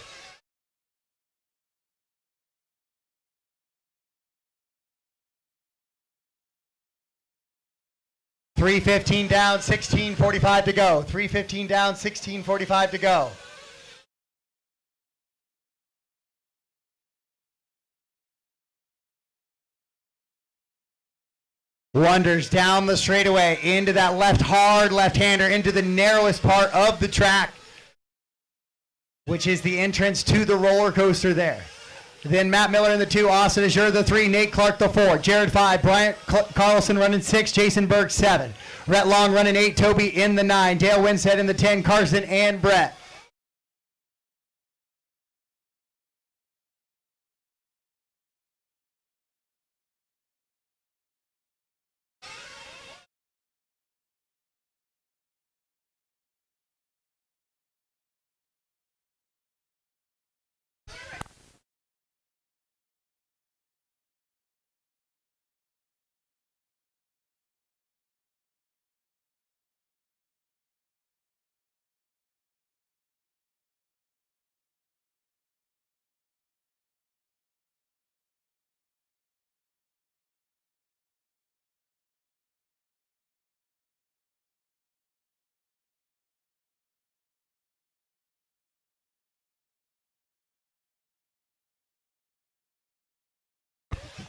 .315 down, 16:45 to go. 3:15 down, 16:45 to go. Wonders down the straightaway into that hard left-hander into the narrowest part of the track, which is the entrance to the roller coaster there. Then Matt Miller in the 2, Austin Azure the 3, Nate Clark the 4, Jared 5, Bryant Carlson running 6, Jason Berg 7, Rhett Long running 8, Toby in the 9, Dale Winstead in the 10, Carson and Brett.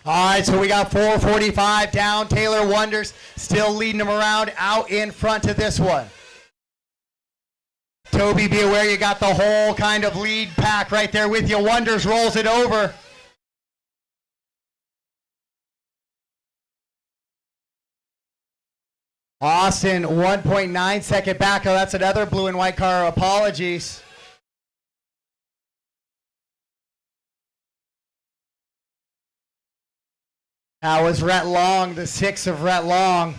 All right, so we got 4:45 down. Taylor Wonders still leading them around out in front of this one. Toby, be aware you got the whole kind of lead pack right there with you. Wonders rolls it over. Austin, 1.9 second back. Oh, that's another blue and white car. Apologies. That was Rhett Long, the 6 of Rhett Long.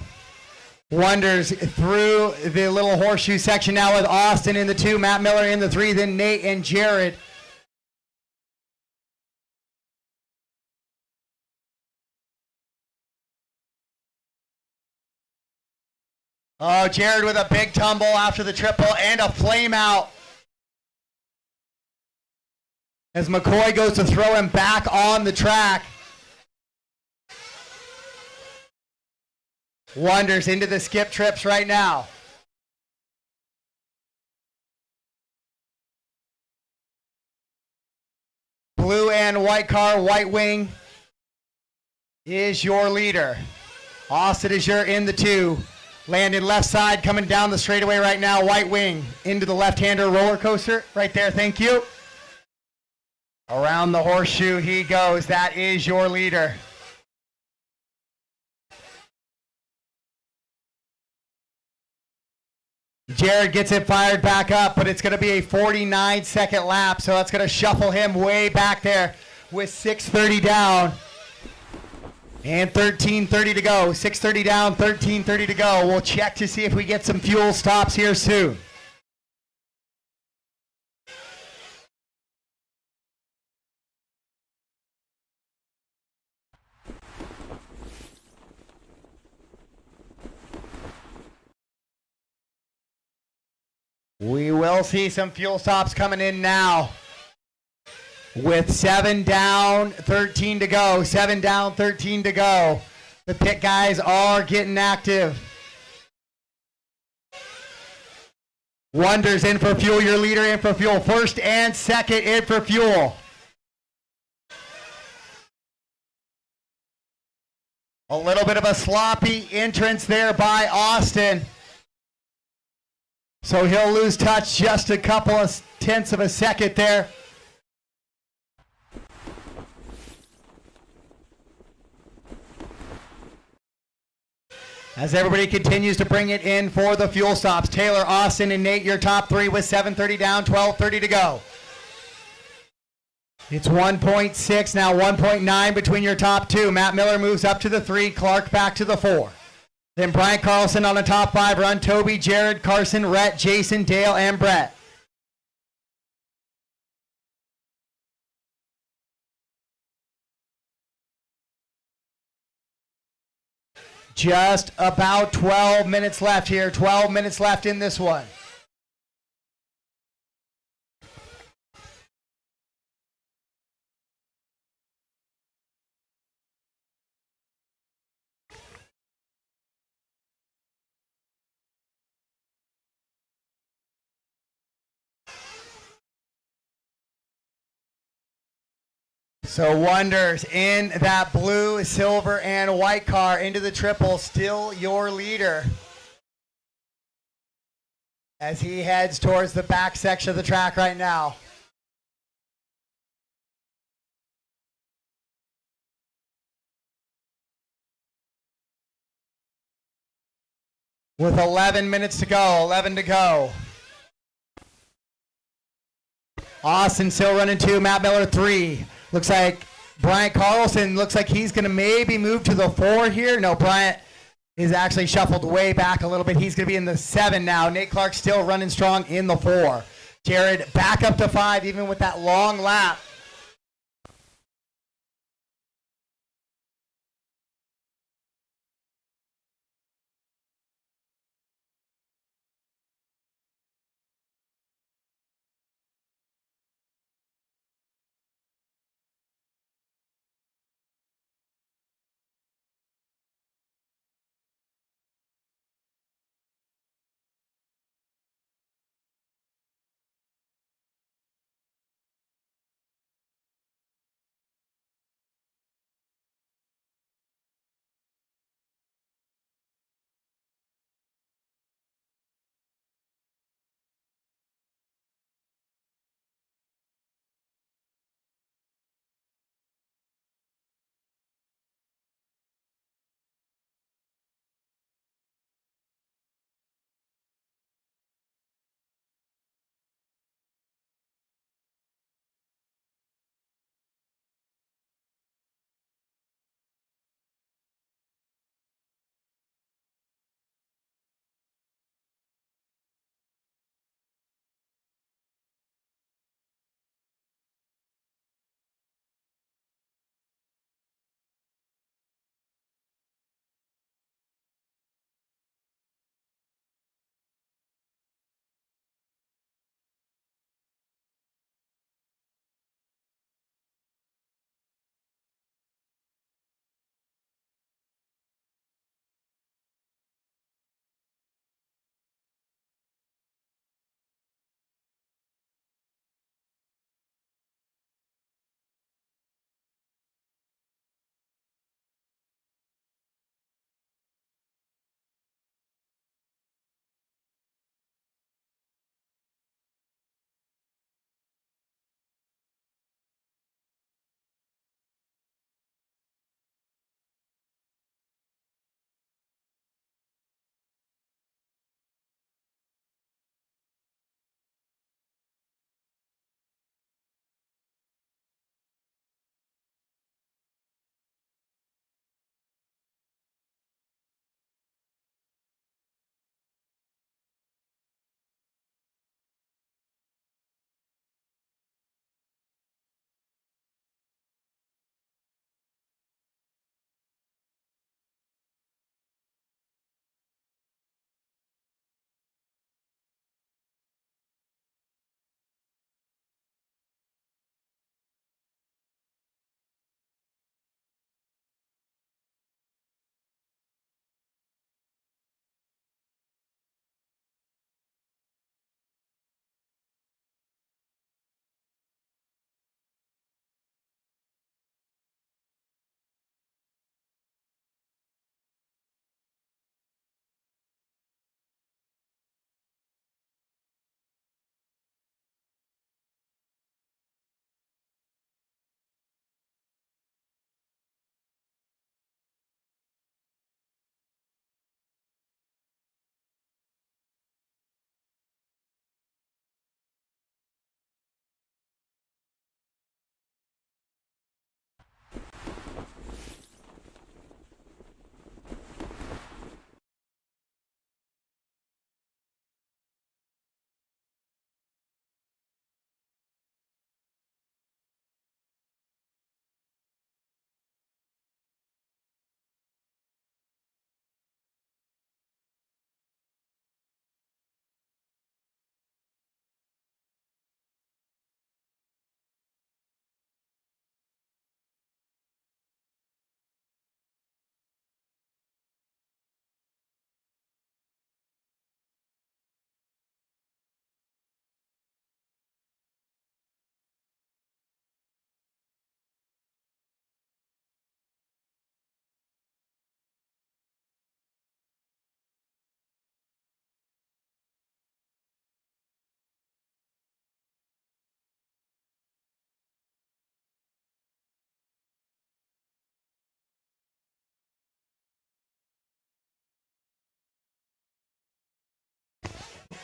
Wonders through the little horseshoe section now with Austin in the 2, Matt Miller in the 3, then Nate and Jared. Oh, Jared with a big tumble after the triple and a flame out. As McCoy goes to throw him back on the track. Wonders into the skip trips right now. Blue and white car, white wing is your leader. Austin is your in the 2. Landon left side coming down the straightaway right now. White wing into the left-hander roller coaster right there. Thank you. Around the horseshoe he goes. That is your leader. Jared gets it fired back up, but it's going to be a 49-second lap, so that's going to shuffle him way back there with 6:30 down. And 13:30 to go. 6:30 down, 13:30 to go. We'll check to see if we get some fuel stops here soon. We will see some fuel stops coming in now. With 7 down, 13 to go. 7 down, 13 to go. The pit guys are getting active. Wonders in for fuel. Your leader in for fuel. First and second in for fuel. A little bit of a sloppy entrance there by Austin. So he'll lose touch just a couple of tenths of a second there. As everybody continues to bring it in for the fuel stops. Taylor, Austin, and Nate, your top 3 with 7:30 down, 12:30 to go. It's 1.6, now 1.9 between your top 2. Matt Miller moves up to the 3, Clark back to the 4. Then Brian Carlson on the top 5 run. Toby, Jared, Carson, Rhett, Jason, Dale, and Brett. Just about 12 minutes left here. 12 minutes left in this one. So Wonders in that blue, silver, and white car into the triple, still your leader. As he heads towards the back section of the track right now. With 11 minutes to go, 11 to go. Austin still running 2, Matt Miller 3. Looks like Bryant Carlson looks like he's going to maybe move to the 4 here. No, Bryant is actually shuffled way back a little bit. He's going to be in the 7 now. Nate Clark still running strong in the 4. Jared back up to 5 even with that long lap.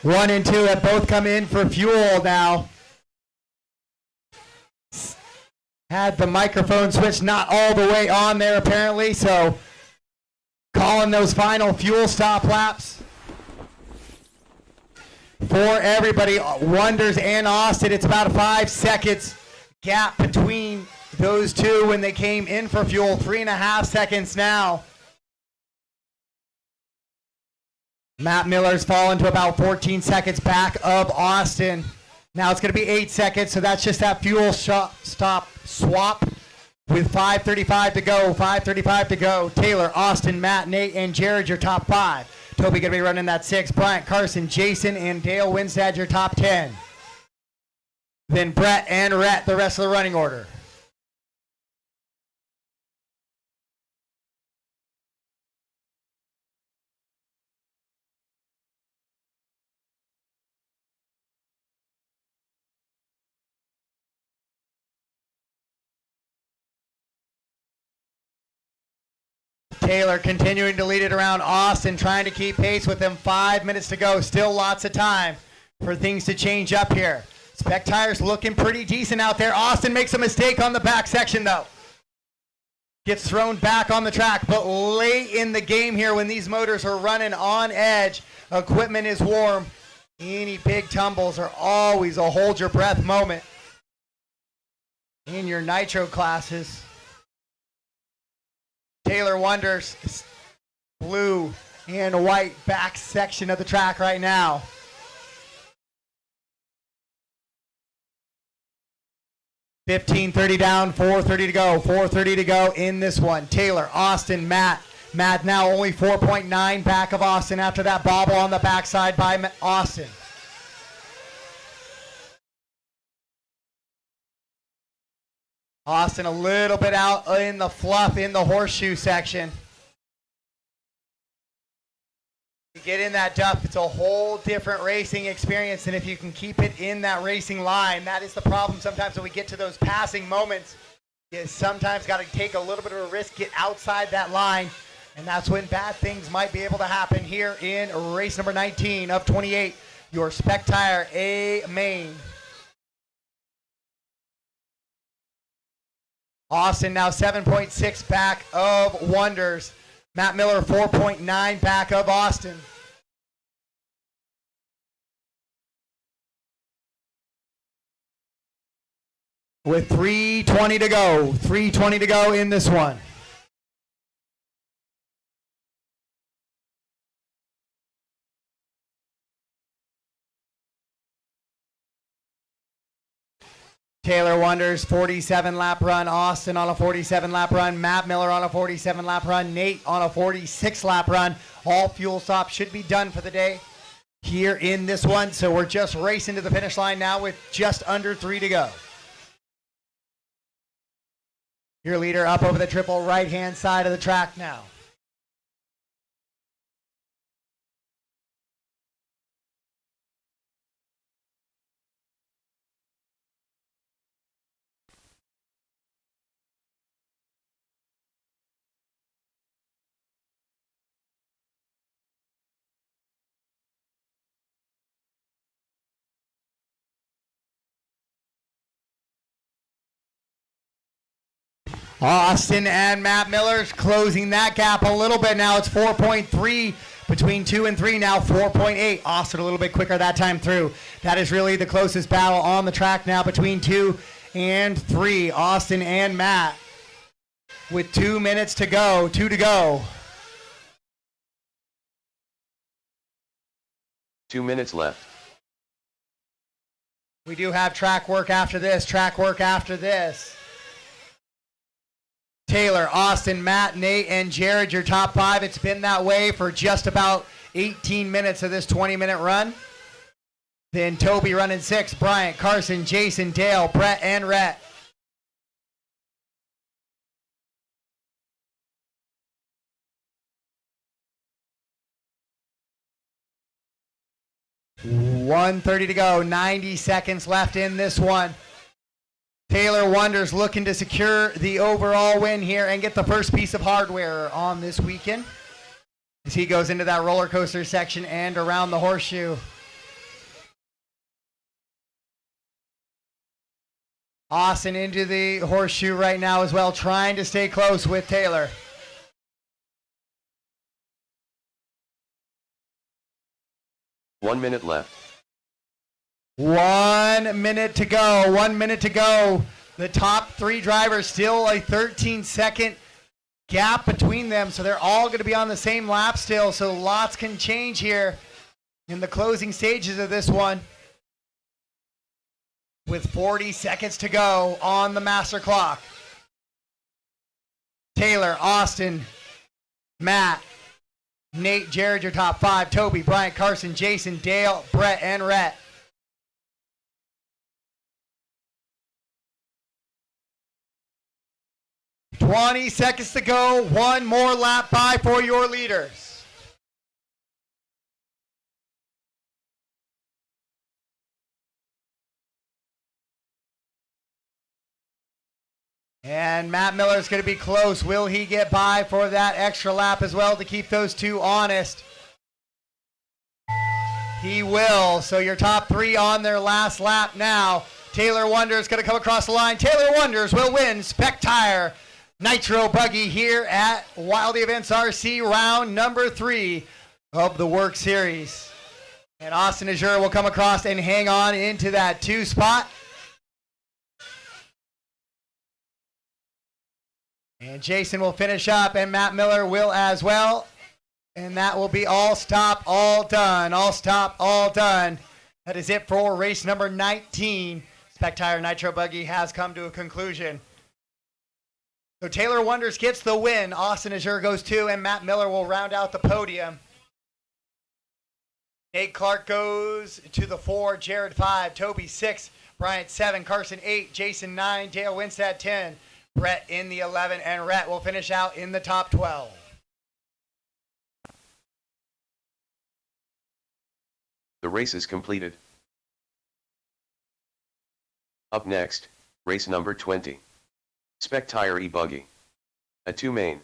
1 and 2 have both come in for fuel now. Had the microphone switch not all the way on there apparently, so calling those final fuel stop laps for everybody. Wonders and Austin, it's about a 5 seconds gap between those two when they came in for fuel. 3.5 seconds now. Matt Miller's fallen to about 14 seconds back of Austin. Now it's going to be 8 seconds, so that's just that fuel stop swap with 5:35 to go. 5:35 to go. Taylor, Austin, Matt, Nate, and Jared, your top 5. Toby going to be running that 6. Bryant, Carson, Jason, and Dale Winstad, your top 10. Then Brett and Rhett, the rest of the running order. Taylor continuing to lead it around Austin, trying to keep pace with them. 5 minutes to go. Still lots of time for things to change up here. Spec Tires looking pretty decent out there. Austin makes a mistake on the back section, though. Gets thrown back on the track, but late in the game here when these motors are running on edge, equipment is warm. Any big tumbles are always a hold your breath moment in your nitro classes. Taylor Wonders, blue and white back section of the track right now. $15.30 down, 4:30 to go. 4:30 to go in this one. Taylor, Austin, Matt. Matt now only 4.9 back of Austin after that bobble on the backside by Austin. Austin a little bit out in the fluff in the horseshoe section. You get in that duff, it's a whole different racing experience than if you can keep it in that racing line. That is the problem sometimes when we get to those passing moments. You sometimes got to take a little bit of a risk, get outside that line, and that's when bad things might be able to happen here in race number 19 of 28, your Spec Tire A main. Austin now 7.6 back of Wonders. Matt Miller 4.9 back of Austin. With 3:20 to go. 3:20 to go in this one. Taylor Wonders, 47 lap run. Austin on a 47 lap run. Matt Miller on a 47 lap run. Nate on a 46 lap run. All fuel stops should be done for the day here in this one. So we're just racing to the finish line now with just under 3 to go. Your leader up over the triple right-hand side of the track now. Austin and Matt Miller's closing that gap a little bit now. It's 4.3 between 2 and 3 now, 4.8. Austin a little bit quicker that time through. That is really the closest battle on the track now between 2 and 3. Austin and Matt with 2 minutes to go, 2 to go. 2 minutes left. We do have track work after this, track work after this. Taylor, Austin, Matt, Nate, and Jared, your top 5. It's been that way for just about 18 minutes of this 20-minute run. Then Toby running 6, Bryant, Carson, Jason, Dale, Brett, and Rhett. $1:30 to go, 90 seconds left in this one. Taylor Wonders looking to secure the overall win here and get the first piece of hardware on this weekend as he goes into that roller coaster section and around the horseshoe. Austin into the horseshoe right now as well, trying to stay close with Taylor. One minute left. 1 minute to go. 1 minute to go. The top three drivers still a 13-second gap between them, so they're all going to be on the same lap still, so lots can change here in the closing stages of this one. With 40 seconds to go on the master clock. Taylor, Austin, Matt, Nate, Jared, your top five. Toby, Bryant, Carson, Jason, Dale, Brett, and Rhett. "20 seconds to go. One more lap by for your leaders. And Matt Miller is going to be close. Will he get by for that extra lap as well to keep those two honest? He will. So your top three on their last lap now. Taylor Wonders going to come across the line. Taylor Wonders will win Spec Tire Nitro Buggy here at Wilde Events RC round number 3 of the WERC Series. And Austin Azure will come across and hang on into that 2 spot. And Jason will finish up, and Matt Miller will as well. And that will be all stop, all done. All stop, all done. That is it for race number 19. Spec Tire Nitro Buggy has come to a conclusion. So Taylor Wonders gets the win. Austin Azure goes 2, and Matt Miller will round out the podium. Nate Clark goes to the 4, Jared 5, Toby 6, Bryant 7, Carson 8, Jason 9, Dale Winstead 10. Brett in the 11, and Rhett will finish out in the top 12. The race is completed. Up next, race number 20. Spec Tire E-Buggy. A 2 main.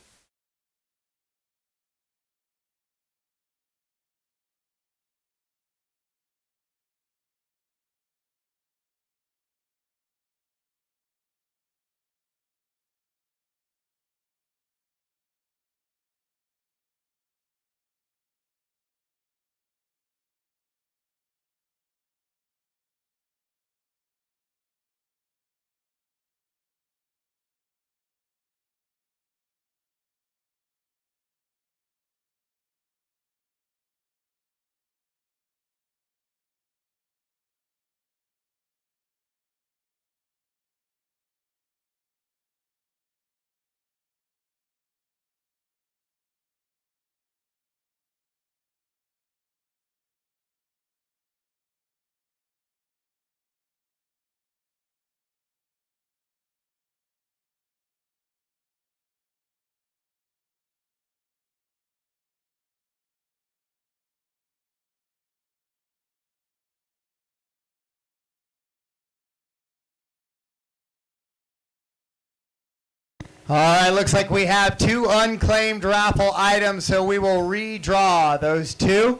All right, looks like we have 2 unclaimed raffle items, so we will redraw those 2.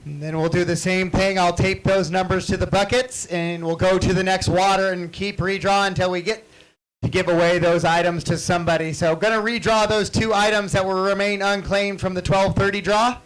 And then we'll do the same thing. I'll tape those numbers to the buckets, and we'll go to the next water and keep redrawing until we get to give away those items to somebody. So going to redraw those 2 items that will remain unclaimed from the 12:30 draw.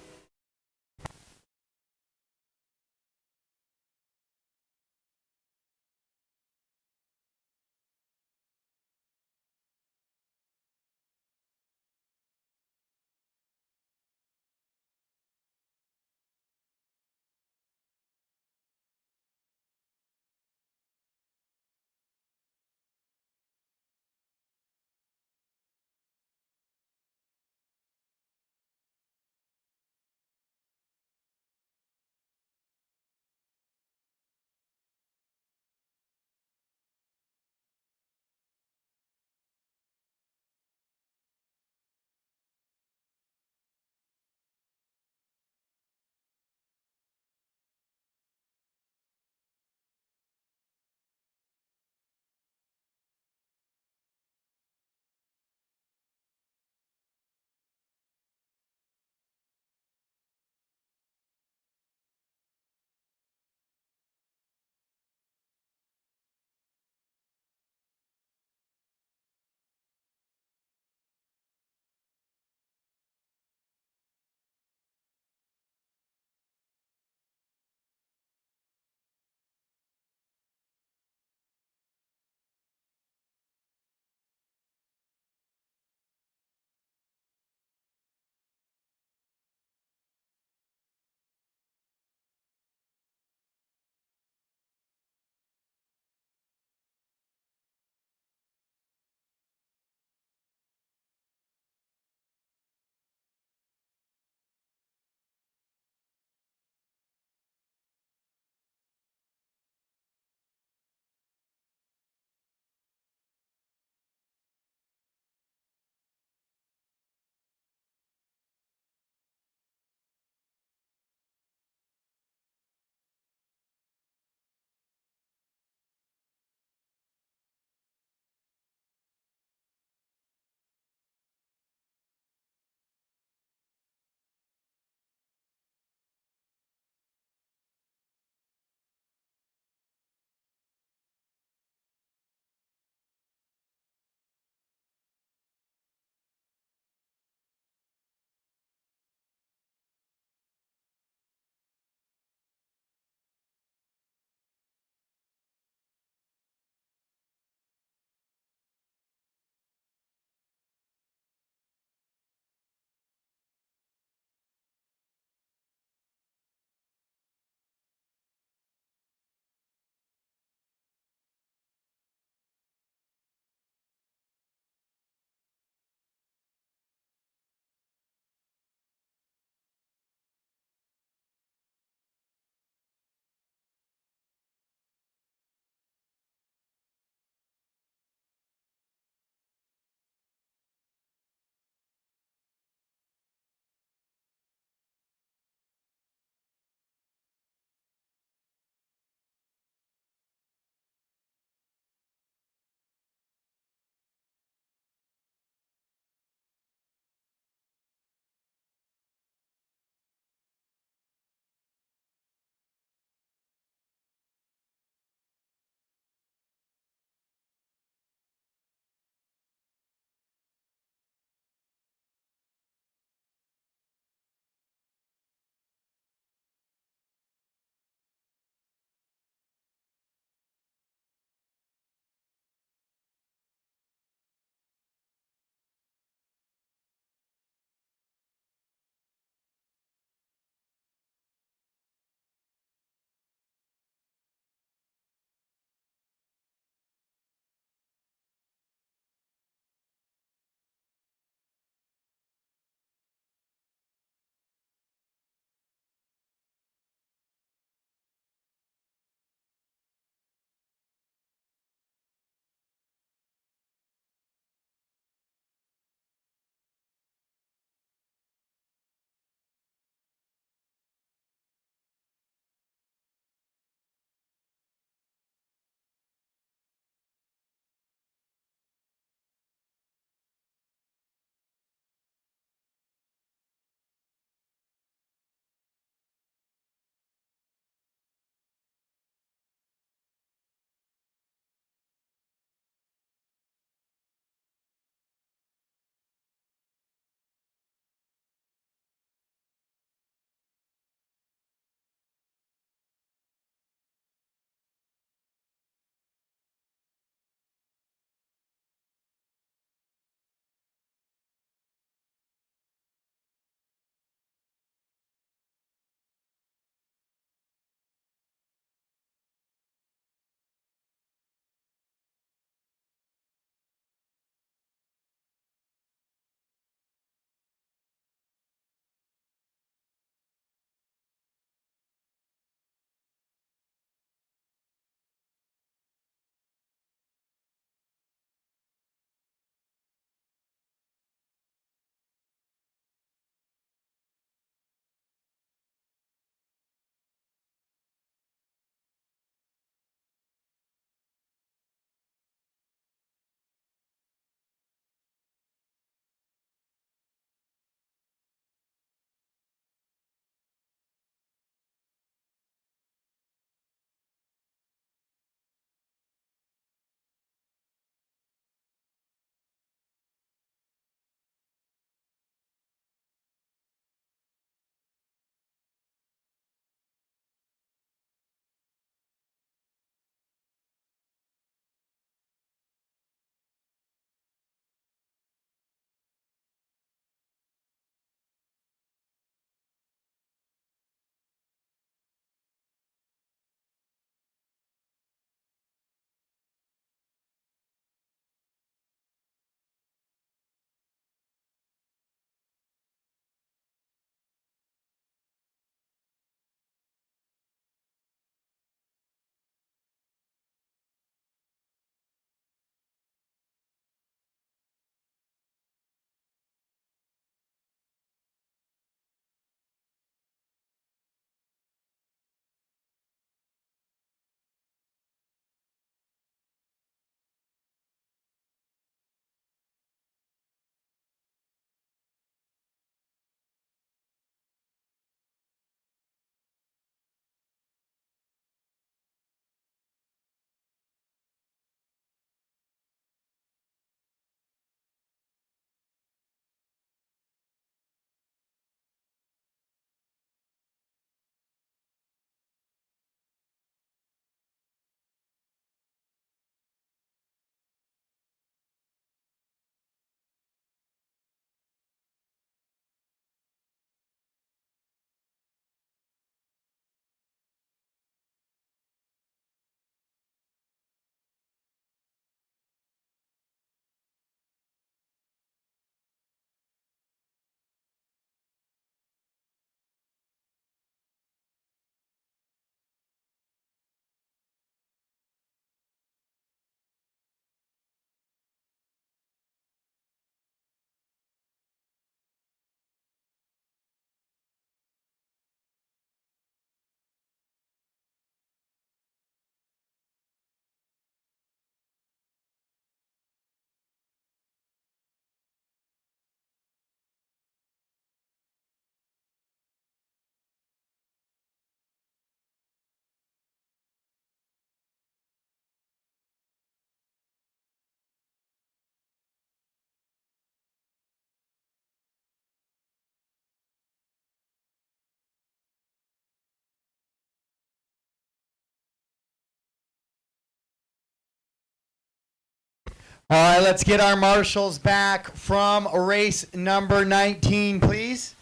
All right, let's get our marshals back from race number 19, please.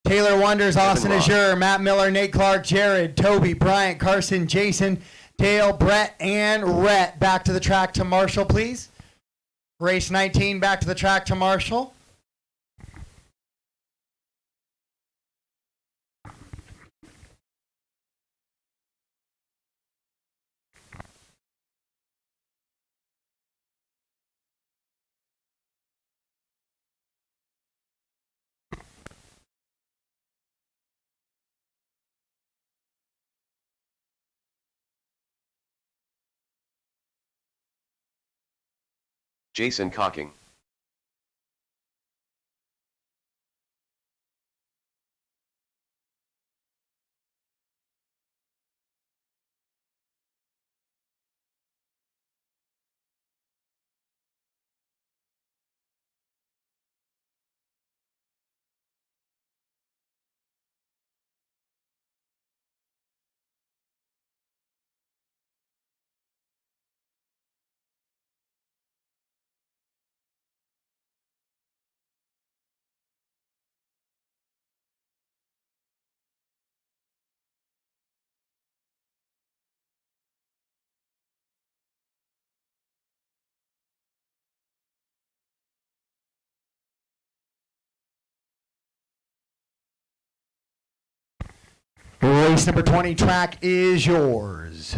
Taylor Wonders, Austin Azure, Matt Miller, Nate Clark, Jared, Toby, Bryant, Carson, Jason, Dale, Brett, and Rhett. Back to the track to marshal, please. Race 19, back to the track to marshal. Jason Cocking. Race number 20 track is yours.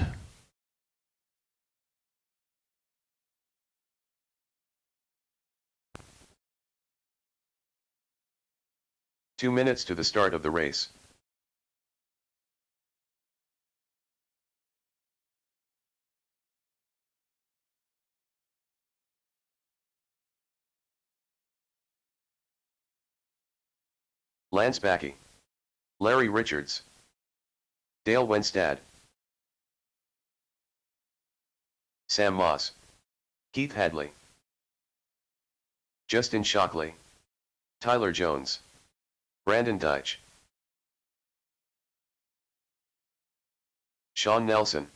Two minutes to the start of the race. Lance Backey. Larry Richards. Dale Wenstad. Sam Moss. Keith Hadley. Justin Shockley. Tyler Jones. Brandon Deitch. Sean Nelson.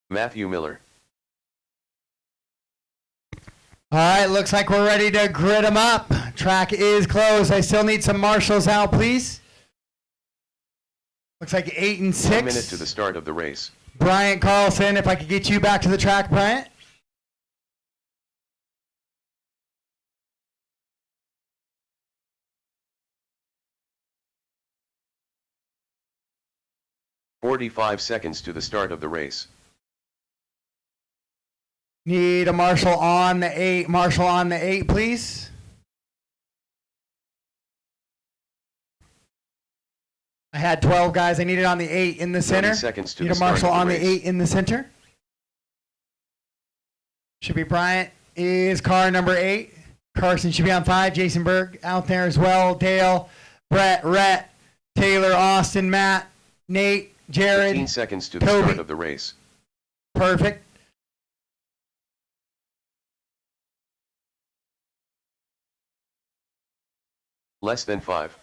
Matthew Miller. All right, looks like we're ready to grid them up. Track is closed. I still need some marshals out, please. Looks like 8 and 6. 1 minute to the start of the race. Bryant Carlson, if I could get you back to the track, Bryant. "45 seconds to the start of the race. Need a marshal on the 8. Marshal on the 8, please. I had 12 guys. I need it on the 8 in the center. 30 seconds to need the a start marshal of the on the race. 8 in the center. Should be Bryant is car number 8. Carson should be on 5. Jason Berg out there as well. Dale, Brett, Rhett, Taylor, Austin, Matt, Nate, Jared. 15 seconds to the Toby. start of the race. Perfect. Less than 5.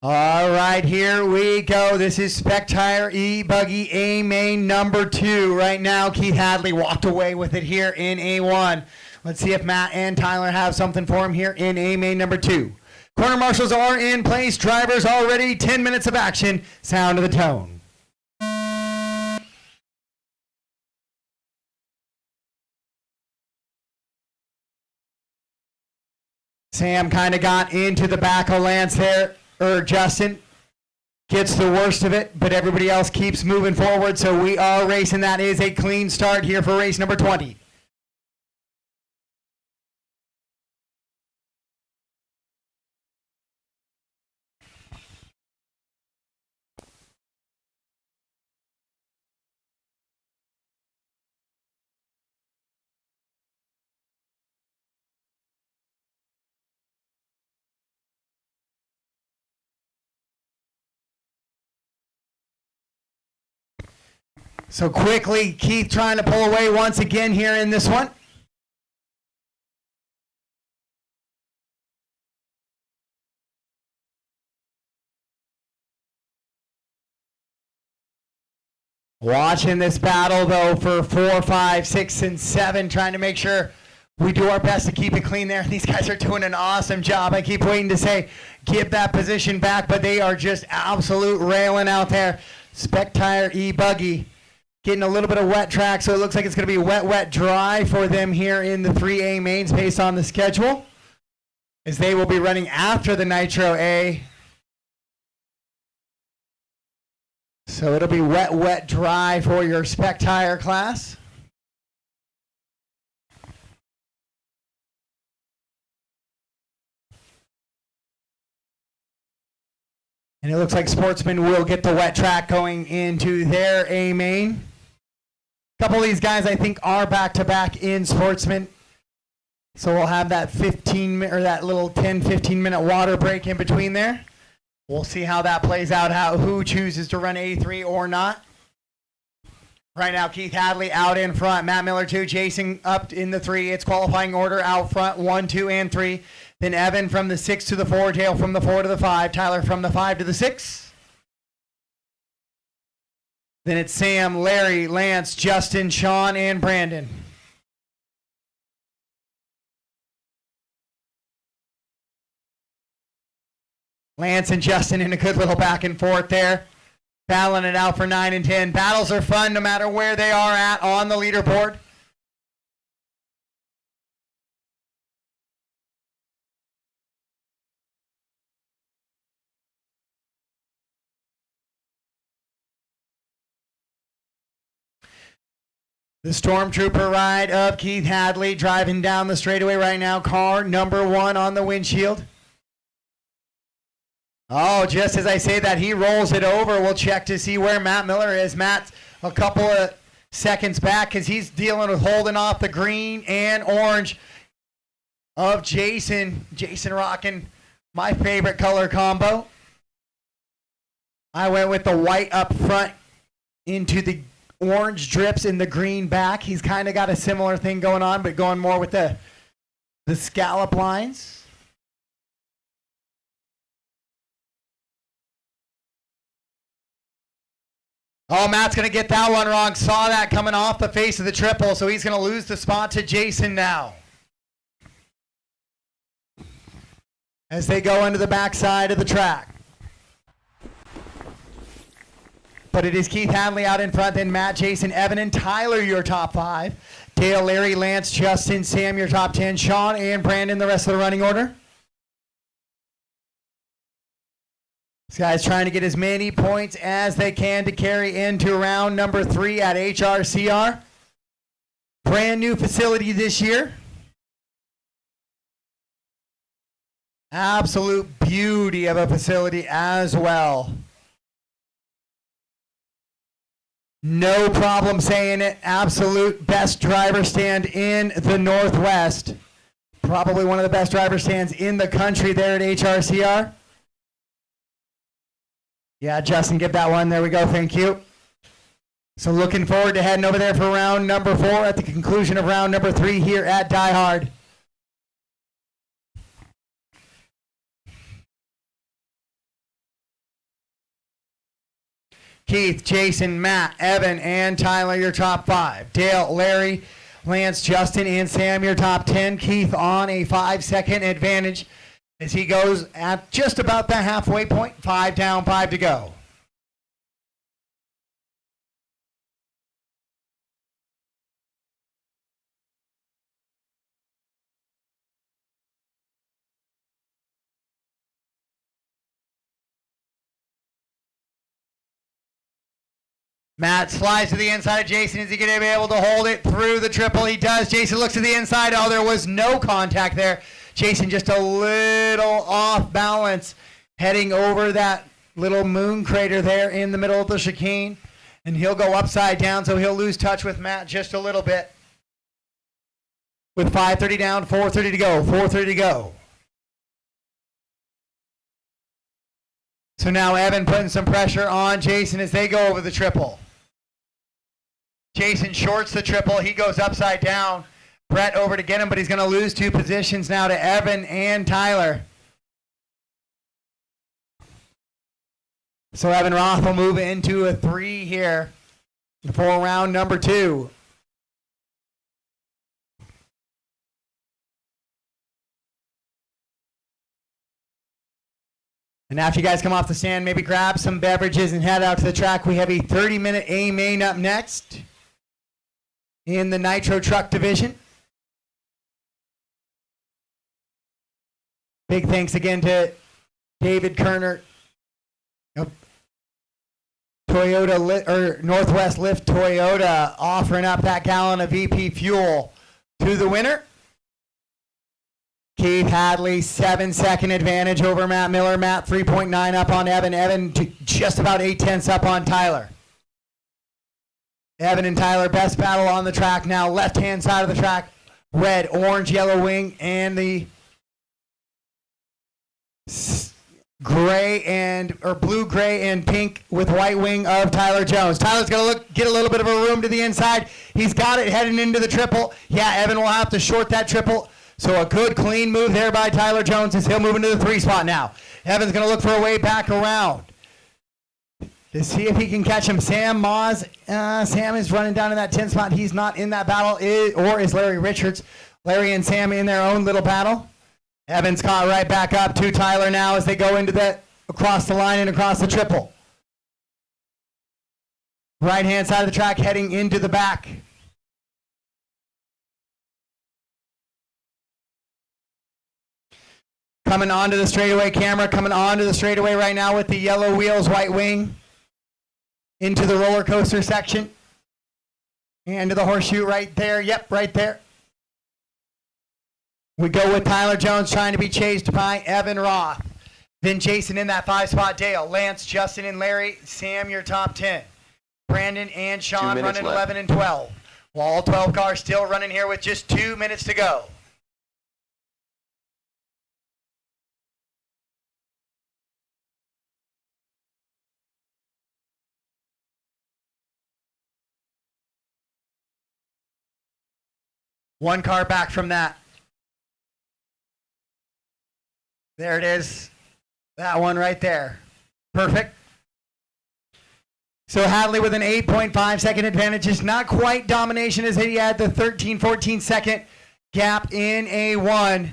All right, here we go. This is Spec Tire E-Buggy A-Main number 2. Right now, Keith Hadley walked away with it here in A1. Let's see if Matt and Tyler have something for him here in A-Main number 2. Corner marshals are in place. Drivers all ready. 10 minutes of action. Sound of the tone. Sam kind of got into the back of Lance there, or Justin. Gets the worst of it, but everybody else keeps moving forward, so we are racing. That is a clean start here for race number 20. So quickly, Keith trying to pull away once again here in this one. Watching this battle though for 4, 5, 6, and 7, trying to make sure we do our best to keep it clean there. These guys are doing an awesome job. I keep waiting to say, give that position back, but they are just absolute railing out there. Spec Tire E-Buggy getting a little bit of wet track, so it looks like it's going to be wet, wet, dry for them here in the 3A mains based on the schedule, as they will be running after the Nitro A. So it'll be wet, wet, dry for your Spec Tire class. And it looks like Sportsman will get the wet track going into their A main. A couple of these guys I think are back-to-back in Sportsman. So we'll have that 15 or that little 10-15 minute water break in between there. We'll see how that plays out, who chooses to run A3 or not. Right now, Keith Hadley out in front, Matt Miller 2, Jason up in the 3. It's qualifying order out front, 1, 2, and 3. Then Evan from the 6 to the 4, Dale from the 4 to the 5, Tyler from the 5 to the 6. Then it's Sam, Larry, Lance, Justin, Sean, and Brandon. Lance and Justin in a good little back and forth there, battling it out for 9 and 10. Battles are fun no matter where they are at on the leaderboard. The Stormtrooper ride of Keith Hadley driving down the straightaway right now. Car number 1 on the windshield. Oh, just as I say that, he rolls it over. We'll check to see where Matt Miller is. Matt's a couple of seconds back because he's dealing with holding off the green and orange of Jason. Jason rocking my favorite color combo. I went with the white up front into the orange drips in the green back. He's kind of got a similar thing going on, but going more with the scallop lines. Oh, Matt's going to get that one wrong. Saw that coming off the face of the triple, so he's going to lose the spot to Jason now. As they go into the backside of the track. But it is Keith Hadley out in front, then Matt, Jason, Evan, and Tyler, your top 5. Dale, Larry, Lance, Justin, Sam, your top 10. Sean and Brandon, the rest of the running order. This guy's trying to get as many points as they can to carry into round number 3 at HRCR. Brand new facility this year. Absolute beauty of a facility as well. No problem saying it. Absolute best driver stand in the Northwest. Probably one of the best driver stands in the country there at HRCR. Yeah, Justin, get that one. There we go. Thank you. So looking forward to heading over there for round number 4 at the conclusion of round number 3 here at Die Hard. Keith, Jason, Matt, Evan, and Tyler, your top 5. Dale, Larry, Lance, Justin, and Sam, your top 10. Keith on a 5-second advantage as he goes at just about the halfway point. 5 down, 5 to go. Matt slides to the inside of Jason. Is he going to be able to hold it through the triple? He does. Jason looks to the inside. Oh, there was no contact there. Jason just a little off balance, heading over that little moon crater there in the middle of the chicane. And he'll go upside down, so he'll lose touch with Matt just a little bit. With 5:30 down, 4:30 to go, 4:30 to go. So now Evan putting some pressure on Jason as they go over the triple. Jason shorts the triple. He goes upside down. Brett over to get him, but he's going to lose 2 positions now to Evan and Tyler. So Evan Roth will move into a 3 here for round number 2. And after you guys come off the stand, maybe grab some beverages and head out to the track. We have a 30-minute A main up next in the Nitro Truck Division. Big thanks again to David Kerner of Northwest Lift Toyota, offering up that gallon of VP fuel to the winner. Keith Hadley, 7-second advantage over Matt Miller. Matt 3.9 up on Evan. Evan just about 0.8 up on Tyler. Evan and Tyler, best battle on the track now. Left-hand side of the track, red, orange, yellow wing, and the blue, gray, and pink with white wing of Tyler Jones. Tyler's going to get a little bit of a room to the inside. He's got it heading into the triple. Yeah, Evan will have to short that triple. So a good, clean move there by Tyler Jones as he'll move into the 3 spot now. Evan's going to look for a way back around to see if he can catch him. Sam Moz. Sam is running down in that 10 spot. He's not in that battle, or is Larry Richards. Larry and Sam in their own little battle. Evan's caught right back up to Tyler now as they go into that across the line and across the triple. Right-hand side of the track heading into the back. Coming onto the straightaway camera, coming onto the straightaway right now with the yellow wheels, white wing. Into the roller coaster section. And to the horseshoe right there. Yep, right there. We go with Tyler Jones trying to be chased by Evan Roth. Then Jason in that 5 spot. Dale, Lance, Justin, and Larry. Sam, your top 10. Brandon and Sean running 11 and 12. Well, all 12 cars still running here with just 2 minutes to go. One car back from that. There it is. That one right there. Perfect. So Hadley with an 8.5 second advantage. Is not quite domination as he had the 13-14 second gap in A1.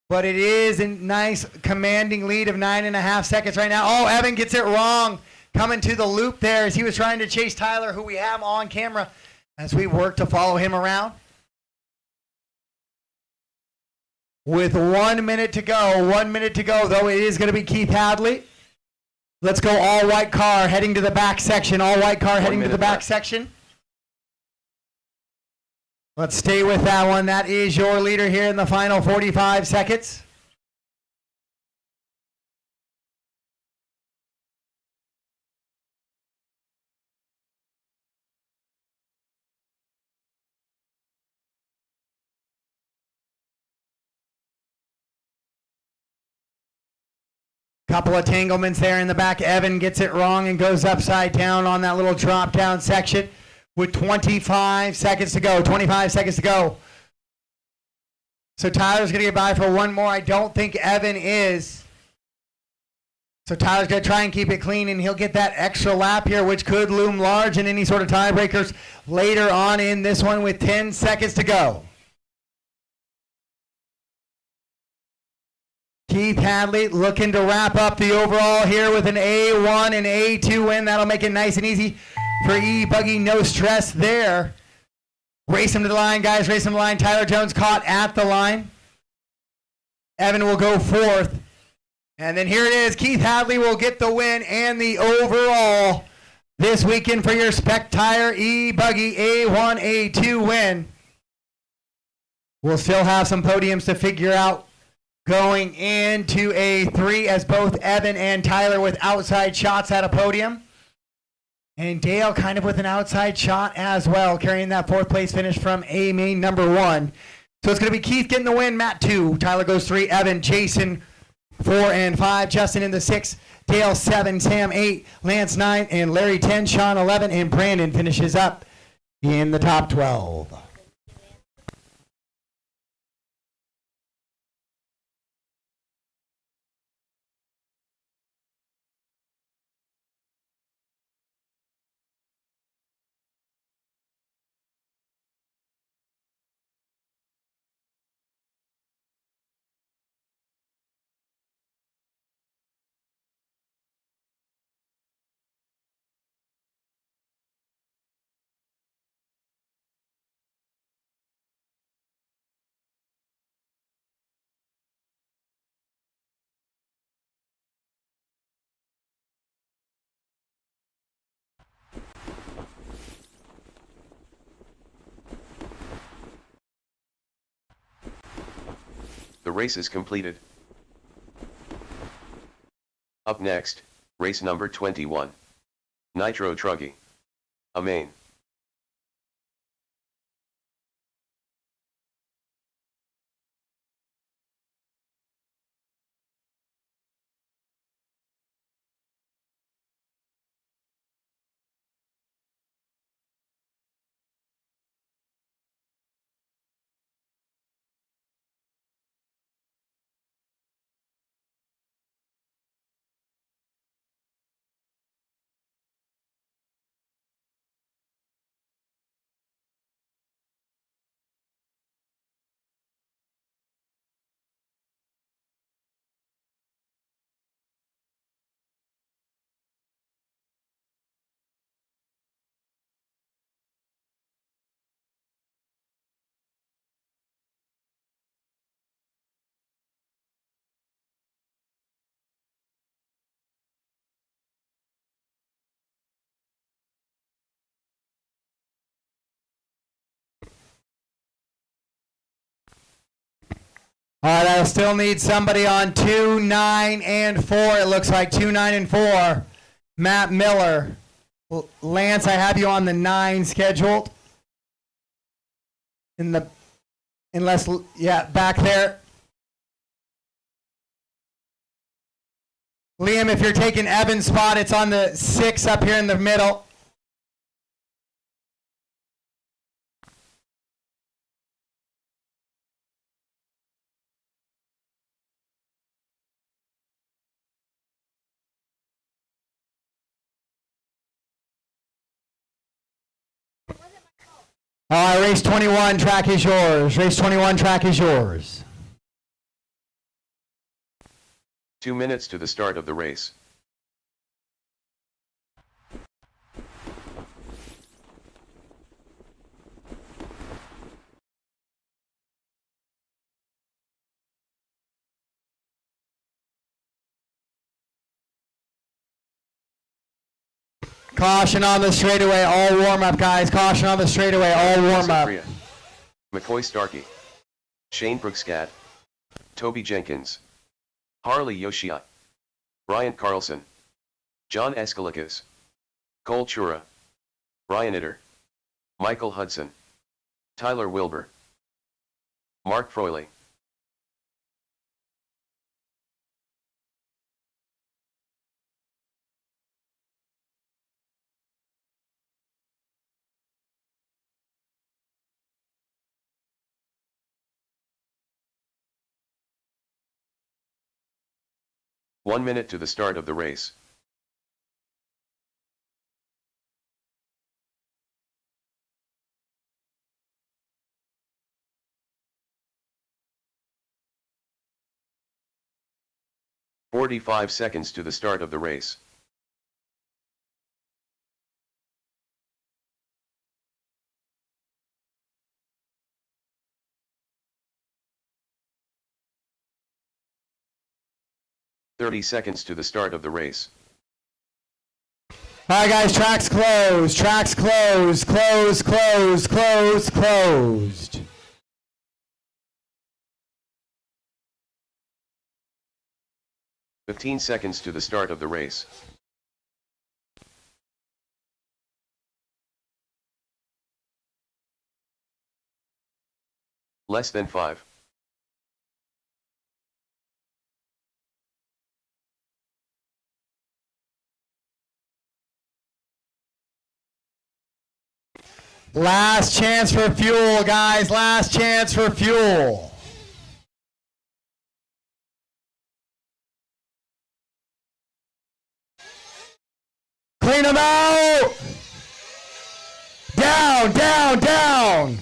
But it is a nice commanding lead of 9.5 seconds right now. Oh, Evan gets it wrong. Coming to the loop there as he was trying to chase Tyler, who we have on camera as we work to follow him around. With 1 minute to go, though it is going to be Keith Hadley. Let's go all white car heading to the back section. All white car heading to the back section. Let's stay with that one. That is your leader here in the final 45 seconds. Couple of tanglements there in the back. Evan gets it wrong and goes upside down on that little drop down section with 25 seconds to go. 25 seconds to go. So Tyler's going to get by for one more. I don't think Evan is. So Tyler's going to try and keep it clean, and he'll get that extra lap here, which could loom large in any sort of tiebreakers later on in this one with 10 seconds to go. Keith Hadley looking to wrap up the overall here with an A1 and A2 win. That'll make it nice and easy for E-Buggy. No stress there. Race him to the line, guys. Race him to the line. Tyler Jones caught at the line. Evan will go fourth. And then here it is. Keith Hadley will get the win and the overall this weekend for your Spec Tire E-Buggy A1, A2 win. We'll still have some podiums to figure out going into A3 as both Evan and Tyler with outside shots at a podium. And Dale kind of with an outside shot as well, carrying that 4th place finish from A main number 1. So it's going to be Keith getting the win, Matt 2, Tyler goes 3, Evan, Jason 4 and 5. Justin in the 6. Dale 7. Sam 8. Lance 9. And Larry 10. Sean 11. And Brandon finishes up in the top 12. The race is completed. Up next, race number 21. Nitro Truggy. A main. All right, I still need somebody on 2, 9, and 4. It looks like 2, 9, and 4. Matt Miller. Lance, I have you on the 9 scheduled. Back there. Liam, if you're taking Evan's spot, it's on the 6 up here in the middle. All right, race 21, track is yours. Race 21, track is yours. 2 minutes to the start of the race. Caution on the straightaway, all warm up, guys. Caution on the straightaway, all warm up. McCoy Starkey. Shane Brookscat. Toby Jenkins. Harley Yoshia. Bryant Carlson. John Escalikas. Cole Chura. Brian Itter. Michael Hudson. Tyler Wilbur. Mark Froyley. One minute to the start of the race. "45 seconds to the start of the race. "30 seconds to the start of the race. All right, guys, tracks closed. Tracks closed. Closed. 15 seconds to the start of the race. Less than 5. Last chance for fuel, guys. Last chance for fuel. Clean them out. Down, down, down.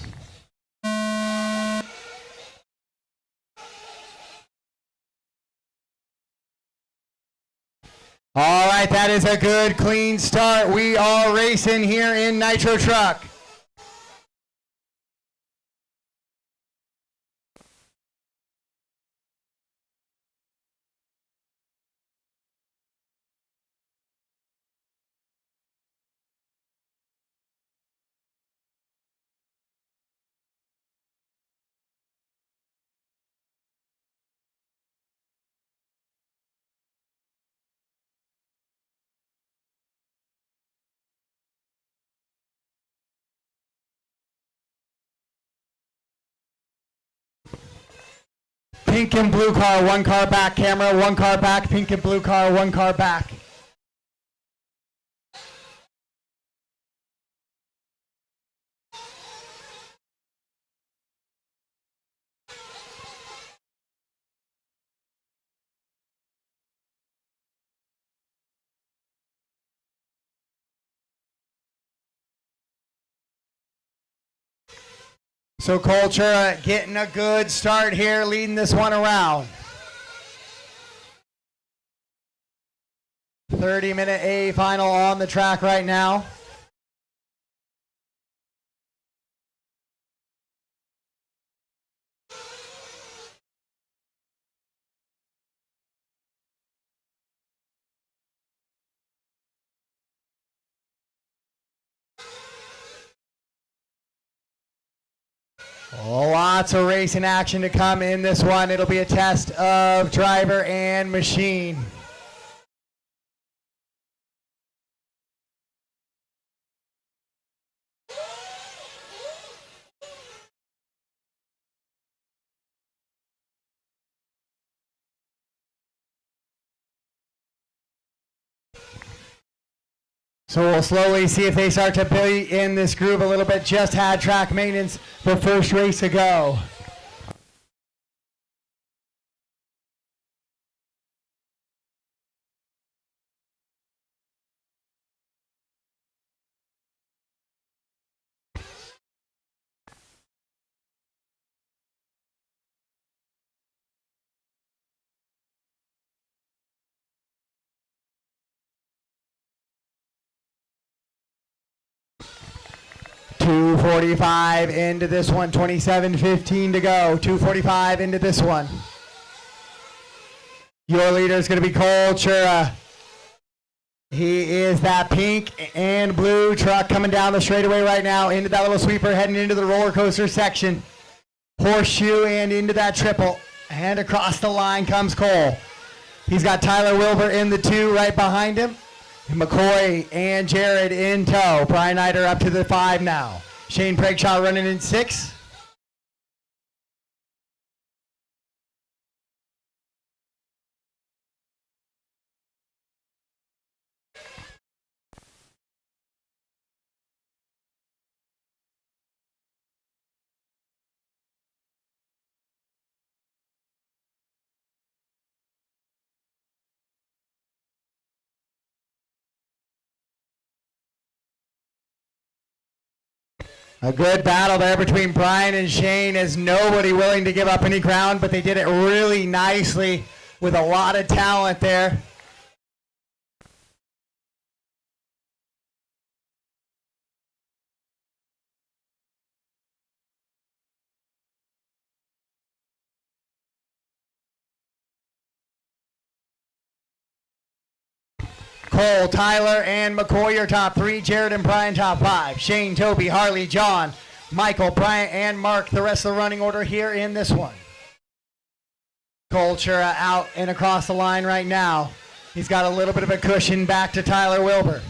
All right, that is a good, clean start. We are racing here in Nitro Truck. Pink and blue car, one car back, camera, one car back, pink and blue car, one car back. So Culture getting a good start here, leading this one around. 30-minute A final on the track right now. Lots of racing action to come in this one. It'll be a test of driver and machine. So we'll slowly see if they start to be in this groove a little bit. Just had track maintenance the first race ago. .245 into this one, 27:15 to go. 2:45 into this one. Your leader is going to be Cole Chura. He is that pink and blue truck coming down the straightaway right now into that little sweeper, heading into the roller coaster section. Horseshoe and into that triple. And across the line comes Cole. He's got Tyler Wilbur in the 2 right behind him. McCoy and Jared in tow. Brian Nider up to the 5 now. Shane Pregshaw running in 6. A good battle there between Brian and Shane, as nobody willing to give up any ground, but they did it really nicely with a lot of talent there. Cole, Tyler, and McCoy are top 3. Jared and Brian top 5. Shane, Toby, Harley, John, Michael, Brian, and Mark, the rest of the running order here in this one. Cole Chura out and across the line right now. He's got a little bit of a cushion back to Tyler Wilbur.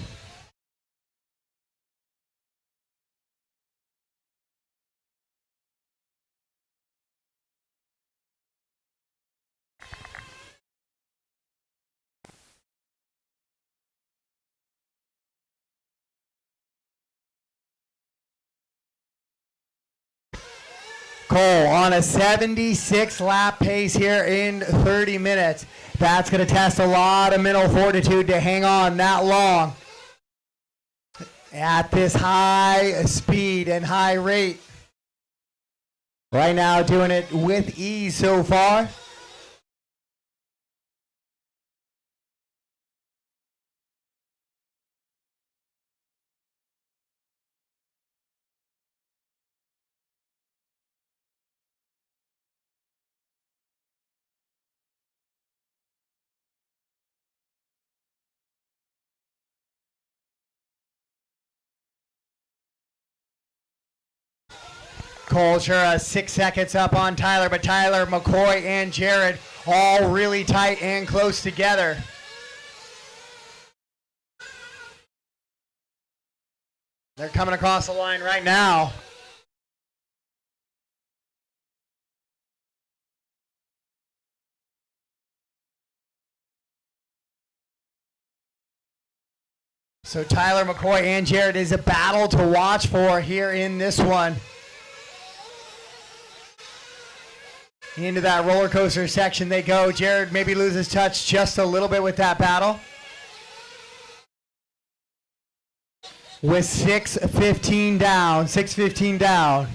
Cole on a 76 lap pace here in 30 minutes. That's going to test a lot of mental fortitude to hang on that long at this high speed and high rate. Right now doing it with ease so far. Cole sure 6 seconds up on Tyler, but Tyler, McCoy, and Jared all really tight and close together. They're coming across the line right now. So Tyler, McCoy, and Jared is a battle to watch for here in this one. Into that roller coaster section they go. Jared maybe loses touch just a little bit with that battle. With 6:15 down, 6:15 down.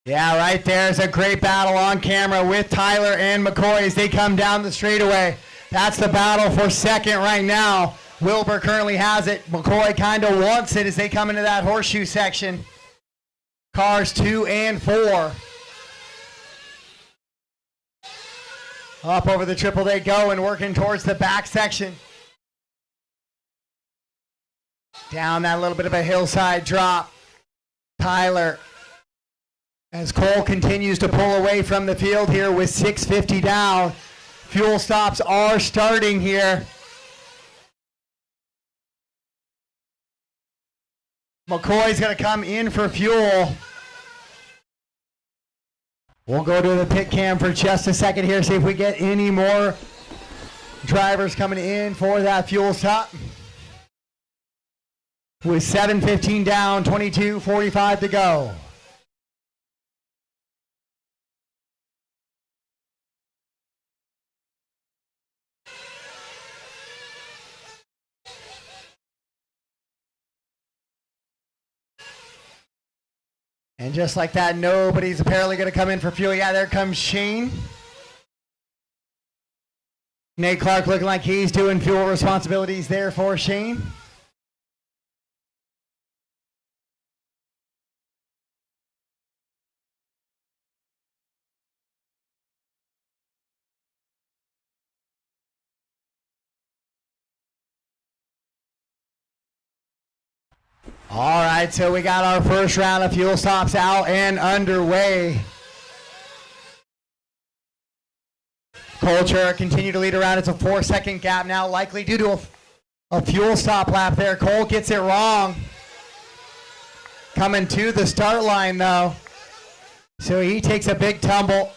Yeah, right there's a great battle on camera with Tyler and McCoy as they come down the straightaway. That's the battle for second right now. Wilbur currently has it. McCoy kind of wants it as they come into that horseshoe section. Cars 2 and 4. Up over the triple they go and working towards the back section. Down that little bit of a hillside drop. Tyler, as Cole continues to pull away from the field here with 6:50 down. Fuel stops are starting here. McCoy's going to come in for fuel. We'll go to the pit cam for just a second here, see if we get any more drivers coming in for that fuel stop. With 7:15 down, 22:45 to go. And just like that, nobody's apparently going to come in for fuel. Yeah, there comes Shane. Nate Clark looking like he's doing fuel responsibilities there for Shane. All right, so we got our first round of fuel stops out and underway. Cole continue to lead around. It's a 4-second gap now, likely due to a fuel stop lap there. Cole gets it wrong. Coming to the start line, though. So he takes a big tumble.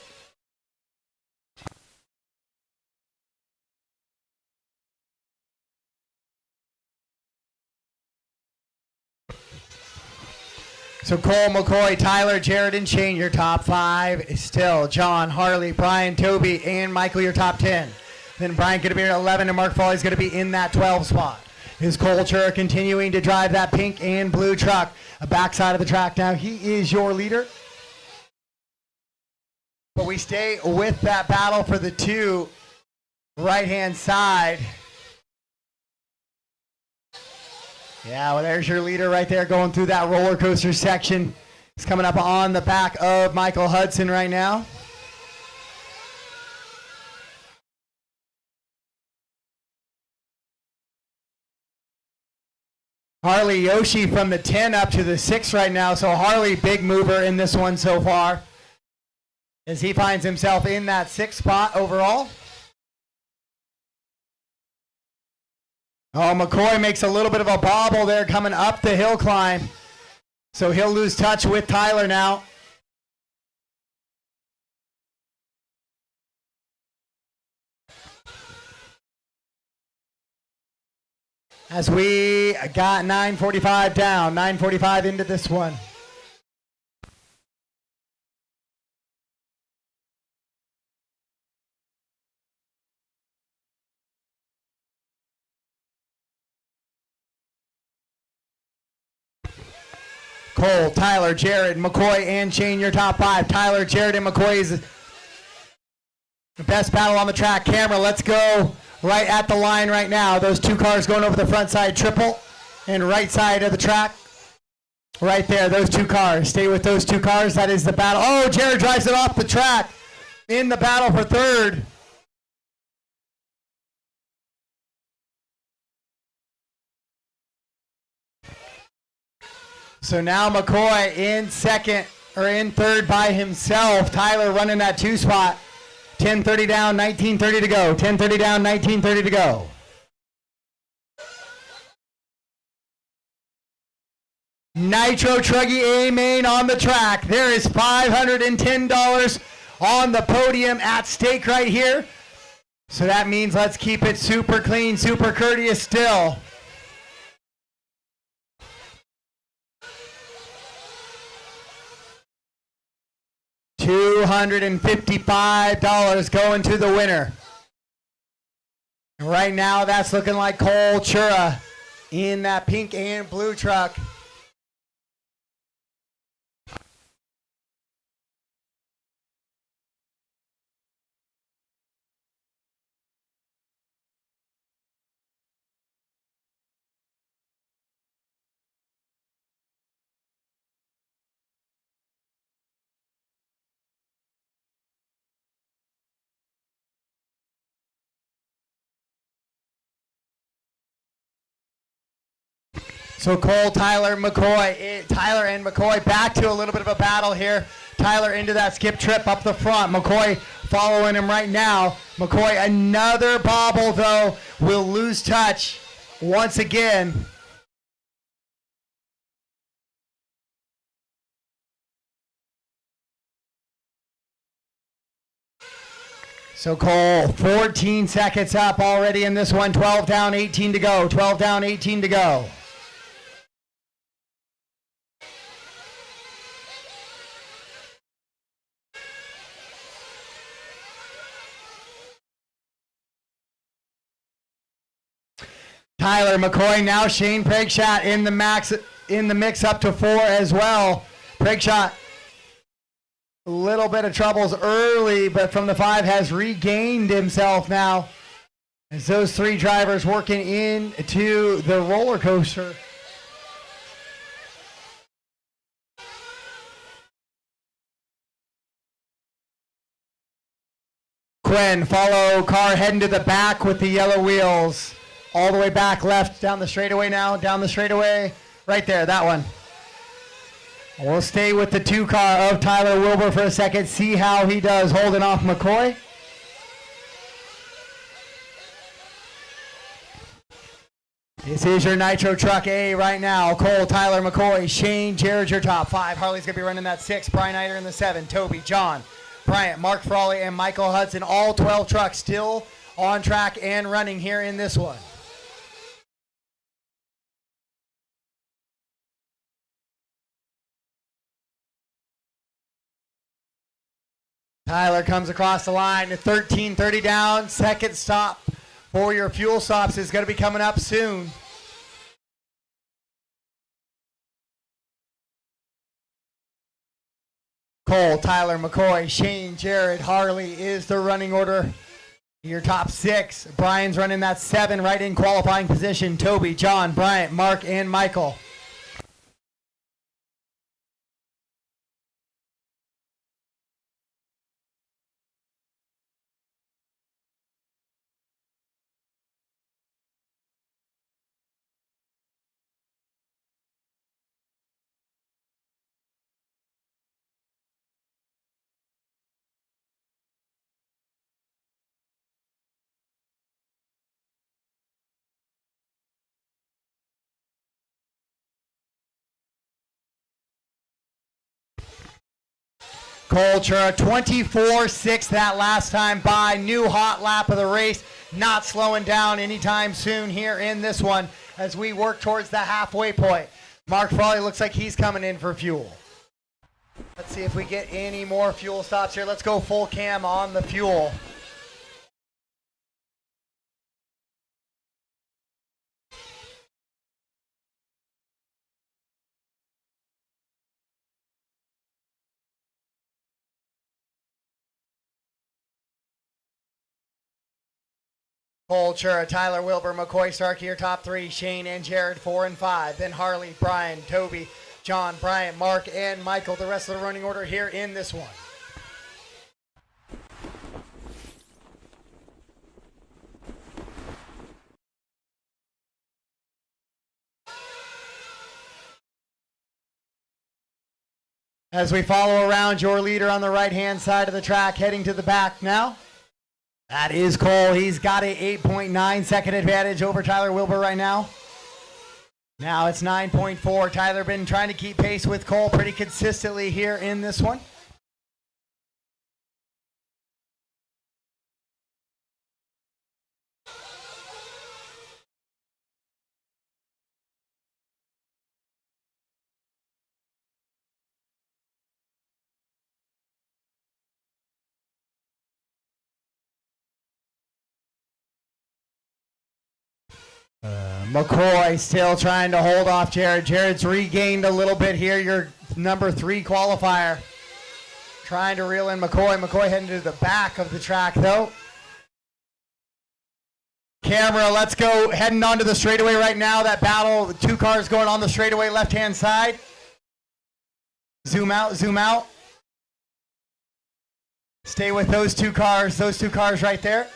So Cole, McCoy, Tyler, Jared, and Shane, your top 5 is still John, Harley, Brian, Toby, and Michael, your top 10. Then Brian going to be at 11, and Mark Foley's going to be in that 12 spot. His Culture continuing to drive that pink and blue truck. A backside of the track now. He is your leader. But we stay with that battle for the 2 right-hand side. Yeah, well, there's your leader right there going through that roller coaster section. He's coming up on the back of Michael Hudson right now. Harley Yoshi from the 10 up to the 6 right now. So Harley, big mover in this one so far, as he finds himself in that 6th spot overall. Oh, McCoy makes a little bit of a bobble there coming up the hill climb. So he'll lose touch with Tyler now. As we got 9:45 down, 9:45 into this one. Cole, Tyler, Jared, McCoy, and Shane, your top five. Tyler, Jared, and McCoy's the best battle on the track. Camera, let's go right at the line right now. Those two cars going over the front side triple and right side of the track. Right there, those two cars. Stay with those two cars. That is the battle. Oh, Jared drives it off the track in the battle for third. So now McCoy in second, or in third by himself. Tyler running that two spot. 10:30 down, 19:30 to go. 10:30 down, 19:30 to go. Nitro Truggy A Main on the track. There is $510 on the podium at stake right here. So that means let's keep it super clean, super courteous still. $255 going to the winner. Right now, that's looking like Cole Chura in that pink and blue truck. So Cole, Tyler, McCoy, Tyler and McCoy back to a little bit of a battle here. Tyler into that skip trip up the front. McCoy following him right now. McCoy another bobble though, will lose touch once again. So Cole, 14 seconds up already in this one. 12 down, 18 to go. 12 down, 18 to go. Tyler, McCoy, now Shane Prakeschat in the mix up to 4 as well. Prakeschat, a little bit of troubles early, but from the 5 has regained himself now. As those three drivers working into the roller coaster. Quinn, follow car heading to the back with the yellow wheels. All the way back left, down the straightaway now, down the straightaway. Right there, that one. We'll stay with the 2 car of Tyler Wilbur for a second, see how he does holding off McCoy. This is your Nitro Truck A right now. Cole, Tyler, McCoy, Shane, Jared, your top 5. Harley's going to be running that 6. Brian Eider in the 7. Toby, John, Bryant, Mark Frawley, and Michael Hudson. All 12 trucks still on track and running here in this one. Tyler comes across the line at 13:30 down. Second stop for your fuel stops is going to be coming up soon. Cole, Tyler, McCoy, Shane, Jared, Harley is the running order. Your top 6. Brian's running that 7 right in qualifying position. Toby, John, Bryant, Mark, and Michael. Culture, 24-6 that last time by. New hot lap of the race. Not slowing down anytime soon here in this one. as we work towards the halfway point. Mark Frawley looks like he's coming in for fuel. Let's see if we get any more fuel stops here. Let's go full cam on the fuel. Cole, Chura, Tyler, Wilbur, McCoy, Starkey, your top three. Shane and Jared, 4 and 5. Then Harley, Brian, Toby, John, Bryant, Mark, and Michael. The rest of the running order here in this one. As we follow around your leader on the right-hand side of the track, heading to the back now. That is Cole. He's got a 8.9 second advantage over Tyler Wilbur right now. Now it's 9.4. Tyler been trying to keep pace with Cole pretty consistently here in this one. McCoy still trying to hold off Jared. Jared's regained a little bit here. Your number 3 qualifier. Trying to reel in McCoy. McCoy heading to the back of the track though. Camera, let's go. Heading onto the straightaway right now. That battle with 2 cars going on the straightaway left-hand side. Zoom out, zoom out. Stay with those 2 cars right there.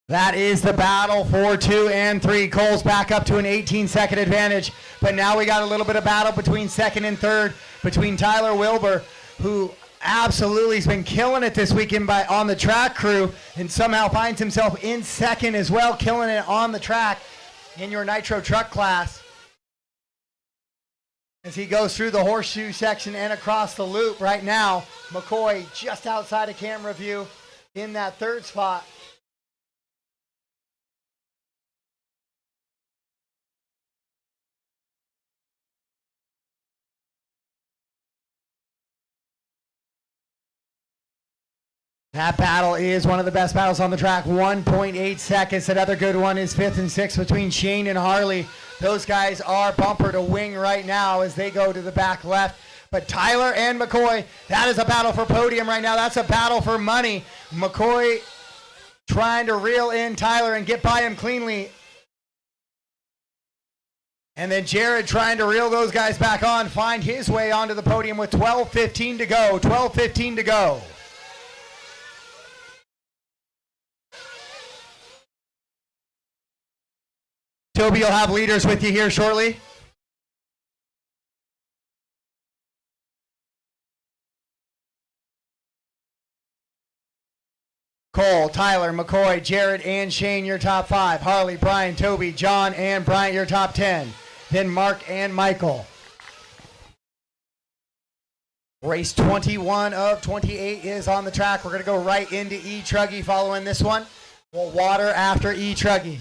That is the battle for 2 and 3. Cole's back up to an 18-second advantage. But now we got a little bit of battle between 2nd and 3rd, between Tyler Wilbur, who absolutely has been killing it this weekend on the track crew, and somehow finds himself in 2nd as well, killing it on the track in your Nitro Truck class. As he goes through the horseshoe section and across the loop right now, McCoy just outside of camera view in that 3rd spot. That battle is one of the best battles on the track. 1.8 seconds. Another good one is 5th and 6th between Shane and Harley. Those guys are bumper to wing right now as they go to the back left. But Tyler and McCoy, that is a battle for podium right now. That's a battle for money. McCoy trying to reel in Tyler and get by him cleanly. And then Jared trying to reel those guys back on, find his way onto the podium with 12:15 to go. 12:15 to go. Toby, you'll have leaders with you here shortly. Cole, Tyler, McCoy, Jared, and Shane, your top 5. Harley, Brian, Toby, John, and Bryant, your top 10. Then Mark and Michael. Race 21 of 28 is on the track. We're going to go right into E-Truggy following this one. We'll water after E-Truggy.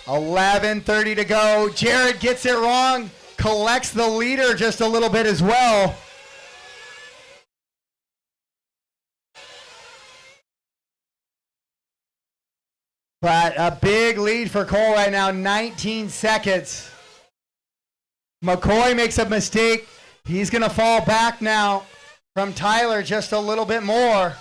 11:30 to go. Jared gets it wrong, collects the leader just a little bit as well. But a big lead for Cole right now, 19 seconds. McCoy makes a mistake. He's going to fall back now from Tyler just a little bit more.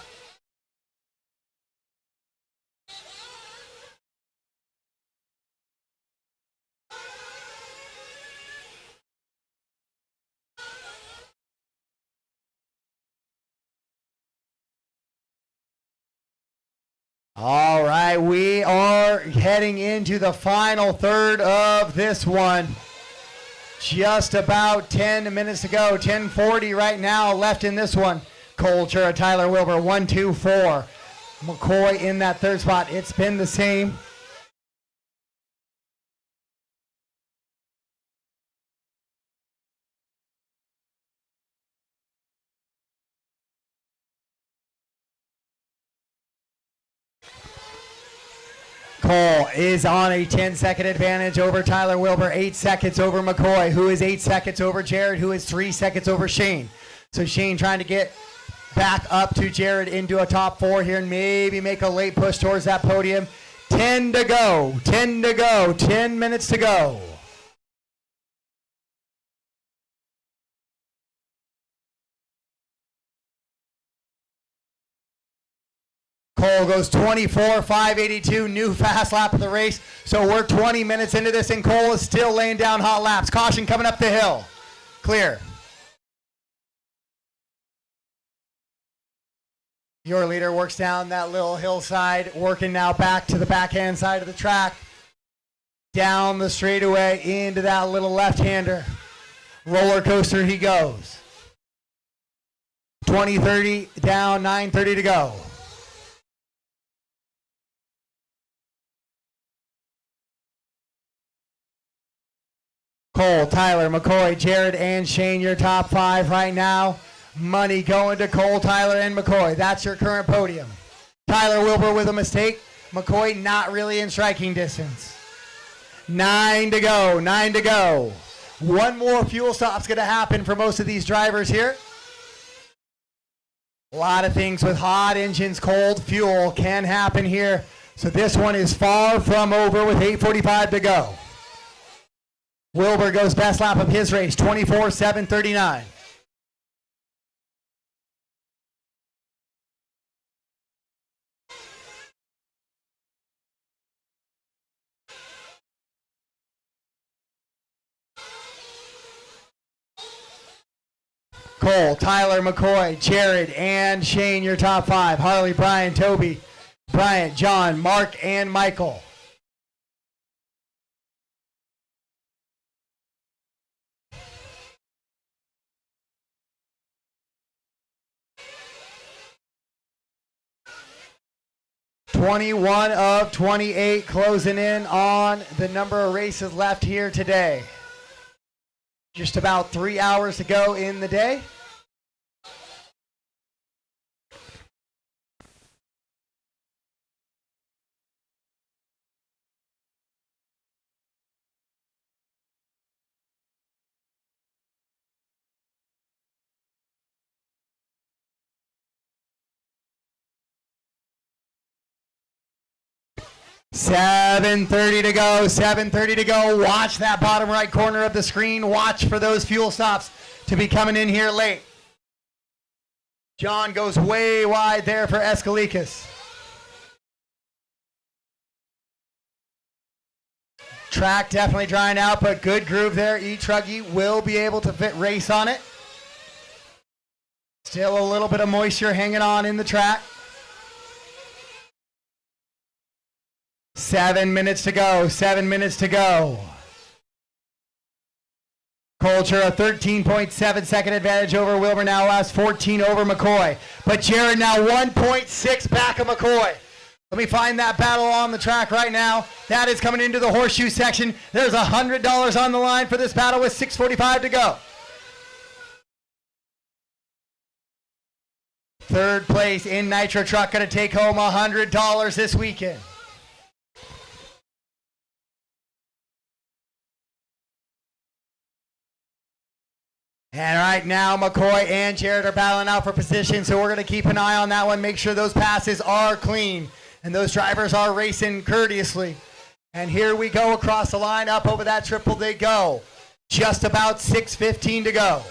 All right, we are heading into the final third of this one. Just about 10 minutes to go, 10:40 right now left in this one. Cole, Chura, Tyler Wilbur, 1, 2, 4. McCoy in that 3rd spot. It's been the same. Cole is on a 10-second advantage over Tyler Wilbur, 8 seconds over McCoy, who is 8 seconds over Jared, who is 3 seconds over Shane. So Shane trying to get back up to Jared into a top 4 here and maybe make a late push towards that podium. 10 to go, 10 to go, 10 minutes to go. Cole goes 24.582, new fast lap of the race. So we're 20 minutes into this, and Cole is still laying down hot laps. Caution coming up the hill. Clear. Your leader works down that little hillside, working now back to the backhand side of the track. Down the straightaway into that little left-hander. Roller coaster he goes. 20:30 down, 9:30 to go. Cole, Tyler, McCoy, Jared, and Shane, your top 5 right now. Money going to Cole, Tyler, and McCoy. That's your current podium. Tyler Wilbur with a mistake. McCoy not really in striking distance. 9 to go, 9 to go. One more fuel stop's going to happen for most of these drivers here. A lot of things with hot engines, cold fuel can happen here. So this one is far from over with 8:45 to go. Wilbur goes best lap of his race, 24.739. Cole, Tyler, McCoy, Jared, and Shane, your top 5. Harley, Brian, Toby, Bryant, John, Mark, and Michael. '21 of 28 closing in on the number of races left here today. Just about 3 hours to go in the day. $7:30 to go, $7:30 to go. Watch that bottom right corner of the screen. Watch for those fuel stops to be coming in here late. John goes way wide there for Escalikas. Track definitely drying out, but good groove there. E-Truggy will be able to race on it. Still a little bit of moisture hanging on in the track. 7 minutes to go, 7 minutes to go. Coulter a 13.7-second advantage over Wilbur, now last 14 over McCoy. But Jared now 1.6 back of McCoy. Let me find that battle on the track right now. That is coming into the horseshoe section. There's $100 on the line for this battle with 6:45 to go. Third place in Nitro Truck going to take home $100 this weekend. And right now, McCoy and Jared are battling out for position, so we're going to keep an eye on that one, make sure those passes are clean, and those drivers are racing courteously. And here we go across the line, up over that triple they go. Just about 6:15 to go.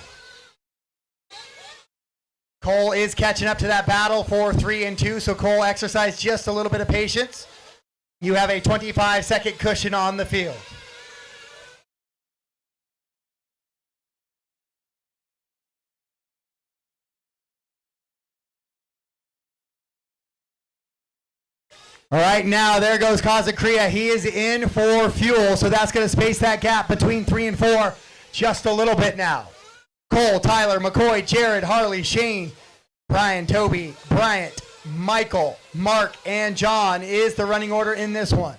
Cole is catching up to that battle for 3 and 2, so Cole exercise just a little bit of patience. You have a 25-second cushion on the field. All right, now there goes Kazakria. He is in for fuel, so that's going to space that gap between 3 and 4 just a little bit now. Cole, Tyler, McCoy, Jared, Harley, Shane, Brian, Toby, Bryant, Michael, Mark, and John is the running order in this one.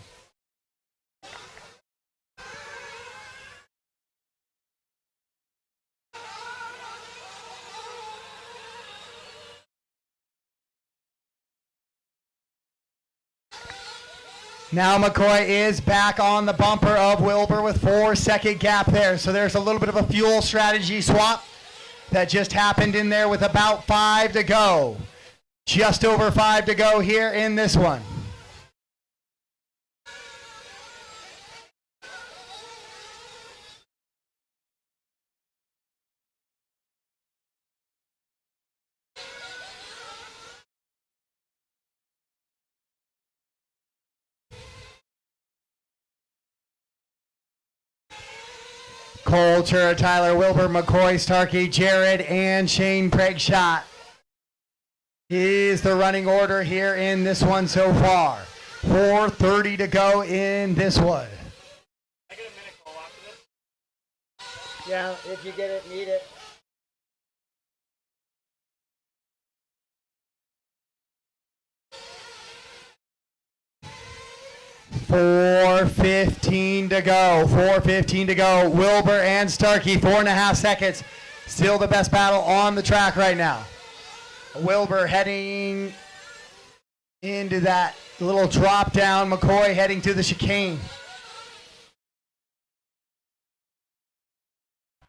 Now McCoy is back on the bumper of Wilbur with 4-second gap there. So there's a little bit of a fuel strategy swap that just happened in there with about 5 to go. Just over 5 to go here in this one. Cole, Chura, Tyler, Wilbur, McCoy, Starkey, Jared, and Shane Craigshot is the running order here in this one so far. 4:30 to go in this one. I get a minute call after this? Yeah, if you get it, need it. $4:15 to go. 4:15 to go. Wilbur and Starkey, 4.5 seconds. Still the best battle on the track right now. Wilbur heading into that little drop down. McCoy heading to the chicane.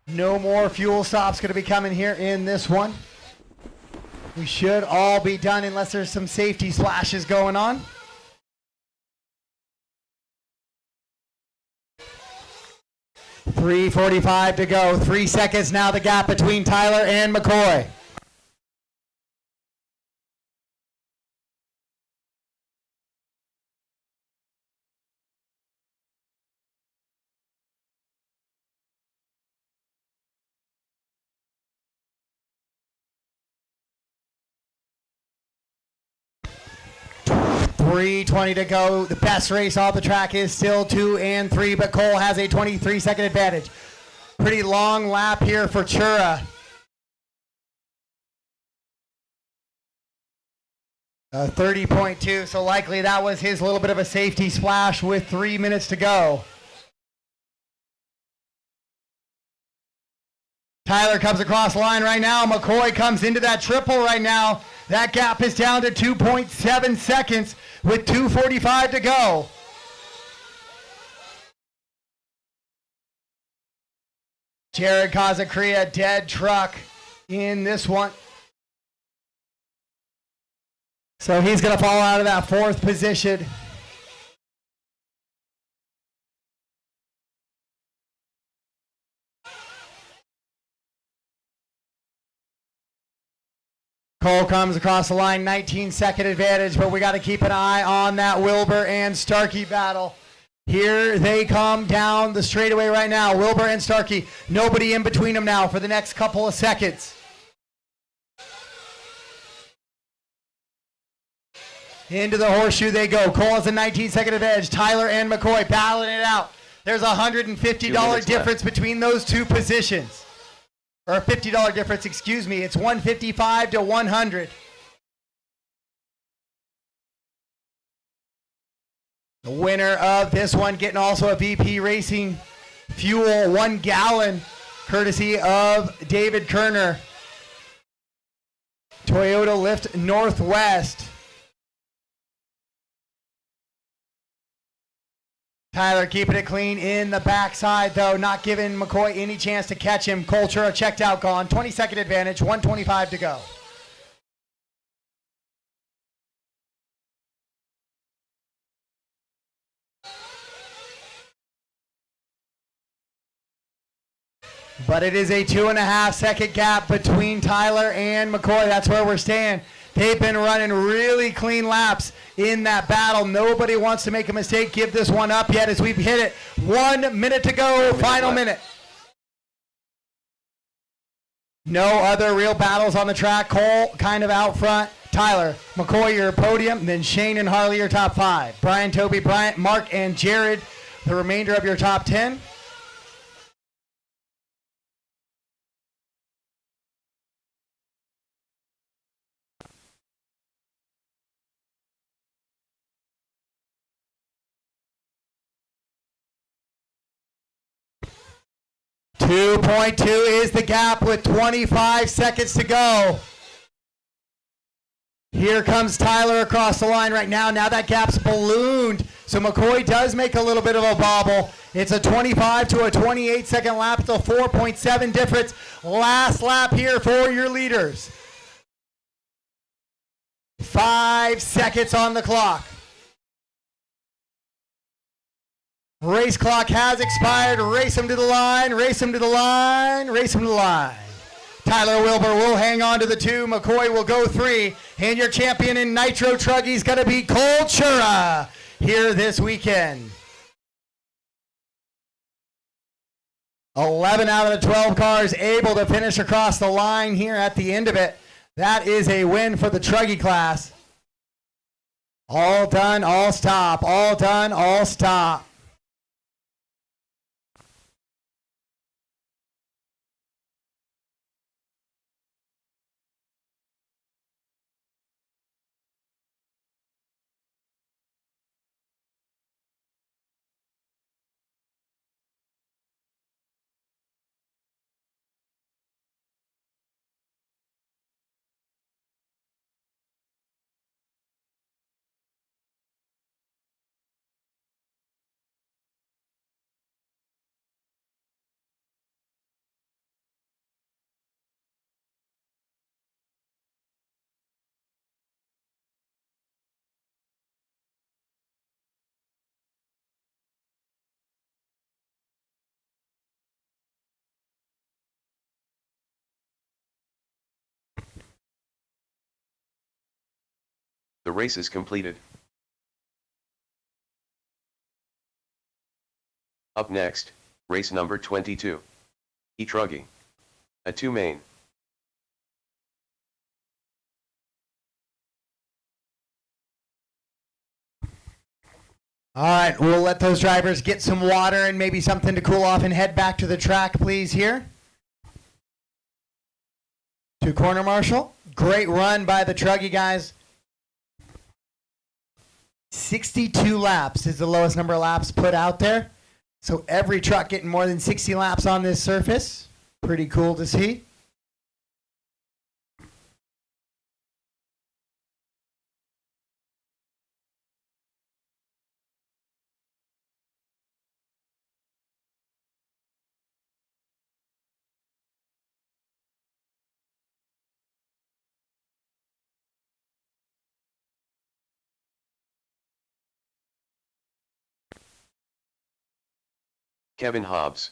No more fuel stops going to be coming here in this one. We should all be done unless there's some safety splashes going on. $3:45 to go. 3 seconds now, the gap between Tyler and McCoy. $3:20 to go. The best race off the track is still 2 and 3, but Cole has a 23-second advantage. Pretty long lap here for Chura. 30.2, so likely that was his little bit of a safety splash with 3 minutes to go. Tyler comes across the line right now. McCoy comes into that triple right now. That gap is down to 2.7 seconds with 2:45 to go. Jared Kazacria, dead truck in this one. So he's going to fall out of that 4th position. Cole comes across the line, 19-second advantage, but we got to keep an eye on that Wilbur and Starkey battle. Here they come down the straightaway right now. Wilbur and Starkey, nobody in between them now for the next couple of seconds. Into the horseshoe they go. Cole has a 19-second advantage. Tyler and McCoy battling it out. There's a $150 difference between those two positions. Or a $50 difference, excuse me. It's 155 to 100. The winner of this one getting also a VP Racing Fuel 1 gallon, courtesy of David Kerner. Toyota Lift Northwest. Tyler keeping it clean in the backside, though, not giving McCoy any chance to catch him. Colchura checked out, gone. 20-second advantage, 1:25 to go. But it is a 2.5-second gap between Tyler and McCoy. That's where we're staying. They've been running really clean laps in that battle. Nobody wants to make a mistake, give this one up yet as we've hit it. 1 minute to go, final minute. No other real battles on the track. Cole kind of out front. Tyler, McCoy, your podium. Then Shane and Harley, your top 5. Brian, Toby, Bryant, Mark, and Jared, the remainder of your top 10. .2 is the gap with 25 seconds to go. Here comes Tyler across the line right now. Now that gap's ballooned, so McCoy does make a little bit of a bobble. It's a 25 to a 28-second lap. It's a 4.7 difference. Last lap here for your leaders. 5 seconds on the clock. Race clock has expired. Race them to the line, race them to the line, race them to the line. Tyler Wilbur will hang on to the 2. McCoy will go 3. And your champion in Nitro Truggy is going to be Cole Chura here this weekend. 11 out of the 12 cars able to finish across the line here at the end of it. That is a win for the Truggy class. All done, all stop. All done, all stop. The race is completed. Up next, race number 22. E-Truggy. A 2 main. All right, we'll let those drivers get some water and maybe something to cool off and head back to the track, please, here. To corner marshal. Great run by the Truggy guys. 62 laps is the lowest number of laps put out there. So every truck getting more than 60 laps on this surface. Pretty cool to see. Kevin Hobbs.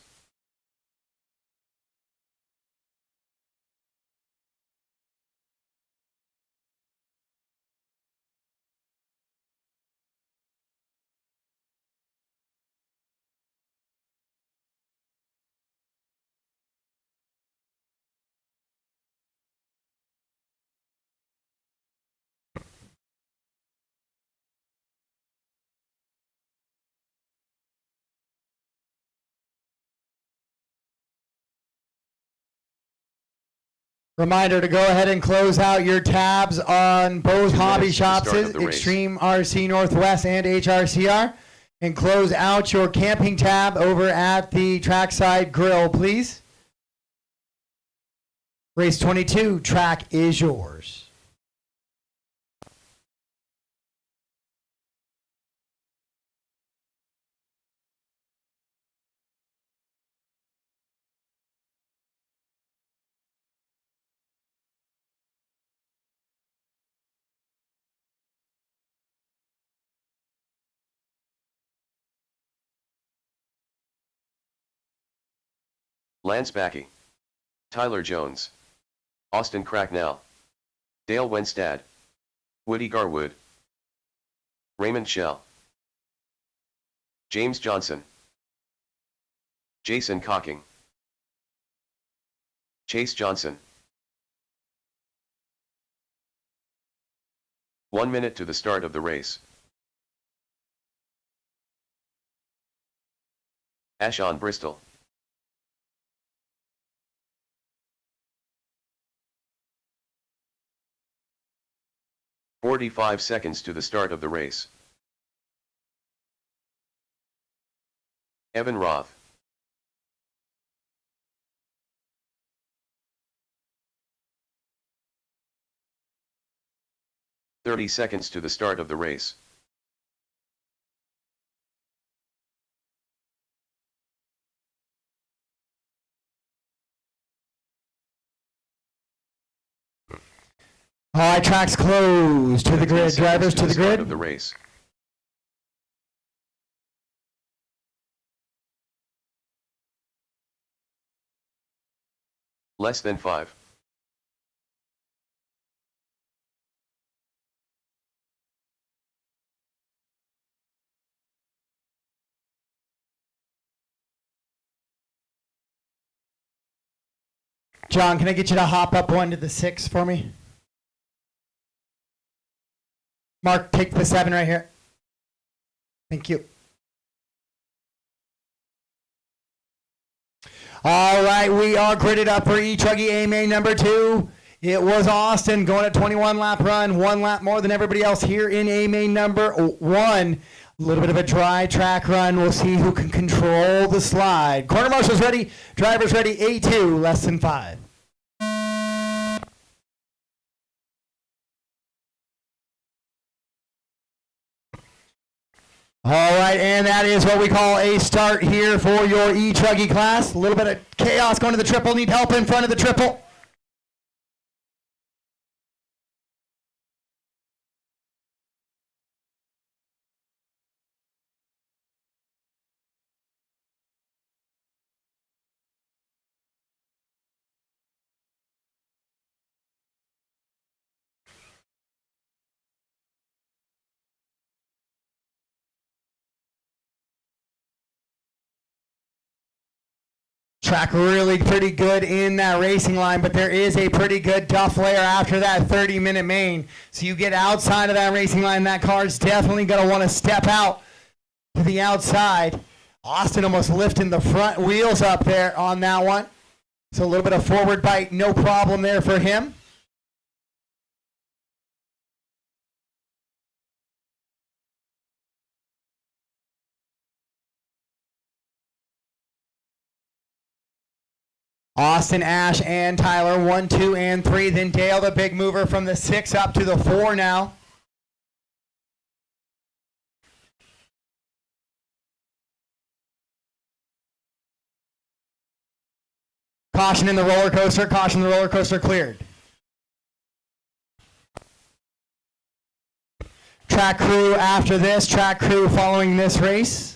Reminder to go ahead and close out your tabs on both 2 hobby minutes to the shops, start of the race. Extreme RC Northwest and HRCR. And close out your camping tab over at the Trackside Grill, please. Race 22, track is yours. Lance Backey. Tyler Jones. Austin Cracknell. Dale Wenstad. Woody Garwood. Raymond Schell. James Johnson. Jason Cocking. Chase Johnson. 1 minute to the start of the race. Ashon Bristol. "45 seconds to the start of the race. Evan Roth. 30 seconds to the start of the race. All right, tracks closed. To the grid, drivers to the start grid. Of the race. Less than 5. John, can I get you to hop up one to the 6 for me? Mark, take the 7 right here. Thank you. All right, we are gridded up for E-Truggy A main number 2. It was Austin going at 21 lap run, 1 lap more than everybody else here in A main number 1. A little bit of a dry track run. We'll see who can control the slide. Corner marshals ready, drivers ready, A2, less than 5. All right, and that is what we call a start here for your E-Truggy class. A little bit of chaos going to the triple. Need help in front of the triple. Track really pretty good in that racing line, but there is a pretty good duff layer after that 30-minute main. So you get outside of that racing line, that car's definitely going to want to step out to the outside. Austin almost lifting the front wheels up there on that one. So a little bit of forward bite, no problem there for him. Austin, Ash, and Tyler, 1, 2, and 3. Then Dale, the big mover, from the 6 up to the 4 now. Caution in the roller coaster. Caution, the roller coaster cleared. Track crew after this. Track crew following this race.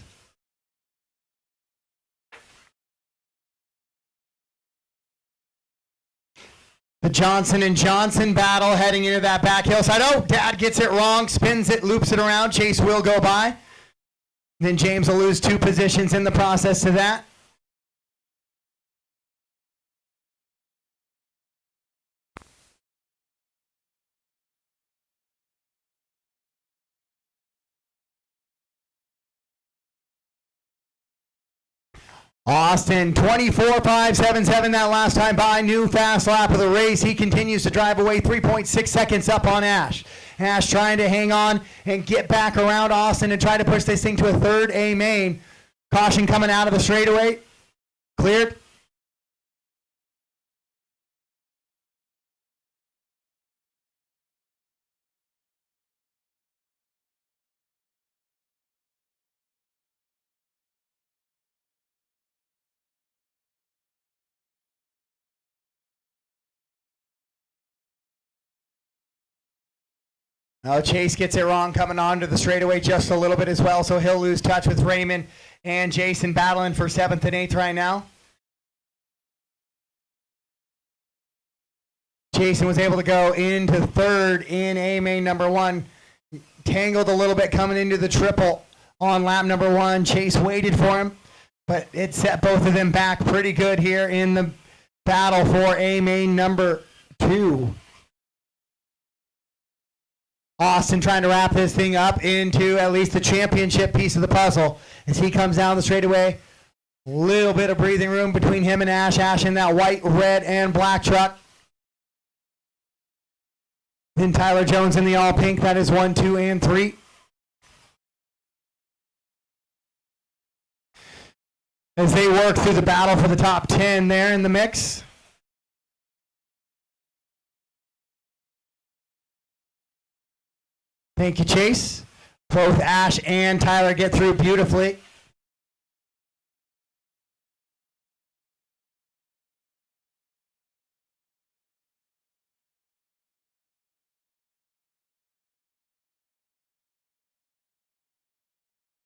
The Johnson and Johnson battle heading into that back hillside. Oh, Dad gets it wrong, spins it, loops it around. Chase will go by. Then James will lose 2 positions in the process to that. Austin, 24.577 that last time by. New fast lap of the race. He continues to drive away 3.6 seconds up on Ash. Ash trying to hang on and get back around Austin and try to push this thing to a 3rd A main. Caution coming out of the straightaway. Cleared. Now Chase gets it wrong coming onto the straightaway just a little bit as well, so he'll lose touch with Raymond and Jason battling for 7th and 8th right now. Jason was able to go into 3rd in A main number 1. Tangled a little bit coming into the triple on lap number 1. Chase waited for him, but it set both of them back pretty good here in the battle for A main number 2. Austin trying to wrap this thing up into at least the championship piece of the puzzle as he comes down the straightaway. Little bit of breathing room between him and Ash. Ash in that white, red, and black truck. Then Tyler Jones in the all pink. That is 1, 2, and 3. As they work through the battle for the top 10 there in the mix. Thank you, Chase. Both Ash and Tyler get through beautifully.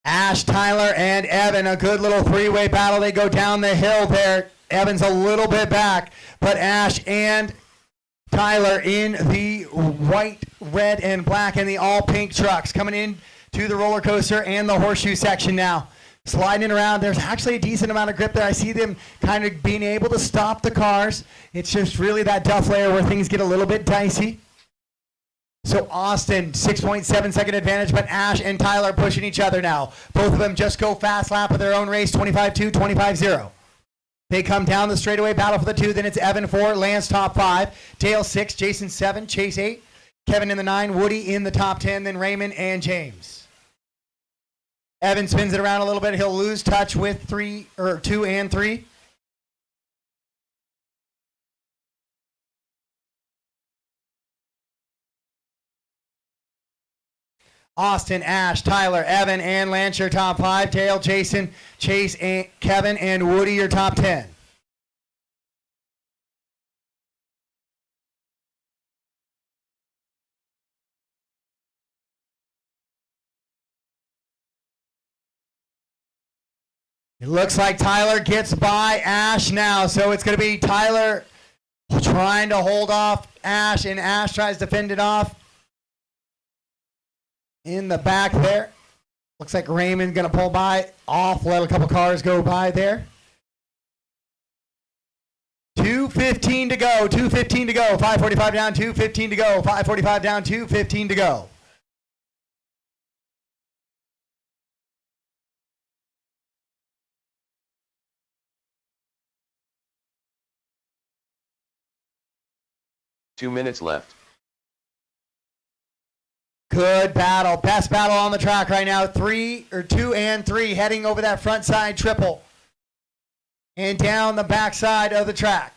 Ash, Tyler, and Evan, a good little three-way battle. They go down the hill there. Evan's a little bit back, but Ash and Tyler in the white, red, and black and the all-pink trucks coming in to the roller coaster and the horseshoe section now. Sliding around. There's actually a decent amount of grip there. I see them kind of being able to stop the cars. It's just really that duff layer where things get a little bit dicey. So Austin, 6.7 second advantage, but Ash and Tyler pushing each other now. Both of them just go fast lap of their own race, 25-2, 25-0. They come down the straightaway, battle for the 2, then it's Evan 4, Lance top 5, Dale 6, Jason 7, Chase 8, Kevin in the 9, Woody in the top 10, then Raymond and James. Evan spins it around a little bit. He'll lose touch with 2 and 3. Austin, Ash, Tyler, Evan, and Lance, your top 5. Dale, Jason, Chase, and Kevin, and Woody, your top 10. It looks like Tyler gets by Ash now, so it's going to be Tyler trying to hold off Ash, and Ash tries to fend it off. In the back there. Looks like Raymond going to pull by off, let a couple cars go by there. 2:15 to go, 2:15 to go, 5:45 down, 2:15 to go, 5:45 down, 2:15 to go. Two minutes left. Good battle. Best battle on the track right now. 2 and 3 heading over that front side triple. And down the back side of the track.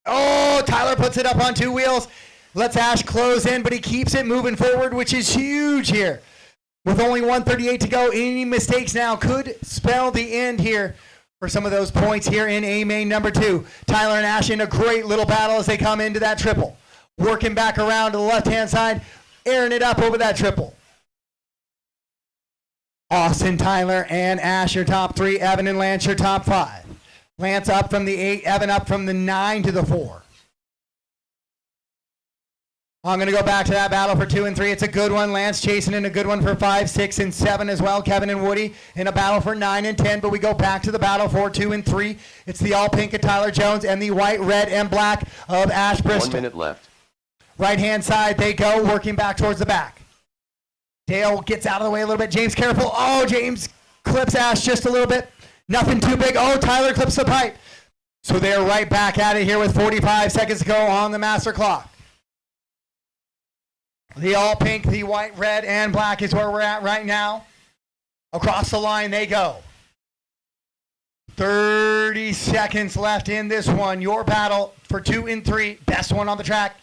Oh, Tyler puts it up on 2 wheels. Lets Ash close in, but he keeps it moving forward, which is huge here. With only 1:38 to go, any mistakes now could spell the end here for some of those points here in A main number 2. Tyler and Ash in a great little battle as they come into that triple. Working back around to the left-hand side. Airing it up over that triple. Austin, Tyler, and Ash, your top 3. Evan and Lance, your top 5. Lance up from the 8. Evan up from the 9 to the 4. I'm going to go back to that battle for 2 and 3. It's a good one. Lance chasing in a good one for 5, 6, and 7 as well. Kevin and Woody in a battle for 9 and 10. But we go back to the battle for 2 and 3. It's the all pink of Tyler Jones and the white, red, and black of Ash Bristol. 1 minute left. Right-hand side, they go, working back towards the back. Dale gets out of the way a little bit. James, careful. Oh, James clips Ash just a little bit. Nothing too big. Oh, Tyler clips the pipe. So they're right back at it here with 45 seconds to go on the master clock. The all pink, the white, red, and black is where we're at right now. Across the line they go. 30 seconds left in this one. Your battle for 2 and 3. Best one on the track.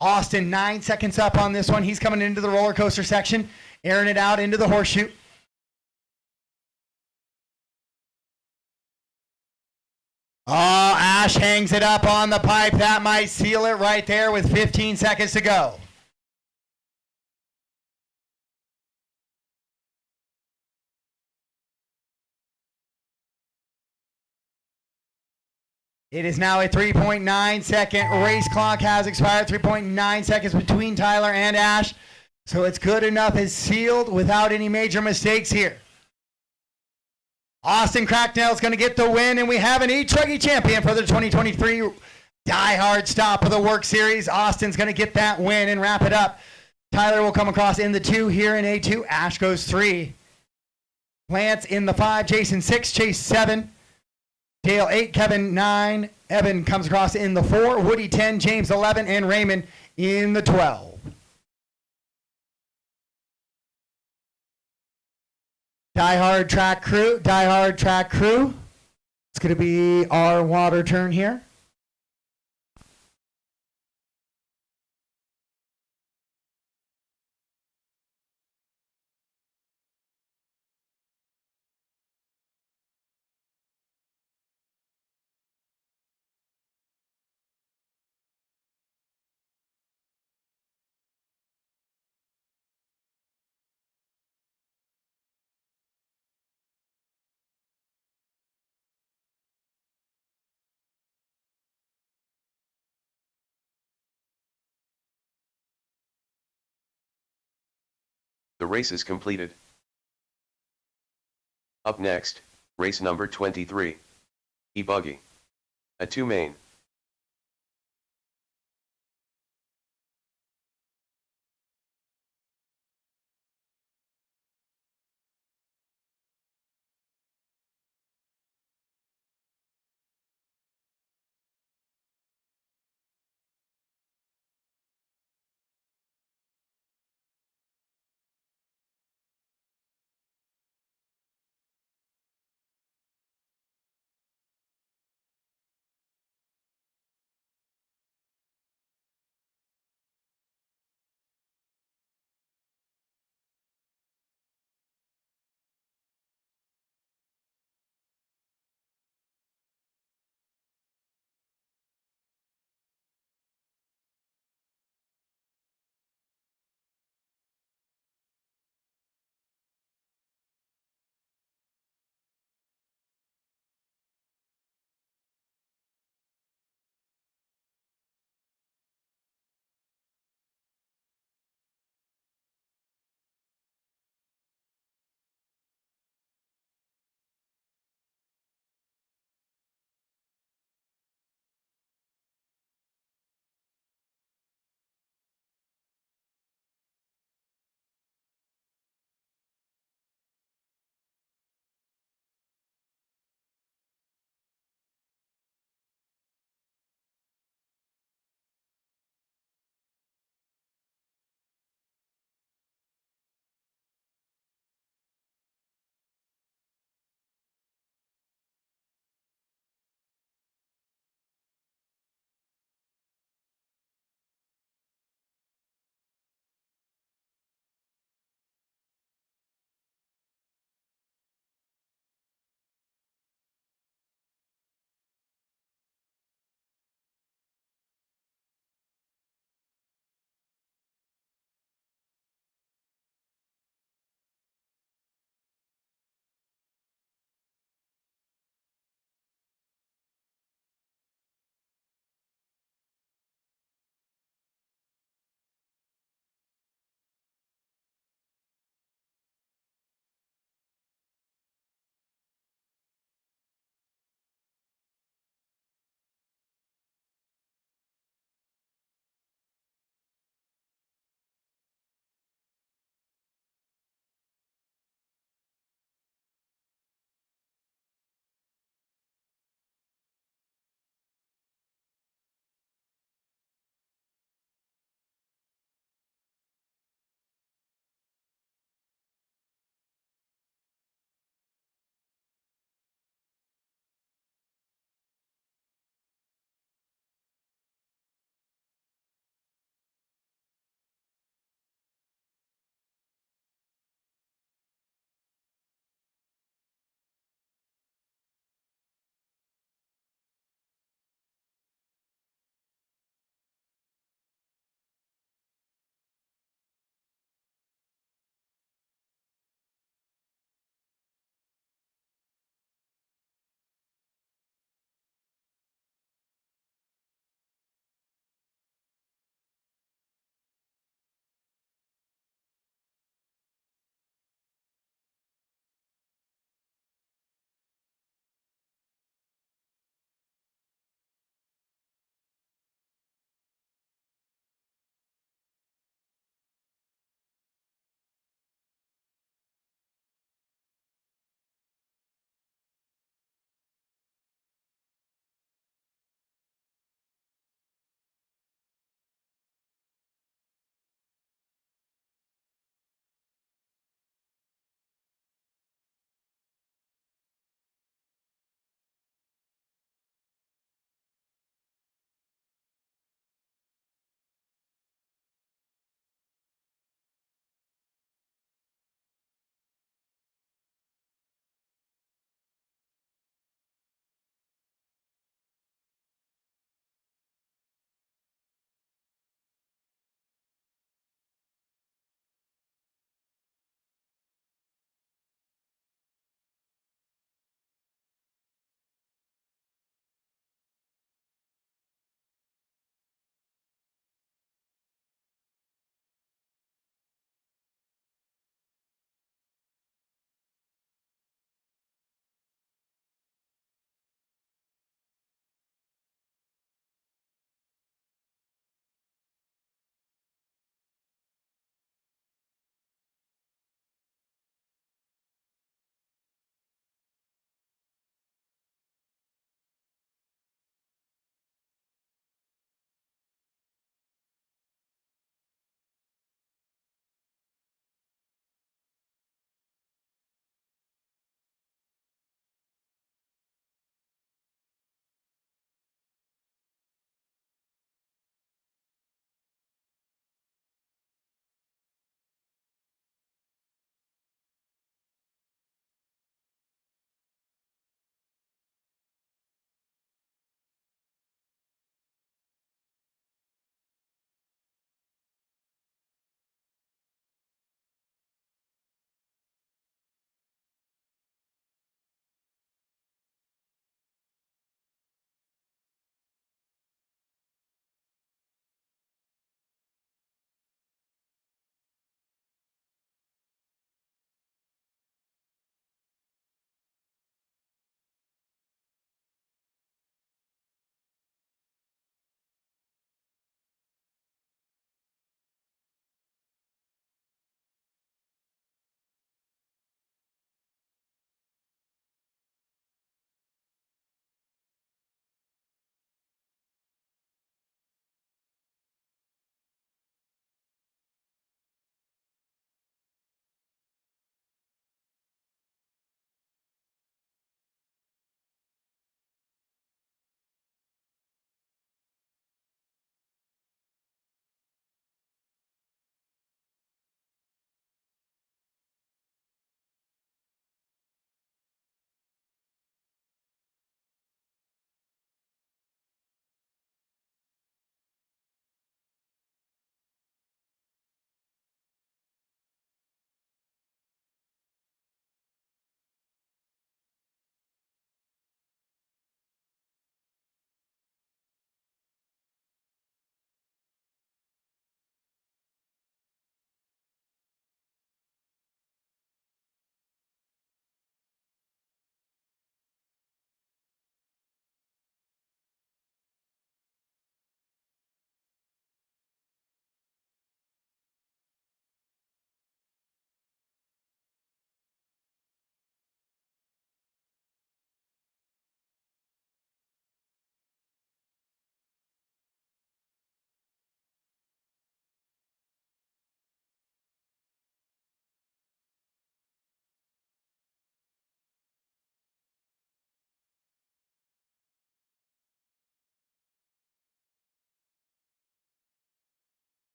Austin, 9 seconds up on this one. He's coming into the roller coaster section, airing it out into the horseshoe. Oh, Ash hangs it up on the pipe. That might seal it right there with 15 seconds to go. It is now a 3.9 second race clock has expired. 3.9 seconds between Tyler and Ash. So it's good enough. It's sealed without any major mistakes here. Austin Cracknell's going to get the win, and we have an E-Truggy champion for the 2023 die-hard stop of the WERC Series. Austin's going to get that win and wrap it up. Tyler will come across in the 2 here in A2. Ash goes 3. Lance in the 5. Jason 6. Chase 7. Dale 8, Kevin 9, Evan comes across in the 4, Woody 10, James 11, and Raymond in the 12. Die Hard Track Crew. It's going to be our water turn here. The race is completed. Up next, race number 23. E-Buggy. A 2 main.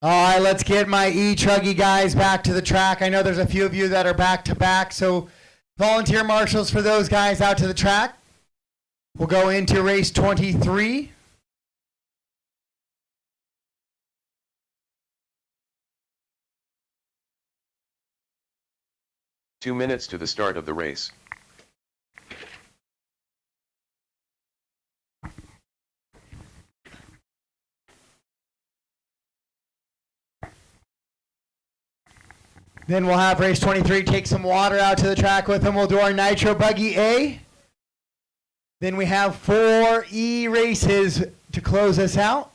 All right, let's get my E-Truggy guys back to the track. I know there's a few of you that are back to back, so volunteer marshals for those guys out to the track. We'll go into race 23. Two minutes to the start of the race. Then we'll have race 23 take some water out to the track with them. We'll do our Nitro Buggy A. Then we have 4 E races to close us out.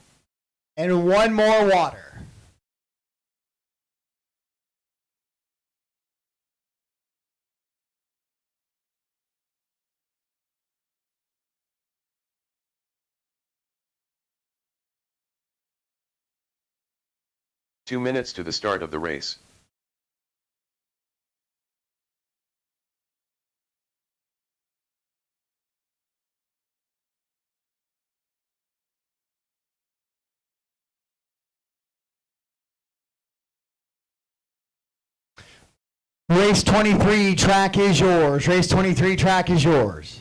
And 1 more water. Two minutes to the start of the race. Race 23, track is yours. Race 23, track is yours.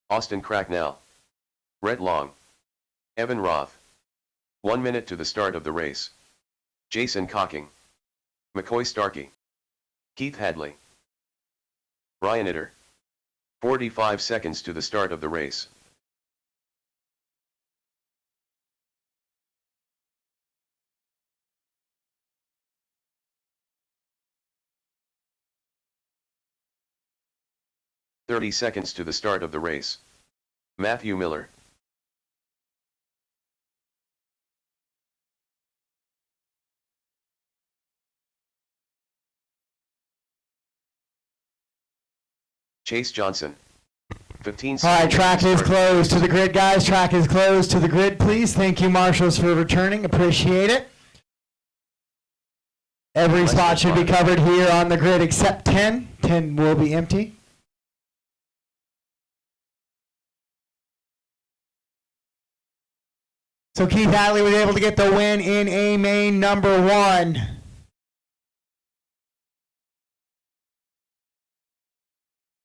Austin Cracknell. Rhett Long. Evan Roth. 1 minute to the start of the race. Jason Cocking. McCoy Starkey. Keith Hadley. Brian Itter. 45 seconds to the start of the race. "30 seconds to the start of the race. Matthew Miller. Chase Johnson. 15 seconds. All right, track is closed to the grid, guys. Track is closed to the grid, please. Thank you, marshals, for returning. Appreciate it. Every spot should be covered here on the grid except 10. 10 will be empty. So Keith Hadley was able to get the win in A main number 1.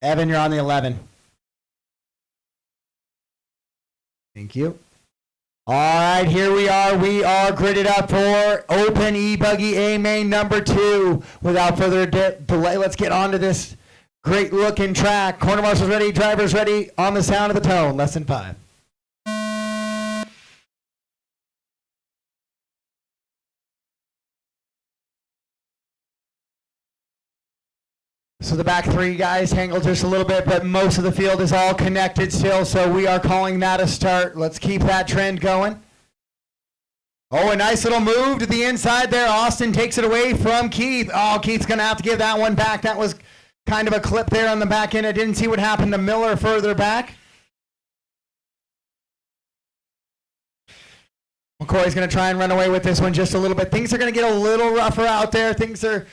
Evan, you're on the 11. Thank you. All right, here we are. We are gridded up for Open E-Buggy A main number 2. Without further delay, let's get on to this great looking track. Corner marshals ready, drivers ready, on the sound of the tone. Lesson 5. So the back 3 guys tangled just a little bit, but most of the field is all connected still, so we are calling that a start. Let's keep that trend going. Oh, a nice little move to the inside there. Austin takes it away from Keith. Oh, Keith's going to have to give that one back. That was kind of a clip there on the back end. I didn't see what happened to Miller further back. McCoy's going to try and run away with this one just a little bit. Things are going to get a little rougher out there. Things are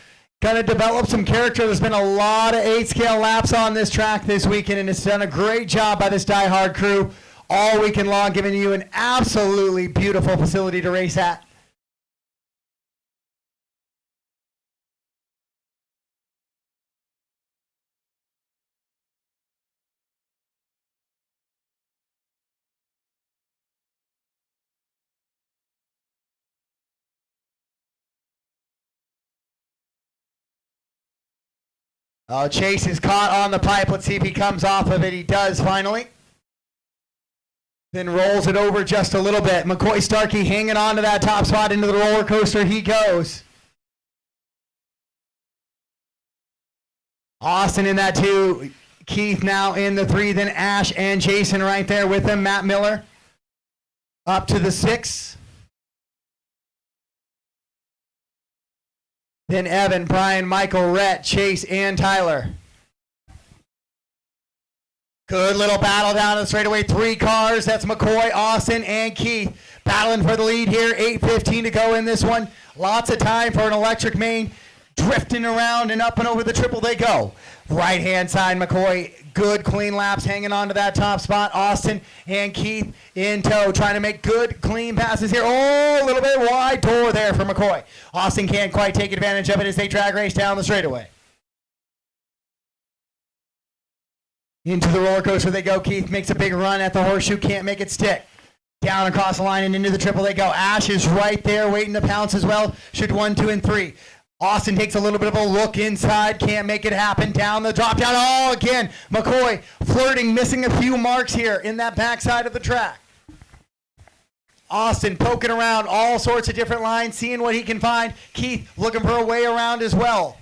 going to develop some character. There's been a lot of 8-scale laps on this track this weekend, and it's done a great job by this diehard crew all weekend long, giving you an absolutely beautiful facility to race at. Oh, Chase is caught on the pipe. Let's see if he comes off of it. He does finally. Then rolls it over just a little bit. McCoy Starkey hanging on to that top spot. Into the roller coaster he goes. Austin in that 2. Keith now in the 3. Then Ash and Jason right there with him. Matt Miller up to the 6. then Evan, Brian, Michael, Rhett, Chase, and Tyler. Good little battle down the straightaway. 3 cars. That's McCoy, Austin, and Keith battling for the lead here. 8:15 to go in this one. Lots of time for an electric main. Drifting around and up and over the triple they go. Right-hand side, McCoy. Good clean laps hanging on to that top spot. Austin and Keith in tow, trying to make good clean passes here. Oh, a little bit wide door there for McCoy. Austin can't quite take advantage of it as they drag race down the straightaway. Into the roller coaster they go. Keith makes a big run at the horseshoe, can't make it stick. Down across the line and into the triple they go. Ash is right there waiting to pounce as well. Should 1, 2, and 3. Austin takes a little bit of a look inside, can't make it happen. Down the drop down. Oh, again, McCoy flirting, missing a few marks here in that backside of the track. Austin poking around all sorts of different lines, seeing what he can find. Keith looking for a way around as well.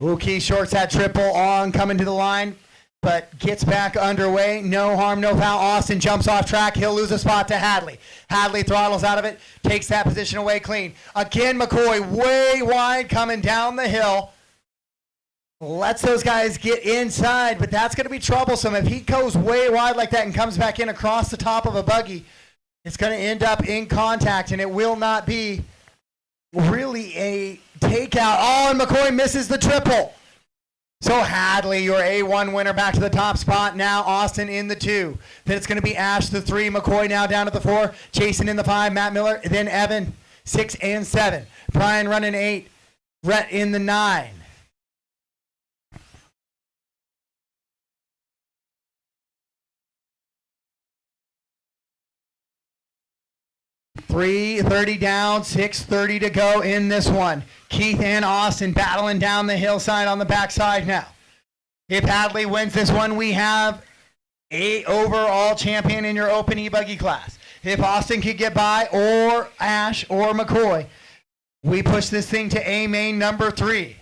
Ooh, Keith shorts that triple on, coming to the line, but gets back underway. No harm, no foul. Austin jumps off track. He'll lose a spot to Hadley. Hadley throttles out of it, takes that position away clean. Again, McCoy way wide coming down the hill. Lets those guys get inside, but that's going to be troublesome. If he goes way wide like that and comes back in across the top of a buggy, it's going to end up in contact, and it will not be really a takeout. Oh, and McCoy misses the triple. So Hadley, your A1 winner, back to the top spot. Now Austin in the 2. Then it's going to be Ash, the 3. McCoy now down at the 4. Jason in the 5. Matt Miller. Then Evan, 6 and 7. Brian running 8. Rhett in the 9. .330 down, 6:30 to go in this one. Keith and Austin battling down the hillside on the backside now. If Hadley wins this one, we have a overall champion in your open e-buggy class. If Austin could get by, or Ash, or McCoy, we push this thing to A main number 3.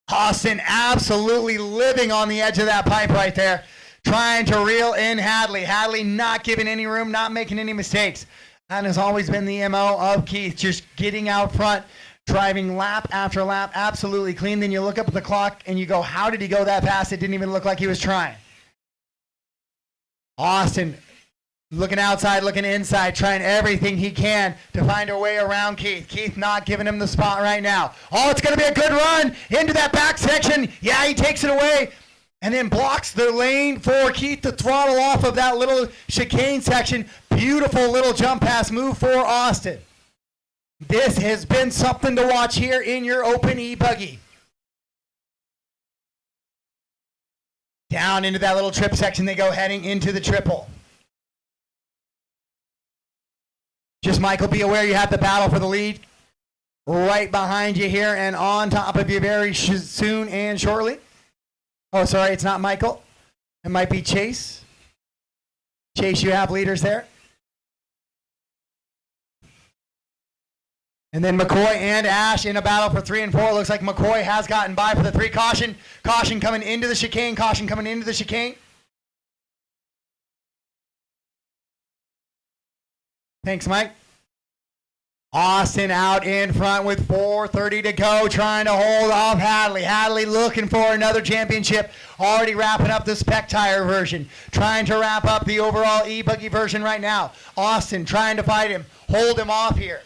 Austin absolutely living on the edge of that pipe right there, trying to reel in Hadley. Hadley not giving any room, not making any mistakes. That has always been the MO of Keith, just getting out front, driving lap after lap, absolutely clean. Then you look up at the clock and you go, how did he go that fast? It didn't even look like he was trying. Austin looking outside, looking inside, trying everything he can to find a way around Keith. Keith not giving him the spot right now. Oh, it's going to be a good run into that back section. Yeah, he takes it away and then blocks the lane for Keith to throttle off of that little chicane section. Beautiful little jump pass move for Austin. This has been something to watch here in your open e-buggy. Down into that little trip section they go, heading into the triple. Just, Michael, be aware you have the battle for the lead right behind you here and on top of you very soon and shortly. Oh, sorry, it's not Michael. It might be Chase. Chase, you have leaders there. And then McCoy and Ash in a battle for 3 and 4. Looks like McCoy has gotten by for the 3. Caution. Caution coming into the chicane. Caution coming into the chicane. Thanks, Mike. Austin out in front with 4:30 to go, trying to hold off Hadley. Hadley looking for another championship. Already wrapping up the spec tire version. Trying to wrap up the overall e-buggy version right now. Austin trying to fight him. Hold him off here.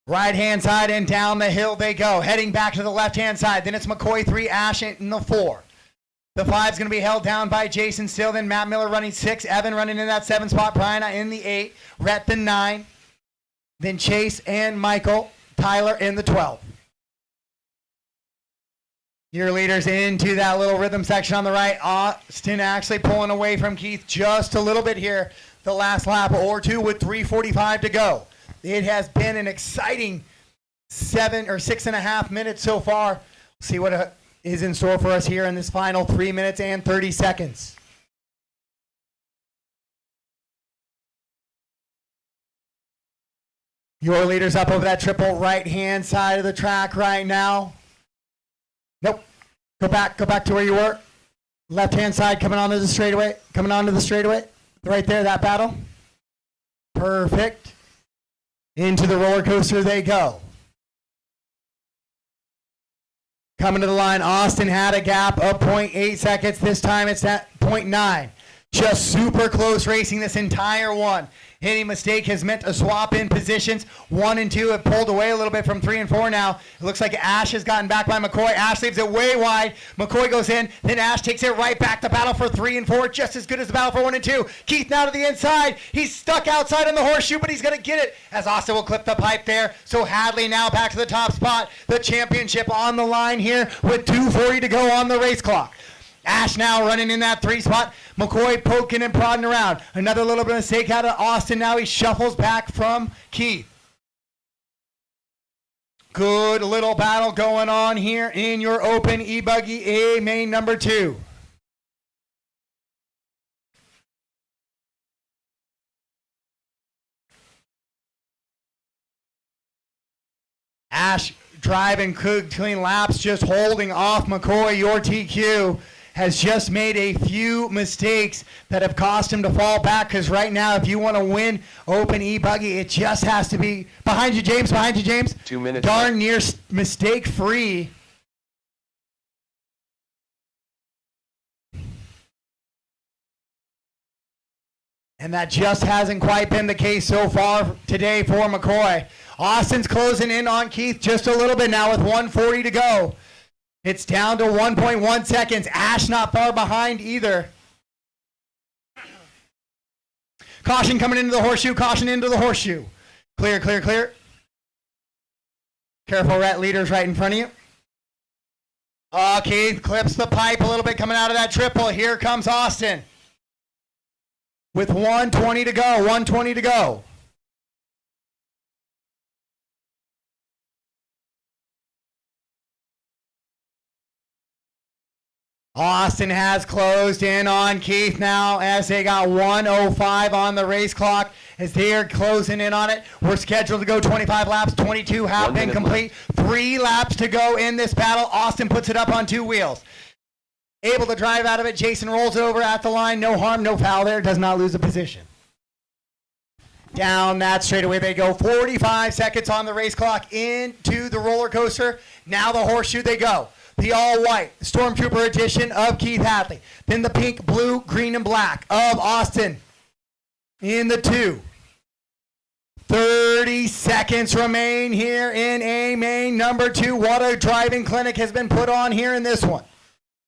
Right-hand side and down the hill they go. Heading back to the left-hand side. Then it's McCoy 3, Ash in the 4. The 5's going to be held down by Jason still. Then Matt Miller running 6. Evan running in that 7 spot. Brian in the 8. Rhett the 9. Then Chase and Michael. Tyler in the 12. Your leaders into that little rhythm section on the right. Austin actually pulling away from Keith just a little bit here. The last lap or 2 with 3:45 to go. It has been an exciting 7 or 6.5 minutes so far. See what is in store for us here in this final 3 minutes and 30 seconds. Your leaders up over that triple right-hand side of the track right now. Nope. Go back to where you were. Left-hand side coming onto the straightaway. Right there, that battle. Perfect. Into the roller coaster they go. Coming to the line, Austin had a gap of 0.8 seconds. This time it's at 0.9. Just super close racing this entire one. Any mistake has meant a swap in positions. 1 and 2 have pulled away a little bit from 3 and 4 now. It looks like Ash has gotten back by McCoy. Ash leaves it way wide. McCoy goes in. Then Ash takes it right back. The battle for 3 and 4, just as good as the battle for 1 and 2. Keith now to the inside. He's stuck outside on the horseshoe, but he's going to get it as Austin will clip the pipe there. So Hadley now back to the top spot. The championship on the line here with 2:40 to go on the race clock. Ash now running in that 3 spot. McCoy poking and prodding around. Another little bit of mistake out of Austin. Now he shuffles back from Keith. Good little battle going on here in your open e-buggy A main number 2. Ash driving clean laps, just holding off McCoy. Your TQ has just made a few mistakes that have cost him to fall back, because right now, if you want to win open e-buggy, it just has to be behind you, James. 2 minutes. Darn near mistake-free. And that just hasn't quite been the case so far today for McCoy. Austin's closing in on Keith just a little bit now with 1:40 to go. It's down to 1.1 seconds. Ash not far behind either. Caution coming into the horseshoe. Clear. Careful, rat leaders right in front of you. Keith clips the pipe a little bit coming out of that triple. Here comes Austin with 1:20 to go. Austin has closed in on Keith now as they got 1:05 on the race clock as they are closing in on it. We're scheduled to go 25 laps. 22 have been complete. 3 laps to go in this battle. Austin puts it up on 2 wheels. Able to drive out of it. Jason rolls it over at the line. No harm, no foul there. Does not lose a position. Down that straightaway they go. 45 seconds on the race clock into the roller coaster. Now the horseshoe they go. The all-white Stormtrooper edition of Keith Hadley. Then the pink, blue, green, and black of Austin in the 2. 30 seconds remain here in A main number 2. What a driving clinic has been put on here in this one.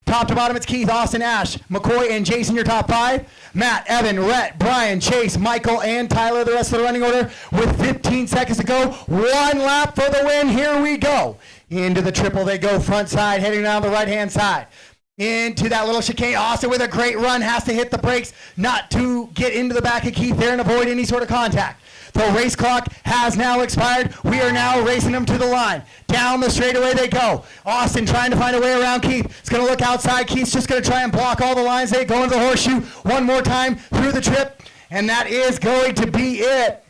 Top to bottom, it's Keith, Austin, Ash, McCoy, and Jason, your top 5. Matt, Evan, Rhett, Brian, Chase, Michael, and Tyler, the rest of the running order with 15 seconds to go. 1 lap for the win. Here we go. Into the triple they go, front side, heading down the right-hand side. Into that little chicane. Austin with a great run, has to hit the brakes not to get into the back of Keith there and avoid any sort of contact. The race clock has now expired. We are now racing them to the line. Down the straightaway they go. Austin trying to find a way around Keith. It's going to look outside. Keith's just going to try and block all the lines. They go into the horseshoe one more time through the trip, and that is going to be it.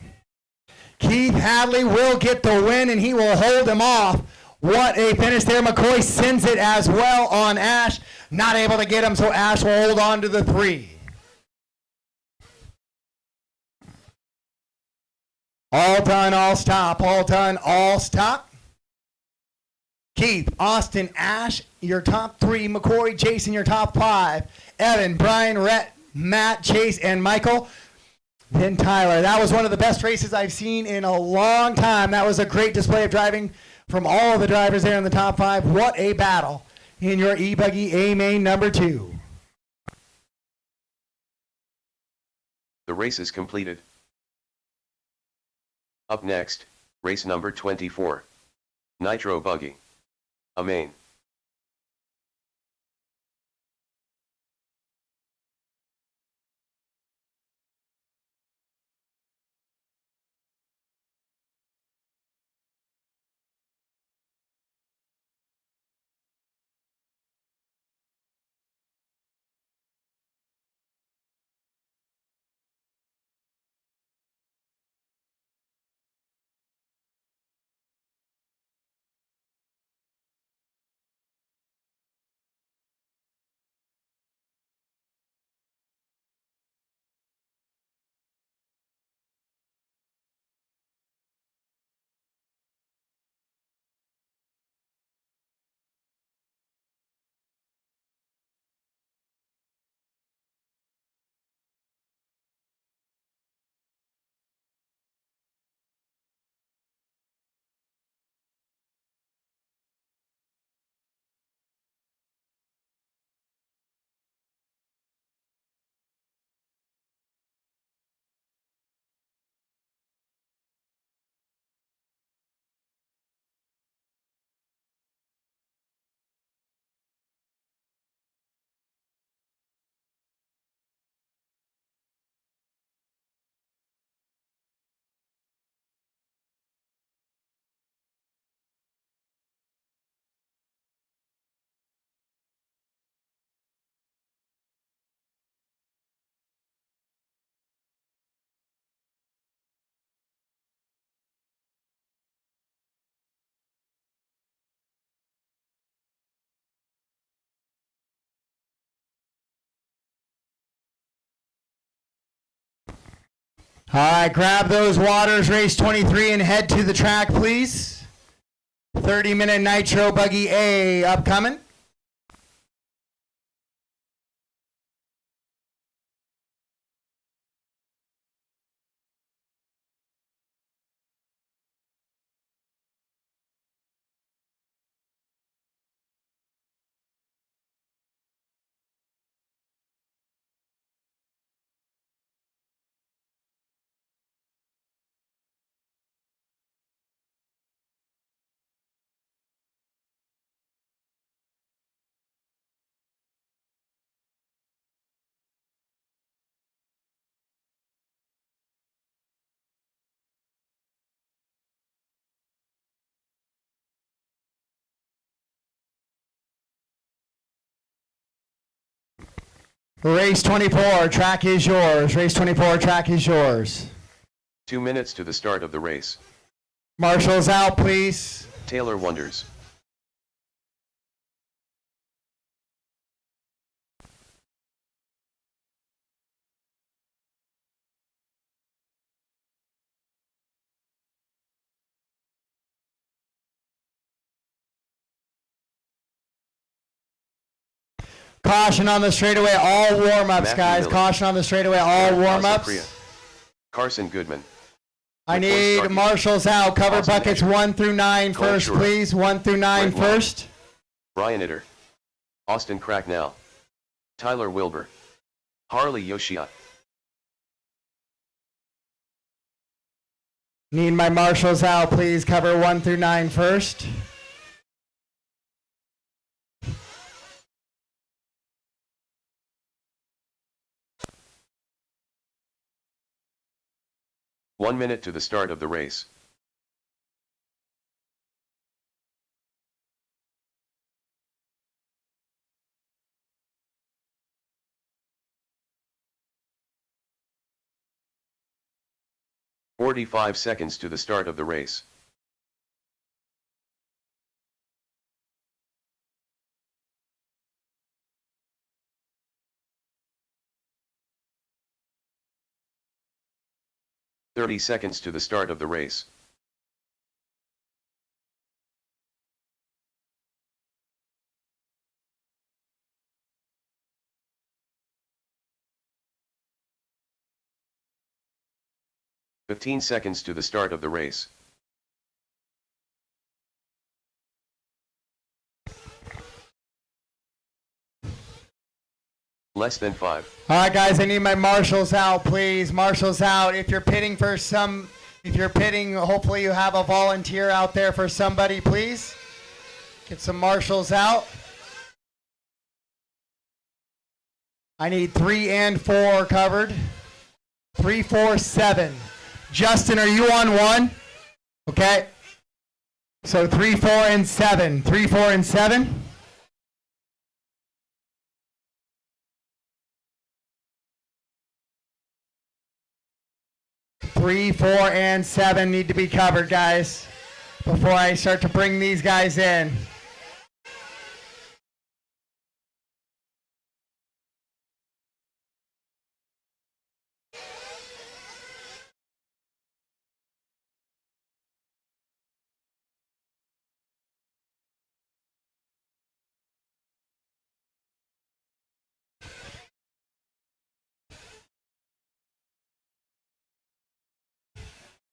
Keith Hadley will get the win, and he will hold him off. What a finish there. McCoy sends it as well on Ash. Not able to get him, so Ash will hold on to the 3. All done, all stop. All done, all stop. Keith, Austin, Ash, your top 3. McCoy, Jason, your top 5. Evan, Brian, Rhett, Matt, Chase, and Michael. Then Tyler. That was one of the best races I've seen in a long time. That was a great display of driving from all of the drivers there in the top 5. What a battle in your e-buggy A main number 2. The race is completed. Up next, race number 24. Nitro Buggy. A main. All right, grab those waters, race 23, and head to the track, please. 30-minute Nitro Buggy A upcoming. Race 24, track is yours. Race 24, track is yours. 2 minutes to the start of the race. Marshals out, please. Taylor Wonders. Caution on the straightaway, all warm-ups, Matthew guys. Miller. Caution on the straightaway, all warm-ups. Carson Goodman. I Before need starting. marshals out. Cover Austin buckets Escher. 1 through 9 Cole first, Shura. please. 1 through 9 Brent Wilde. first. Brian Itter. Austin Cracknell. Tyler Wilbur. Harley Yoshia. Need my marshals out, please. Cover 1 through 9 first. One minute to the start of the race. "45 seconds to the start of the race. "30 seconds to the start of the race. "15 seconds to the start of the race. Less than 5. All right, guys, I need my marshals out, please. Marshals out. If you're pitting, hopefully you have a volunteer out there for somebody, please. Get some marshals out. I need 3 and 4 covered. 3, 4, 7. Justin, are you on 1? Okay. So 3, 4, and 7. 3, 4, and 7. Three, 4, and 7 need to be covered, guys, before I start to bring these guys in.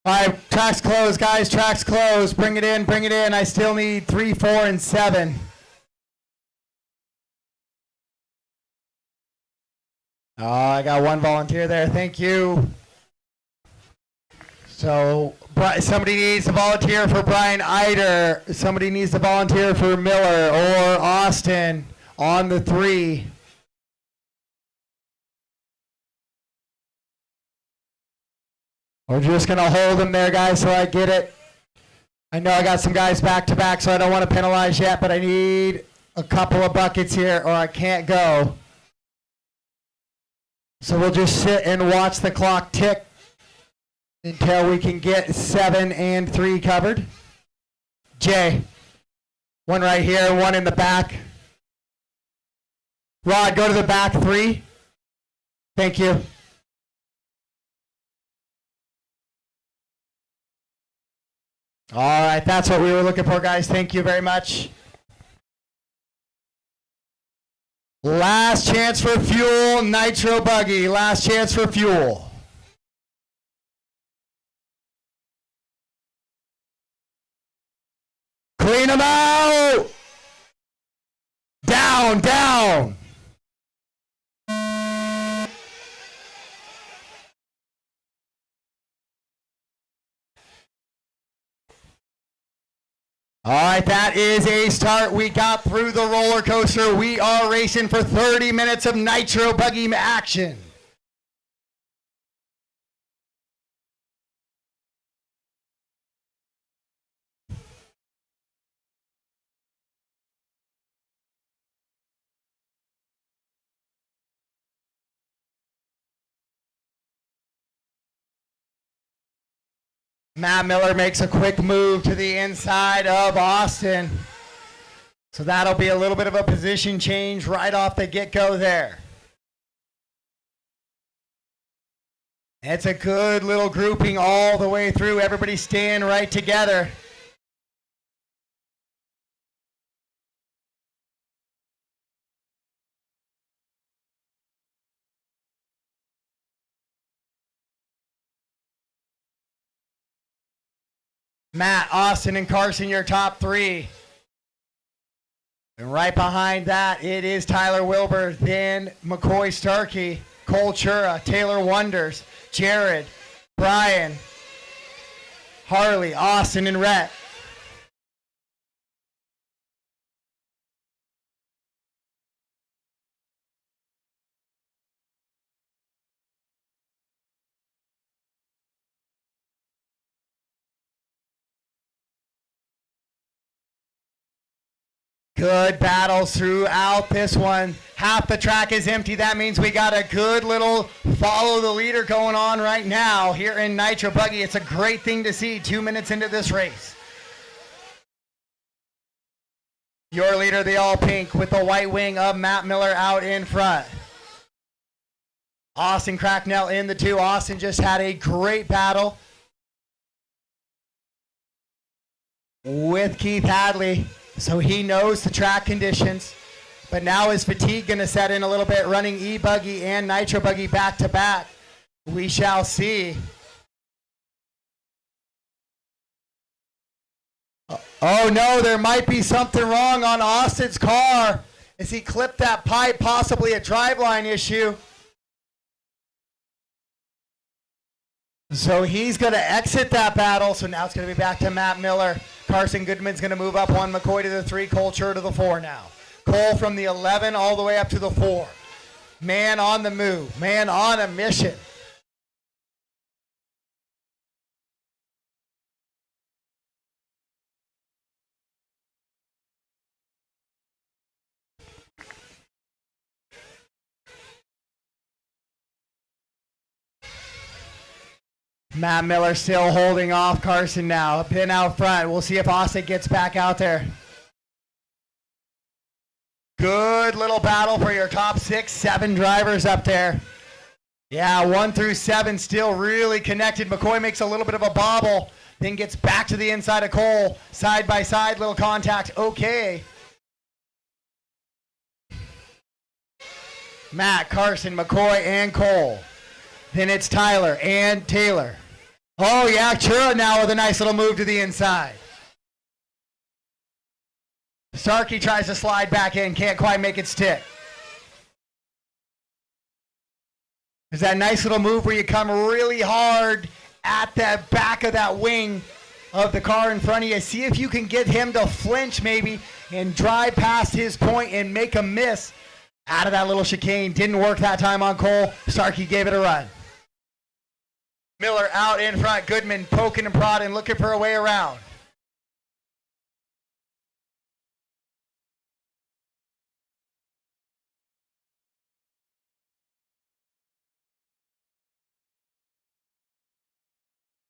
All right, track's closed, guys. Track's closed. Bring it in. Bring it in. I still need 3, 4, and 7. Oh, I got 1 volunteer there. Thank you. So somebody needs to volunteer for Brian Eider. Somebody needs to volunteer for Miller or Austin on the 3. We're just going to hold them there, guys, so I get it. I know I got some guys back to back, so I don't want to penalize yet, but I need a couple of buckets here or I can't go. So we'll just sit and watch the clock tick until we can get 7 and 3 covered. Jay, 1 right here, 1 in the back. Rod, go to the back 3. Thank you. All right, that's what we were looking for, guys. Thank you very much. Last chance for fuel, nitro buggy. Last chance for fuel. Clean them out. Down, down. All right, that is a start. We got through the roller coaster. We are racing for 30 minutes of nitro buggy action. Matt Miller makes a quick move to the inside of Austin. So that'll be a little bit of a position change right off the get-go there. It's a good little grouping all the way through. Everybody staying right together. Matt, Austin, and Carson, your top three. And right behind that, it is Tyler Wilbur, then McCoy Starkey, Cole Chura, Taylor Wonders, Jared, Brian, Harley, Austin, and Rhett. Good battles throughout this one. Half the track is empty. That means we got a good little follow the leader going on right now here in Nitro Buggy. It's a great thing to see 2 minutes into this race. Your leader, the all pink, with the white wing of Matt Miller out in front. Austin Cracknell in the 2. Austin just had a great battle with Keith Hadley. So he knows the track conditions, but now is fatigue going to set in a little bit, running e-buggy and nitro buggy back to back? We shall see. Oh no, there might be something wrong on Austin's car as he clipped that pipe, possibly a driveline issue. So he's going to exit that battle. So now it's going to be back to Matt Miller. Carson Goodman's going to move up 1, McCoy to the 3, Cole Chur to the 4 now. Cole from the 11 all the way up to the 4. Man on the move, man on a mission. Matt Miller still holding off Carson now. A pin out front. We'll see if Austin gets back out there. Good little battle for your top 6, 7 drivers up there. Yeah, 1 through 7 still really connected. McCoy makes a little bit of a bobble, then gets back to the inside of Cole. Side by side, little contact. Okay. Matt, Carson, McCoy, and Cole. Then it's Tyler and Taylor. Oh yeah, Chura now with a nice little move to the inside. Starkey tries to slide back in, can't quite make it stick. There's that nice little move where you come really hard at the back of that wing of the car in front of you. See if you can get him to flinch maybe and drive past his point and make a miss out of that little chicane. Didn't work that time on Cole. Starkey gave it a run. Miller out in front. Goodman poking and prodding, looking for a way around.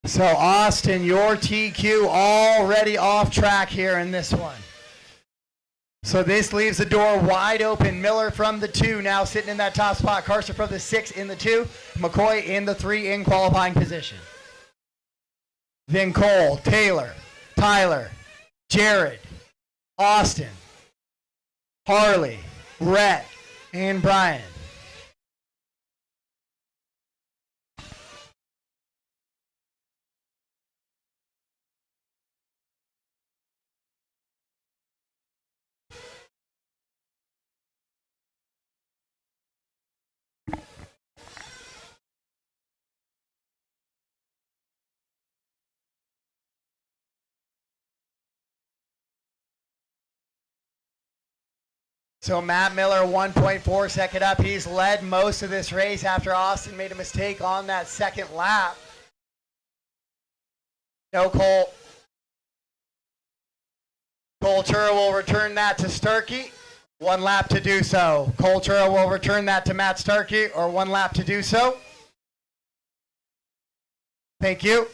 So Austin, your TQ already off track here in this one. So this leaves the door wide open. Miller from the 2 now sitting in that top spot. Carson from the 6 in the 2. McCoy in the 3 in qualifying position. Then Cole, Taylor, Tyler, Jared, Austin, Harley, Rhett, and Brian. So Matt Miller, 1.4 second up. He's led most of this race after Austin made a mistake on that second lap. No Cole. Cole Chura will return that to Sturkey. 1 lap to do so. Cole Chura will return that to Matt Sturkey, or 1 lap to do so. Thank you.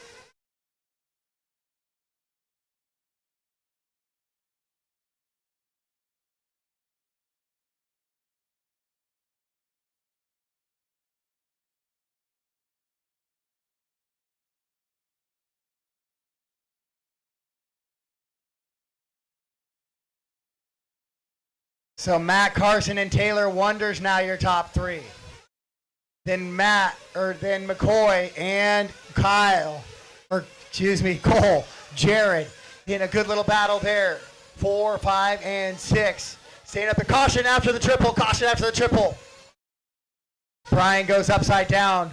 So Matt, Carson, and Taylor Wonders now your top 3. Then then McCoy and Cole, Jared in a good little battle there. 4, 5, and 6. Staying up the caution after the triple, Brian goes upside down.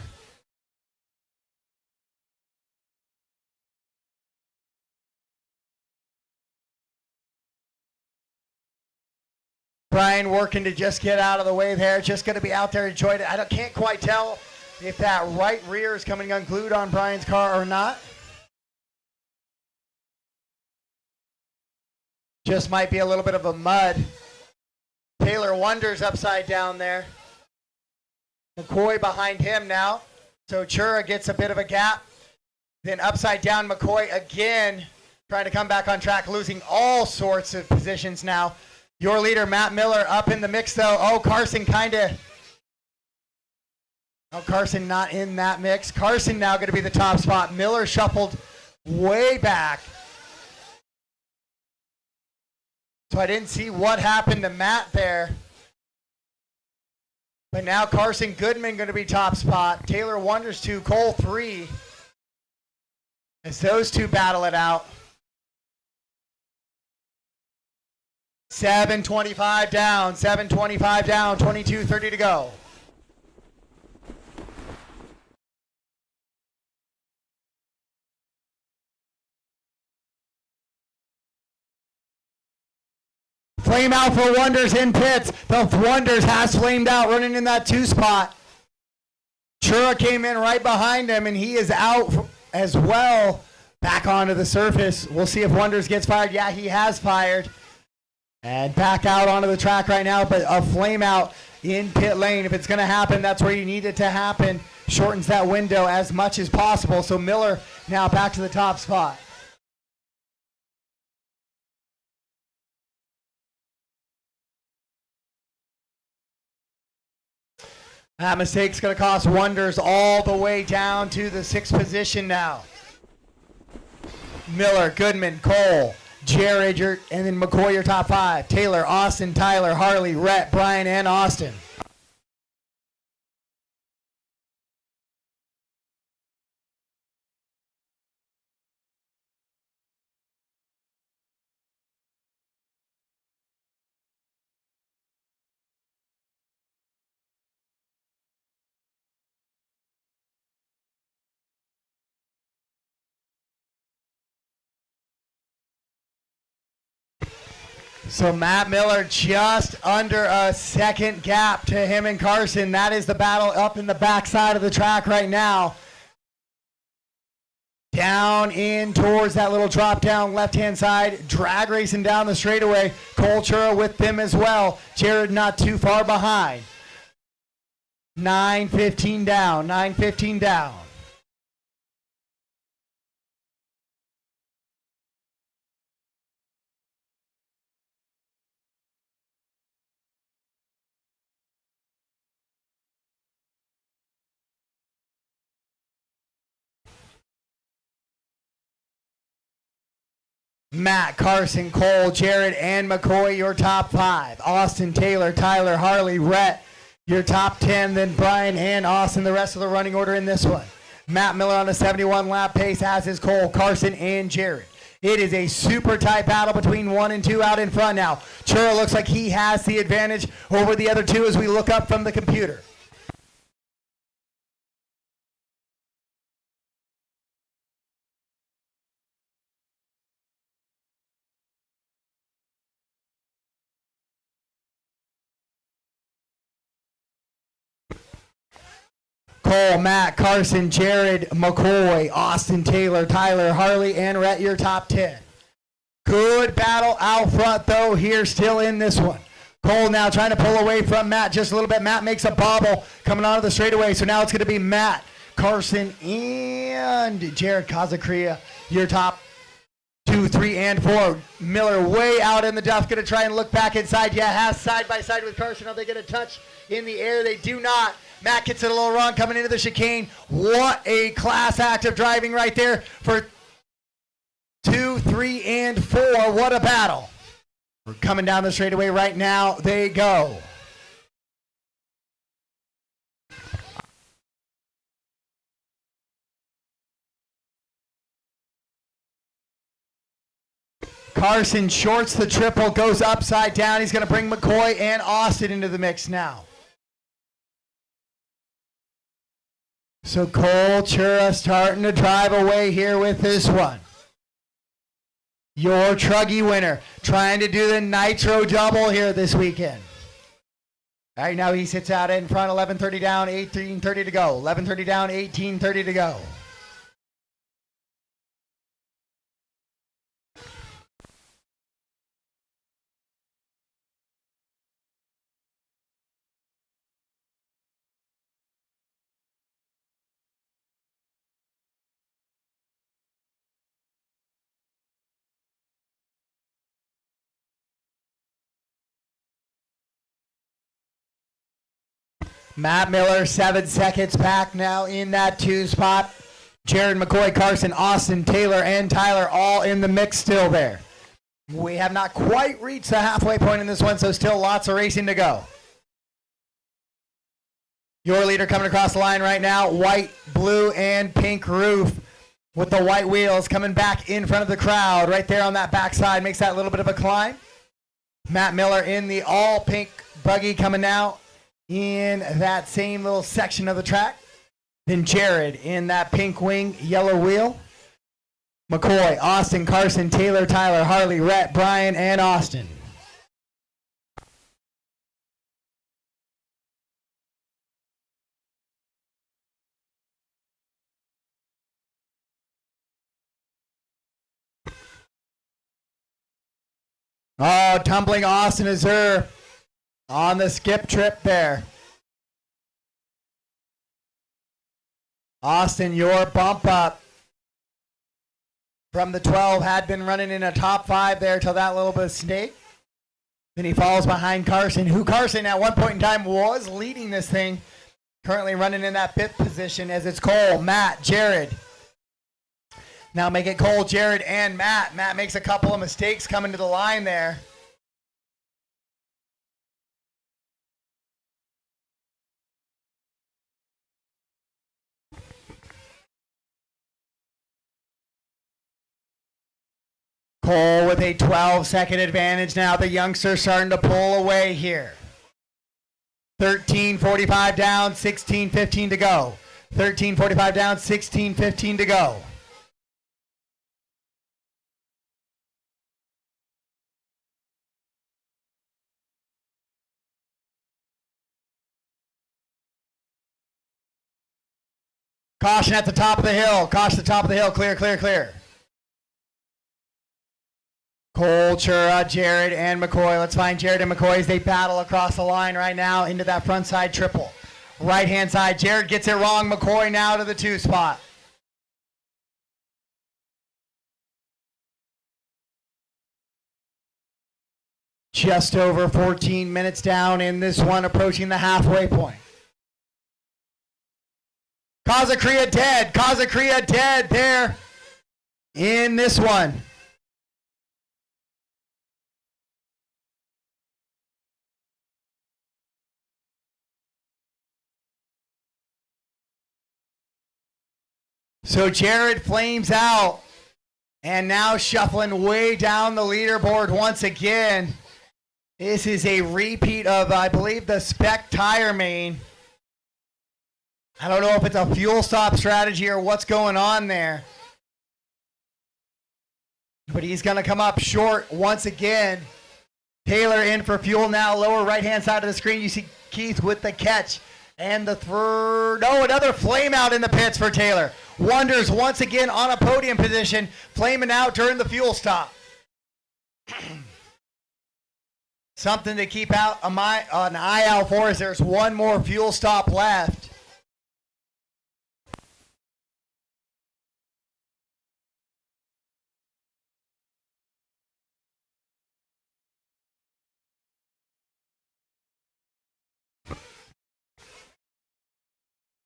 Brian working to just get out of the way there. Just going to be out there enjoying it. Can't quite tell if that right rear is coming unglued on Brian's car or not. Just might be a little bit of a mud. Taylor Wonders upside down there. McCoy behind him now. So Chura gets a bit of a gap. Then upside down McCoy again, trying to come back on track, losing all sorts of positions now. Your leader, Matt Miller, up in the mix, though. Oh, Carson Carson not in that mix. Carson now going to be the top spot. Miller shuffled way back. So I didn't see what happened to Matt there. But now Carson Goodman going to be top spot. Taylor Wonders 2, Cole 3. As those two battle it out. 7:25 down, 22:30 to go. Flame out for Wonders in pits. The Wonders has flamed out, running in that 2 spot. Chura came in right behind him, and he is out as well. Back onto the surface. We'll see if Wonders gets fired. Yeah, he has fired. And back out onto the track right now, but a flame out in pit lane. If it's going to happen, that's where you need it to happen. Shortens that window as much as possible. So Miller now back to the top spot. That mistake's going to cost Wonders all the way down to the 6th position now. Miller, Goodman, Cole, Jared, and then McCoy, your top 5. Taylor, Austin, Tyler, Harley, Rhett, Brian, and Austin. So Matt Miller just under a second gap to him and Carson. That is the battle up in the backside of the track right now. Down in towards that little drop down left-hand side. Drag racing down the straightaway. Cole Chura with them as well. Jared not too far behind. 9:15 down, 9:15 down. Matt, Carson, Cole, Jared, and McCoy, your top 5. Austin, Taylor, Tyler, Harley, Rhett, your top 10. Then Brian and Austin, the rest of the running order in this one. Matt Miller on a 71 lap pace, as is Cole, Carson, and Jared. It is a super tight battle between 1 and 2 out in front now. Chura looks like he has the advantage over the other 2 as we look up from the computer. Cole, Matt, Carson, Jared, McCoy, Austin, Taylor, Tyler, Harley, and Rhett, your top 10. Good battle out front, though, here still in this one. Cole now trying to pull away from Matt just a little bit. Matt makes a bobble coming onto the straightaway, so now it's going to be Matt, Carson, and Jared Kazacria, your top 2, 3, and 4. Miller way out in the depth, going to try and look back inside. Yeah, has side by side with Carson. Are they going to touch in the air? They do not. Matt gets it a little wrong coming into the chicane. What a class act of driving right there for 2, 3, and 4. What a battle. We're coming down the straightaway right now. They go. Carson shorts the triple, goes upside down. He's going to bring McCoy and Austin into the mix now. So Cole Chura starting to drive away here with this one. Your Truggy winner, trying to do the Nitro double here this weekend. All right, now he sits out in front, 11:30 down, 18:30 to go. 11:30 down, 18:30 to go. Matt Miller, 7 seconds back now in that 2 spot. Jared, McCoy, Carson, Austin, Taylor, and Tyler all in the mix still there. We have not quite reached the halfway point in this one, so still lots of racing to go. Your leader coming across the line right now, white, blue, and pink roof with the white wheels coming back in front of the crowd right there on that backside. Makes that a little bit of a climb. Matt Miller in the all pink buggy coming out in that same little section of the track. Then Jared in that pink wing, yellow wheel. McCoy, Austin, Carson, Taylor, Tyler, Harley, Rhett, Brian, and Austin. Oh, tumbling Austin Azur on the skip trip there. Austin, your bump up from the 12 had been running in a top 5 there till that little bit of snake. Then he falls behind Carson, who Carson at one point in time was leading this thing. Currently running in that 5th position as it's Cole, Matt, Jared. Now make it Cole, Jared, and Matt. Matt makes a couple of mistakes coming to the line there. Cole with a 12-second advantage now. The youngster's starting to pull away here. 13:45 down, 16:15 to go. 13:45 down, 16:15 to go. Caution at the top of the hill. Caution at the top of the hill. Clear, clear, clear. Cole, Chura, Jared, and McCoy. Let's find Jared and McCoy as they battle across the line right now into that front side triple. Right-hand side, Jared gets it wrong. McCoy now to the 2 spot. Just over 14 minutes down in this one, approaching the halfway point. Kazacria dead. Kazacria dead there in this one. So Jared flames out. And now shuffling way down the leaderboard once again. This is a repeat of, I believe, the Spec Tire main. I don't know if it's a fuel stop strategy or what's going on there. But he's going to come up short once again. Taylor in for fuel now. Lower right-hand side of the screen, you see Keith with the catch. And the third, another flame out in the pits for Taylor. Wonders once again on a podium position, flaming out during the fuel stop. Something to keep out an eye out for as there's one more fuel stop left.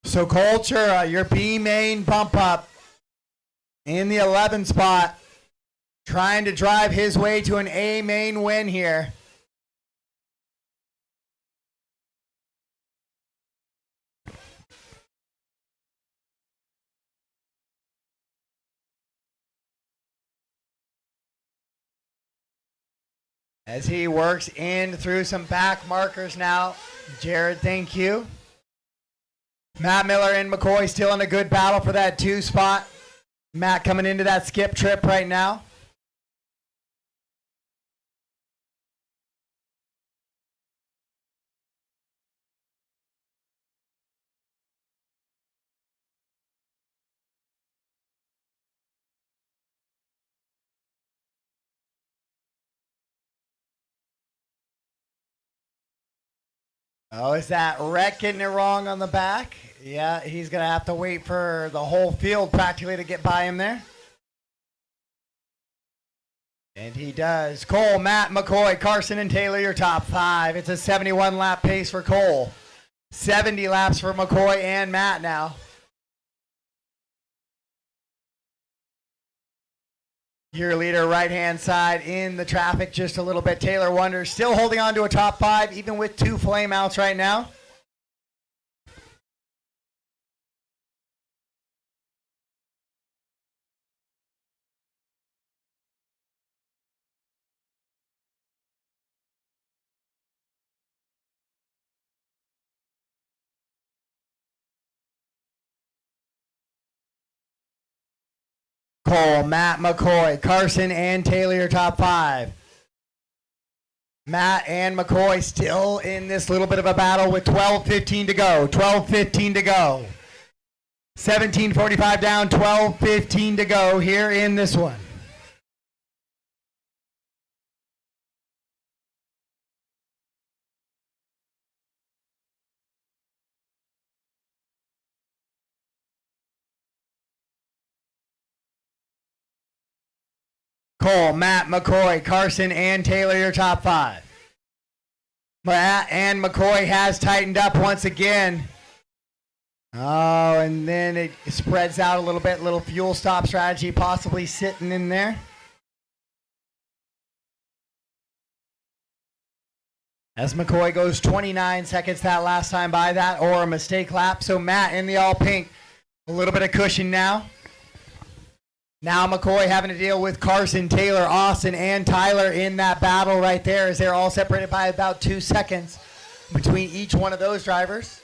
So Culture, your B main bump up in the 11 spot, trying to drive his way to an A main win here. As he works in through some back markers now. Jared, thank you. Matt Miller and McCoy still in a good battle for that 2 spot. Matt coming into that skip trip right now. Oh, is that Rhett getting it wrong on the back? Yeah, he's going to have to wait for the whole field practically to get by him there. And he does. Cole, Matt, McCoy, Carson, and Taylor, your top 5. It's a 71 lap pace for Cole. 70 laps for McCoy and Matt now. Your leader right-hand side in the traffic just a little bit. Taylor Wonders still holding on to a top 5, even with 2 flame outs right now. Cole, Matt, McCoy, Carson, and Taylor, your top 5. Matt and McCoy still in this little bit of a battle with 12:15 to go. 12:15 to go. 17:45 down, 12:15 to go here in this one. Cole, Matt, McCoy, Carson, and Taylor, your top 5. Matt and McCoy has tightened up once again. Oh, and then it spreads out a little bit. Little fuel stop strategy possibly sitting in there. As McCoy goes 29 seconds that last time by that, or a mistake lap. So Matt in the all pink, a little bit of cushion now. Now McCoy having to deal with Carson, Taylor, Austin, and Tyler in that battle right there as they're all separated by about 2 seconds between each one of those drivers.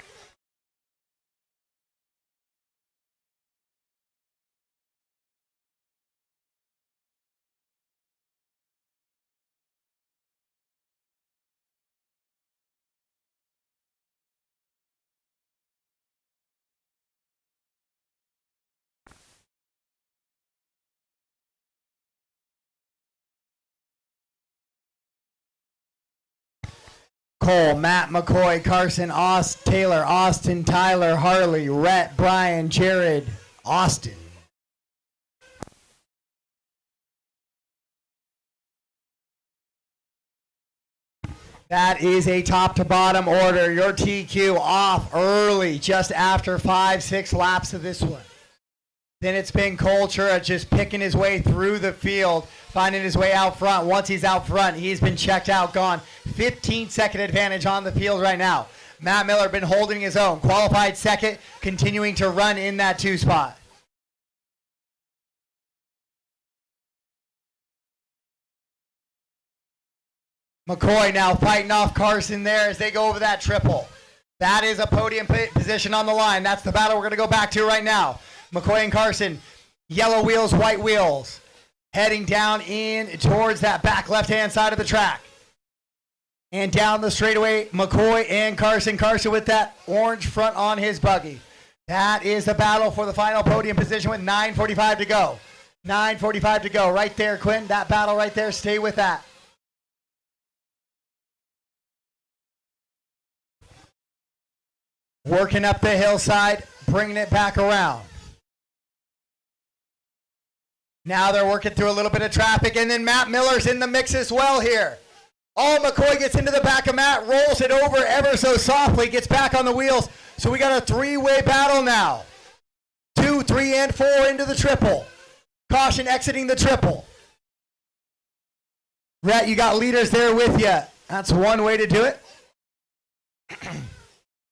Cole, Matt, McCoy, Carson, Taylor, Austin, Tyler, Harley, Rhett, Brian, Jared, Austin. That is a top to bottom order. Your TQ off early, just after 5-6 laps of this one. Then it's been Culture just picking his way through the field, finding his way out front. Once he's out front, he's been checked out, gone. 15-second advantage on the field right now. Matt Miller been holding his own. Qualified second, continuing to run in that 2 spot. McCoy now fighting off Carson there as they go over that triple. That is a podium position on the line. That's the battle we're going to go back to right now. McCoy and Carson, yellow wheels, white wheels, heading down in towards that back left-hand side of the track. And down the straightaway, McCoy and Carson. Carson with that orange front on his buggy. That is the battle for the final podium position with 9:45 to go. 9:45 to go. Right there, Quinn. That battle right there. Stay with that. Working up the hillside, bringing it back around. Now they're working through a little bit of traffic, and then Matt Miller's in the mix as well here. Oh, McCoy gets into the back of Matt, rolls it over ever so softly, gets back on the wheels. So we got a three-way battle now. 2, 3, and 4 into the triple. Caution exiting the triple. Rhett, you got leaders there with you. That's one way to do it.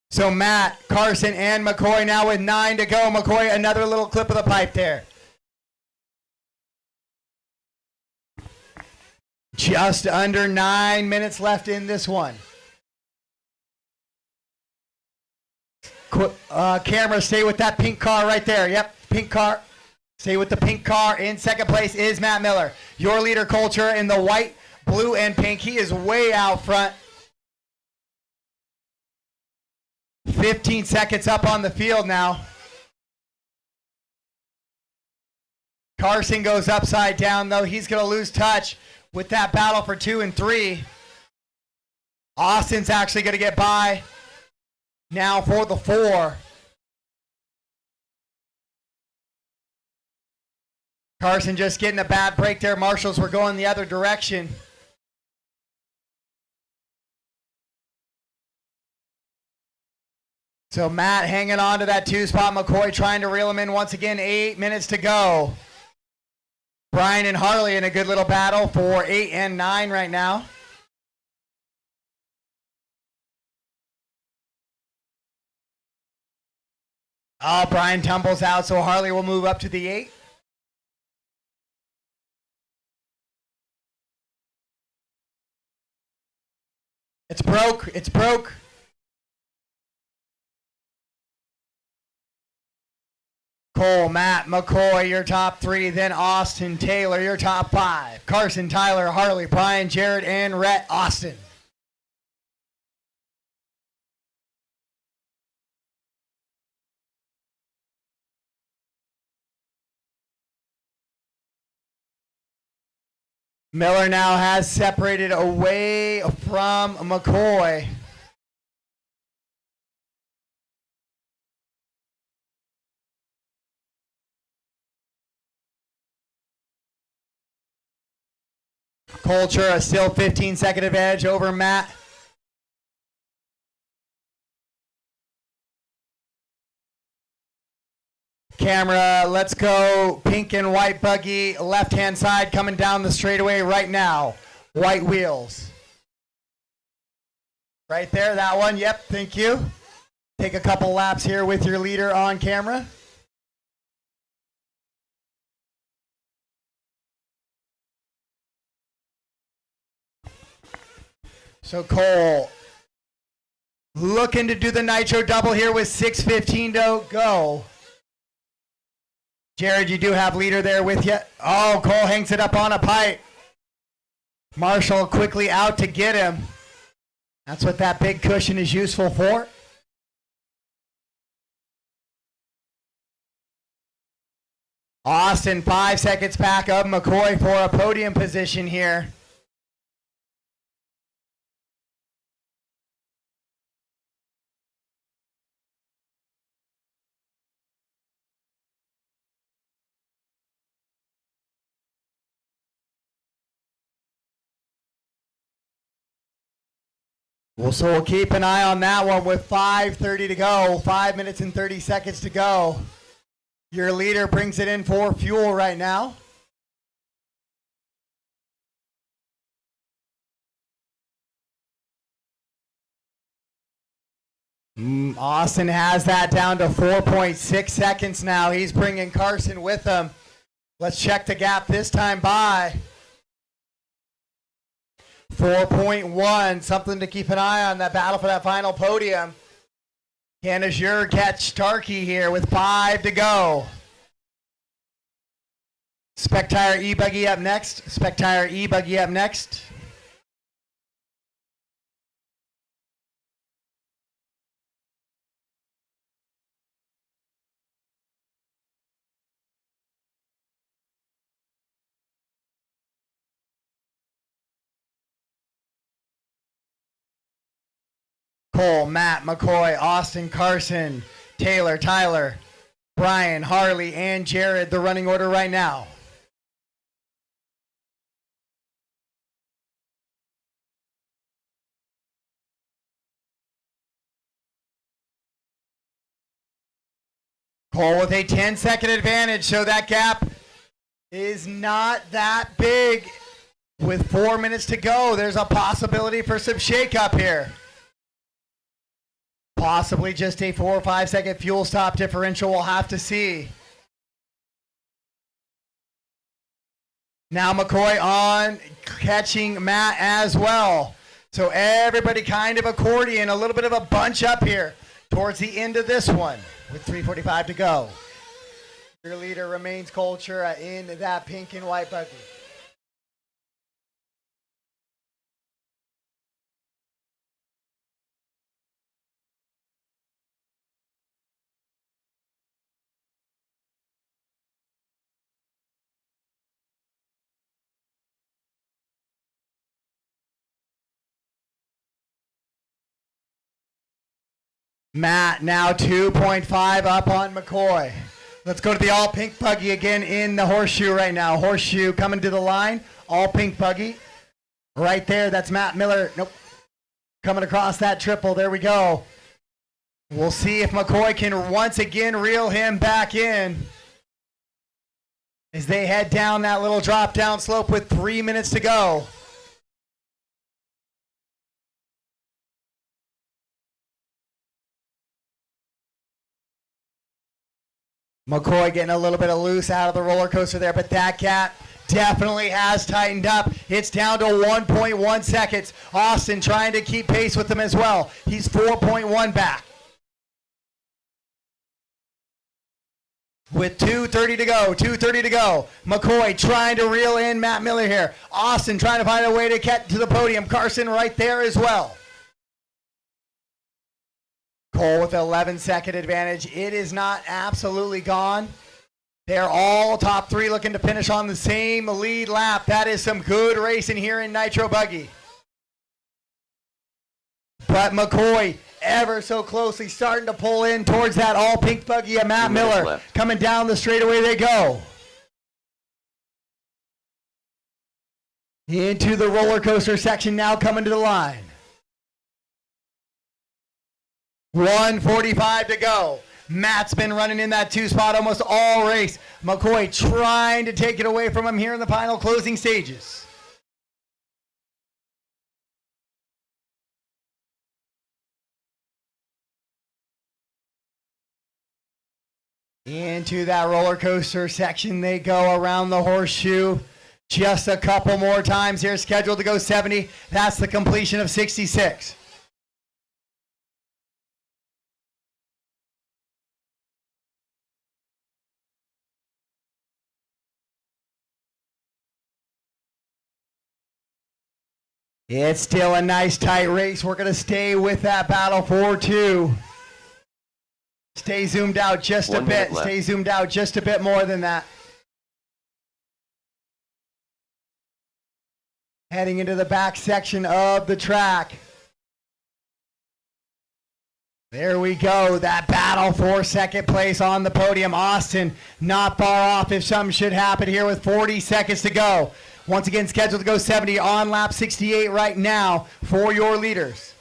So Matt, Carson, and McCoy now with 9 to go. McCoy, another little clip of the pipe there. Just under 9 minutes left in this one. Camera, stay with that pink car right there. Yep, pink car. Stay with the pink car. In second place is Matt Miller. Your leader, Culture, in the white, blue, and pink. He is way out front. 15 seconds up on the field now. Carson goes upside down, though. He's going to lose touch with that battle for 2 and 3. Austin's actually going to get by now for the 4. Carson just getting a bad break there. Marshals were going the other direction. So Matt hanging on to that 2 spot. McCoy trying to reel him in once again. 8 minutes to go. Brian and Harley in a good little battle for 8 and 9 right now. Oh, Brian tumbles out, so Harley will move up to the 8. It's broke. It's broke. Cole, Matt, McCoy, your top 3. Then Austin, Taylor, your top 5. Carson, Tyler, Harley, Brian, Jared, and Rhett, Austin. Miller now has separated away from McCoy. Culture, a still 15-second advantage over Matt. Camera, let's go. Pink and white buggy, left-hand side coming down the straightaway right now. White wheels. Right there, that one. Yep, thank you. Take a couple laps here with your leader on camera. So Cole looking to do the nitro double here with 6:15 to go. Jared, you do have leader there with you. Oh, Cole hangs it up on a pipe. Marshall quickly out to get him. That's what that big cushion is useful for. Austin 5 seconds back of McCoy for a podium position here. So we'll keep an eye on that one with 5:30 to go, 5 minutes and 30 seconds to go. Your leader brings it in for fuel right now. Austin has that down to 4.6 seconds now. He's bringing Carson with him. Let's check the gap this time by. 4.1, something to keep an eye on, that battle for that final podium. Can Azure catch Starkey here with 5 to go? Spectire E-Buggy up next. Spectire E-Buggy up next. Cole, Matt, McCoy, Austin, Carson, Taylor, Tyler, Brian, Harley, and Jared, the running order right now. Cole with a 10-second advantage, so that gap is not that big. With 4 minutes to go, there's a possibility for some shakeup here. Possibly just a 4 or 5 second fuel stop differential, we'll have to see. Now McCoy on catching Matt as well. So everybody kind of accordion, a little bit of a bunch up here towards the end of this one with 3:45 to go. Your leader remains Culture in that pink and white buggy. Matt now 2.5 up on McCoy. Let's go to the all pink buggy again in the horseshoe right now. Horseshoe coming to the line, all pink buggy. Right there, that's Matt Miller. Nope. Coming across that triple, there we go. We'll see if McCoy can once again reel him back in as they head down that little drop down slope with 3 minutes to go. McCoy getting a little bit of loose out of the roller coaster there, but that gap definitely has tightened up. It's down to 1.1 seconds. Austin trying to keep pace with them as well. He's 4.1 back. With 2:30 to go, 2:30 to go. McCoy trying to reel in Matt Miller here. Austin trying to find a way to get to the podium. Carson right there as well. Cole with an 11-second advantage. It is not absolutely gone. They're all top three looking to finish on the same lead lap. That is some good racing here in Nitro Buggy. But McCoy ever so closely starting to pull in towards that all pink buggy of Matt Miller. Coming down the straightaway they go. Into the roller coaster section now, coming to the line. 1:45 to go. Matt's been running in that 2 spot almost all race. McCoy trying to take it away from him here in the final closing stages. Into that roller coaster section they go around the horseshoe. Just a couple more times here, scheduled to go 70. That's the completion of 66. It's still a nice tight race. We're going to stay with that battle for 2. Stay zoomed out just a bit. Stay zoomed out just a bit more than that. Heading into the back section of the track. There we go. That battle for second place on the podium. Austin not far off if something should happen here with 40 seconds to go. Once again, scheduled to go 70 on lap 68 right now for your leaders.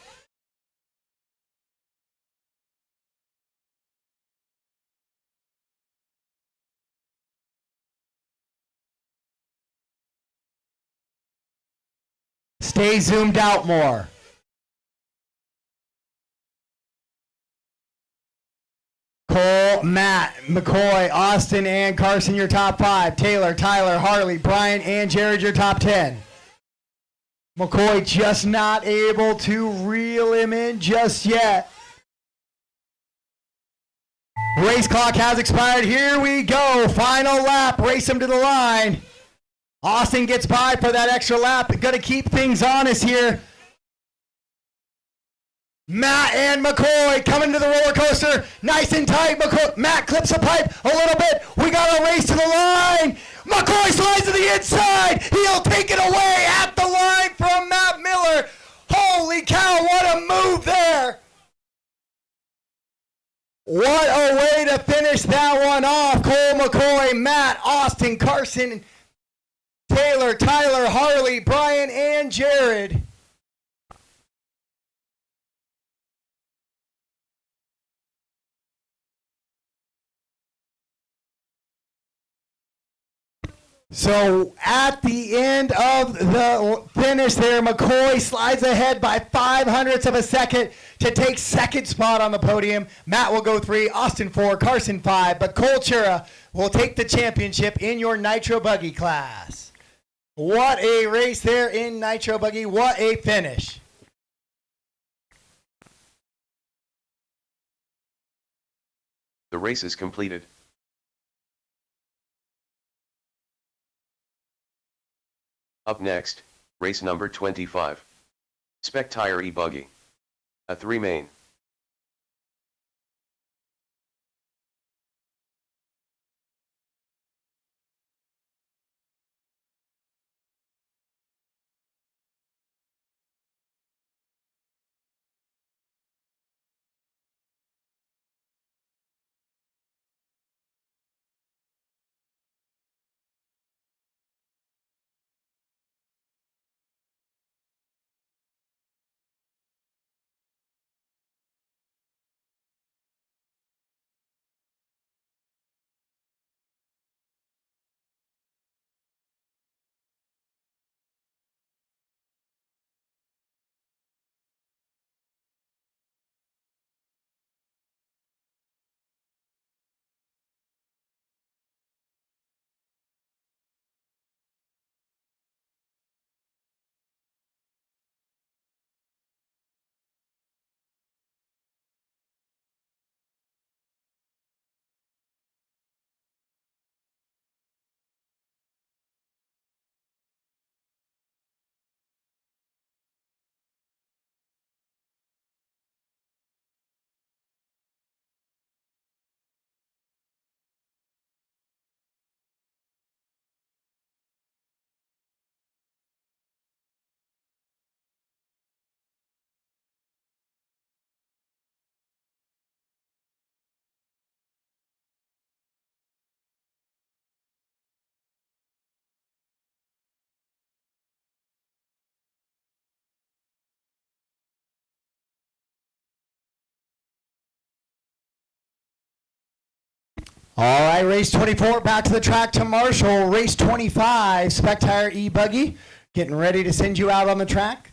Stay zoomed out more. Cole, Matt, McCoy, Austin, and Carson, your top 5. Taylor, Tyler, Harley, Brian, and Jared, your top 10. McCoy just not able to reel him in just yet. Race clock has expired. Here we go. Final lap. Race him to the line. Austin gets by for that extra lap. Going to keep things honest here. Matt and McCoy coming to the roller coaster. Nice and tight. Matt clips a pipe a little bit. We got a race to the line. McCoy slides to the inside. He'll take it away at the line from Matt Miller. Holy cow, what a move there. What a way to finish that one off. Cole McCoy, Matt, Austin, Carson, Taylor, Tyler, Harley, Brian, and Jared. So at the end of the finish there, McCoy slides ahead by 0.05 of a second to take second spot on the podium. Matt will go 3, Austin 4, Carson 5, but Cole Chura will take the championship in your Nitro Buggy class. What a race there in Nitro Buggy. What a finish. The race is completed. Up next, race number 25. Spec Tire E-Buggy. A 3 main. All right, race 24 back to the track to Marshall. Race 25, Spec Tire E-Buggy, getting ready to send you out on the track.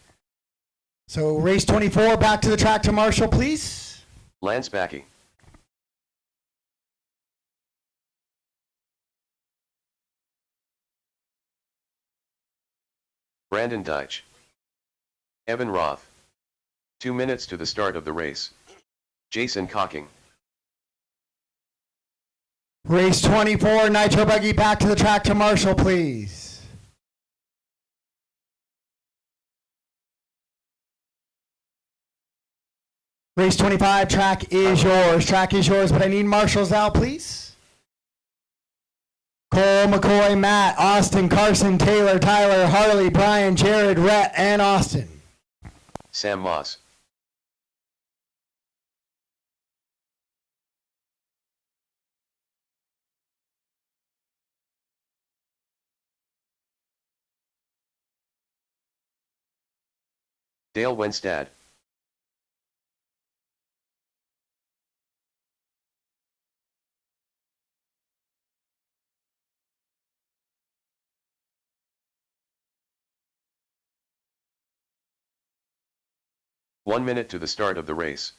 So race 24 back to the track to Marshall, please. Lance Backey. Brandon Deitch. Evan Roth. 2 minutes to the start of the race. Jason Cocking. Race 24, Nitro Buggy back to the track to Marshall, please. Race 25, track is yours. Track is yours, but I need Marshall's out, please. Cole, McCoy, Matt, Austin, Carson, Taylor, Tyler, Harley, Brian, Jared, Rhett, and Austin. Sam Moss. Dale Wenstad. One minute to the start of the race.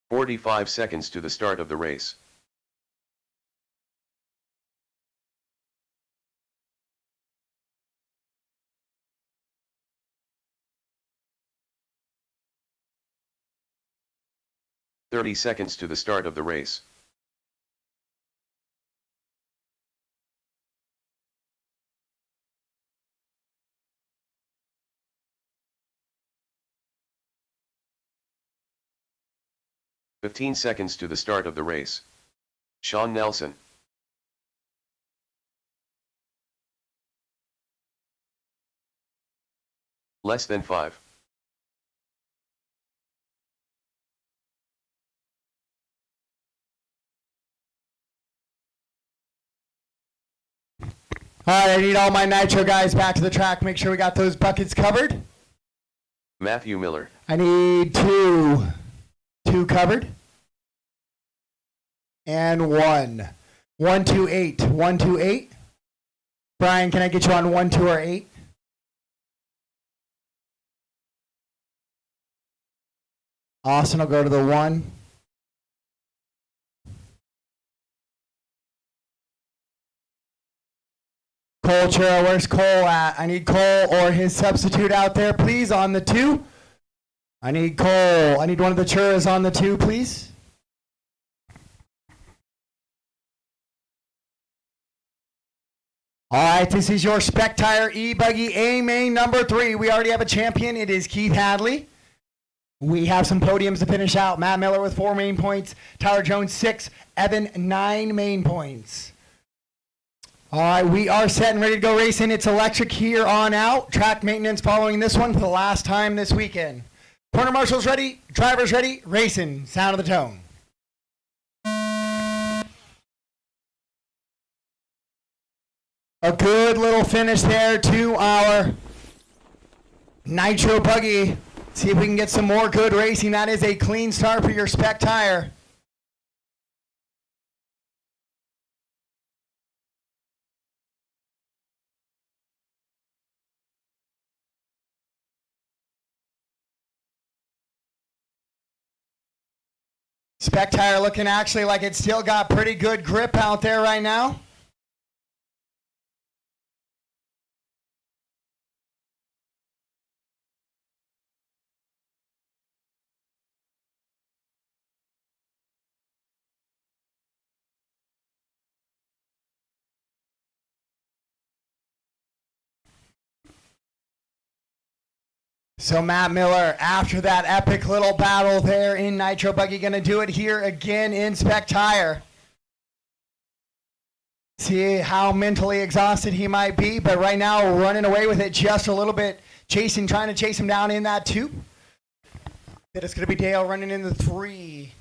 45 seconds to the start of the race. "30 seconds to the start of the race. "15 seconds to the start of the race. Sean Nelson. Less than 5. All right, I need all my nitro guys back to the track. Make sure we got those buckets covered. Matthew Miller. I need two covered. And 1. 1, 2, 8. 1, 2, 8. Brian, can I get you on 1, 2, or 8? Austin will go to the 1. Cole Churro, where's Cole at? I need Cole or his substitute out there, please, on the 2. I need Cole. I need one of the Churros on the 2, please. All right, this is your Spec Tire E-Buggy A main number 3. We already have a champion. It is Keith Hadley. We have some podiums to finish out. Matt Miller with 4 main points. Tyler Jones 6. Evan 9 main points. All right, we are set and ready to go racing. It's electric here on out. Track maintenance following this one for the last time this weekend. Corner marshals ready, drivers ready, racing. Sound of the tone. A good little finish there to our Nitro Buggy. See if we can get some more good racing. That is a clean start for your Spec Tire. Spec Tire looking actually like it's still got pretty good grip out there right now. So Matt Miller, after that epic little battle there in Nitro Buggy, going to do it here again in Spec Tire. See how mentally exhausted he might be, but right now running away with it just a little bit. Trying to chase him down in that 2. Then it's going to be Dale running in the 3.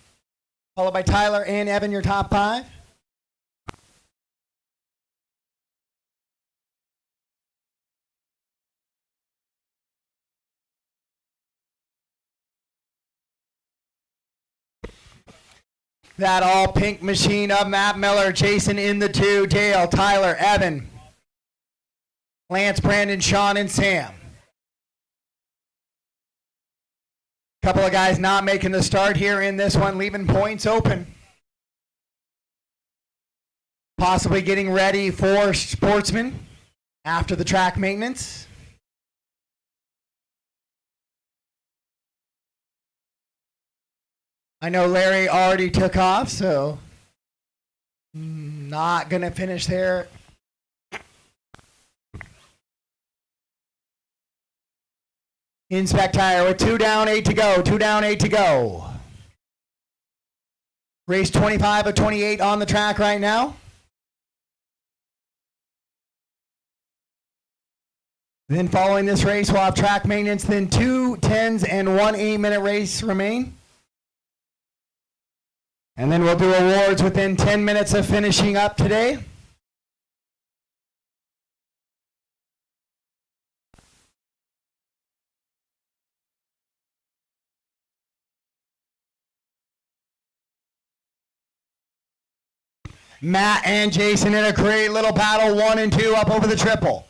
Followed by Tyler and Evan, your top 5. That all pink machine of Matt Miller, Jason in the 2, Dale, Tyler, Evan, Lance, Brandon, Sean, and Sam. Couple of guys not making the start here in this one, leaving points open. Possibly getting ready for Sportsman after the track maintenance. I know Larry already took off, so not going to finish there. Inspect Tire with 2 down, 8 to go. 2 down, 8 to go. Race 25 of 28 on the track right now. Then following this race, we'll have track maintenance, then 2 10s and 1 8-minute race remain. And then we'll do awards within 10 minutes of finishing up today. Matt and Jason in a great little battle, 1 and 2 up over the triple.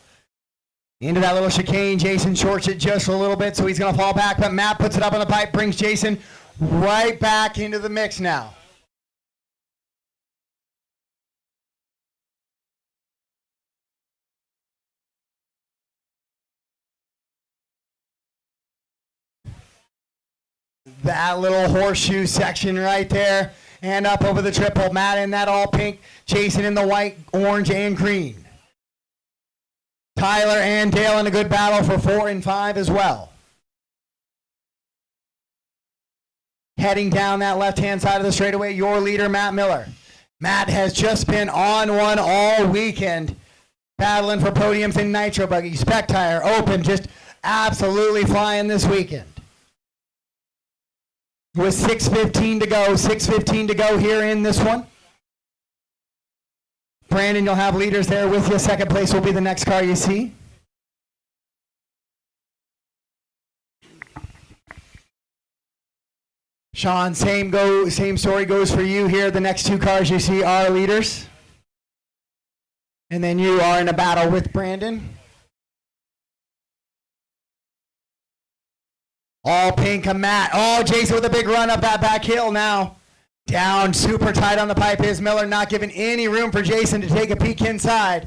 Into that little chicane, Jason shorts it just a little bit, so he's going to fall back, but Matt puts it up on the pipe, brings Jason right back into the mix now. That little horseshoe section right there. And up over the triple. Matt in that all pink. Jason in the white, orange, and green. Tyler and Dale in a good battle for 4 and 5 as well. Heading down that left-hand side of the straightaway, your leader, Matt Miller. Matt has just been on one all weekend, battling for podiums in Nitro Buggy, Spec Tire, Open, just absolutely flying this weekend. With 6:15 to go, 6:15 to go here in this one. Brandon, you'll have leaders there with you. Second place will be the next car you see. Sean, same story goes for you here. The next two cars you see are leaders. And then you are in a battle with Brandon. All pink of Matt. Oh, Jason with a big run up that back hill now. Down super tight on the pipe is Miller, not giving any room for Jason to take a peek inside.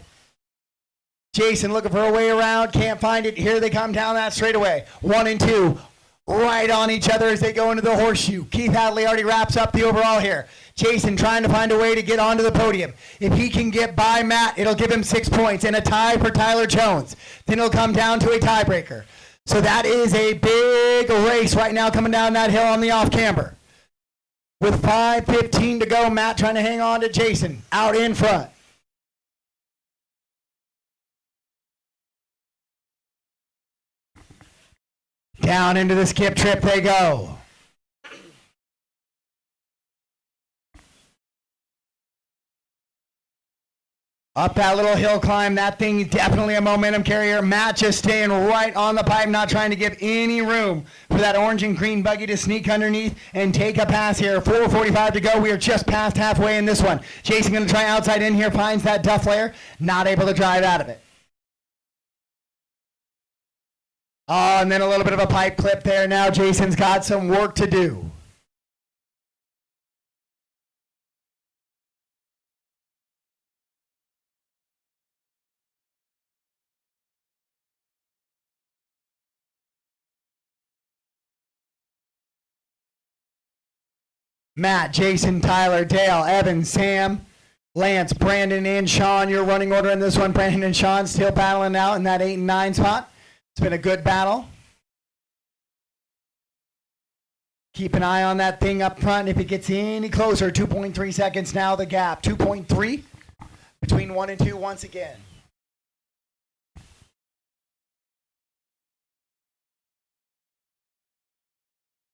Jason looking for a way around, can't find it. Here they come down that straightaway. 1 and 2, right on each other as they go into the horseshoe. Keith Hadley already wraps up the overall here. Jason trying to find a way to get onto the podium. If he can get by Matt, it'll give him 6 points and a tie for Tyler Jones. Then it'll come down to a tiebreaker. So that is a big race right now coming down that hill on the off-camber. With 5:15 to go, Matt trying to hang on to Jason out in front. Down into the skip trip they go. Up that little hill climb, that thing definitely a momentum carrier. Matt just staying right on the pipe, not trying to give any room for that orange and green buggy to sneak underneath and take a pass here. 4:45 to go. We are just past halfway in this one. Jason going to try outside in here, finds that duff layer, not able to drive out of it. Oh, and then a little bit of a pipe clip there. Now Jason's got some work to do. Matt, Jason, Tyler, Dale, Evan, Sam, Lance, Brandon, and Sean. Your running order in this one. Brandon and Sean still battling out in that 8 and 9 spot. It's been a good battle. Keep an eye on that thing up front. If it gets any closer, 2.3 seconds now the gap. 2.3 between 1 and 2 once again.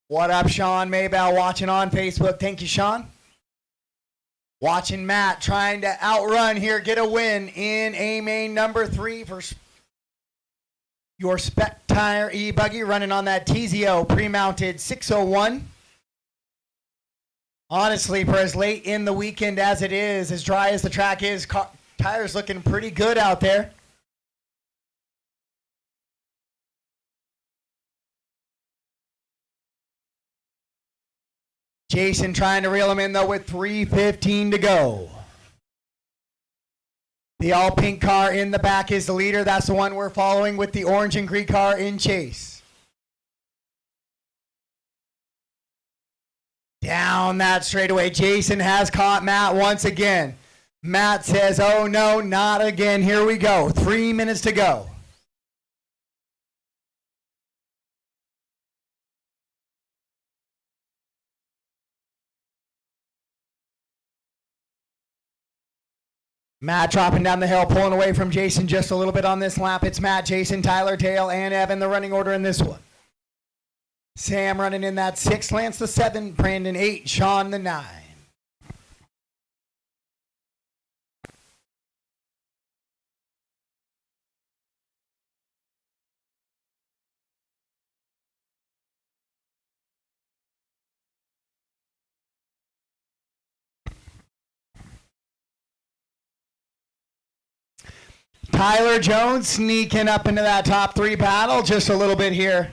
What up, Sean Maybell, watching on Facebook. Thank you, Sean. Watching Matt trying to outrun here, get a win in a main number 3 for your Spec Tire e-buggy, running on that TZO pre-mounted 601. Honestly, for as late in the weekend as it is, as dry as the track is, tires looking pretty good out there. Jason trying to reel him in, though, with 3:15 to go. The all-pink car in the back is the leader. That's the one we're following with the orange and green car in chase. Down that straightaway. Jason has caught Matt once again. Matt says, oh, no, not again. Here we go. 3 minutes to go. Matt dropping down the hill, pulling away from Jason just a little bit on this lap. It's Matt, Jason, Tyler, Dale, and Evan, the running order in this one. Sam running in that 6, Lance the 7, Brandon 8, Sean the 9. Tyler Jones sneaking up into that top 3 battle just a little bit here.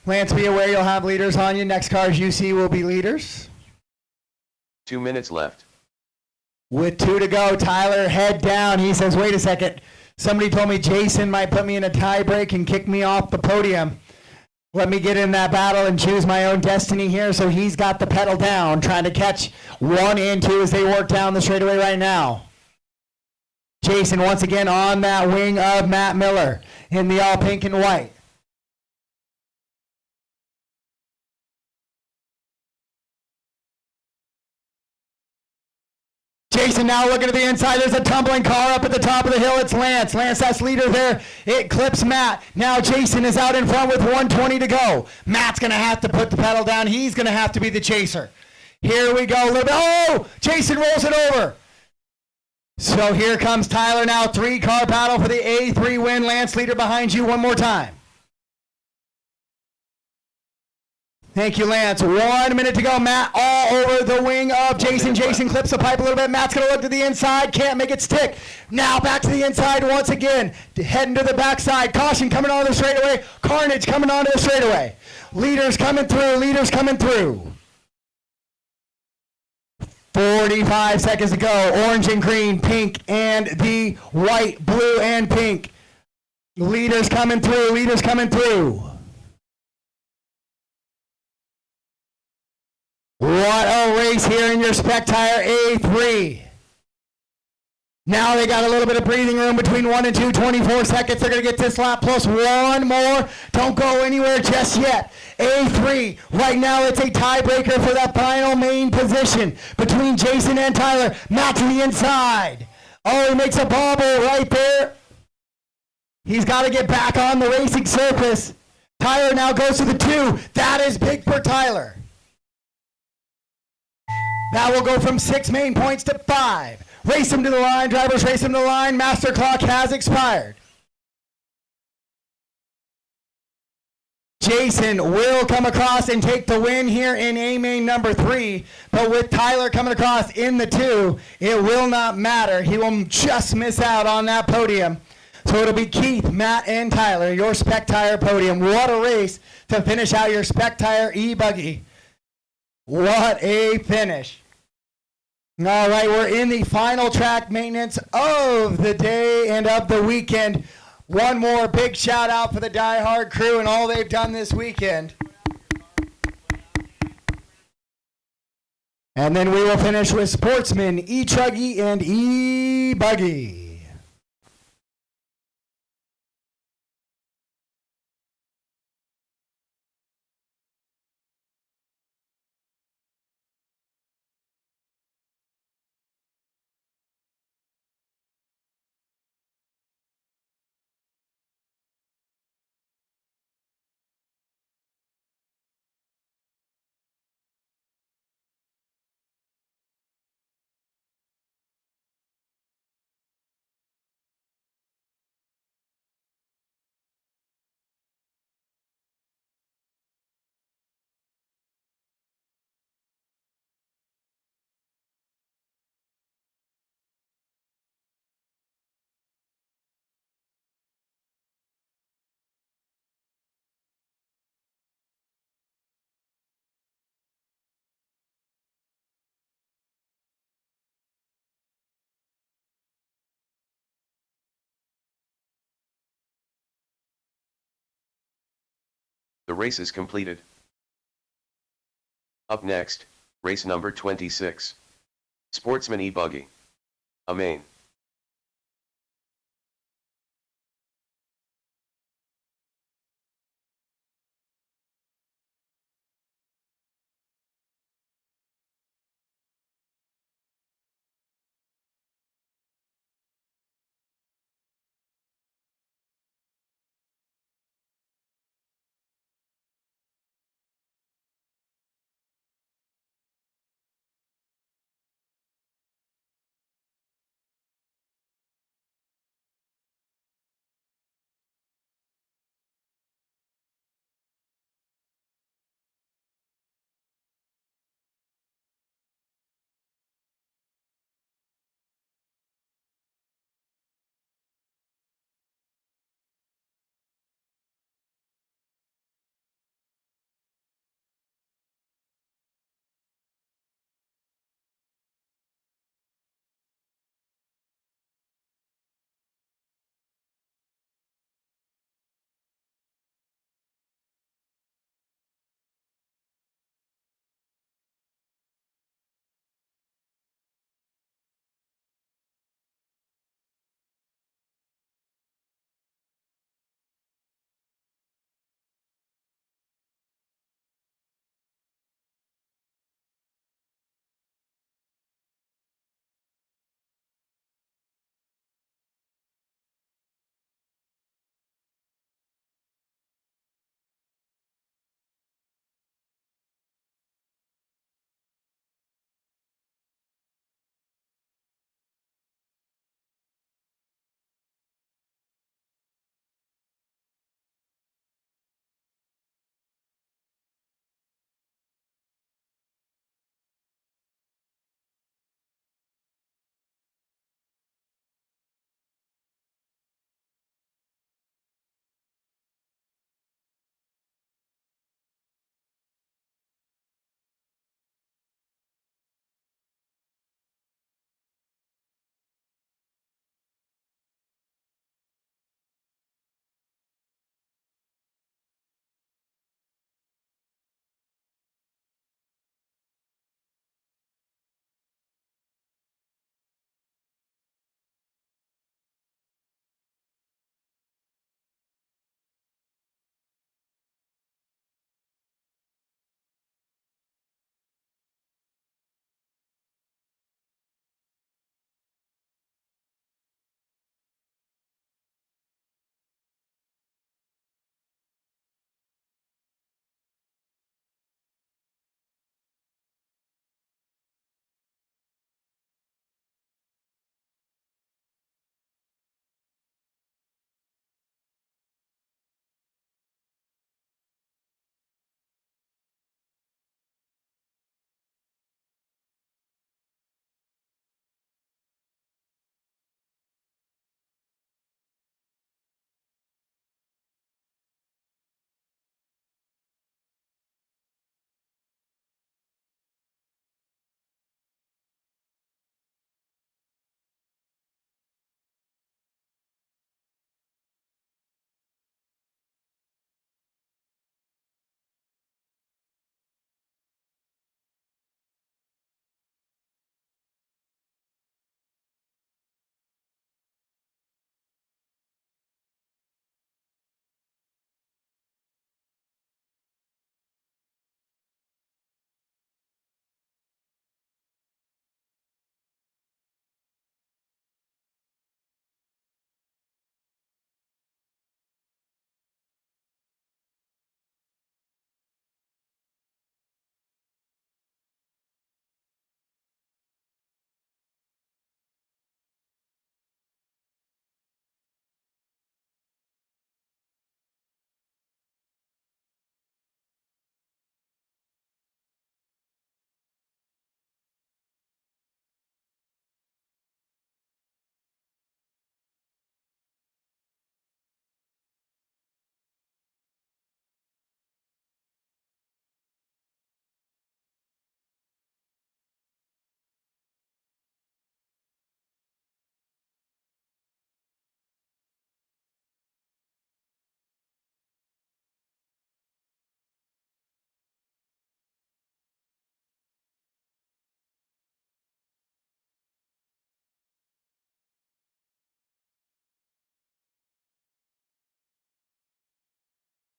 Lance, be aware you'll have leaders on you. Next cars you see will be leaders. 2 minutes left. With 2 to go, Tyler head down. He says, wait a second. Somebody told me Jason might put me in a tie break and kick me off the podium. Let me get in that battle and choose my own destiny here. So he's got the pedal down, trying to catch 1 and 2 as they work down the straightaway right now. Jason once again on that wing of Matt Miller in the all pink and white. Jason now looking to the inside. There's a tumbling car up at the top of the hill. It's Lance. Lance, that's leader there. It clips Matt. Now Jason is out in front with 1:20 to go. Matt's going to have to put the pedal down. He's going to have to be the chaser. Here we go. A little bit. Oh, Jason rolls it over. So here comes Tyler now. 3-car battle for the A3 win. Lance, leader behind you one more time. Thank you, Lance. 1 minute to go. Matt all over the wing of Jason. Jason clips the pipe a little bit. Matt's going to look to the inside. Can't make it stick. Now back to the inside once again. Heading to the backside. Caution coming onto the straightaway. Carnage coming onto the straightaway. Leaders coming through. Leaders coming through. 45 seconds to go. Orange and green, pink, and the white, blue, and pink. Leaders coming through. Leaders coming through. What a race here in your Spec Tire A3. Now they got a little bit of breathing room between 1 and 2, 24 seconds. They're going to get this lap plus 1 more. Don't go anywhere just yet. A3, right now it's a tiebreaker for that final main position between Jason and Tyler. Matt to the inside. Oh, he makes a bobble right there. He's got to get back on the racing surface. Tyler now goes to the 2. That is big for Tyler. That will go from 6 main points to 5. Race him to the line. Drivers race him to the line. Master clock has expired. Jason will come across and take the win here in A main number 3. But with Tyler coming across in the 2, it will not matter. He will just miss out on that podium. So it'll be Keith, Matt, and Tyler, your Spec Tire podium. What a race to finish out your Spec Tire e-buggy. What a finish. All right, we're in the final track maintenance of the day and of the weekend. One more big shout out for the Die Hard crew and all they've done this weekend. And then we will finish with Sportsman, E-Truggy, and E-Buggy. The race is completed. Up next, race number 26. Sportsman e-buggy. A main.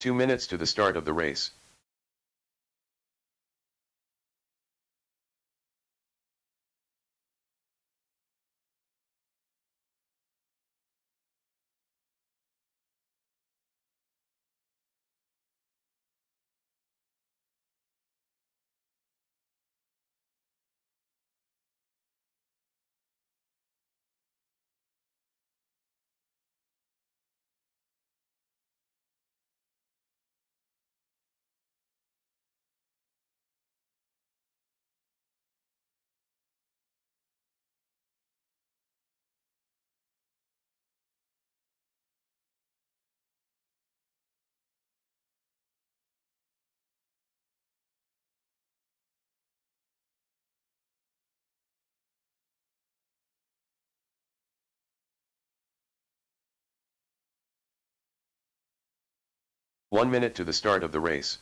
2 minutes to the start of the race. One minute to the start of the race.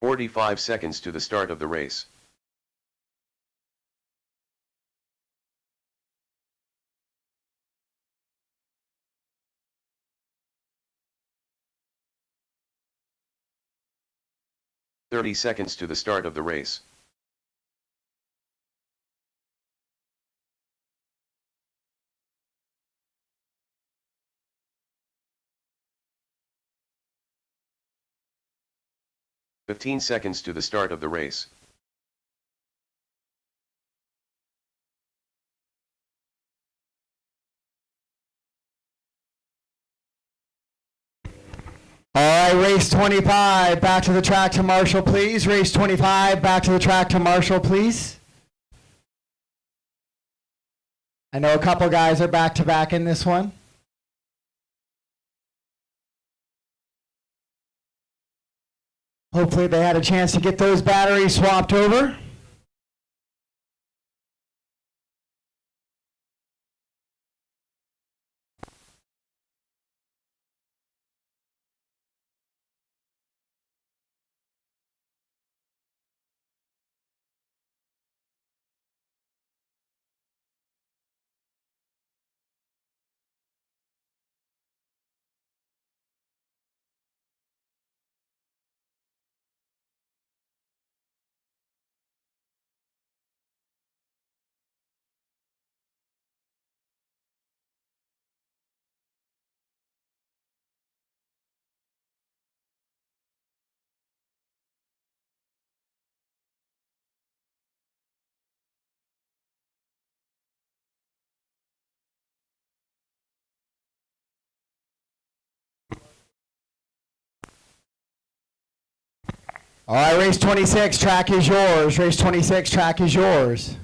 "45 seconds to the start of the race. "30 seconds to the start of the race. "15 seconds to the start of the race. All right, race 25, back to the track to Marshall, please. Race 25, back to the track to Marshall, please. I know a couple guys are back-to-back in this one. Hopefully they had a chance to get those batteries swapped over. All right, race 26, track is yours. Race 26, track is yours.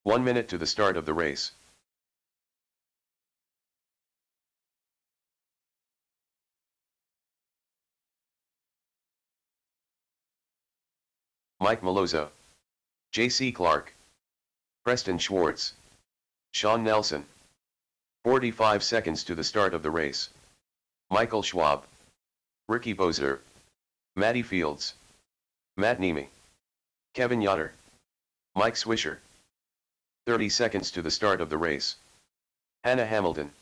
"1 minute to the start of the race. Mike Malozzo, J.C. Clark, Preston Schwartz, Sean Nelson. 45 seconds to the start of the race. Michael Schwab, Ricky Bozer, Matty Fields, Matt Niemi, Kevin Yoder, Mike Swisher. 30 seconds to the start of the race. Hannah Hamilton.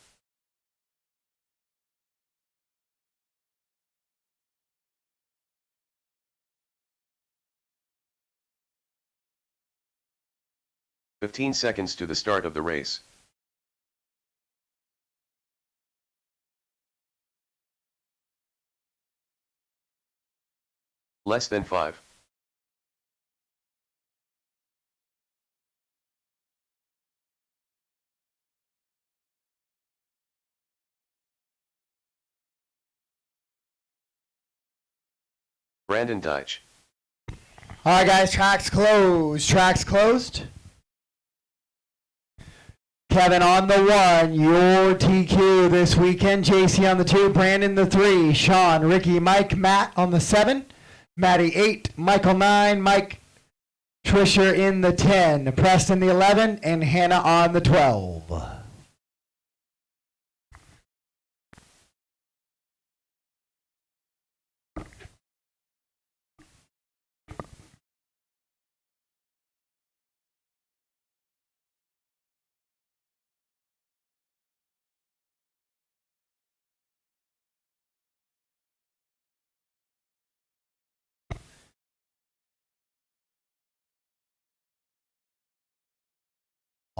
"15 seconds to the start of the race. Less than 5. Brandon Deitch. All right, guys, tracks closed. Tracks closed. Kevin on the 1, your TQ this weekend. JC on the 2, Brandon the 3, Sean, Ricky, Mike, Matt on the 7, Maddie 8, Michael 9, Mike Trisher in the 10, Preston the 11, and Hannah on the 12.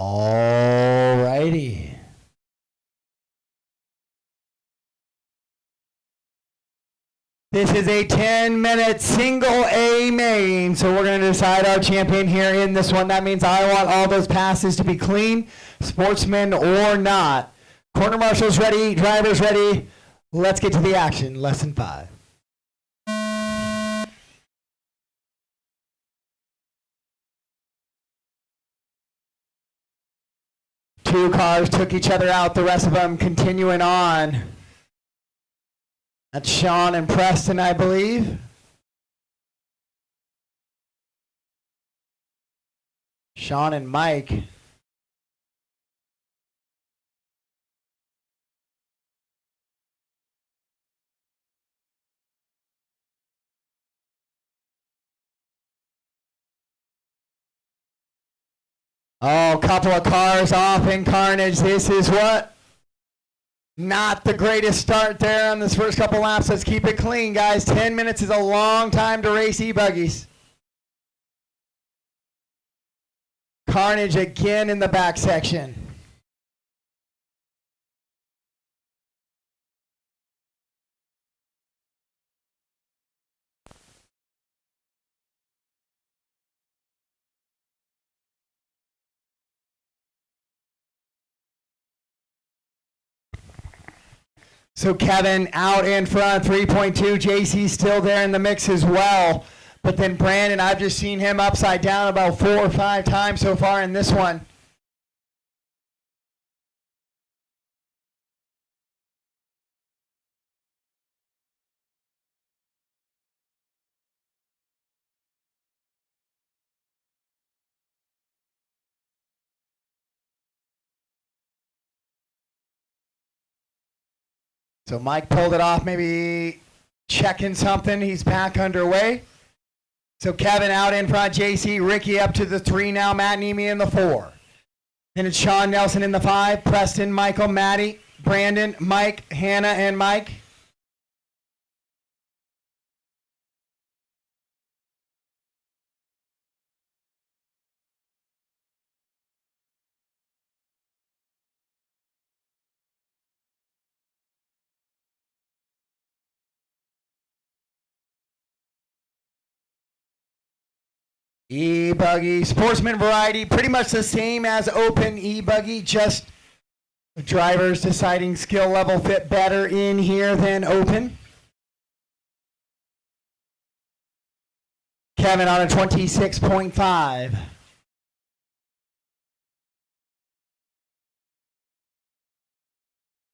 All righty. This is a 10-minute single A main, so we're going to decide our champion here in this one. That means I want all those passes to be clean, sportsmen or not. Corner marshals ready, drivers ready. Let's get to the action. Lesson 5. Two cars took each other out, the rest of them continuing on. That's Sean and Preston, I believe. Sean and Mike. Oh, a couple of cars off in carnage. This is what? Not the greatest start there on this first couple laps. Let's keep it clean, guys. 10 minutes is a long time to race e-buggies. Carnage again in the back section. So Kevin out in front, 3.2. JC still there in the mix as well. But then Brandon, I've just seen him upside down about 4 or 5 times so far in this one. So Mike pulled it off, maybe checking something. He's back underway. So Kevin out in front, JC, Ricky up to the 3 now, Matt Nemi in the 4. Then it's Sean Nelson in the 5, Preston, Michael, Maddie, Brandon, Mike, Hannah, and Mike. E-buggy, sportsman variety, pretty much the same as open e-buggy, just drivers deciding skill level fit better in here than open. Kevin on a 26.5.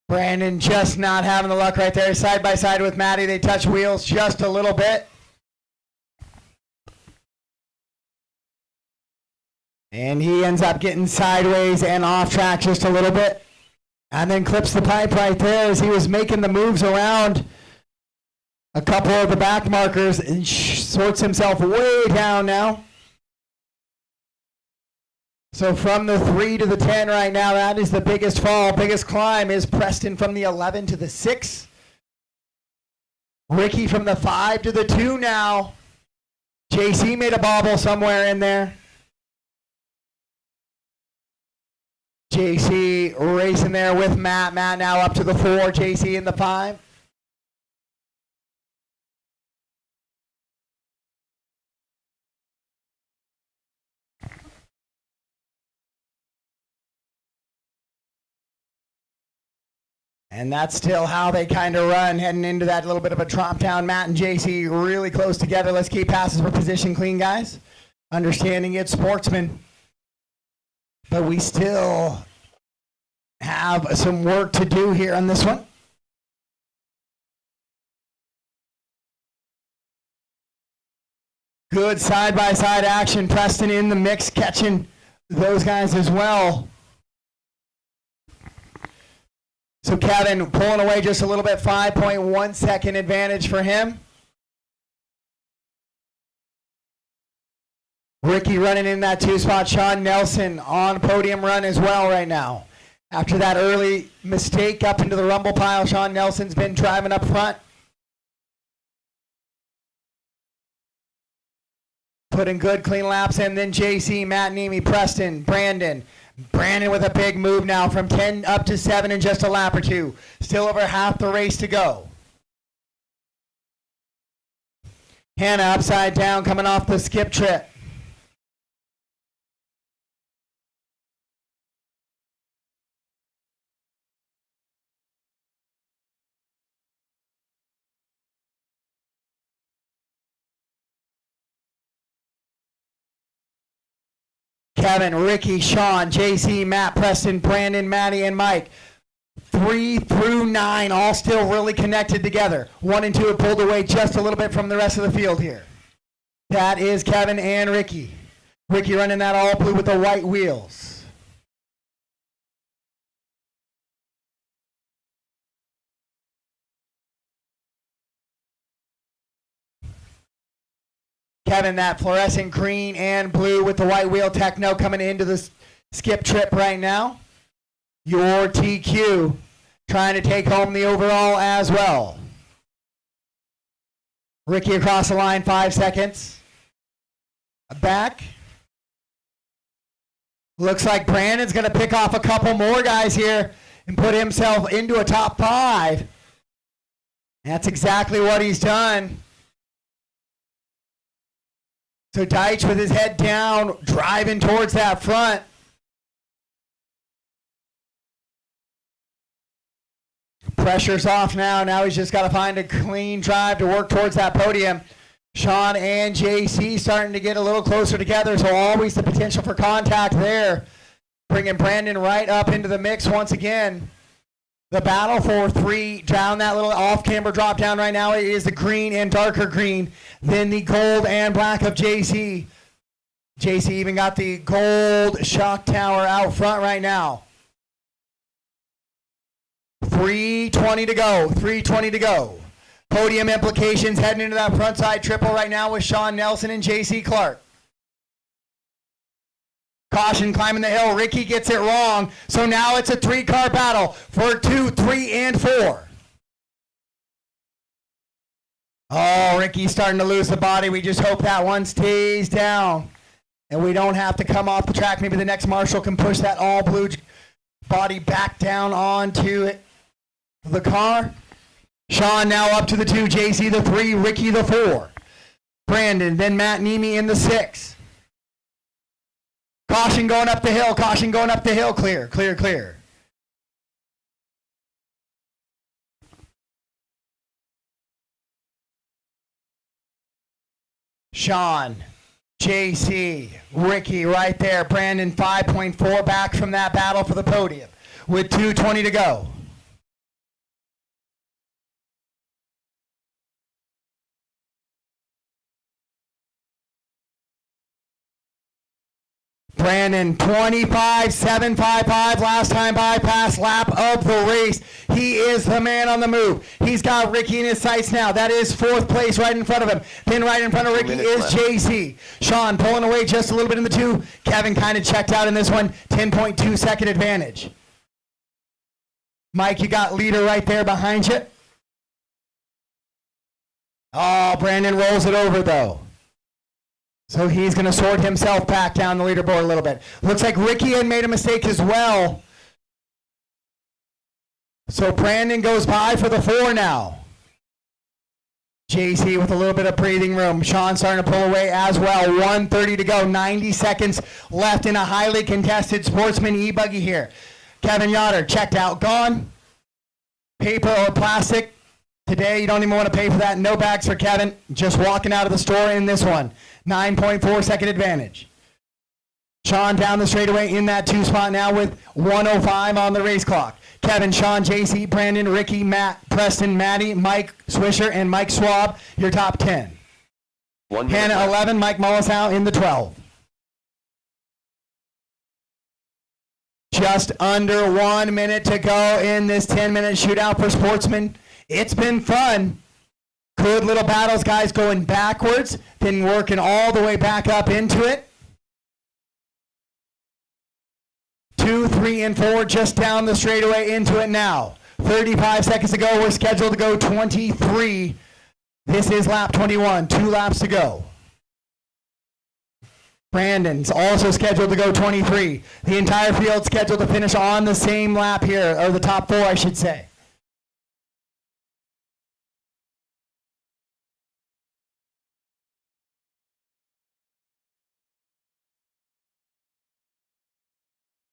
Brandon just not having the luck right there. Side by side with Maddie, they touch wheels just a little bit. And he ends up getting sideways and off track just a little bit. And then clips the pipe right there as he was making the moves around a couple of the back markers and sorts himself way down now. So from the 3 to the 10 right now, that is the biggest fall. Biggest climb is Preston from the 11 to the 6. Ricky from the 5 to the 2 now. JC made a bobble somewhere in there. JC racing there with Matt. Matt now up to the 4. JC in the 5. And that's still how they kind of run, heading into that little bit of a drop down. Matt and JC really close together. Let's keep passes for position clean, guys. Understanding it's sportsman. But we still have some work to do here on this one. Good side-by-side action. Preston in the mix, catching those guys as well. So Kevin pulling away just a little bit, 5.1 second advantage for him. Ricky running in that 2 spot. Sean Nelson on podium run as well right now. After that early mistake up into the rumble pile, Sean Nelson's been driving up front. Putting good clean laps in. Then JC, Matt Nemi, Preston, Brandon. Brandon with a big move now from 10 up to 7 in just a lap or two. Still over half the race to go. Hannah upside down coming off the skip trip. Kevin, Ricky, Sean, JC, Matt, Preston, Brandon, Maddie, and Mike. 3 through 9, all still really connected together. 1 and 2 have pulled away just a little bit from the rest of the field here. That is Kevin and Ricky. Ricky running that all blue with the white wheels. Kevin, that fluorescent green and blue with the white wheel techno coming into the skip trip right now. Your TQ trying to take home the overall as well. Ricky across the line, 5 seconds. Back. Looks like Brandon's going to pick off a couple more guys here and put himself into a top 5. That's exactly what he's done. So Deitch with his head down, driving towards that front. Pressure's off now. Now he's just got to find a clean drive to work towards that podium. Sean and JC starting to get a little closer together, so always the potential for contact there. Bringing Brandon right up into the mix once again. The battle for 3 down that little off-camber drop down right now. It is the green and darker green. Then the gold and black of JC. JC even got the gold shock tower out front right now. 3:20 to go. 3:20 to go. Podium implications heading into that front side triple right now with Sean Nelson and JC Clark. Caution climbing the hill. Ricky gets it wrong. So now it's a 3-car battle for 2, 3, and 4. Oh, Ricky's starting to lose the body. We just hope that one stays down and we don't have to come off the track. Maybe the next marshal can push that all blue body back down onto it. The car. Sean now up to the 2. JC the 3. Ricky the 4. Brandon, then Matt Nemi in the 6. Caution going up the hill. Caution going up the hill. Clear, clear, clear. Sean, JC, Ricky right there. Brandon 5.4 back from that battle for the podium with 2:20 to go. Brandon, 25.755 last time bypass lap of the race. He is the man on the move. He's got Ricky in his sights now. That is 4th place right in front of him. Then right in front of Ricky is JC. Sean pulling away just a little bit in the 2. Kevin kind of checked out in this one. 10.2 second advantage. Mike, you got leader right there behind you. Oh, Brandon rolls it over though. So he's going to sort himself back down the leaderboard a little bit. Looks like Ricky had made a mistake as well. So Brandon goes by for the 4 now. JC with a little bit of breathing room. Sean starting to pull away as well. 1:30 to go. 90 seconds left in a highly contested Sportsman e-buggy here. Kevin Yoder checked out. Gone. Paper or plastic. Today you don't even want to pay for that. No bags for Kevin. Just walking out of the store in this one. 9.4 second advantage. Sean down the straightaway in that 2 spot now with 1:05 on the race clock. Kevin, Sean, JC, Brandon, Ricky, Matt, Preston, Maddie, Mike Swisher, and Mike Schwab, your top 10. 1 minute Hannah left. 11, Mike Mullisow in the 12. Just under 1 minute to go in this 10-minute shootout for Sportsman. It's been fun. Good little battles, guys, going backwards, then working all the way back up into it. 2, 3, and 4 just down the straightaway into it now. 35 seconds to go. We're scheduled to go 23. This is lap 21. 2 laps to go. Brandon's also scheduled to go 23. The entire field scheduled to finish on the same lap here, or the top 4, I should say.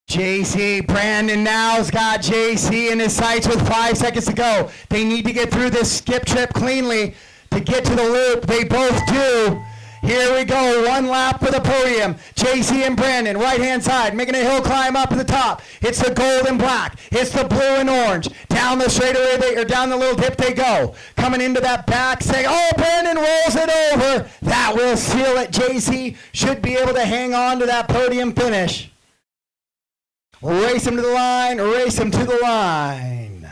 JC, Brandon now's got JC in his sights with 5 seconds to go. They need to get through this skip trip cleanly to get to the loop. They both do. Here we go, 1 lap for the podium. JC and Brandon, right-hand side, making a hill climb up to the top. It's the gold and black. It's the blue and orange. Down the straightaway, or down the little dip they go. Coming into that back, saying, oh, Brandon rolls it over. That will seal it. JC should be able to hang on to that podium finish. Race him to the line, race him to the line.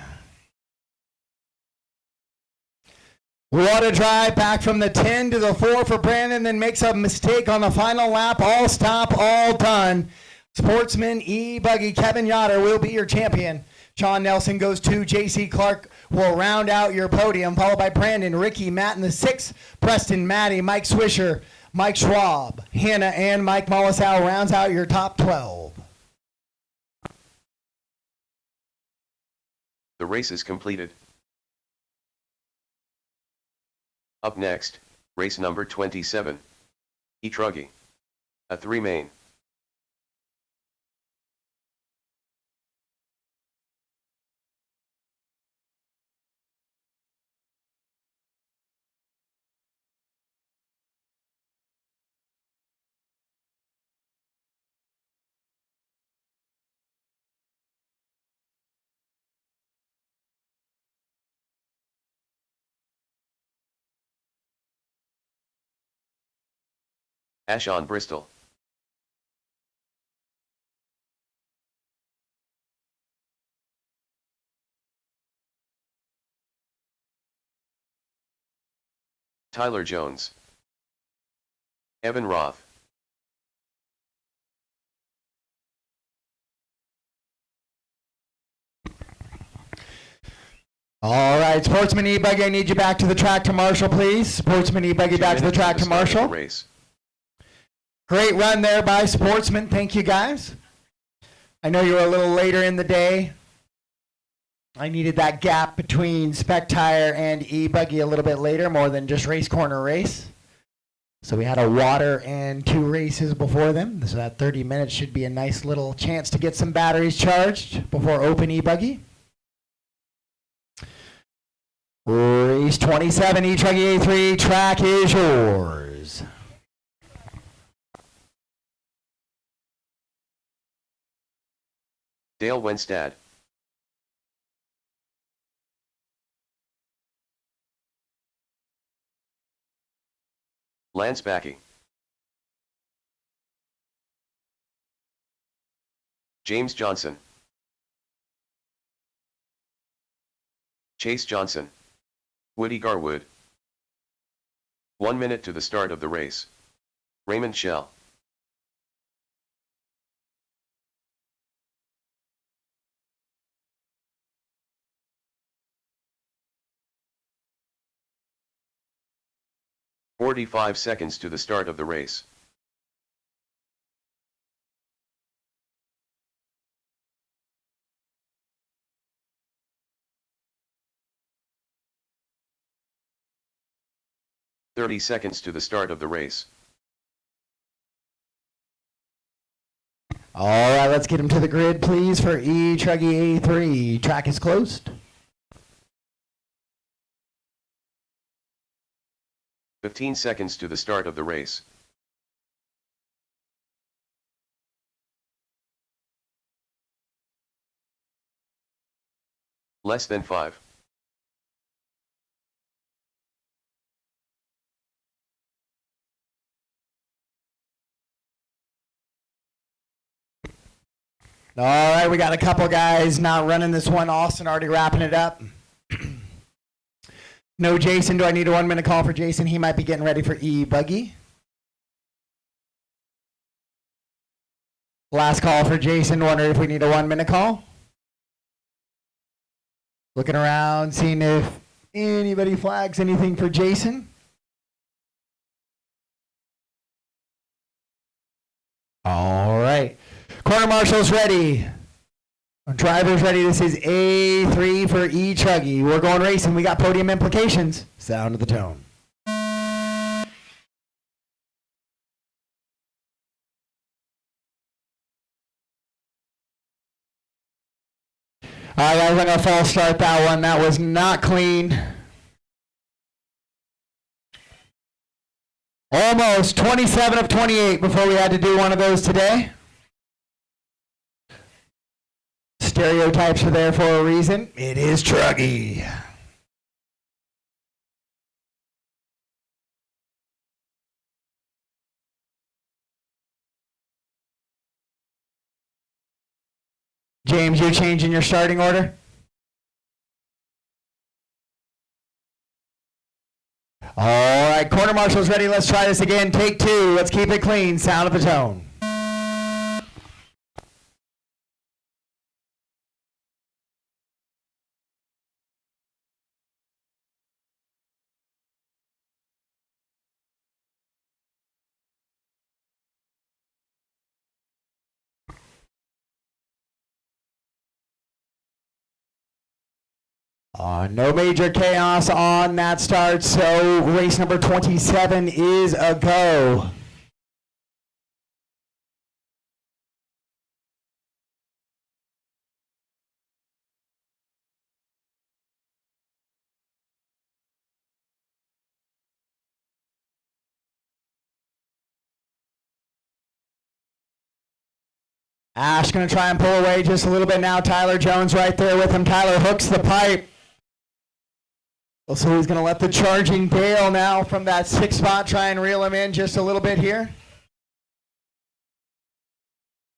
What a drive back from the 10 to the 4 for Brandon, then makes a mistake on the final lap. All stop, all done. Sportsman E-Buggy Kevin Yoder will be your champion. Sean Nelson goes 2. J.C. Clark will round out your podium, followed by Brandon, Ricky, Matt in the 6th, Preston, Maddie, Mike Swisher, Mike Schwab, Hannah, and Mike Mullisow rounds out your top 12. The race is completed. Up next, race number 27. E-Truggy. A 3 main. Ashon Bristol. Tyler Jones. Evan Roth. All right, Sportsman E-Buggy, I need you back to the track to Marshall, please. Sportsman E-Buggy 2 back to the minutes track to start of the Marshall. race. Great run there by Sportsman. Thank you, guys. I know you were a little later in the day. I needed that gap between Spec Tire and E-Buggy a little bit later, more than just race corner race. So we had a water and 2 races before them. So that 30 minutes should be a nice little chance to get some batteries charged before open E-Buggy. Race 27, E-Truggy A3, track is yours. Dale Wenstad. Lance Backey. James Johnson. Chase Johnson. Woody Garwood. 1 minute to the start of the race. Raymond Shell. "45 seconds to the start of the race. "30 seconds to the start of the race. All right, let's get him to the grid, please, for E-Truggy A3. Track is closed. 15 seconds to the start of the race. Less than 5. All right, we got a couple guys not running this one. Austin already wrapping it up. No Jason. Do I need a 1 minute call for Jason? He might be getting ready for E-Buggy. Last call for Jason. Wondering if we need a 1 minute call. Looking around, seeing if anybody flags anything for Jason. All right. Corner marshals ready. Drivers ready. This is A3 for E-Chuggy. We're going racing. We got podium implications. Sound of the tone. All right, guys, I'm going to false start that one. That was not clean. Almost 27 of 28 before we had to do one of those today. Stereotypes are there for a reason. It is Truggy. James, you're changing your starting order? All right, corner marshals ready. Let's try this again. Take two. Let's keep it clean. Sound of the tone. No major chaos on that start, so race number 27 is a go. Ash going to try and pull away just a little bit now. Tyler Jones right there with him. Tyler hooks the pipe. So he's going to let the charging Dale now from that 6th spot try and reel him in just a little bit here.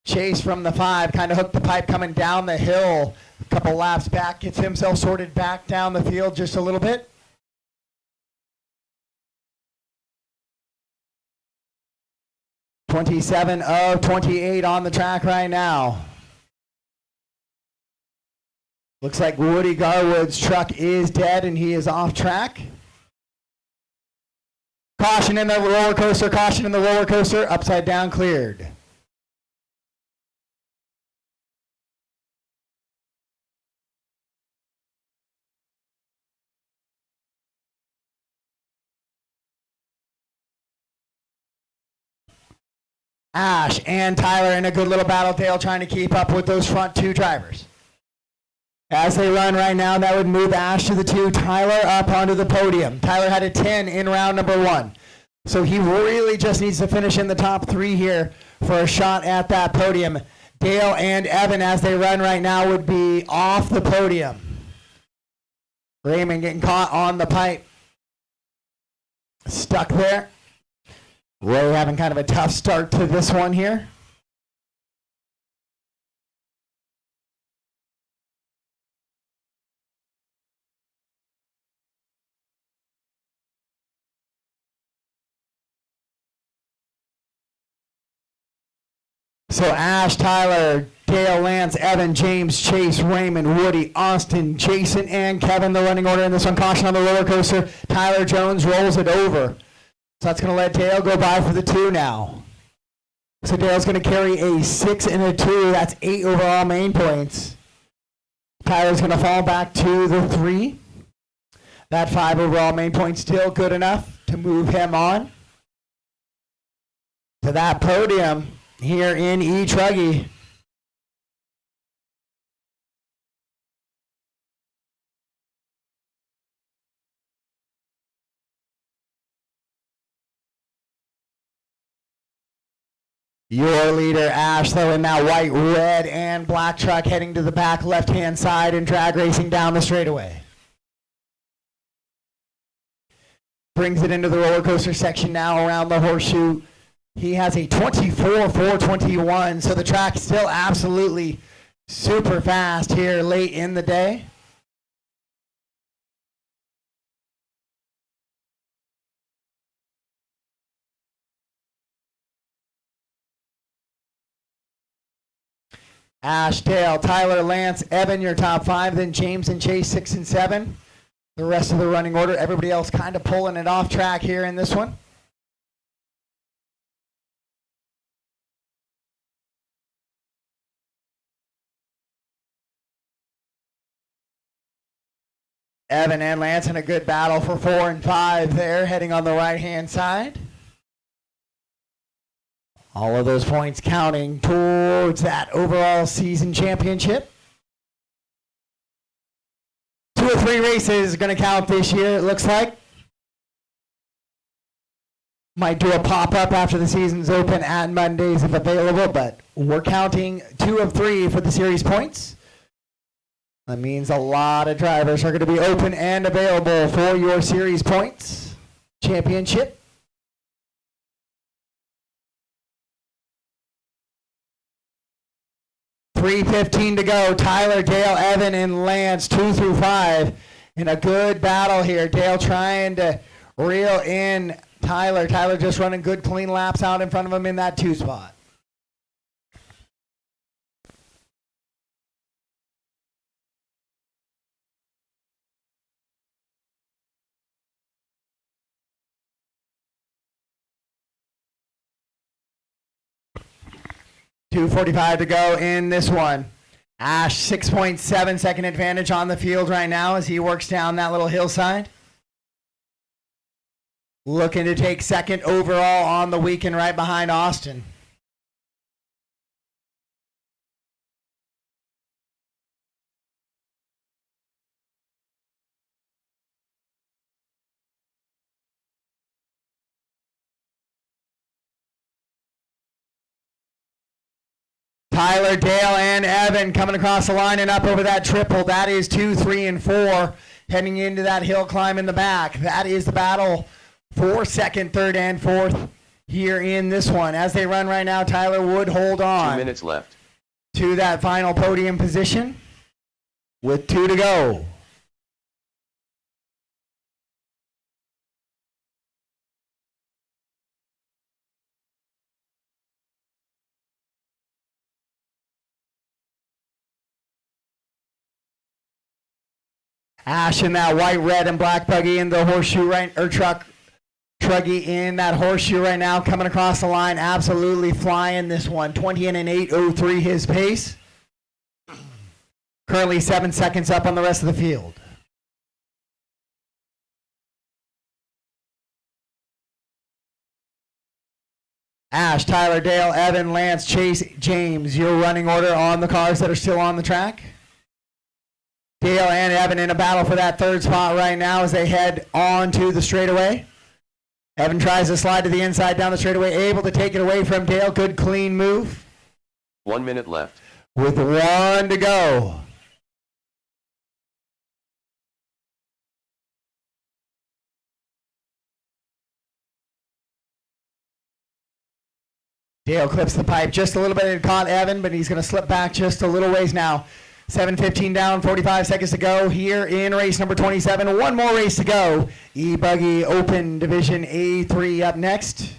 Chase from the 5 kind of hooked the pipe coming down the hill. A couple laps back, gets himself sorted back down the field just a little bit. (27 of 28 on the track right now. Looks like Woody Garwood's truck is dead and he is off track. Caution in the roller coaster, caution in the roller coaster, upside down cleared. Ash and Tyler in a good little battle. Dale trying to keep up with those front 2 drivers. As they run right now, that would move Ash to the 2, Tyler up onto the podium. Tyler had a 10 in round number 1. So he really just needs to finish in the top 3 here for a shot at that podium. Dale and Evan, as they run right now, would be off the podium. Raymond getting caught on the pipe. Stuck there. Ray having kind of a tough start to this one here. So Ash, Tyler, Dale, Lance, Evan, James, Chase, Raymond, Woody, Austin, Jason, and Kevin, the running order in this one. Caution on the roller coaster. Tyler Jones rolls it over. So that's going to let Dale go by for the 2 now. So Dale's going to carry a 6 and a 2. That's 8 overall main points. Tyler's going to fall back to the 3. That 5 overall main point still good enough to move him on to that podium here in E-Truggy. Your leader, Ash, though, in that white, red, and black truck heading to the back left-hand side and drag racing down the straightaway. Brings it into the roller coaster section now around the horseshoe. He has a 24.421, so the track is still absolutely super fast here late in the day. Ash, Dale, Tyler, Lance, Evan, your top 5. Then James and Chase, 6 and 7. The rest of the running order. Everybody else kind of pulling it off track here in this one. Evan and Lance in a good battle for 4 and 5 there, heading on the right-hand side. All of those points counting towards that overall season championship. 2 or 3 races going to count this year, it looks like. Might do a pop-up after the season's open at Mondays if available, but we're counting 2 of 3 for the series points. That means a lot of drivers are going to be open and available for your series points championship. .315 to go. Tyler, Dale, Evan, and Lance, 2 through 5. In a good battle here. Dale trying to reel in Tyler. Tyler just running good, clean laps out in front of him in that 2 spot. .245 to go in this one. Ash, 6.7 second advantage on the field right now as he works down that little hillside. Looking to take second overall on the weekend right behind Austin. Tyler, Dale, and Evan coming across the line and up over that triple. That is 2, 3, and 4 heading into that hill climb in the back. That is the battle for second, third, and fourth here in this one. As they run right now, Tyler would hold on 2 minutes left to that final podium position with 2 to go. Ash in that white, red, and black buggy in the horseshoe right, or truggy in that horseshoe right now, coming across the line, absolutely flying this one. 20 and an 8:03 his pace. Currently 7 seconds up on the rest of the field. Ash, Tyler, Dale, Evan, Lance, Chase, James, your running order on the cars that are still on the track. Dale and Evan in a battle for that 3rd spot right now as they head on to the straightaway. Evan tries to slide to the inside down the straightaway, able to take it away from Dale. Good, clean move. 1 minute left. With 1 to go. Dale clips the pipe just a little bit and caught Evan, but he's going to slip back just a little ways now. 7:15 down, 45 seconds to go here in race number 27. 1 more race to go. E-Buggy Open Division A3 up next.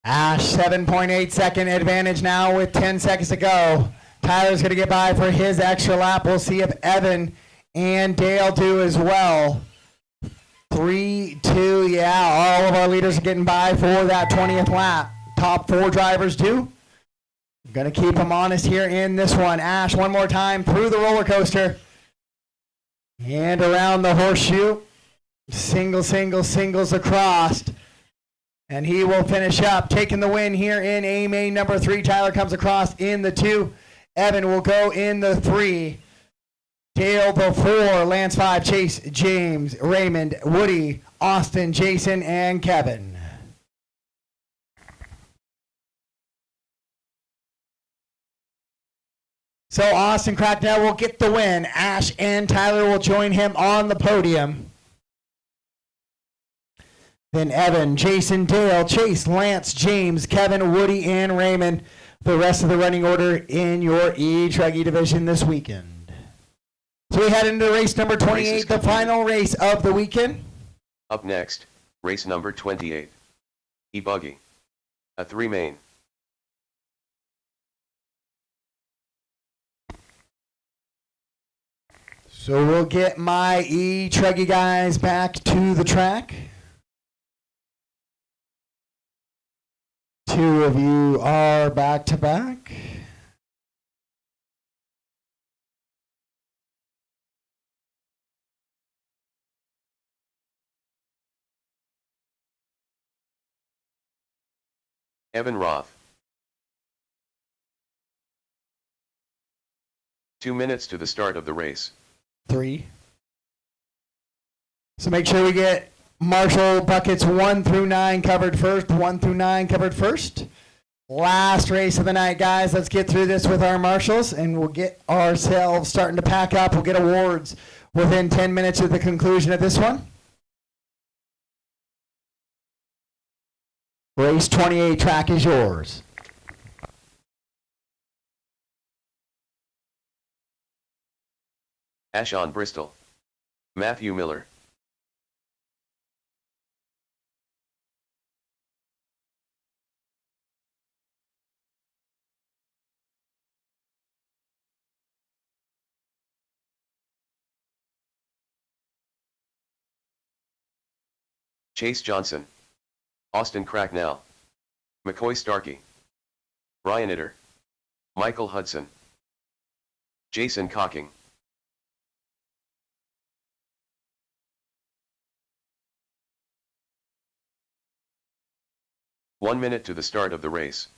Ash, 7.8 second advantage now with 10 seconds to go. Tyler's going to get by for his extra lap. We'll see if Evan and Dale do as well. 3, 2, yeah, all of our leaders are getting by for that 20th lap. Top 4 drivers do. Going to keep them honest here in this one. Ash, one more time through the roller coaster. And around the horseshoe. Singles across. And he will finish up, taking the win here in A main number 3. Tyler comes across in the 2. Evan will go in the 3. Dale the 4, Lance 5, Chase, James, Raymond, Woody, Austin, Jason, and Kevin. So Austin Cracknell will get the win. Ash and Tyler will join him on the podium. Then Evan, Jason, Dale, Chase, Lance, James, Kevin, Woody, and Raymond. The rest of the running order in your E-Truggy division this weekend. So we head into race number 28, the final race of the weekend. Up next, race number 28. E-Buggy. A 3 main. So we'll get my E-Truggy guys back to the track. 2 of you are back to back. Evan Roth. 2 minutes to the start of the race. 3. So make sure we get Marshall buckets 1 through 9 covered first. 1 through 9 covered first. Last race of the night, guys. Let's get through this with our marshals, and we'll get ourselves starting to pack up. We'll get awards within 10 minutes of the conclusion of this one. Race 28 track is yours. Ashon Bristol. Matthew Miller. Chase Johnson. Austin Cracknell. McCoy Starkey. Brian Itter. Michael Hudson. Jason Cocking. One minute to the start of the race.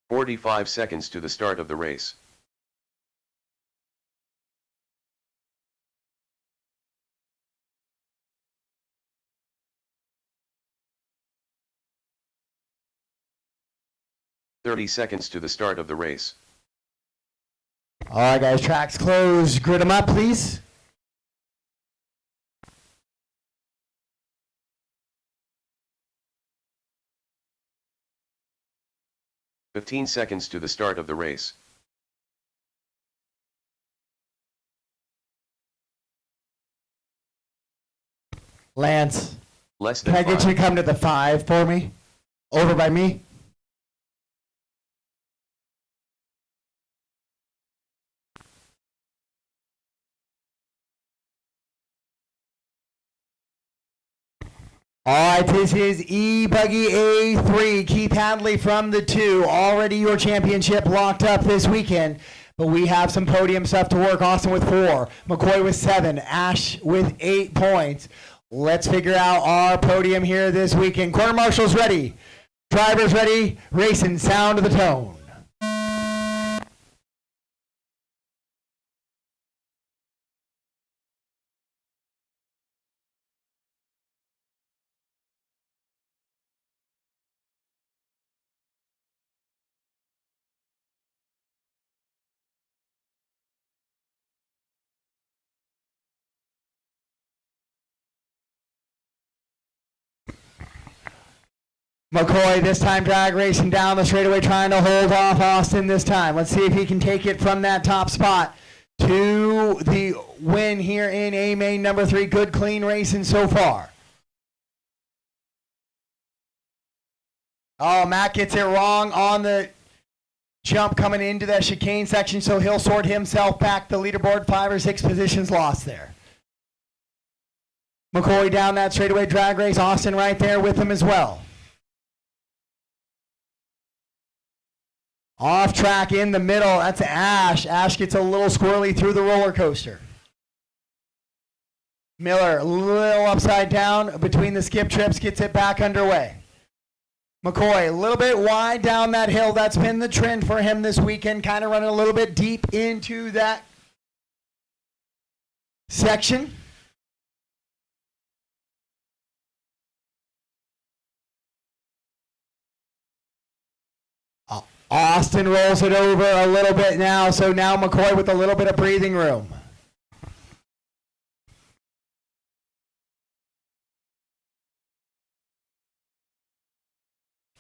"45 seconds to the start of the race. "30 seconds to the start of the race. All right, guys, tracks closed. Grid them up, please. "15 seconds to the start of the race. Lance, Less can than I get you to 5. come to the 5 for me? Over by me. All right, this is E-Buggy A3. Keith Hadley from the 2. Already your championship locked up this weekend. But we have some podium stuff to work. Austin with 4. McCoy with 7. Ash with 8 points. Let's figure out our podium here this weekend. Quarter marshals ready. Drivers ready. Racing, sound of the tone. McCoy this time drag racing down the straightaway, trying to hold off Austin this time. Let's see if he can take it from that top spot to the win here in A main number 3. Good clean racing so far. Oh, Matt gets it wrong on the jump coming into that chicane section, so he'll sort himself back. The leaderboard 5 or 6 positions lost there. McCoy down that straightaway drag race. Austin right there with him as well. Off track in the middle, that's Ash. Ash gets a little squirrely through the roller coaster. Miller, a little upside down between the skip trips, gets it back underway. McCoy, a little bit wide down that hill. That's been the trend for him this weekend, kind of running a little bit deep into that section. Austin rolls it over a little bit now, so now McCoy with a little bit of breathing room.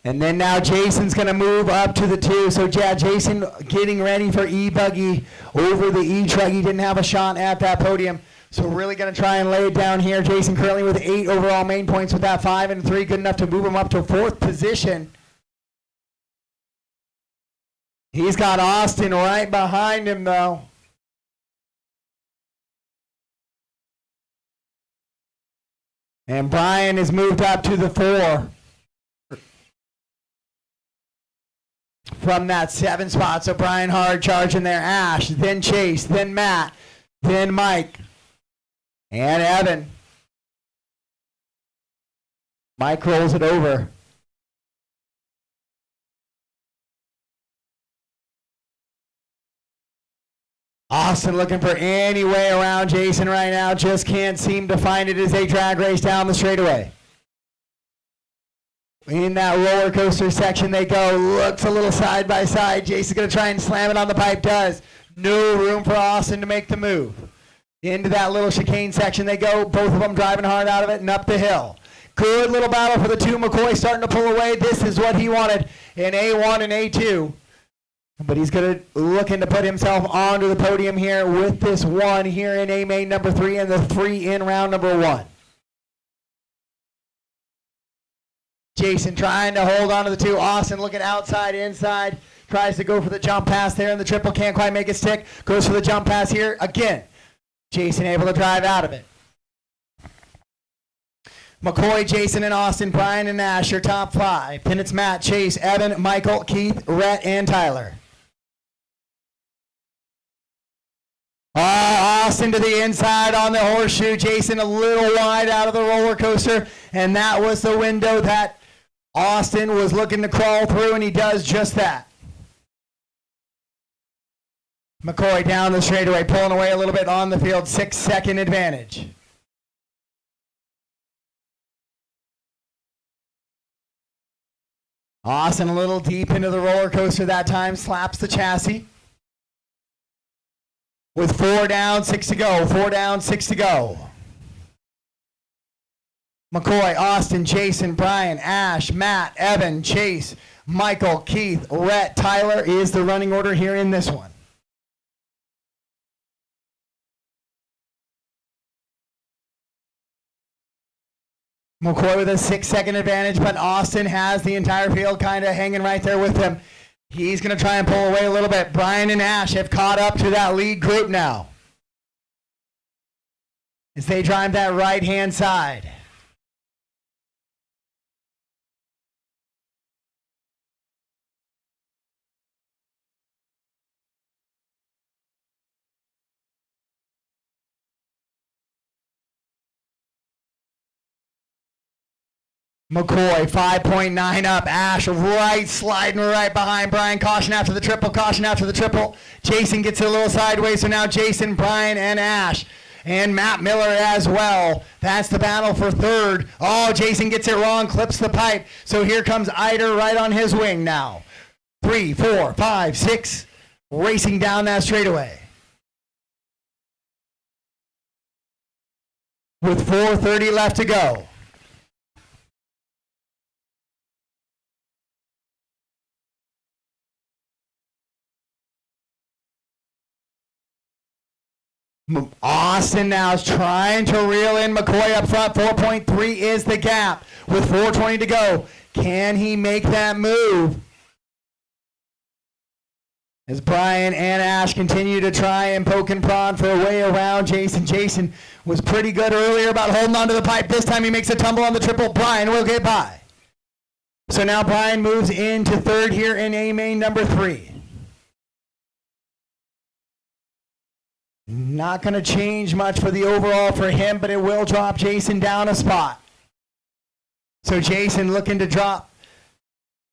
And then now Jason's going to move up to the 2. So yeah, Jason getting ready for E-Buggy over the E-Truck. He didn't have a shot at that podium. So really going to try and lay it down here. Jason currently with 8 overall main points with that 5 and 3. Good enough to move him up to 4th position. He's got Austin right behind him, though. And Brian has moved up to the 4 from that 7 spot. So Brian hard charging there. Ash, then Chase, then Matt, then Mike, and Evan. Mike rolls it over. Austin looking for any way around Jason right now. Just can't seem to find it as they drag race down the straightaway. In that roller coaster section they go. Looks a little side by side. Jason's going to try and slam it on the pipe. Does. No room for Austin to make the move. Into that little chicane section they go. Both of them driving hard out of it and up the hill. Good little battle for the 2. McCoy starting to pull away. This is what he wanted in A1 and A2. But he's going to looking to put himself onto the podium here with this 1 here in A main number 3 and the 3 in round number 1. Jason trying to hold on to the 2. Austin looking outside, inside. Tries to go for the jump pass there in the triple. Can't quite make it stick. Goes for the jump pass here again. Jason able to drive out of it. McCoy, Jason, and Austin, Brian, and Nash, your top 5. Then it's Matt, Chase, Evan, Michael, Keith, Rhett, and Tyler. Austin to the inside on the horseshoe. Jason a little wide out of the roller coaster. And that was the window that Austin was looking to crawl through, and he does just that. McCoy down the straightaway, pulling away a little bit on the field. 6-second advantage. Austin a little deep into the roller coaster that time. Slaps the chassis. With 4 down, 6 to go. 4 down, 6 to go. McCoy, Austin, Jason, Brian, Ash, Matt, Evan, Chase, Michael, Keith, Rhett, Tyler is the running order here in this one. McCoy with a 6-second advantage, but Austin has the entire field kind of hanging right there with him. He's going to try and pull away a little bit. Brian and Ash have caught up to that lead group now as they drive that right-hand side. McCoy, 5.9 up. Ash right, sliding right behind Brian. Caution after the triple, caution after the triple. Jason gets it a little sideways, so now Jason, Brian, and Ash. And Matt Miller as well. That's the battle for 3rd. Oh, Jason gets it wrong, clips the pipe. So here comes Eider right on his wing now. 3, 4, 5, 6, racing down that straightaway. With 4:30 left to go. Austin now is trying to reel in McCoy up front. 4.3 is the gap with 4:20 to go. Can he make that move? As Brian and Ash continue to try and poke and prod for a way around Jason. Jason was pretty good earlier about holding onto the pipe. This time he makes a tumble on the triple. Brian will get by. So now Brian moves into 3rd here in A main number 3. Not going to change much for the overall for him, but it will drop Jason down a spot. So Jason looking to drop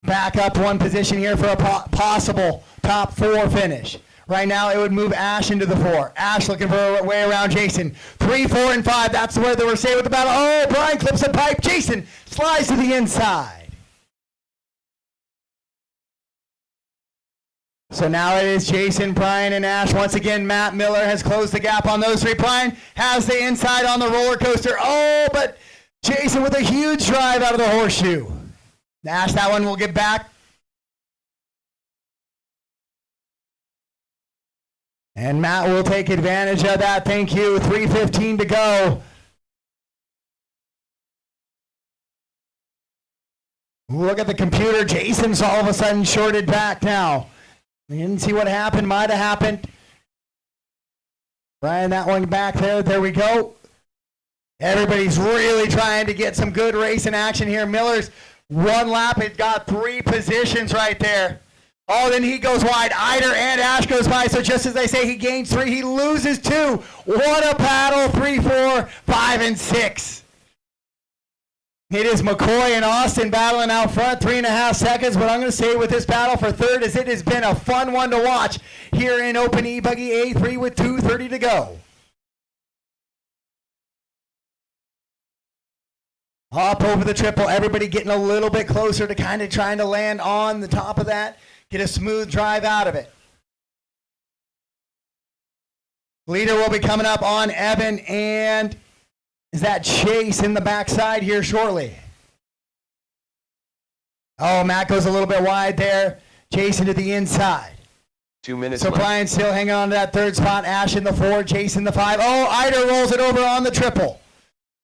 back up one position here for a possible top 4 finish. Right now, it would move Ash into the 4. Ash looking for a way around Jason. 3, 4, and 5. That's where they were staying with the battle. Oh, Brian clips a pipe. Jason slides to the inside. So now it is Jason, Brian, and Ash. Once again, Matt Miller has closed the gap on those 3. Brian has the inside on the roller coaster. Oh, but Jason with a huge drive out of the horseshoe. Ash, that one will get back. And Matt will take advantage of that. Thank you. 3:15 to go. Look at the computer. Jason's all of a sudden shorted back now. You didn't see what happened. Might have happened. Brian, that one back there. There we go. Everybody's really trying to get some good racing action here. Miller's one lap. It got 3 positions right there. Oh, then he goes wide. Eider and Ash goes by. So just as they say, he gains 3. He loses 2. What a battle. 3, 4, 5, and 6. It is McCoy and Austin battling out front. 3.5 seconds. What I'm going to say with this battle for third is it has been a fun one to watch here in Open E-Buggy A3 with 2:30 to go. Hop over the triple. Everybody getting a little bit closer to kind of trying to land on the top of that. Get a smooth drive out of it. Leader will be coming up on Evan and is that Chase in the backside here shortly. Oh, Matt goes a little bit wide there. Jason to the inside. 2 minutes So left. Brian still hanging on to that 3rd spot. Ash in the 4, Jason the 5. Oh, Eider rolls it over on the triple.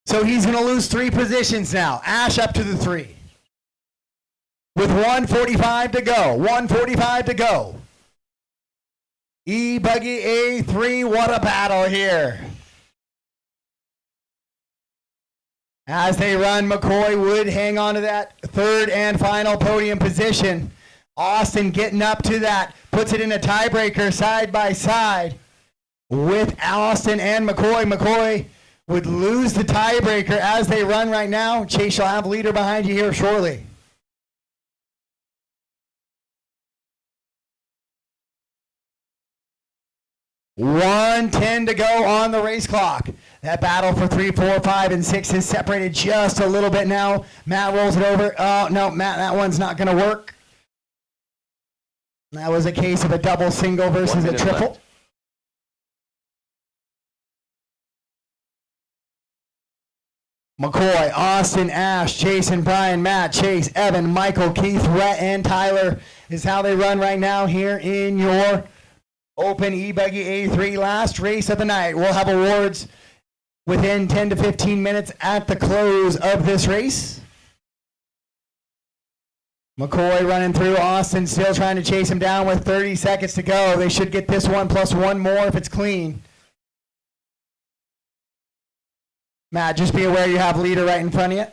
So he's going to lose 3 positions now. Ash up to the 3. With 1:45 to go. 1:45 to go. E-Buggy A3, what a battle here. As they run, McCoy would hang on to that 3rd and final podium position. Austin getting up to that. Puts it in a tiebreaker side by side with Austin and McCoy. McCoy would lose the tiebreaker as they run right now. Chase shall have leader behind you here shortly. $1:10 to go on the race clock. That battle for 3, 4, 5, and 6 is separated just a little bit now. Matt rolls it over. Oh, no, Matt, that one's not going to work. That was a case of a double single versus a triple. Left. McCoy, Austin, Ash, Jason, Brian, Matt, Chase, Evan, Michael, Keith, Rhett, and Tyler is how they run right now here in your Open E-Buggy A3 last race of the night. We'll have awards within 10 to 15 minutes at the close of this race. McCoy running through. Austin still trying to chase him down with 30 seconds to go. They should get this one plus 1 more if it's clean. Matt, just be aware you have leader right in front of you.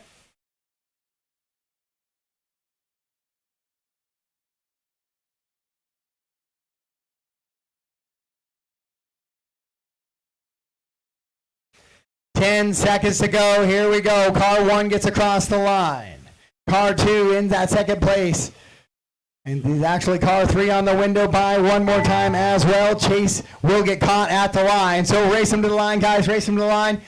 Ten seconds to go. Here we go. Car 1 gets across the line. Car 2 in that 2nd place. And actually car 3 on the window by one more time as well. Chase will get caught at the line. So race him to the line, guys. Race him to the line.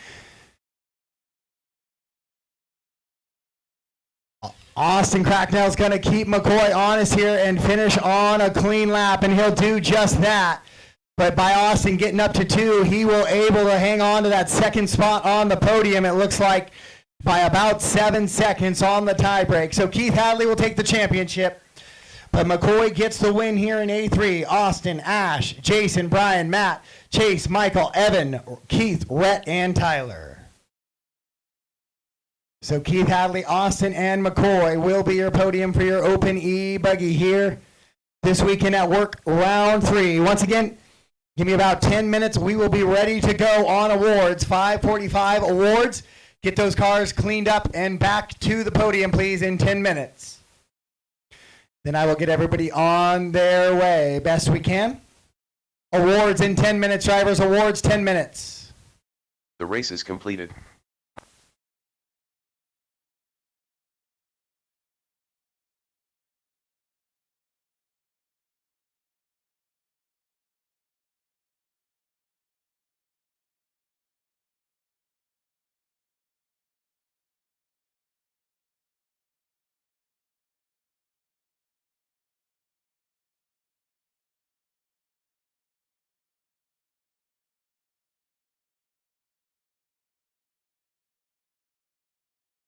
Austin Cracknell's going to keep McCoy honest here and finish on a clean lap, and he'll do just that. But by Austin getting up to 2, he will able to hang on to that 2nd spot on the podium, it looks like, by about 7 seconds on the tiebreak. So Keith Hadley will take the championship. But McCoy gets the win here in A3. Austin, Ash, Jason, Brian, Matt, Chase, Michael, Evan, Keith, Rhett, and Tyler. So Keith Hadley, Austin, and McCoy will be your podium for your Open E-Buggy here this weekend at WERC round 3. Once again, give me about 10 minutes. We will be ready to go on awards. 5:45 awards. Get those cars cleaned up and back to the podium, please, in 10 minutes. Then I will get everybody on their way best we can. Awards in 10 minutes, drivers. Awards 10 minutes. The race is completed.